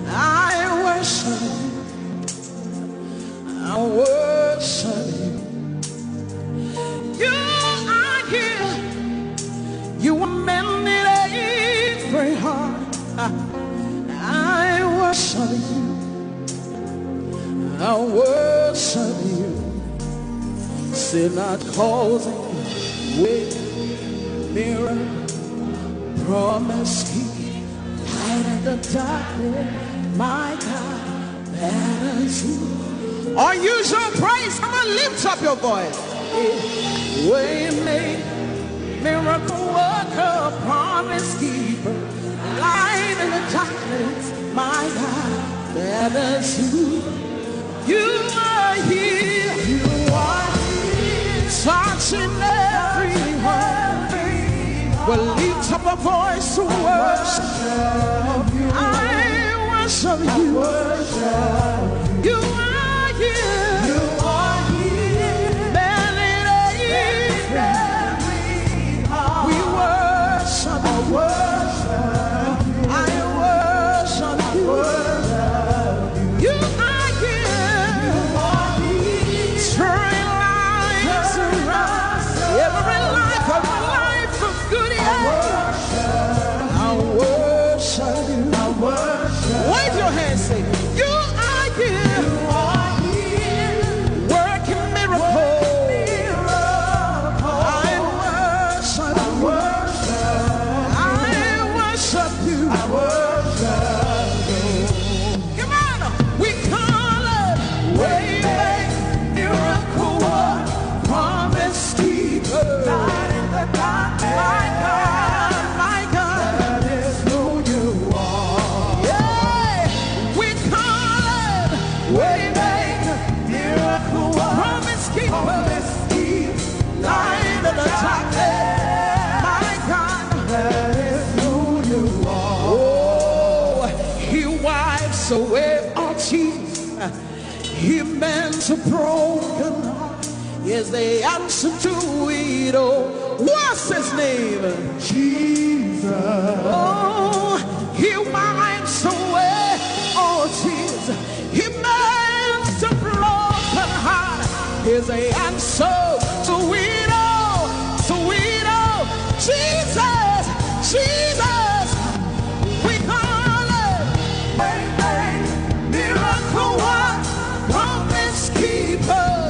I worship you. I worship you. You are here. You are mending every heart. I worship you. I worship you. Say not causing way, mirror, promise keep, light in the darkness, my God, that is you. Unusual praise, come on, lift up your voice. Way made, miracle worker, promise keeper, light in the darkness, my God, that is you. You are here, you are here, touching everyone. We'll lift up a voice to worship you. I worship you. You are here. You are here. We worship you. I worship you. You are here. You are here. Turning lives around. Every life of my life of good. I worship you. I worship. Wave your hands, say, you are here. You are here. Working miracles. I worship you. I worship you. I worship you. Come on, we call it way make miracle work, promise keeper, light in the darkness. My God, that is who you are. Yeah, we call it way make miracle work, promise keeper, light in the darkness. My God, that is who you are. Oh, he wipes away our tears. He mends a broken heart. Is the answer to it all. What's his name? Jesus. Oh, he wipes away all tears. He mends a broken heart. Is the answer to it all. To it all. Jesus, Jesus. We call it miracle work, promise keeper.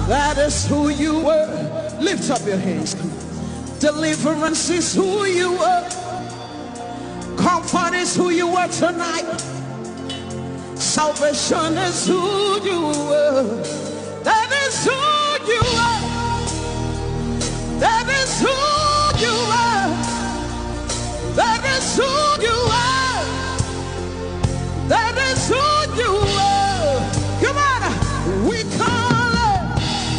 That is who you were. Lift up your hands. Deliverance is who you were. Comfort is who you were tonight. Salvation is who you were. That is who you are. That is who you are. That is who you are. That is who you are. Come on, we call it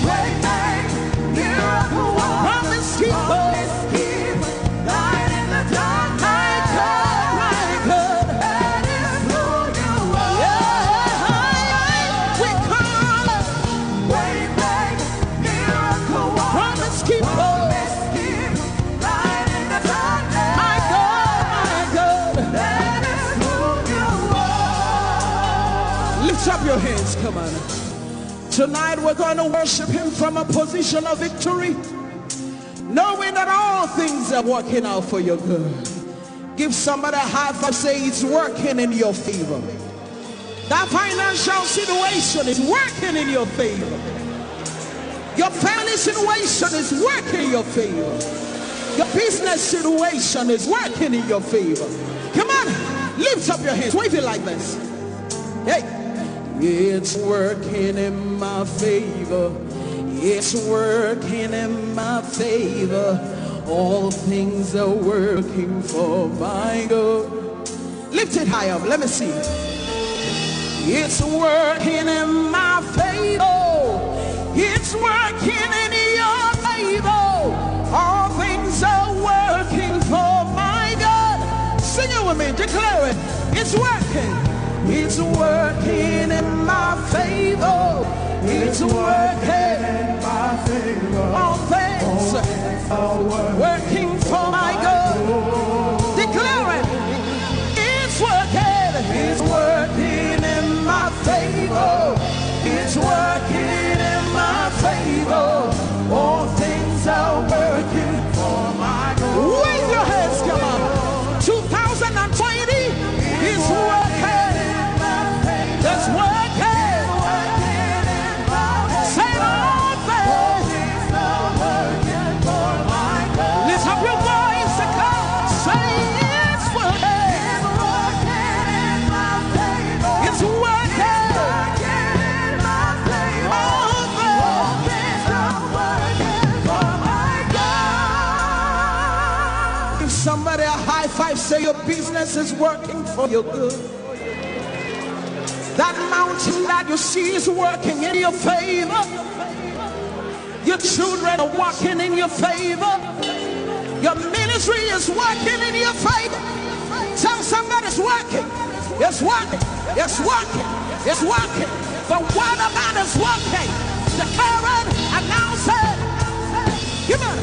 way make miracle work, promise keeper, light in the dark. My God, that is who you are. Yeah, we call it way make miracle work, promise keeper, light in the dark. My God, that is who you are. Lift up your hands, come on. Tonight we're going to worship him from a position of victory, knowing that all things are working out for your good. Give somebody a high five, say it's working in your favor. That financial situation is working in your favor. Your family situation is working in your favor. Your business situation is working in your favor. Come on, lift up your hands, wave it like this. Hey, it's working in my favor. It's working in my favor. All things are working for my good. Lift it high up, let me see. It's working in my favor. It's working in your favor. All things are working for my good. Sing it with me, declare it. It's working. It's working in my favor. It's working in my favor. All things are working for my good. Declare it. It's working. It's working in my favor. It's working in my favor. All things are working for my good. Wave your hands, come on. 2020 is working. It's working. Say all things are working for my good. Lift up your voice and come. Say it's working. It's working. All things are working for my God. Give somebody a high five. Say your business is working for your good. That mountain that you see is working in your favor. Your children are walking in your favor. Your ministry is working in your favor. Tell somebody it's working. It's working. It's working. It's working. The word of God is working. Declare it. Announce it. Come on.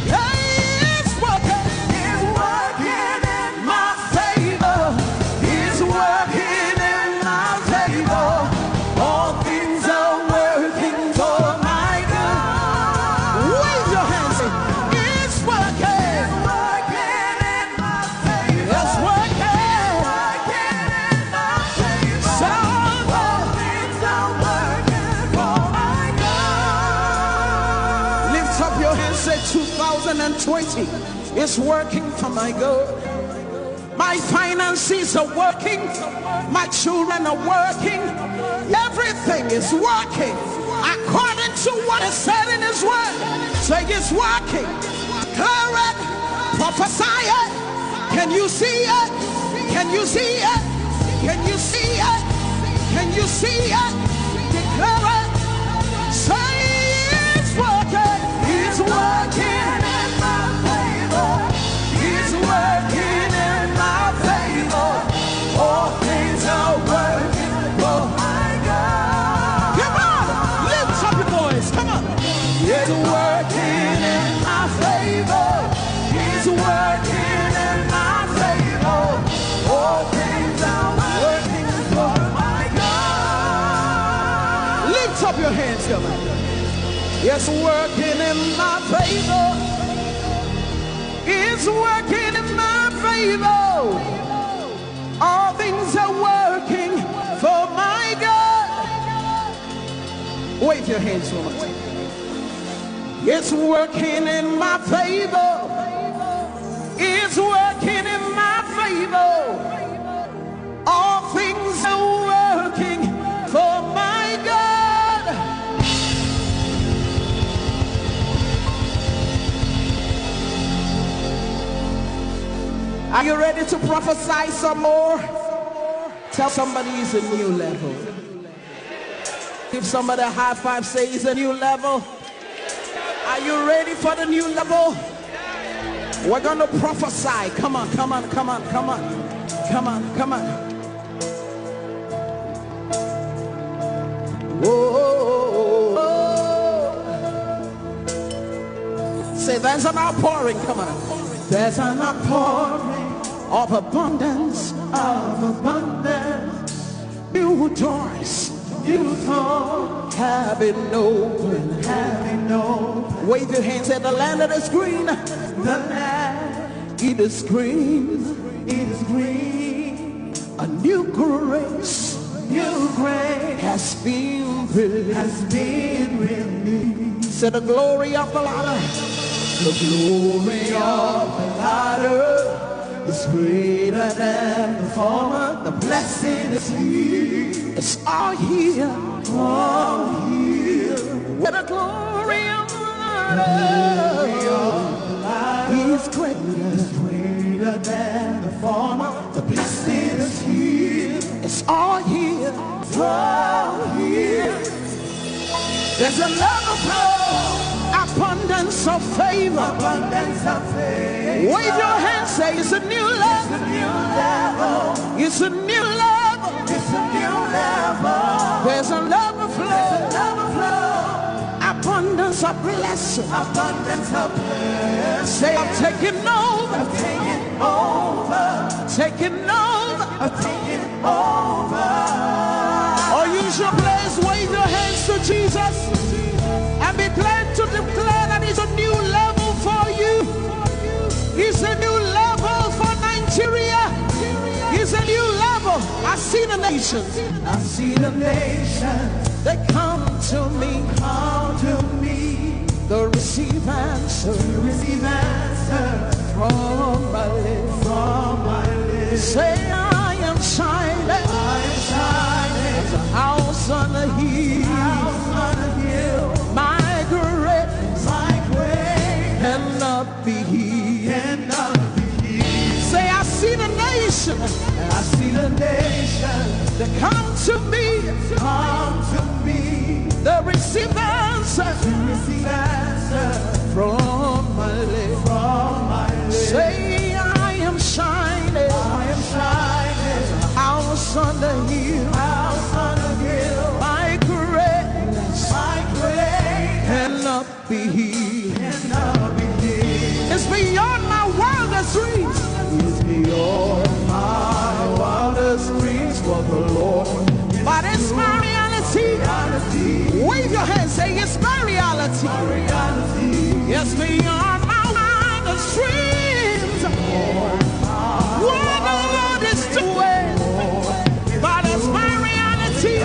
It's working. It's working in my favor. It's working in my favor. All things are working for my good. Wave your hands. It's working. It's working in my favor. It's working. Working in my favor. So all things are working for my good. Lift up your hands. Say 2020 is working for my good. My finances are working. My children are working. Everything is working according to what is said in his word. Say it's working. Declare it. Prophesy it. Can you see it? Can you see it? Can you see it? Can you see it? Declare it. Say it's working. It's working in my favor. It's working in my favor. All things are working for my God. Come on, lift up your voice. Come on. It's working in my favor. It's working in my favor. All things are working for my God. Lift up your hands, come on. It's working in my favor. It's working in my favor. All things are working for my God. Wave your hands for me. It's working in my favor. It's working in my favor. All things are working for my God. Are you ready to prophesy some more? Tell somebody it's a new level. Give somebody a high five, say it's a new level. Are you ready for the new level? We're going to prophesy. Come on, come on, come on, come on. Come on, come on. Whoa. Say there's an outpouring. Come on. There's an outpouring of abundance, new doors, have been open. Wave your hands at the land that is green. The land, it is green. A new grace, has been released. Say the glory of the Lord. The glory of the latter is greater than the former. The blessing is here. It's all here. All here. Where the glory of the latter is greater than the former. The blessing is here. It's all here. All here. There's another flow. Abundance of favor. Abundance of favor. Wave your hands, say it's a new level. It's a new level. It's a new level. It's a new level. There's another flow. There's another flow. Abundance of blessing. Abundance of blessing. Say I'm taking over. I'm taking over. Taking over. I'm taking over. Or use your place, wave your hands to Jesus. And be glad to declare that it's a new level for you. It's a new level for Nigeria. It's a new level. I see the nations. I see the nations. They come to me. Come to me. They receive answer. Receive answer From my lips. From my lips. Say I am shining. I am shining. As a house on a hill. House on a hill. My greatness cannot be hid. Cannot be hid. Say I see the nation. I see the nation. They come to me. Come to me. They receive answer. Receive answer From my lips. From my lips. Say I am shining. I am shining. House on the hill. House on the hill. My greatness cannot be hid. Cannot be hid. It's beyond my wildest dreams. It's beyond my wildest dreams for the Lord. But it's my reality. Wave your hands, say it's my reality. Yes, beyond my wildest dreams. What the Lord is doing. But it's my reality.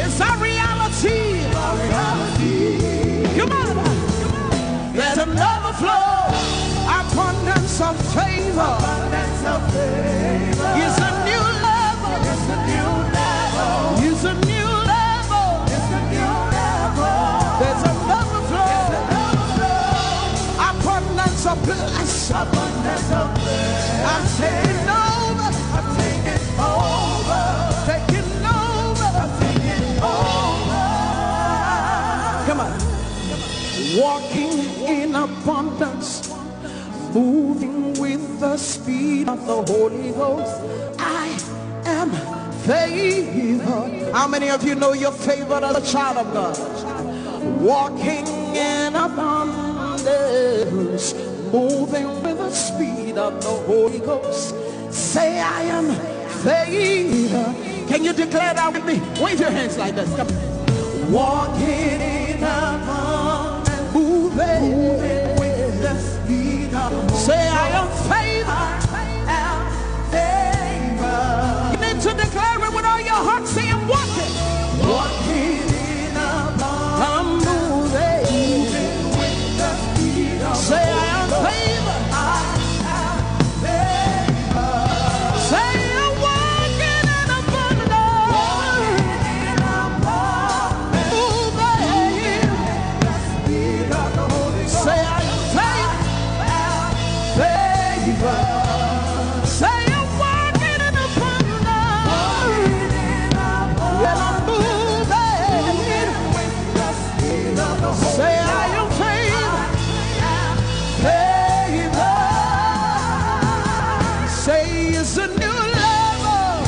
It's a reality. Come on. There's another flow. Abundance of favor. It's a new level. It's a new level. It's a new level. It's a new level. There's another flow. Abundance of blessing. Abundance of blessing. I'm taking over. I'm taking over. Taking over. I'm taking over. Come on. Walking in abundance. Moving with the speed of the Holy Ghost. I am favored. How many of you know you're favored as a child of God? Walking in abundance, moving with the speed of the Holy Ghost. Say I am favored. Can you declare that with me? Wave your hands like this. Come on. Walking in abundance, Moving with the speed of the Say I am favored. You need to declare it with all your heart. Say I'm walking. Walking in abundance, I'm moving. with the speed of Say I am favored. Say I'm walking in abundance. Moving. Say I am favored. Say I'm walking in abundance. And I'm moving. Say I am favored. Say it's a new level.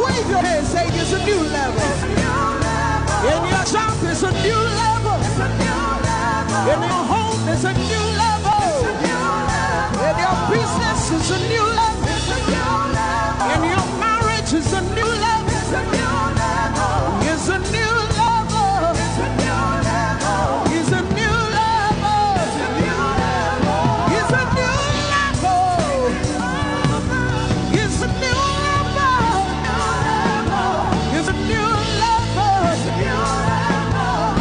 Wave your hand, say it's a new level. In your job, it's a new level. In your home, it's a new level. In your business, it's a new level. In your marriage, it's a new level. It's a new level. It's a new level. It's a new level. It's a new level. It's a new level. It's a new level.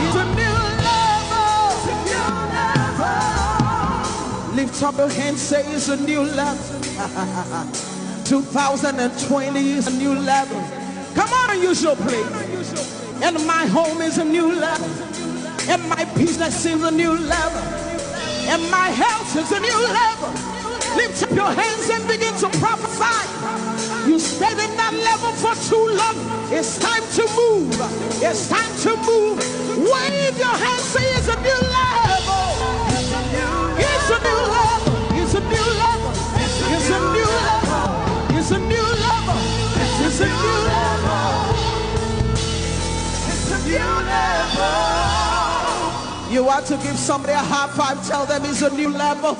It's a new level. Lift up your hands, say it's a new level. 2020 is a new level. Come on, you shall play. And my home is a new level. And my business is a new level. And my health is a new level. Lift up your hands and begin to prophesy. You stayed in that level for too long. It's time to move. It's time to move. Wave your hands, say it's a new level. It's a new level. It's a new level. It's a new level. It's a new level. It's a new level. It's a new level. You want to give somebody a high five, tell them it's a new level.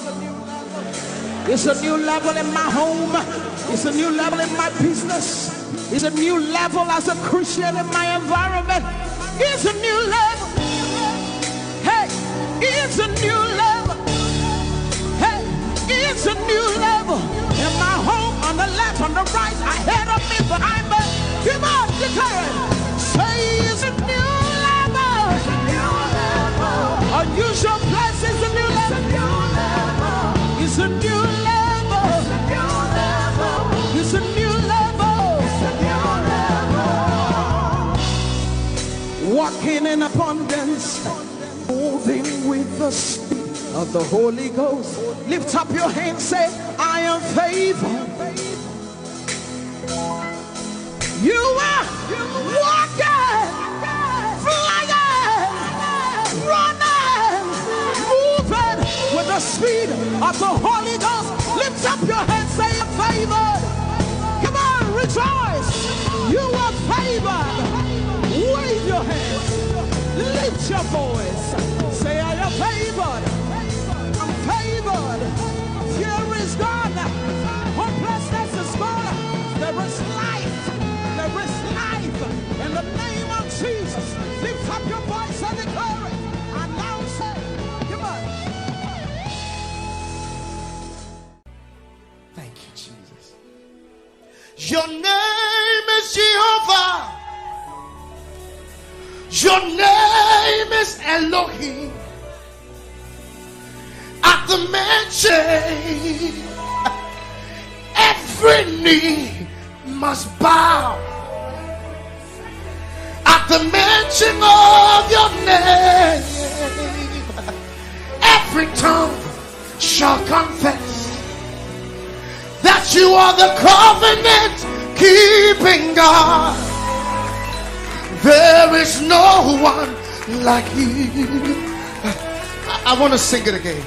It's a new level in my home. It's a new level in my business. It's a new level as a Christian in my environment. It's a new level. Hey, it's a new level. Hey, it's a new level. In my home, on the left, on the right, ahead of me, behind me. Come on, declare it. Say it's a new level. It's a new level. Unusual place is a new level. It's a new level. It's a new level. It's a new level. It's a new level. Walking in abundance, moving with the speed of the Holy Ghost. Lift up your hands, say, I am favored. You are walking, flying, running, moving with the speed of the Holy Ghost. Lift up your hands, say I'm favored. Come on, rejoice. You are favored. Wave your hands. Lift your voice. Say I am favored. I'm favored. Fear is gone. Hopelessness is gone. There is life. There is life. In the name of Jesus. Lift up your voice and declare it. Announce it. Come on. Thank you, Jesus. Your name is Jehovah. Your name is Elohim. At the mention, every knee must bow. At the mention of your name, every tongue shall confess that you are the covenant keeping God. There is no one like you. I want to sing it again.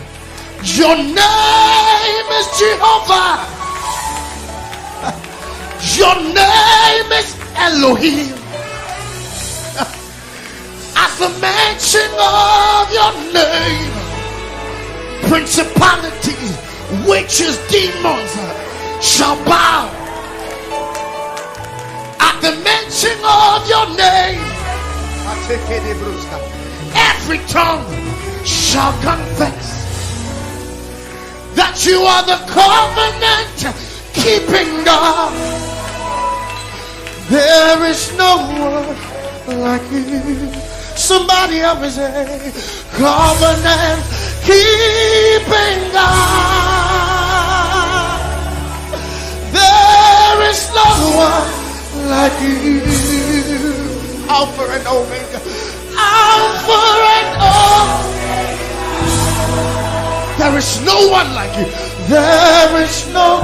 Your name is Jehovah. Your name is Elohim. At the mention of your name, principalities, witches, demons shall bow. At the mention of your name, every tongue shall confess that you are the covenant keeping God. There is no one like you. Somebody help me say, covenant keeping God. There is no one like you. Alpha and Omega. Alpha and Omega. There is no one like you. There is no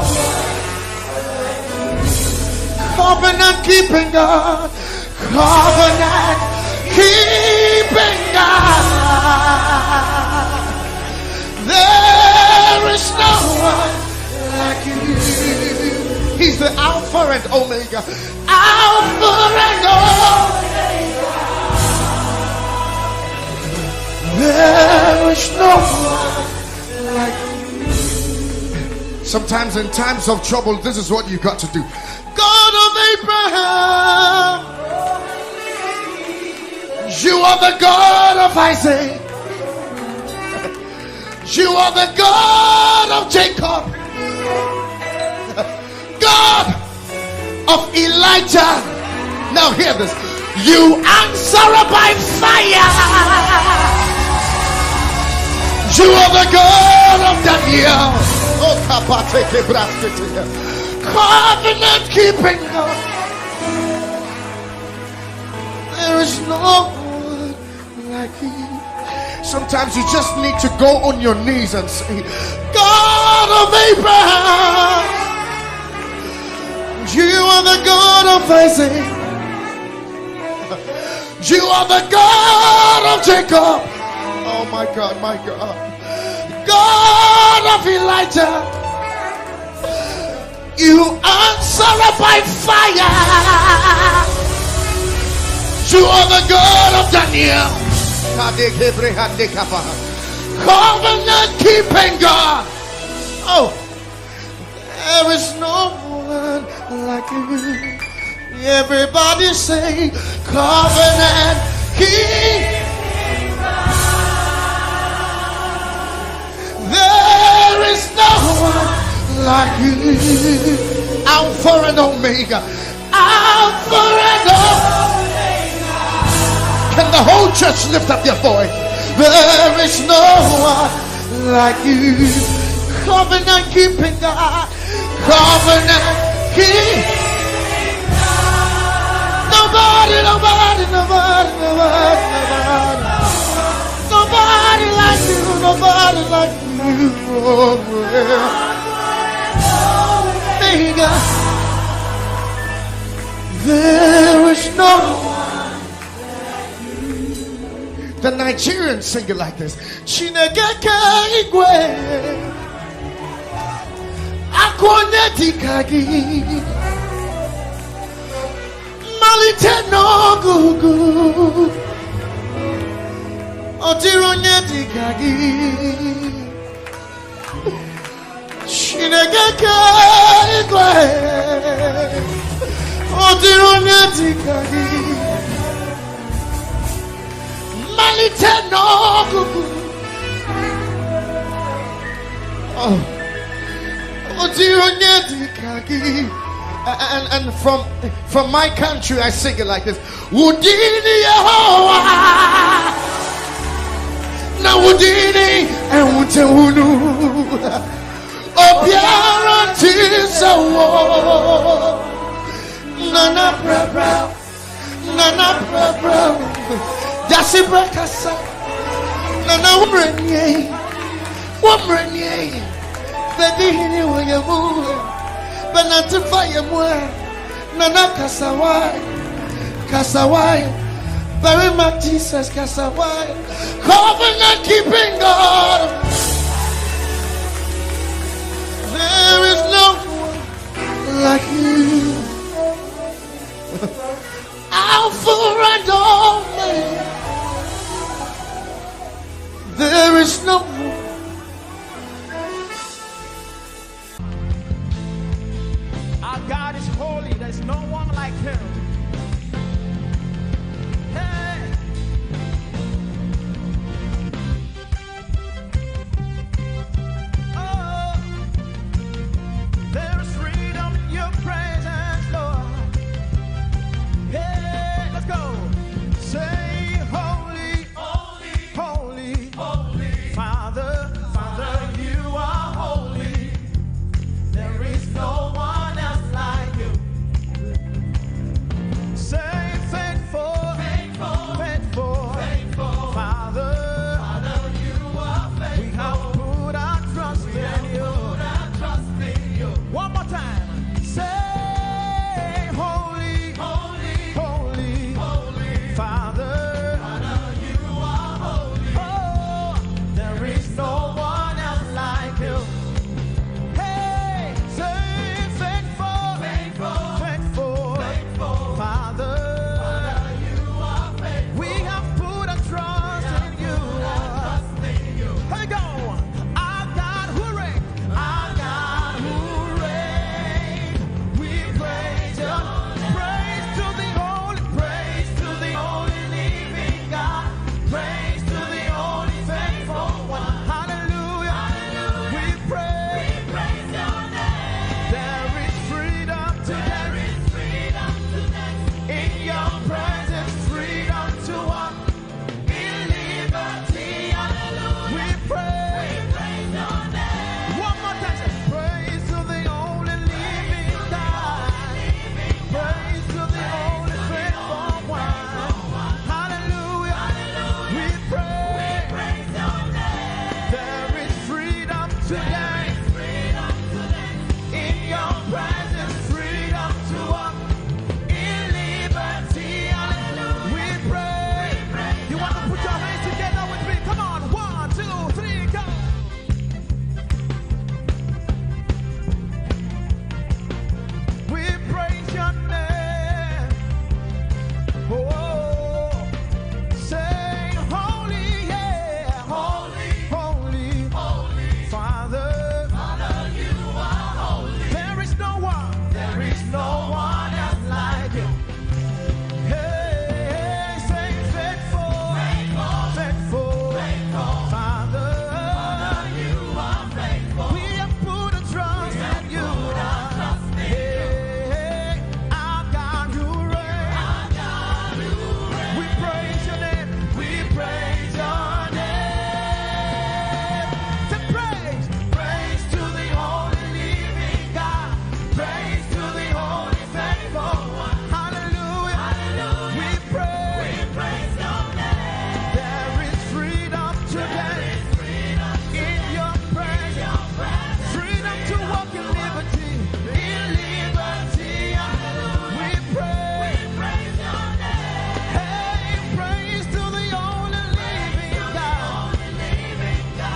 covenant keeping God. Covenant keeping God. There is no one like you. He's the Alpha and Omega. Alpha and Omega. There is no one like you. Sometimes in times of trouble, this is what you got to do. God of Abraham, you are the God of Isaac. You are the God of Jacob. God of Elijah. Now hear this. You answer by fire. You are the God of Daniel. Oh, Kapateke Braskete. Covenant keeping God. There is no one like you. Sometimes you just need to go on your knees and say, God of Abraham, you are the God of Isaac, you are the God of Jacob. Oh my God, my God. God of Elijah, you answer by fire. You are the God of Daniel. Covenant keeping God. Oh, there is no one like you. Everybody say, covenant keeping God. There is no one like you. Alpha and Omega. Alpha and Omega. Can the whole church lift up their voice? There is no one like you. Covenant keeping God. Covenant keeping God. Nobody like you. Nobody like you. Omega. There is no one. The Nigerians sing it like this. Chinegeke igwe akwonye dikagi malite no gugu otironye dikagi Chinegeke igwe otironye dikagi and from my country I sing it like this. Wudini Yehovah na wudini ewutewunu obiara tisawo nana bra Jasi brakasa nana umrenye baby hini wayamu banatifa yamwe nana kasawai very much Jesus kasawai. Covenant keeping God. There is no one like you. Alpha and Omega. There is no one. Our God is holy. There's no one like him. Hey. today. In your presence, freedom to walk in liberty. Hallelujah. We pray. You want to put your hands together with me? Come on. 1, 2, 3, go. We praise your name. Oh, say holy, yeah. Holy, holy, holy. Father, Father, you are holy. There is no one else like you. Hey, say faithful, faithful, faithful, faithful. Father, Father, you are faithful. We have put a trust in you. Hey, our God, you reign. Our God, you reign. We praise your name. We praise your name. Say praise, praise to the only living God. Praise to the only faithful one. Hallelujah. Hallelujah. We praise your name. There is freedom today. In your presence. Freedom to walk in liberty. In liberty. We praise your name. Hey, praise to the only living God.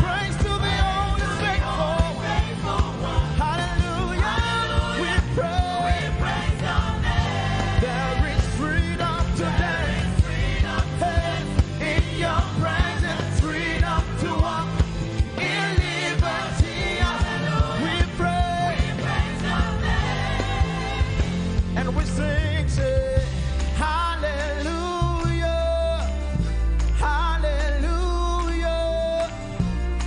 Praise to the only faithful one. Hallelujah. We praise your name. There is freedom today. Hey, in your presence, freedom to walk in liberty. We praise your name. And we sing, say, hallelujah, hallelujah,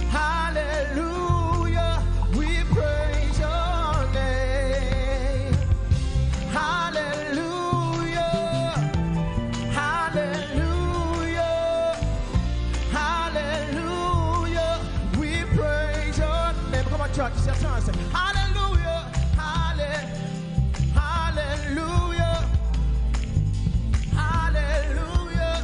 hallelujah. We praise your name. Hallelujah, hallelujah, hallelujah. We praise your name. Come on, church, it's your turn. Say, hallelujah, hallelujah, hallelujah.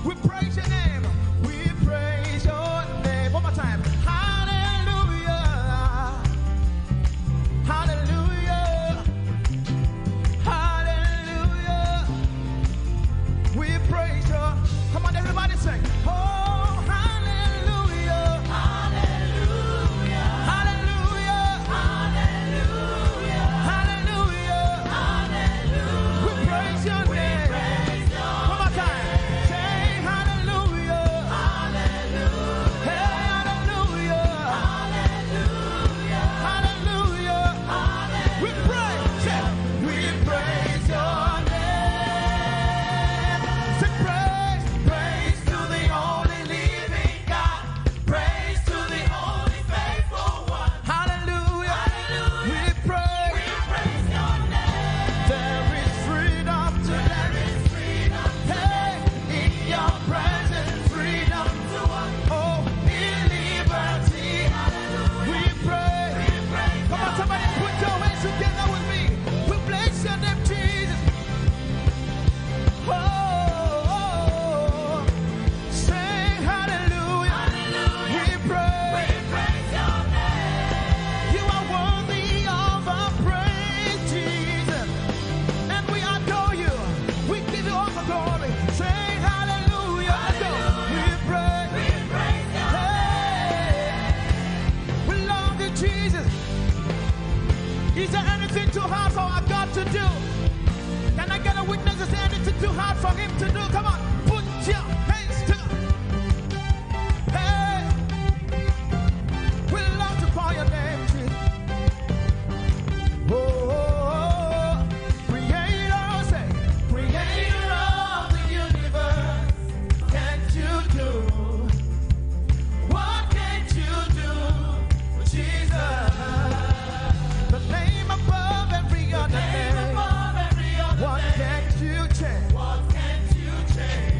We praise your name. We praise your name. One more time. Hallelujah, hallelujah, hallelujah. We praise your. Come on, everybody sing. Oh, hallelujah, hallelujah, hallelujah, hallelujah, hallelujah. We praise your name. One more time. Say hallelujah, hallelujah, hey, hallelujah, hallelujah, hallelujah. We praise your name. Say praise, praise to the only living God. Praise to the only faithful one. Hallelujah, hallelujah. We praise your name. There is freedom today. Hey, in your presence, freedom to walk. Oh, in liberty. We pray. Come on, somebody put your hands together with me. We bless your name, Jesus. Oh, say hallelujah. We praise your name. You are worthy of our praise, Jesus. And we adore you. We give you all the glory. Say hallelujah. Let's go. We praise your name. We love you, Jesus. Is there anything too hard for our God to do? Can I get a witness? Is there anything too hard for him to do? Come on, put your hands together. Hey, we love to call your name, Jesus. Oh, creator, say, creator of the universe. Can't you do? What can't you do, Jesus? The name above every other name. What can't you change? What can't you change?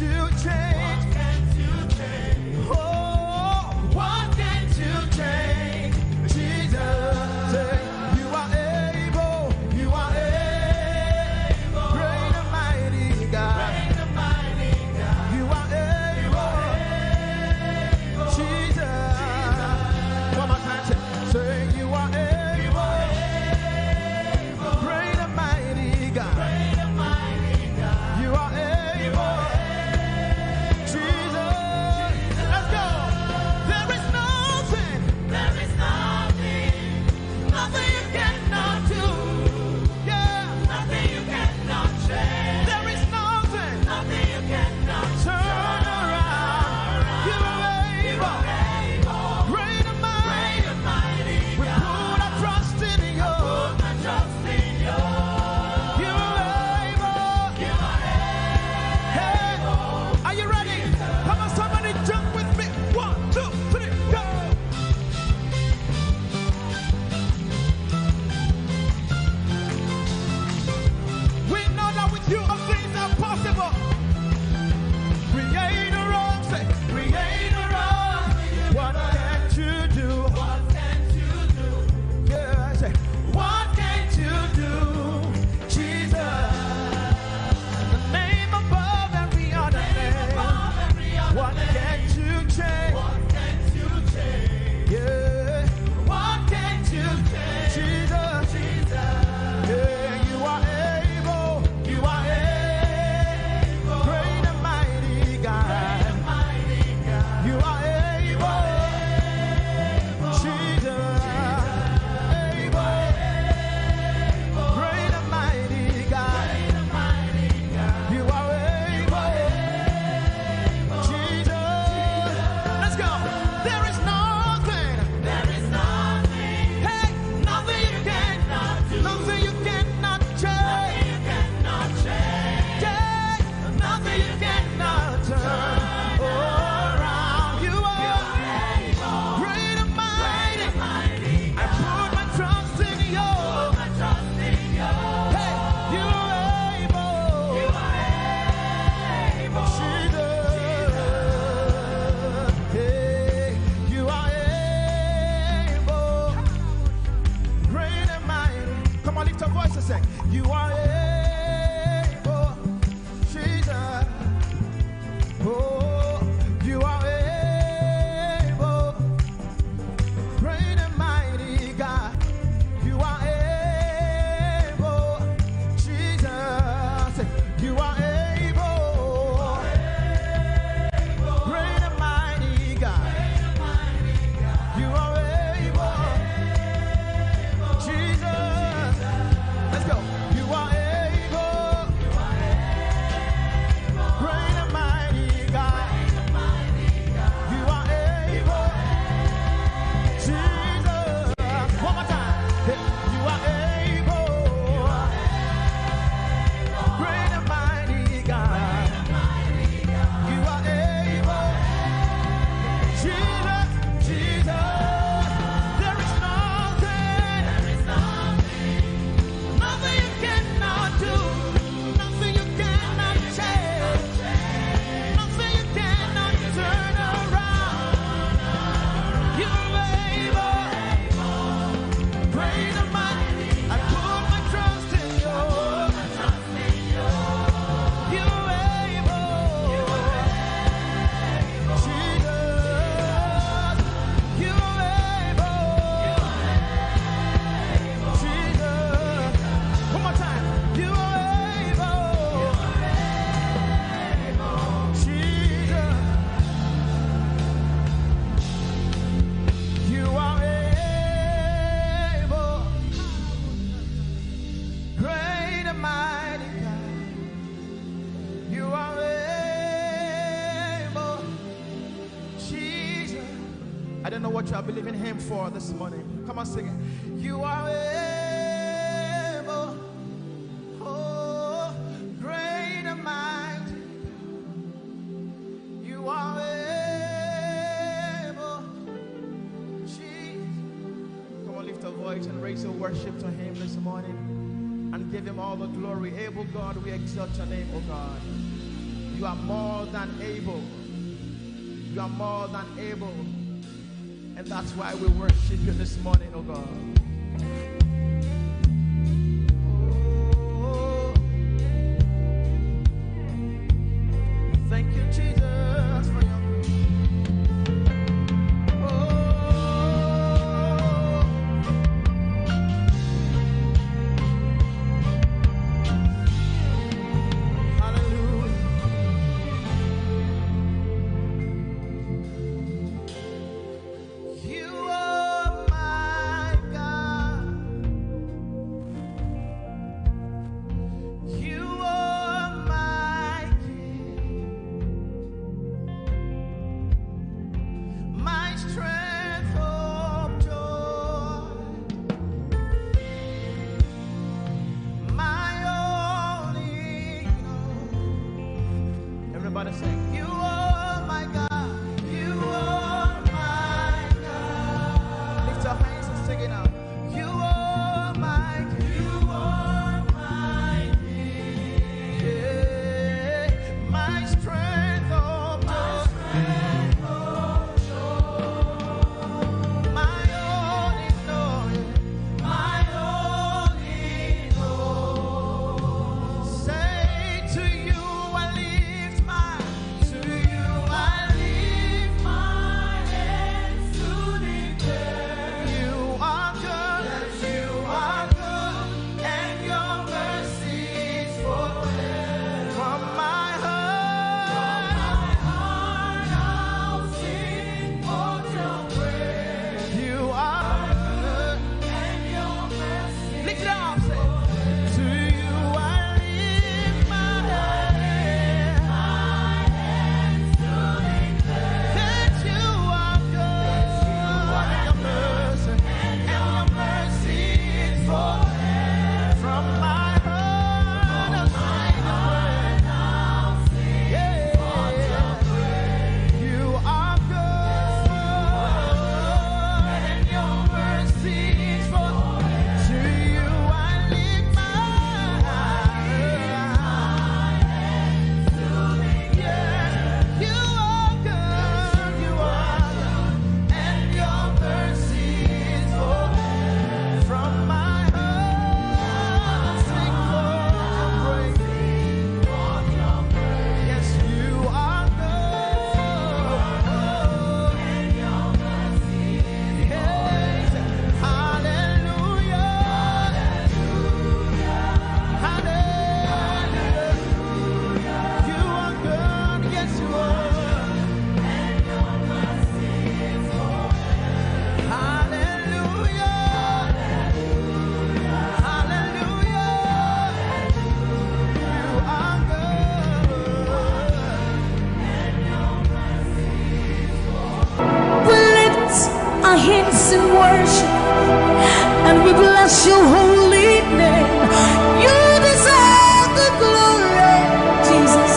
you change? Oh, what can't you change? Jesus, say, you are able, you are able, great and mighty God. You are able, Jesus. One more time, say, you are able, great and mighty God. You are able, Jesus. Let's go. There is nothing, nothing you cannot do. Yeah, nothing you cannot change. There is nothing, nothing you cannot turn around. You are able, great and mighty. We put our trust in you. You are able. Hey, are you ready? Come on, somebody jump with me. 1, 2, 3, go. We know that with you all things are possible. Creator of, say, Creator of. What can't you do? Yeah, say, what can't you do? Jesus, the name above every other name. What can't you change? Yeah, what can't you change? Jesus, yeah, you are able, great and mighty God. You are able, Jesus, able, great and mighty God. You are able, Jesus. Let's go. There is nothing, hey, nothing you cannot do, nothing you cannot change, yeah, nothing you cannot turn around. You are great and mighty. I put my trust in you. Hey, you are able, Jesus. Hey, you are able, great and mighty. Come on, lift your voice and say, you are able, Jesus. Oh, you are able, great and mighty God. You are able, Jesus. You are able, great and mighty God. You are able, Jesus. Let's go. You are able, great and mighty God. You are able, Jesus. One more time. Hey, you are able, great and mighty God. You are able, Jesus, Jesus. There is nothing, nothing you cannot do, nothing you cannot change, nothing you cannot turn around. You are able, great and mighty. I put my trust in you. You are able, Jesus. You are able, Jesus. One more time. You are able, Jesus. You are able, great and mighty God. You are able, Jesus. I don't know what you are believing Him for this morning. Come on, sing it. You are able, oh, great and mighty. You are able, Jesus. Come on, lift a voice and raise your worship to Him this morning and give Him all the glory. Able God, we exalt your name, oh God. You are more than able. You are more than able. And that's why we worship you this morning, oh God. Oh, thank you, Jesus, for your hands in worship, and we bless your holy name. You deserve the glory, Jesus.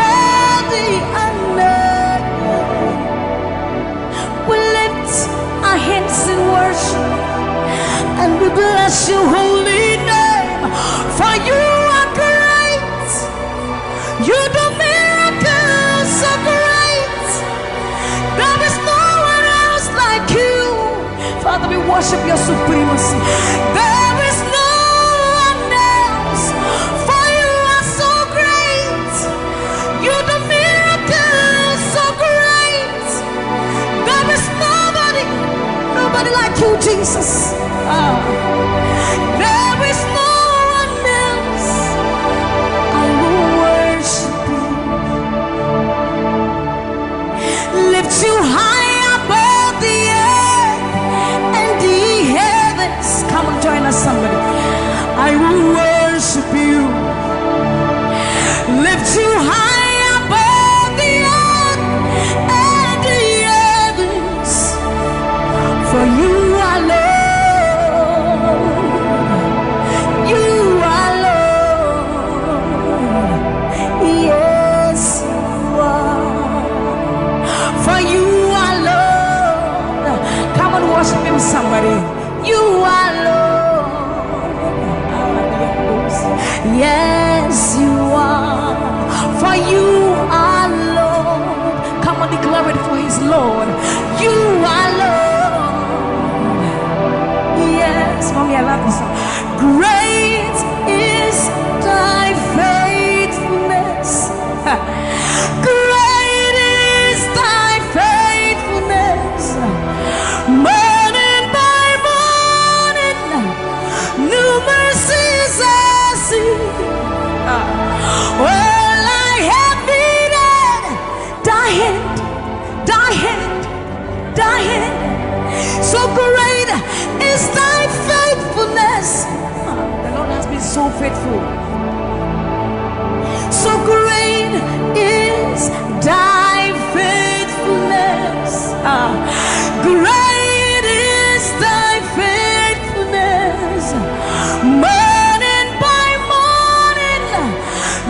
All the honor. We lift our hands in worship, and we bless your holy name. For you are great. You do miracles so great. There is no one else like you. Father, we worship your supremacy. There is no one else. For you are so great. You do miracles so great. There is nobody like you, Jesus. There is no one else. I will worship you. Lift you high above the earth and the heavens. Come and join us, somebody. I will worship you. Lift you high above the earth and the heavens. For you are Lord. You are Lord. Yes, you are. For you are Lord. Come and worship him, somebody. You are Lord. Yes, you are. For you are Lord. Come on, declare it for his Lord. You are Lord. Yes, mommy, I love this song. Great is thy faithfulness. Great is thy faithfulness. Morning by morning, new mercies I see. Well, I have needed thy hand, thy hand, thy hand. So great is thy faithfulness. The Lord has been so faithful. So great is thy faithfulness. Great is thy faithfulness. Morning by morning,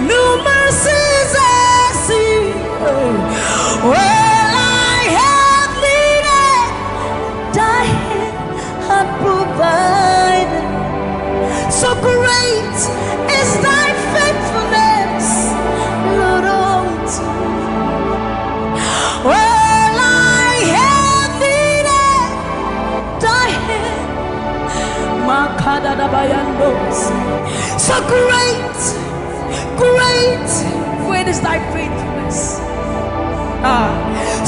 new mercies I see. Well, I have needed thy hand had provided. So great is thy faithfulness, Lord, unto me. Well, I have needed thy hand. So great, great, great is thy faithfulness.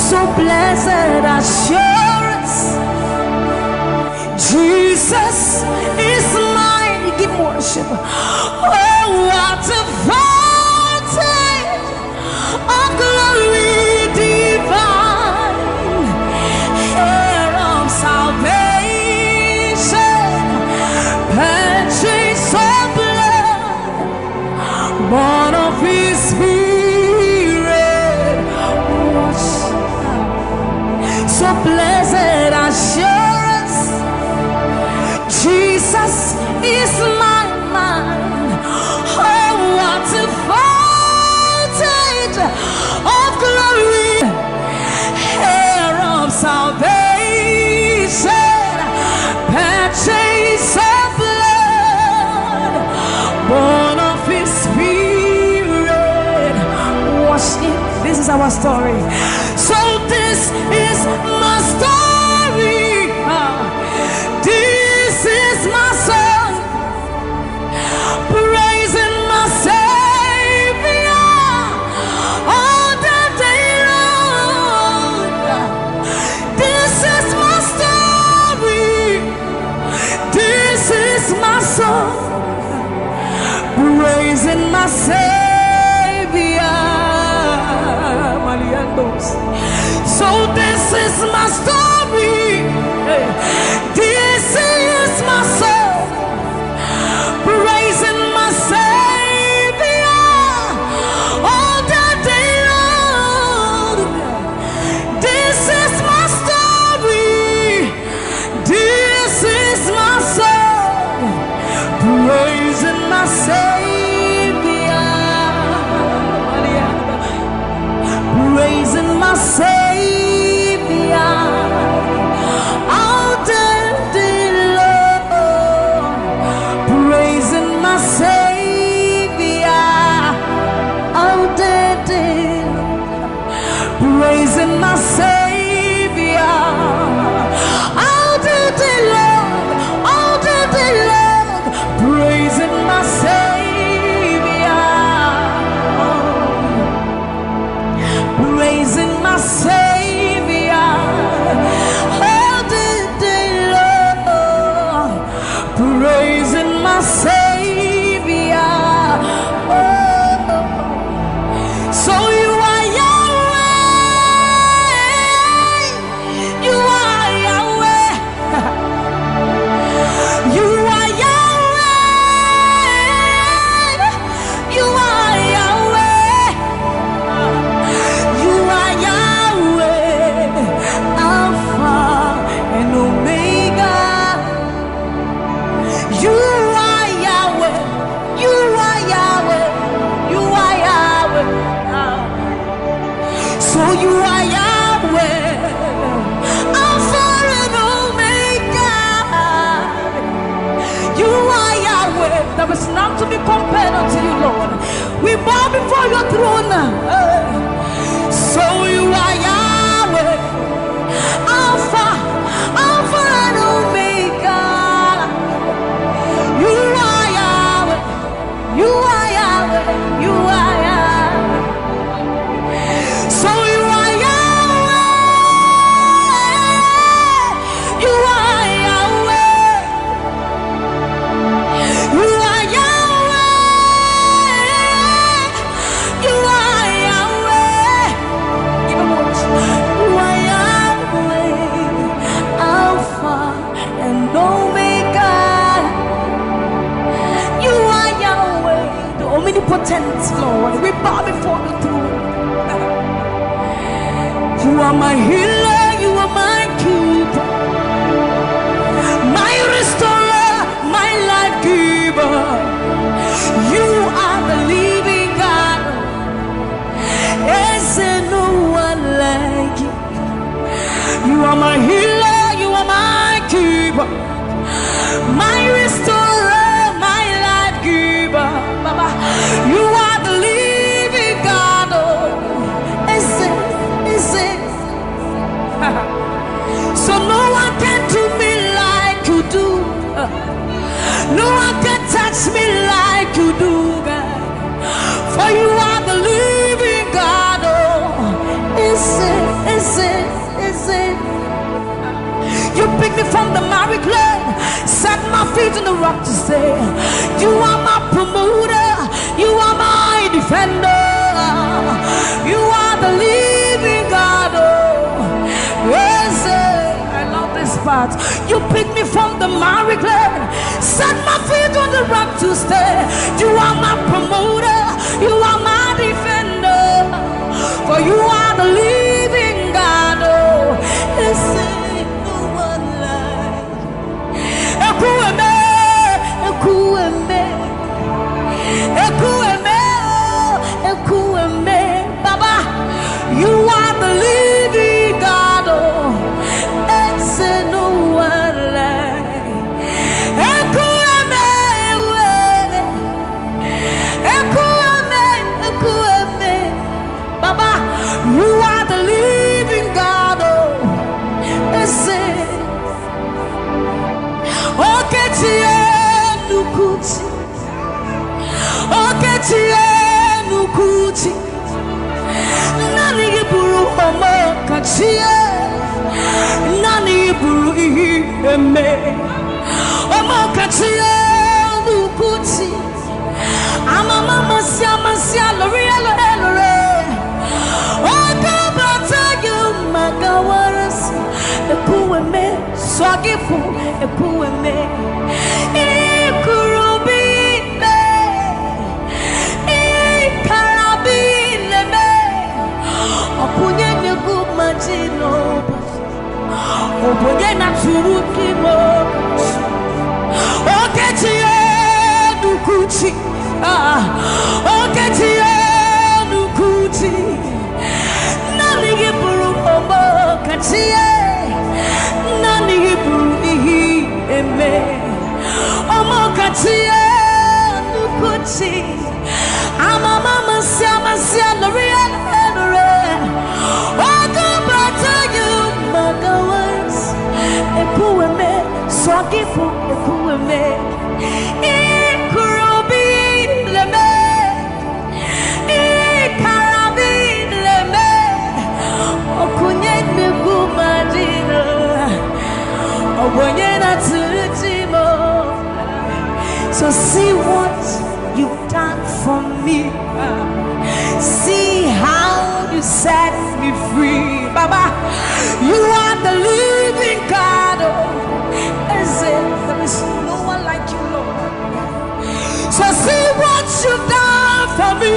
So blessed assurance, Jesus is mine. Give worship. Oh, what a fountain of glory divine, hair of salvation, purchase of blood, born of his spirit. So blessed assurance, Jesus is my mind. Oh, what a fountain of glory, hair of salvation, purchase of blood, born of his spirit. Wash it. This is our story. So this is my story. This is my song, praising my Savior all the day long. This is my story. This is my song, praising my Savior. So this is my story. This is my song, praising my Savior all the day long. This is my story. This is my song, praising my Savior, praising my Savior all the day long, praising my Savior all the day long, praising my Savior all the day long, all the day long, praising my Savior, praising my Savior all the day long, praising my Savior. Oh, so you are Yahweh, you are Yahweh, you are Yahweh, you are Yahweh, you are Yahweh, Alpha and Omega. You are Yahweh, you are Yahweh, you are Yahweh. So you are Yahweh, Alpha and Omega. You are Yahweh. There is none to be compared unto you, Lord. We bow before your throne. So you are Yahweh, Alpha, Alpha and Omega. You are Yahweh, you are Yahweh, you are Yahweh. So you are Yahweh, you are Yahweh, you are Yahweh, you are Yahweh. Give him one. You are Yahweh, Alpha and Omega. You are Yahweh, the omnipotent Lord. We bow before the throne. You are my healer, you are my keeper, my restorer, my life giver. You are the living God. Is there no one like you? You are my healer, you are my keeper, my restorer, my life giver. Baba, you are the living God. Oh, is it? So no one can do me like you do. No one can touch me like you do, God. For you are the living God. Oh, is it? You picked me from the miry clay, set my feet on the rock to stay. You are my promoter, you are my defender. You are the living God. Oh, yes, I love this part. You picked me from the miry clay, set my feet on the rock to stay. You are my promoter, you are my defender. For you are the living God. Oh, yes, no one like Ekueme, Ekueme, Ekueme, Ekueme. Baba, you are the living God. Oh, it's no one like Ekueme, Ekueme, Ekueme. Baba, you are the living God. Oh, it's Nukuti, Nukuti, Nani Buru Homo Kachie, Nani Buru Eme, Homo Kachie, Nukuti, Amama Sia, L'Oreal, Okabata, you Magawaras, Ekueme, Swagifu, Ekueme, Ikurubine, Ikarabine, Opunye Gumajino, Opunye Naturukimo, Oketie Nukuti, Oketie Nukuti, Nani Buru Homo Katie, Nani Buru Eme, Omo Katie Nukuti, Amama Sia, L'Oreal, Okabata, you Magawas, Ekueme, Swagifu, Ekueme, Ikurubi, Leme, Ikarabi, Leme, Okunye Nukumadino, Obonyena Tulutimo. So see what you've done for me. See how you set me free. Baba, you are the living God. There is no one like you, Lord. So see what you've done for me,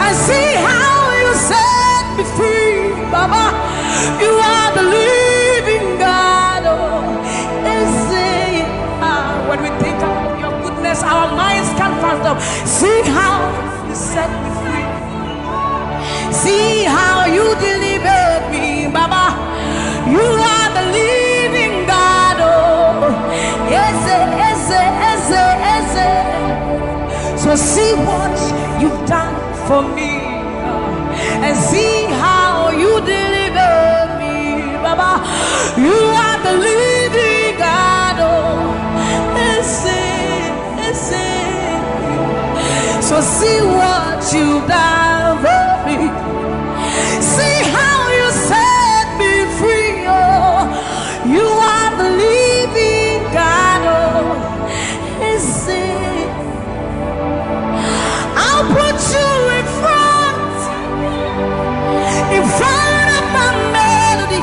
and see how you set me free. Baba, you are the living God. When we think of your goodness, our minds can't fathom. See how you set me free. See how you delivered me, Baba. You are the living God. Oh, yes. So So see what you've done for me, and see how you deliver me, Baba. You are the living God. Oh, so see what you've done for me. See how you set me free. Oh, you are the living God. Oh, I'll put you in front of my melody,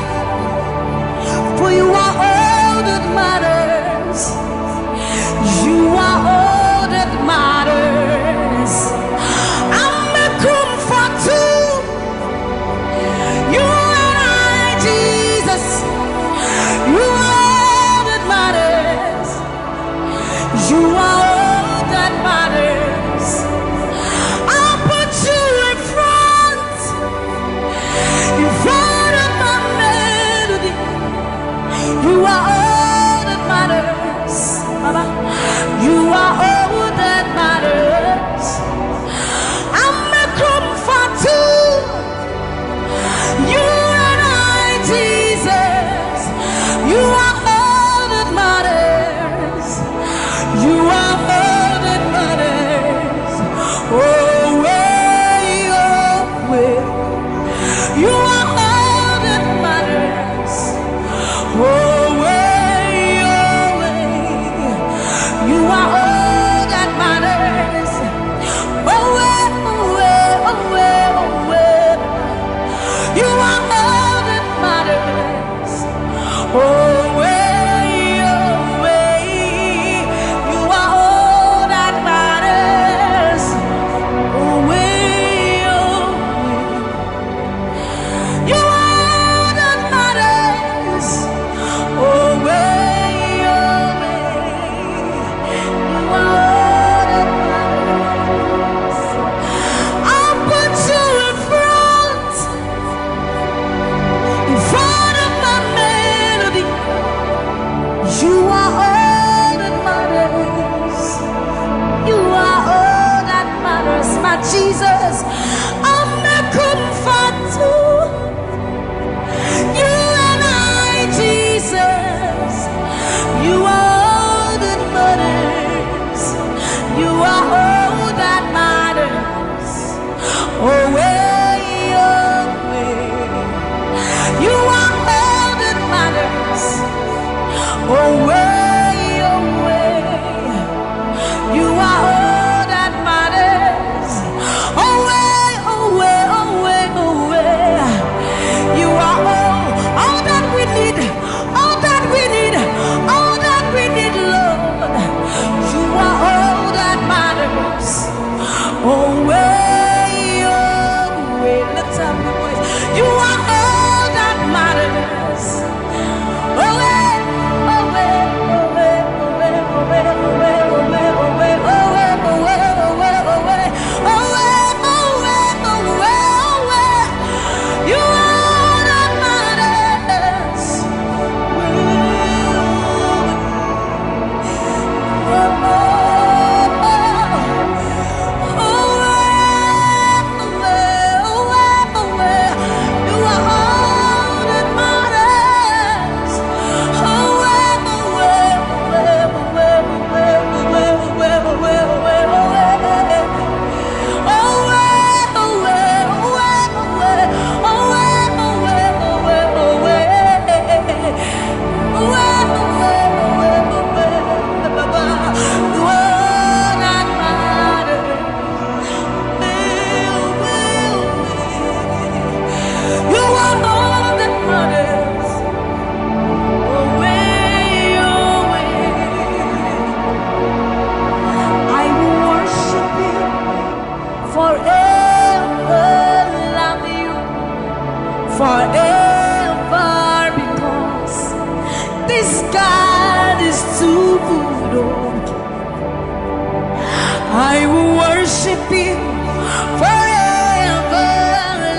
for you are all that matters. You are all that matters. I'm a comfort too. You and I, Jesus. You are all that matters. You are all that matters. I'll put you in front of my melody. You are all that matters, Baba. You are all that matters. I'm a comfort too. You and I, Jesus. You are all that matters. You are all that matters. Oh, way, oh, way. You are all that matters. Oh, way, oh, way. You are all that matters. Oh, way, oh, way, oh, way, oh, way. You are all that matters. Oh, way, oh, way. You are all that matters. Oh, way, oh, way. You are all that matters. Oh, way, oh, way. You are all that matters. I'll put you in front of my melody. You are all that matters. You are all that matters, my Jesus. I'm a comfort too. You and I, Jesus. You are all that matters. You are all that matters. Oh, way, oh, way. You are all that matters. Oh, way, oh, way. You are all that matters. Oh, way, oh, way, oh, way, oh, way. You are all that we need, all that we need, all that we need, Lord. You are all that matters. Oh, way, oh, way. Lift up your voice. You are all that matters. Oh, way, oh, way, oh, way, oh, way, oh, way, oh, way, oh, way, oh, way, oh, way, oh, way, oh, way, oh, way, oh, way, oh, way, oh, way, oh, way. You are all that matters. Forever, because this God is too good. I will worship Him forever,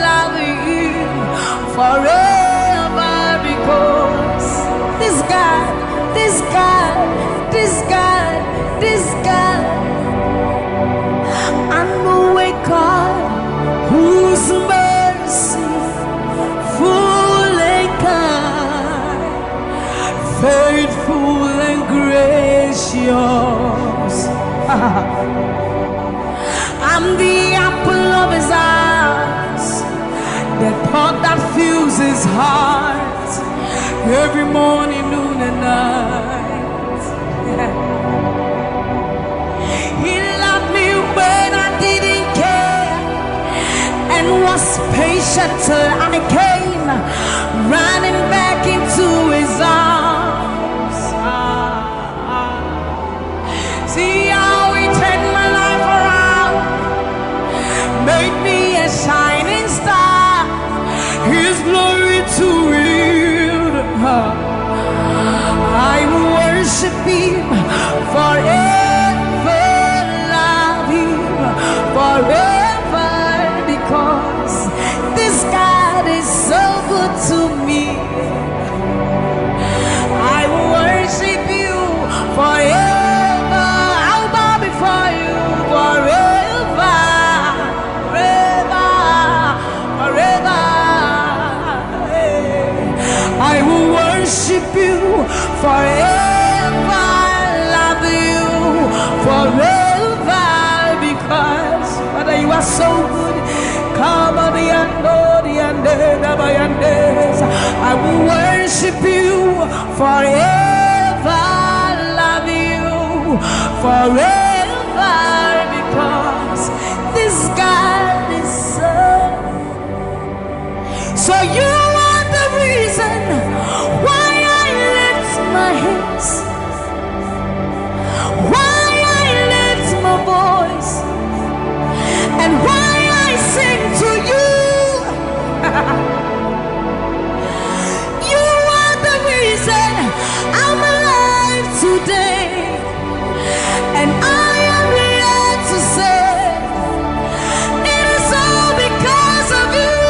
love Him forever, because this God, this God, this God, this God every morning, noon, and night. He loved me when I didn't care and was patient till I came running back into his arms. See how he turned my life around, made me a shining star, his glory to reveal. I will worship him forever, love him forever, because this God is so good to me. I will worship you forever. I'll bow before you forever, forever, forever. I will worship you forever, love you forever, because Father, you are so good. Come on, I will worship you forever, love you forever, because this God is so you are the reason why I lift my hands, why I lift my voice, and why I sing to you. You are the reason I'm alive today, and I am here to say it is all because of you.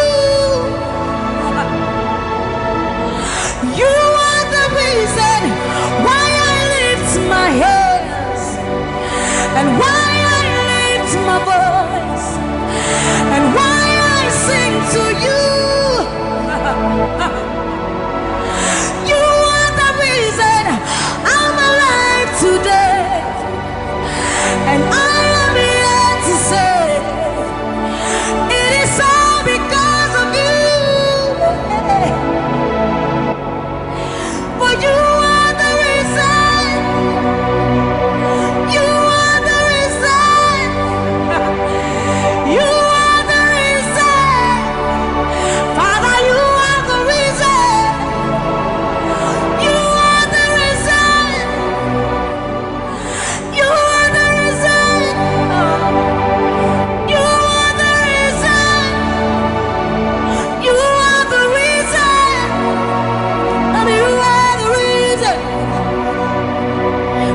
You are the reason why I lift my hands, and why I lift my voice, and why I sing to you. You are the reason I'm alive today, and I am here to say it is all because of you. For you are the reason. You are the reason. You are the reason. Father, you are the reason. You are the reason. You are the reason. You are the reason. You are the reason. And you are the reason.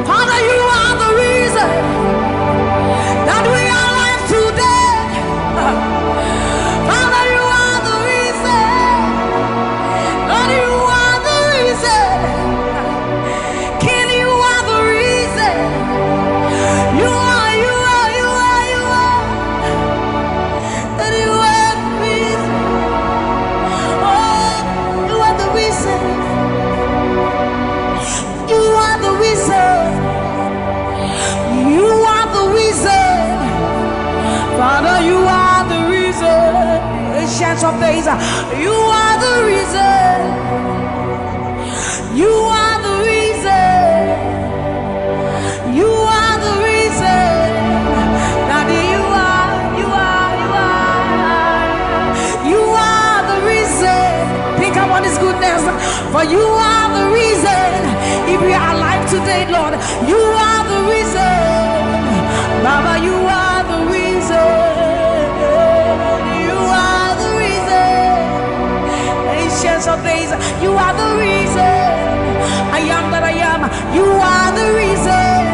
Father, you are the reason that we are alive today. Father, you are the reason. Lord, you are the reason. King, you are the reason. You are, you are, you are, you are. That you are the reason. Oh, you are the reason. You are the reason. You are the reason. Father, you are the reason. Ancients of days, you are the reason. You are the reason. You are the reason. Daddy, you are, you are, you are. You are the reason. Think about his goodness. For you are the reason. If we are alive today, Lord, you are the reason. Baba, you are the reason. You are the reason. Ancients of days, you are the reason. I am that I am. You are the reason.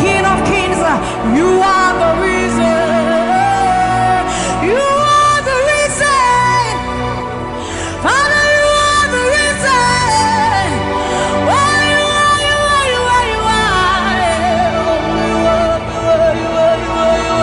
King of kings, you are the reason. You are the reason. Father, you are the reason. Oh, you are, you are, you are, you are. You are, you are, you are, you are, you are.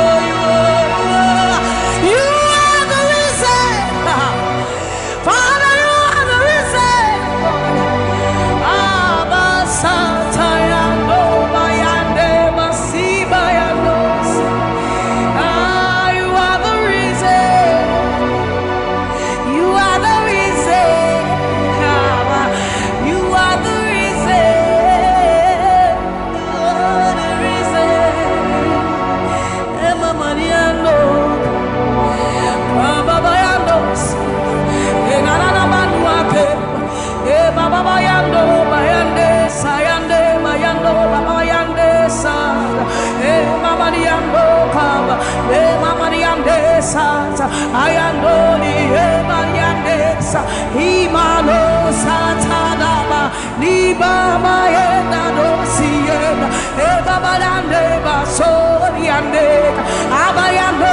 sata ayandoli ebayandesa imalo sata daba libaba yenda dosienda ebabalande basori andeka abayando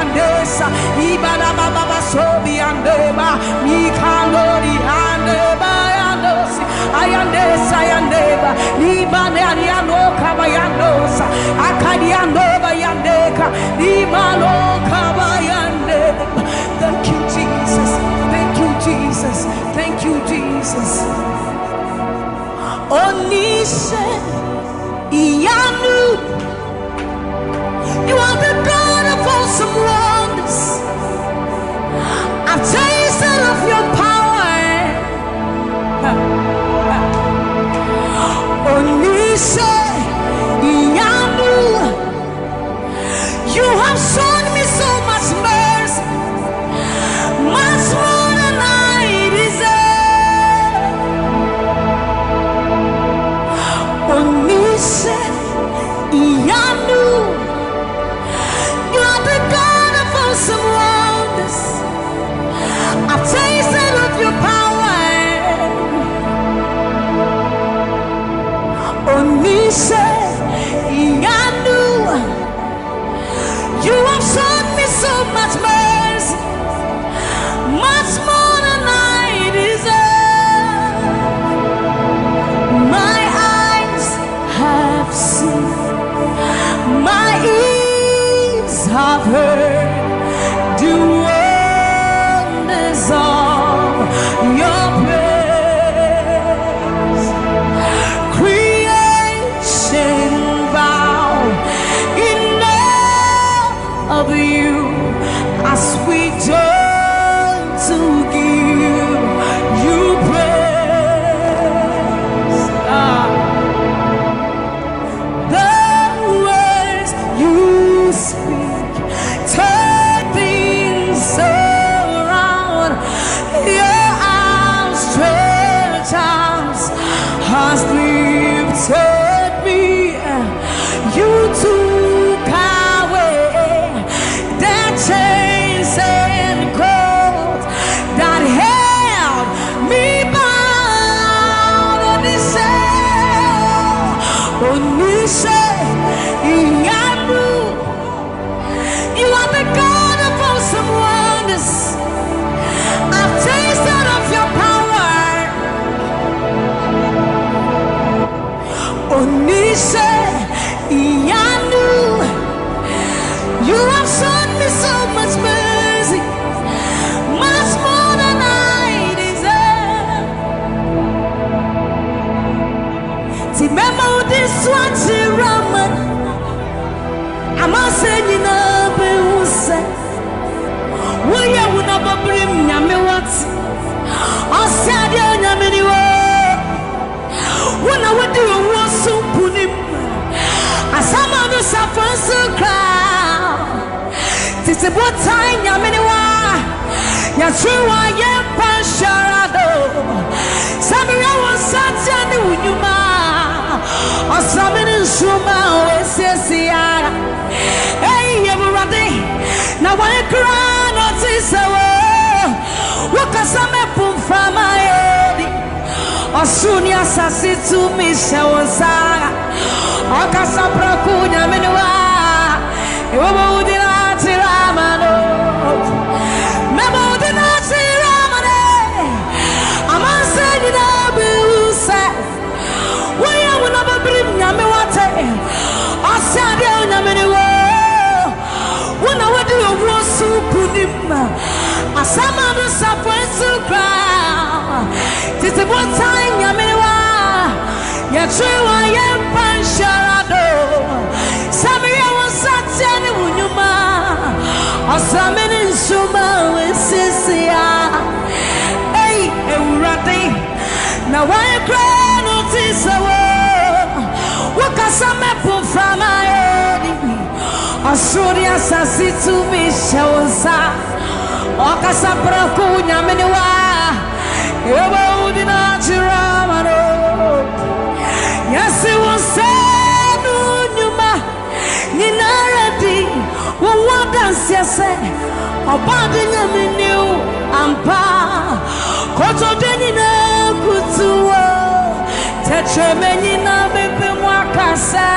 andesa ibana baba basobi andeba mikandori andeba yandosi ayandesa yandeba libane ariano kabayandosa akadiandoba yandeka limano kabayandeba. Thank you, Jesus. Thank you, Jesus. Thank you, Jesus. Onise iyanu, you are the God of awesome wonders. I've tasted of your power. Onise iyanu, you have shown me so much mercy, much more than I deserve. Onise iyanu, you are the God of awesome wonders. I've tasted of your power. Onise iyanu, you have shown me so much mercy, much more than I deserve. My eyes have seen, my ears have heard the wonders of your praise. Creation bow in awe of you as we turn to give you praise. The words you speak turn things around. Your outstretched arms has lifted me. You took away the chains and cords that held me bound. Onise iyanu, you are the God of awesome wonders. I've tasted of your power. Onise iyanu, you have shown me so much mercy, much more than I deserve. Remember this one, Raman. I'm saying, will you not bring me what? I said, when I would do a war so put him as some of the suffers so crowd. This is what time Yaminiwa Yashua Yam Pasharado Samira was such a new Yuma or something in Shuma Sesiara. Hey, everybody, now I cry not this hour. What a summer pum from my head. Osunia Sasitu Mishawasaga Okasa Prakunya Menua Yobudinati Ramano Memodinati Ramane Amasadina Busa Waya will never bring Yamewate Osadia Yamenua when I would do a war soup Asama the Sapwensu crowd. This is what time Yaminiwa Yachua Yam Pansharado Samia was such an Unyuma Osamin in Suma with Sisia. Hey, Urati. Now I cry notice a word. What can some apple from my head? Osuria Sasitu Mishawosa Okasa Prakunya Miniwa Yobudinati Ramano. Yes, it was said Numa Ninarati Wawada dance yes obadi nyame new ampa koto deni na kutuwo tetremeni na bepe mwakasa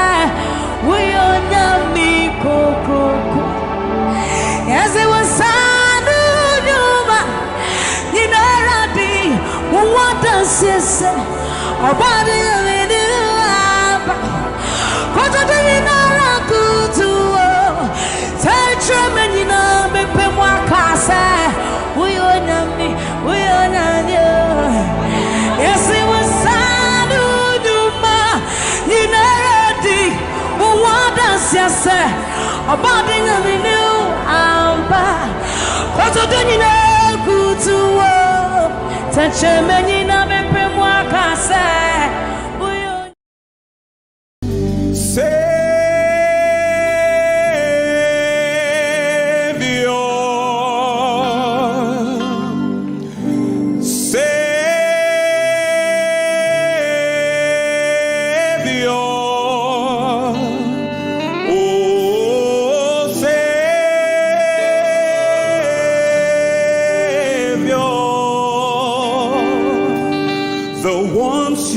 uyo nyami kokoko yes it was sanu nyuma ninaradi uwa dance yes obadi nyame new ampa koto deni na kutuwo tetremeni na bepe mwakasa uyo nyami yes it was sanu nyuma ninaradi uwa dance yes obadi nyame new ampa koto deni na kutuwo tetremeni na bepe mwakasa uyo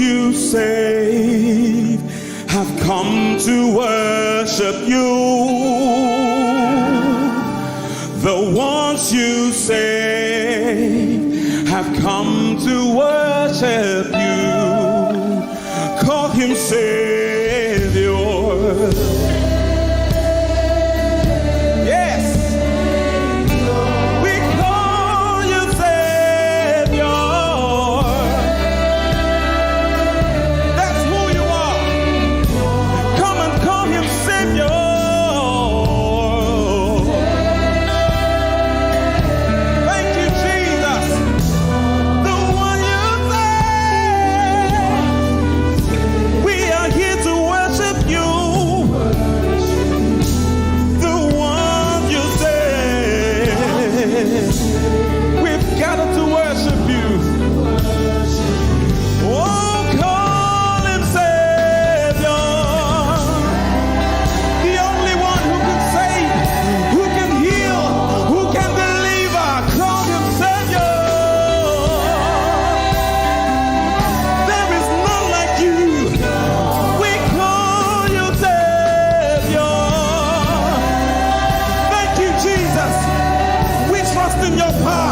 You saved have come to worship you. The ones you saved have come to worship you. Call him Savior. Yes, we call you Savior. In your power.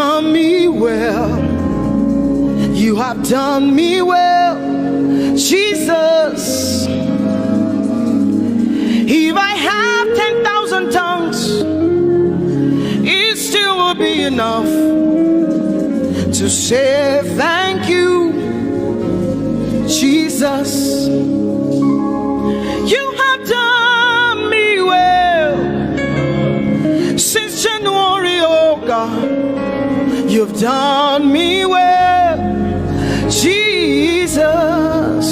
done me well. You have done me well, Jesus. If I have 10,000 tongues, it still will be enough to say thank you, Jesus. You have done me well since January, oh God. You've done me well, Jesus.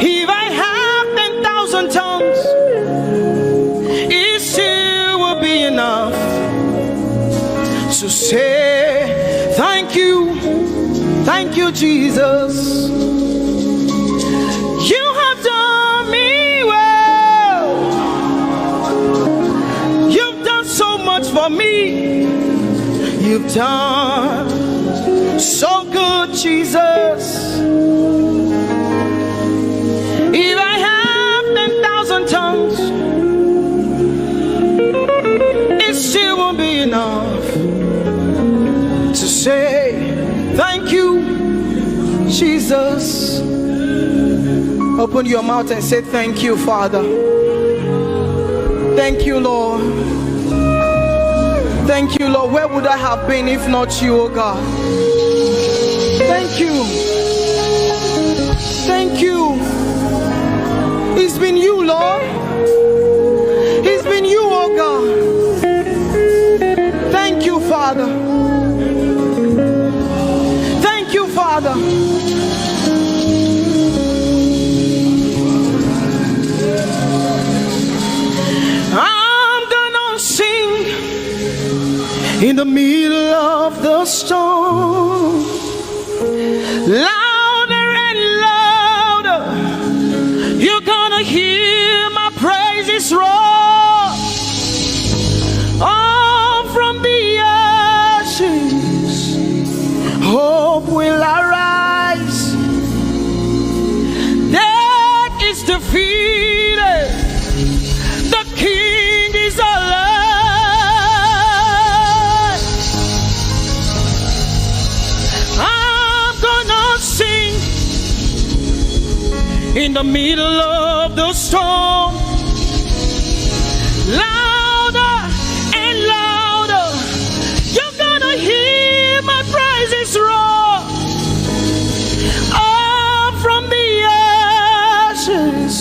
If I have 10,000 tongues, it still will be enough to say thank you, Jesus. You have done me well. You've done so much for me. You've done so good, Jesus. If I have 10,000 tongues, it still won't be enough to say thank you, Jesus. Open your mouth and say thank you, Father. Thank you, Lord. Thank you, Lord. Where would I have been if not you, oh God? Thank you. Thank you. It's been you, Lord. It's been you, oh God. Thank you, Father. Thank you, Father. I'm gonna sing in the middle of the storm, louder and louder. You're gonna hear my praises roar. Oh, from the ashes, hope will arise. Death is defeated. The King is alive. I'm gonna sing in the middle of the storm, louder and louder. You're gonna hear my praises roar. Oh, from the ashes,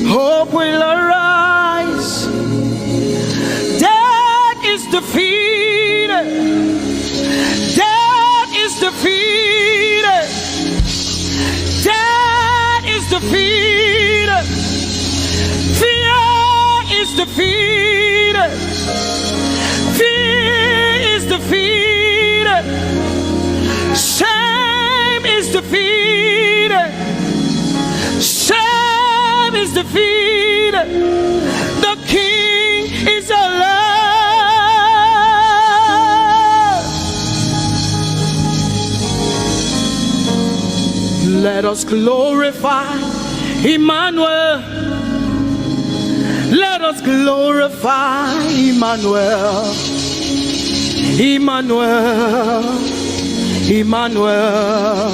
hope will arise. Death is defeated. Death is defeated. Death is defeated. Fear is defeated. Fear is defeated. Shame is defeated. Shame is defeated. The King is alive. Let us glorify Emmanuel. Let us glorify Emmanuel. Emmanuel. Emmanuel.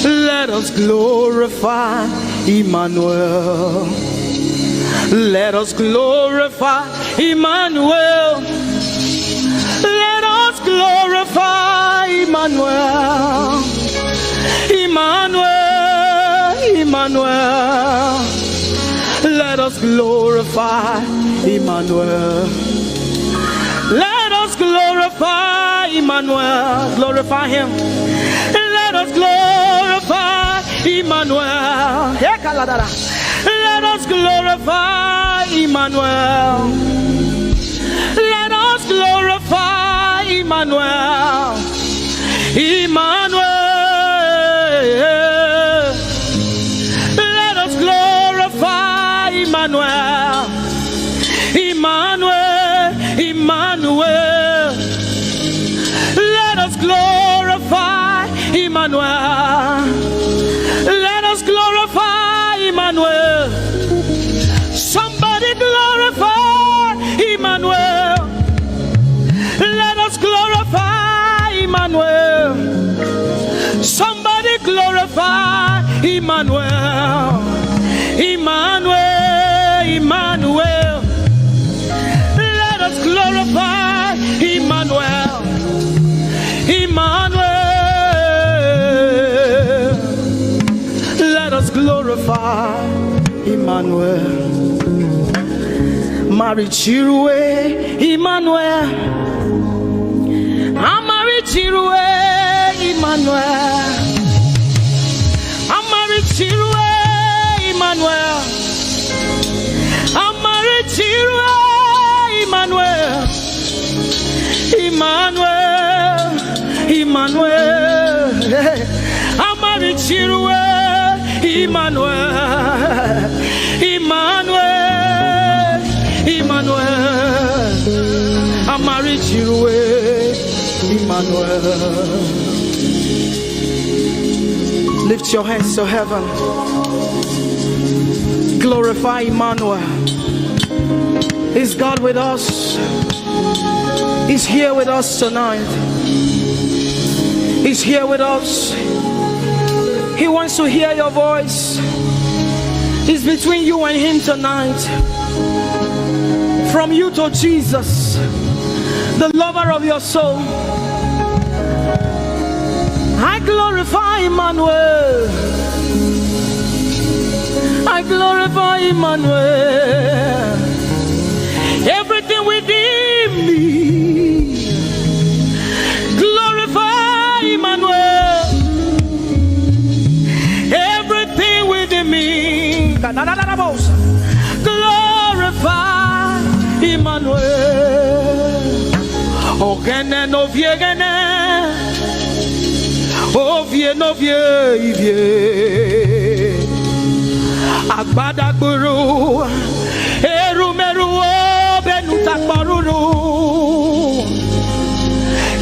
Let us glorify Emmanuel. Let us glorify Emmanuel. Let us glorify Emmanuel. Emmanuel, Emmanuel. Let us glorify Emmanuel. Let us glorify Emmanuel. Glorify him. Let us glorify Emmanuel. Let us glorify Emmanuel. Let us glorify Emmanuel. Emmanuel. Let us glorify Emmanuel. Emmanuel. Emmanuel. Let us glorify Emmanuel. Let us glorify Emmanuel. Somebody glorify Emmanuel. Somebody glorify Emmanuel. Emmanuel, Emmanuel. Let us glorify Emmanuel. Emmanuel. Let us glorify Emmanuel. Marichirue Emmanuel. Amarichirue Emmanuel. Amarichirue Emmanuel. Amarichirue Emmanuel. Emmanuel. Emmanuel. Amarichirue Emmanuel. Emmanuel. Emmanuel. Amarichirue Emmanuel. Lift your hands to heaven. Glorify Emmanuel. Is God with us? He's here with us tonight. He's here with us. He wants to hear your voice. It's between you and him tonight. From you to Jesus, the lover of your soul. I glorify Emmanuel. I glorify Emmanuel. Everything within me, glorify Emmanuel. Everything within me, glorify Emmanuel. Ogene no viegene, ovie no vie. Agbada gburu, erumeru benuta kporuru.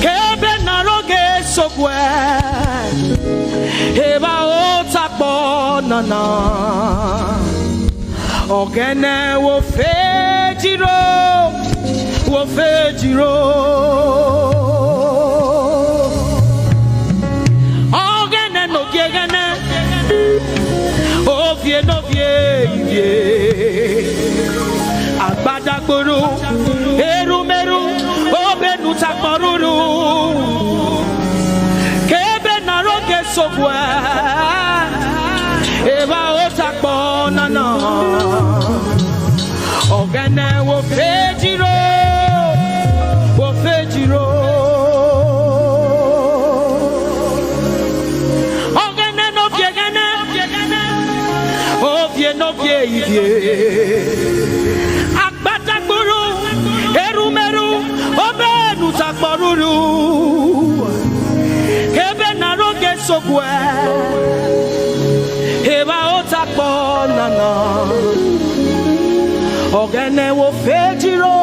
Kebe naroge sokwe, eba otakbo nana. Ogene wo fejiro, wo fejiro. Ogene no viegene. Ovie no vie. Agbada gburu, erumeru obenu takporuru. Kebe naroge sokwe, eba otakpo nana. Ogene wo fejiro, wo fejiro. Ogene no viegene. Ovie no vie. Agbada gburu, erumeru obenu takporuru. Kebe naroge sokwe, eba otakpo nana. Ogene wo fejiro,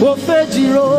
wo fejiro.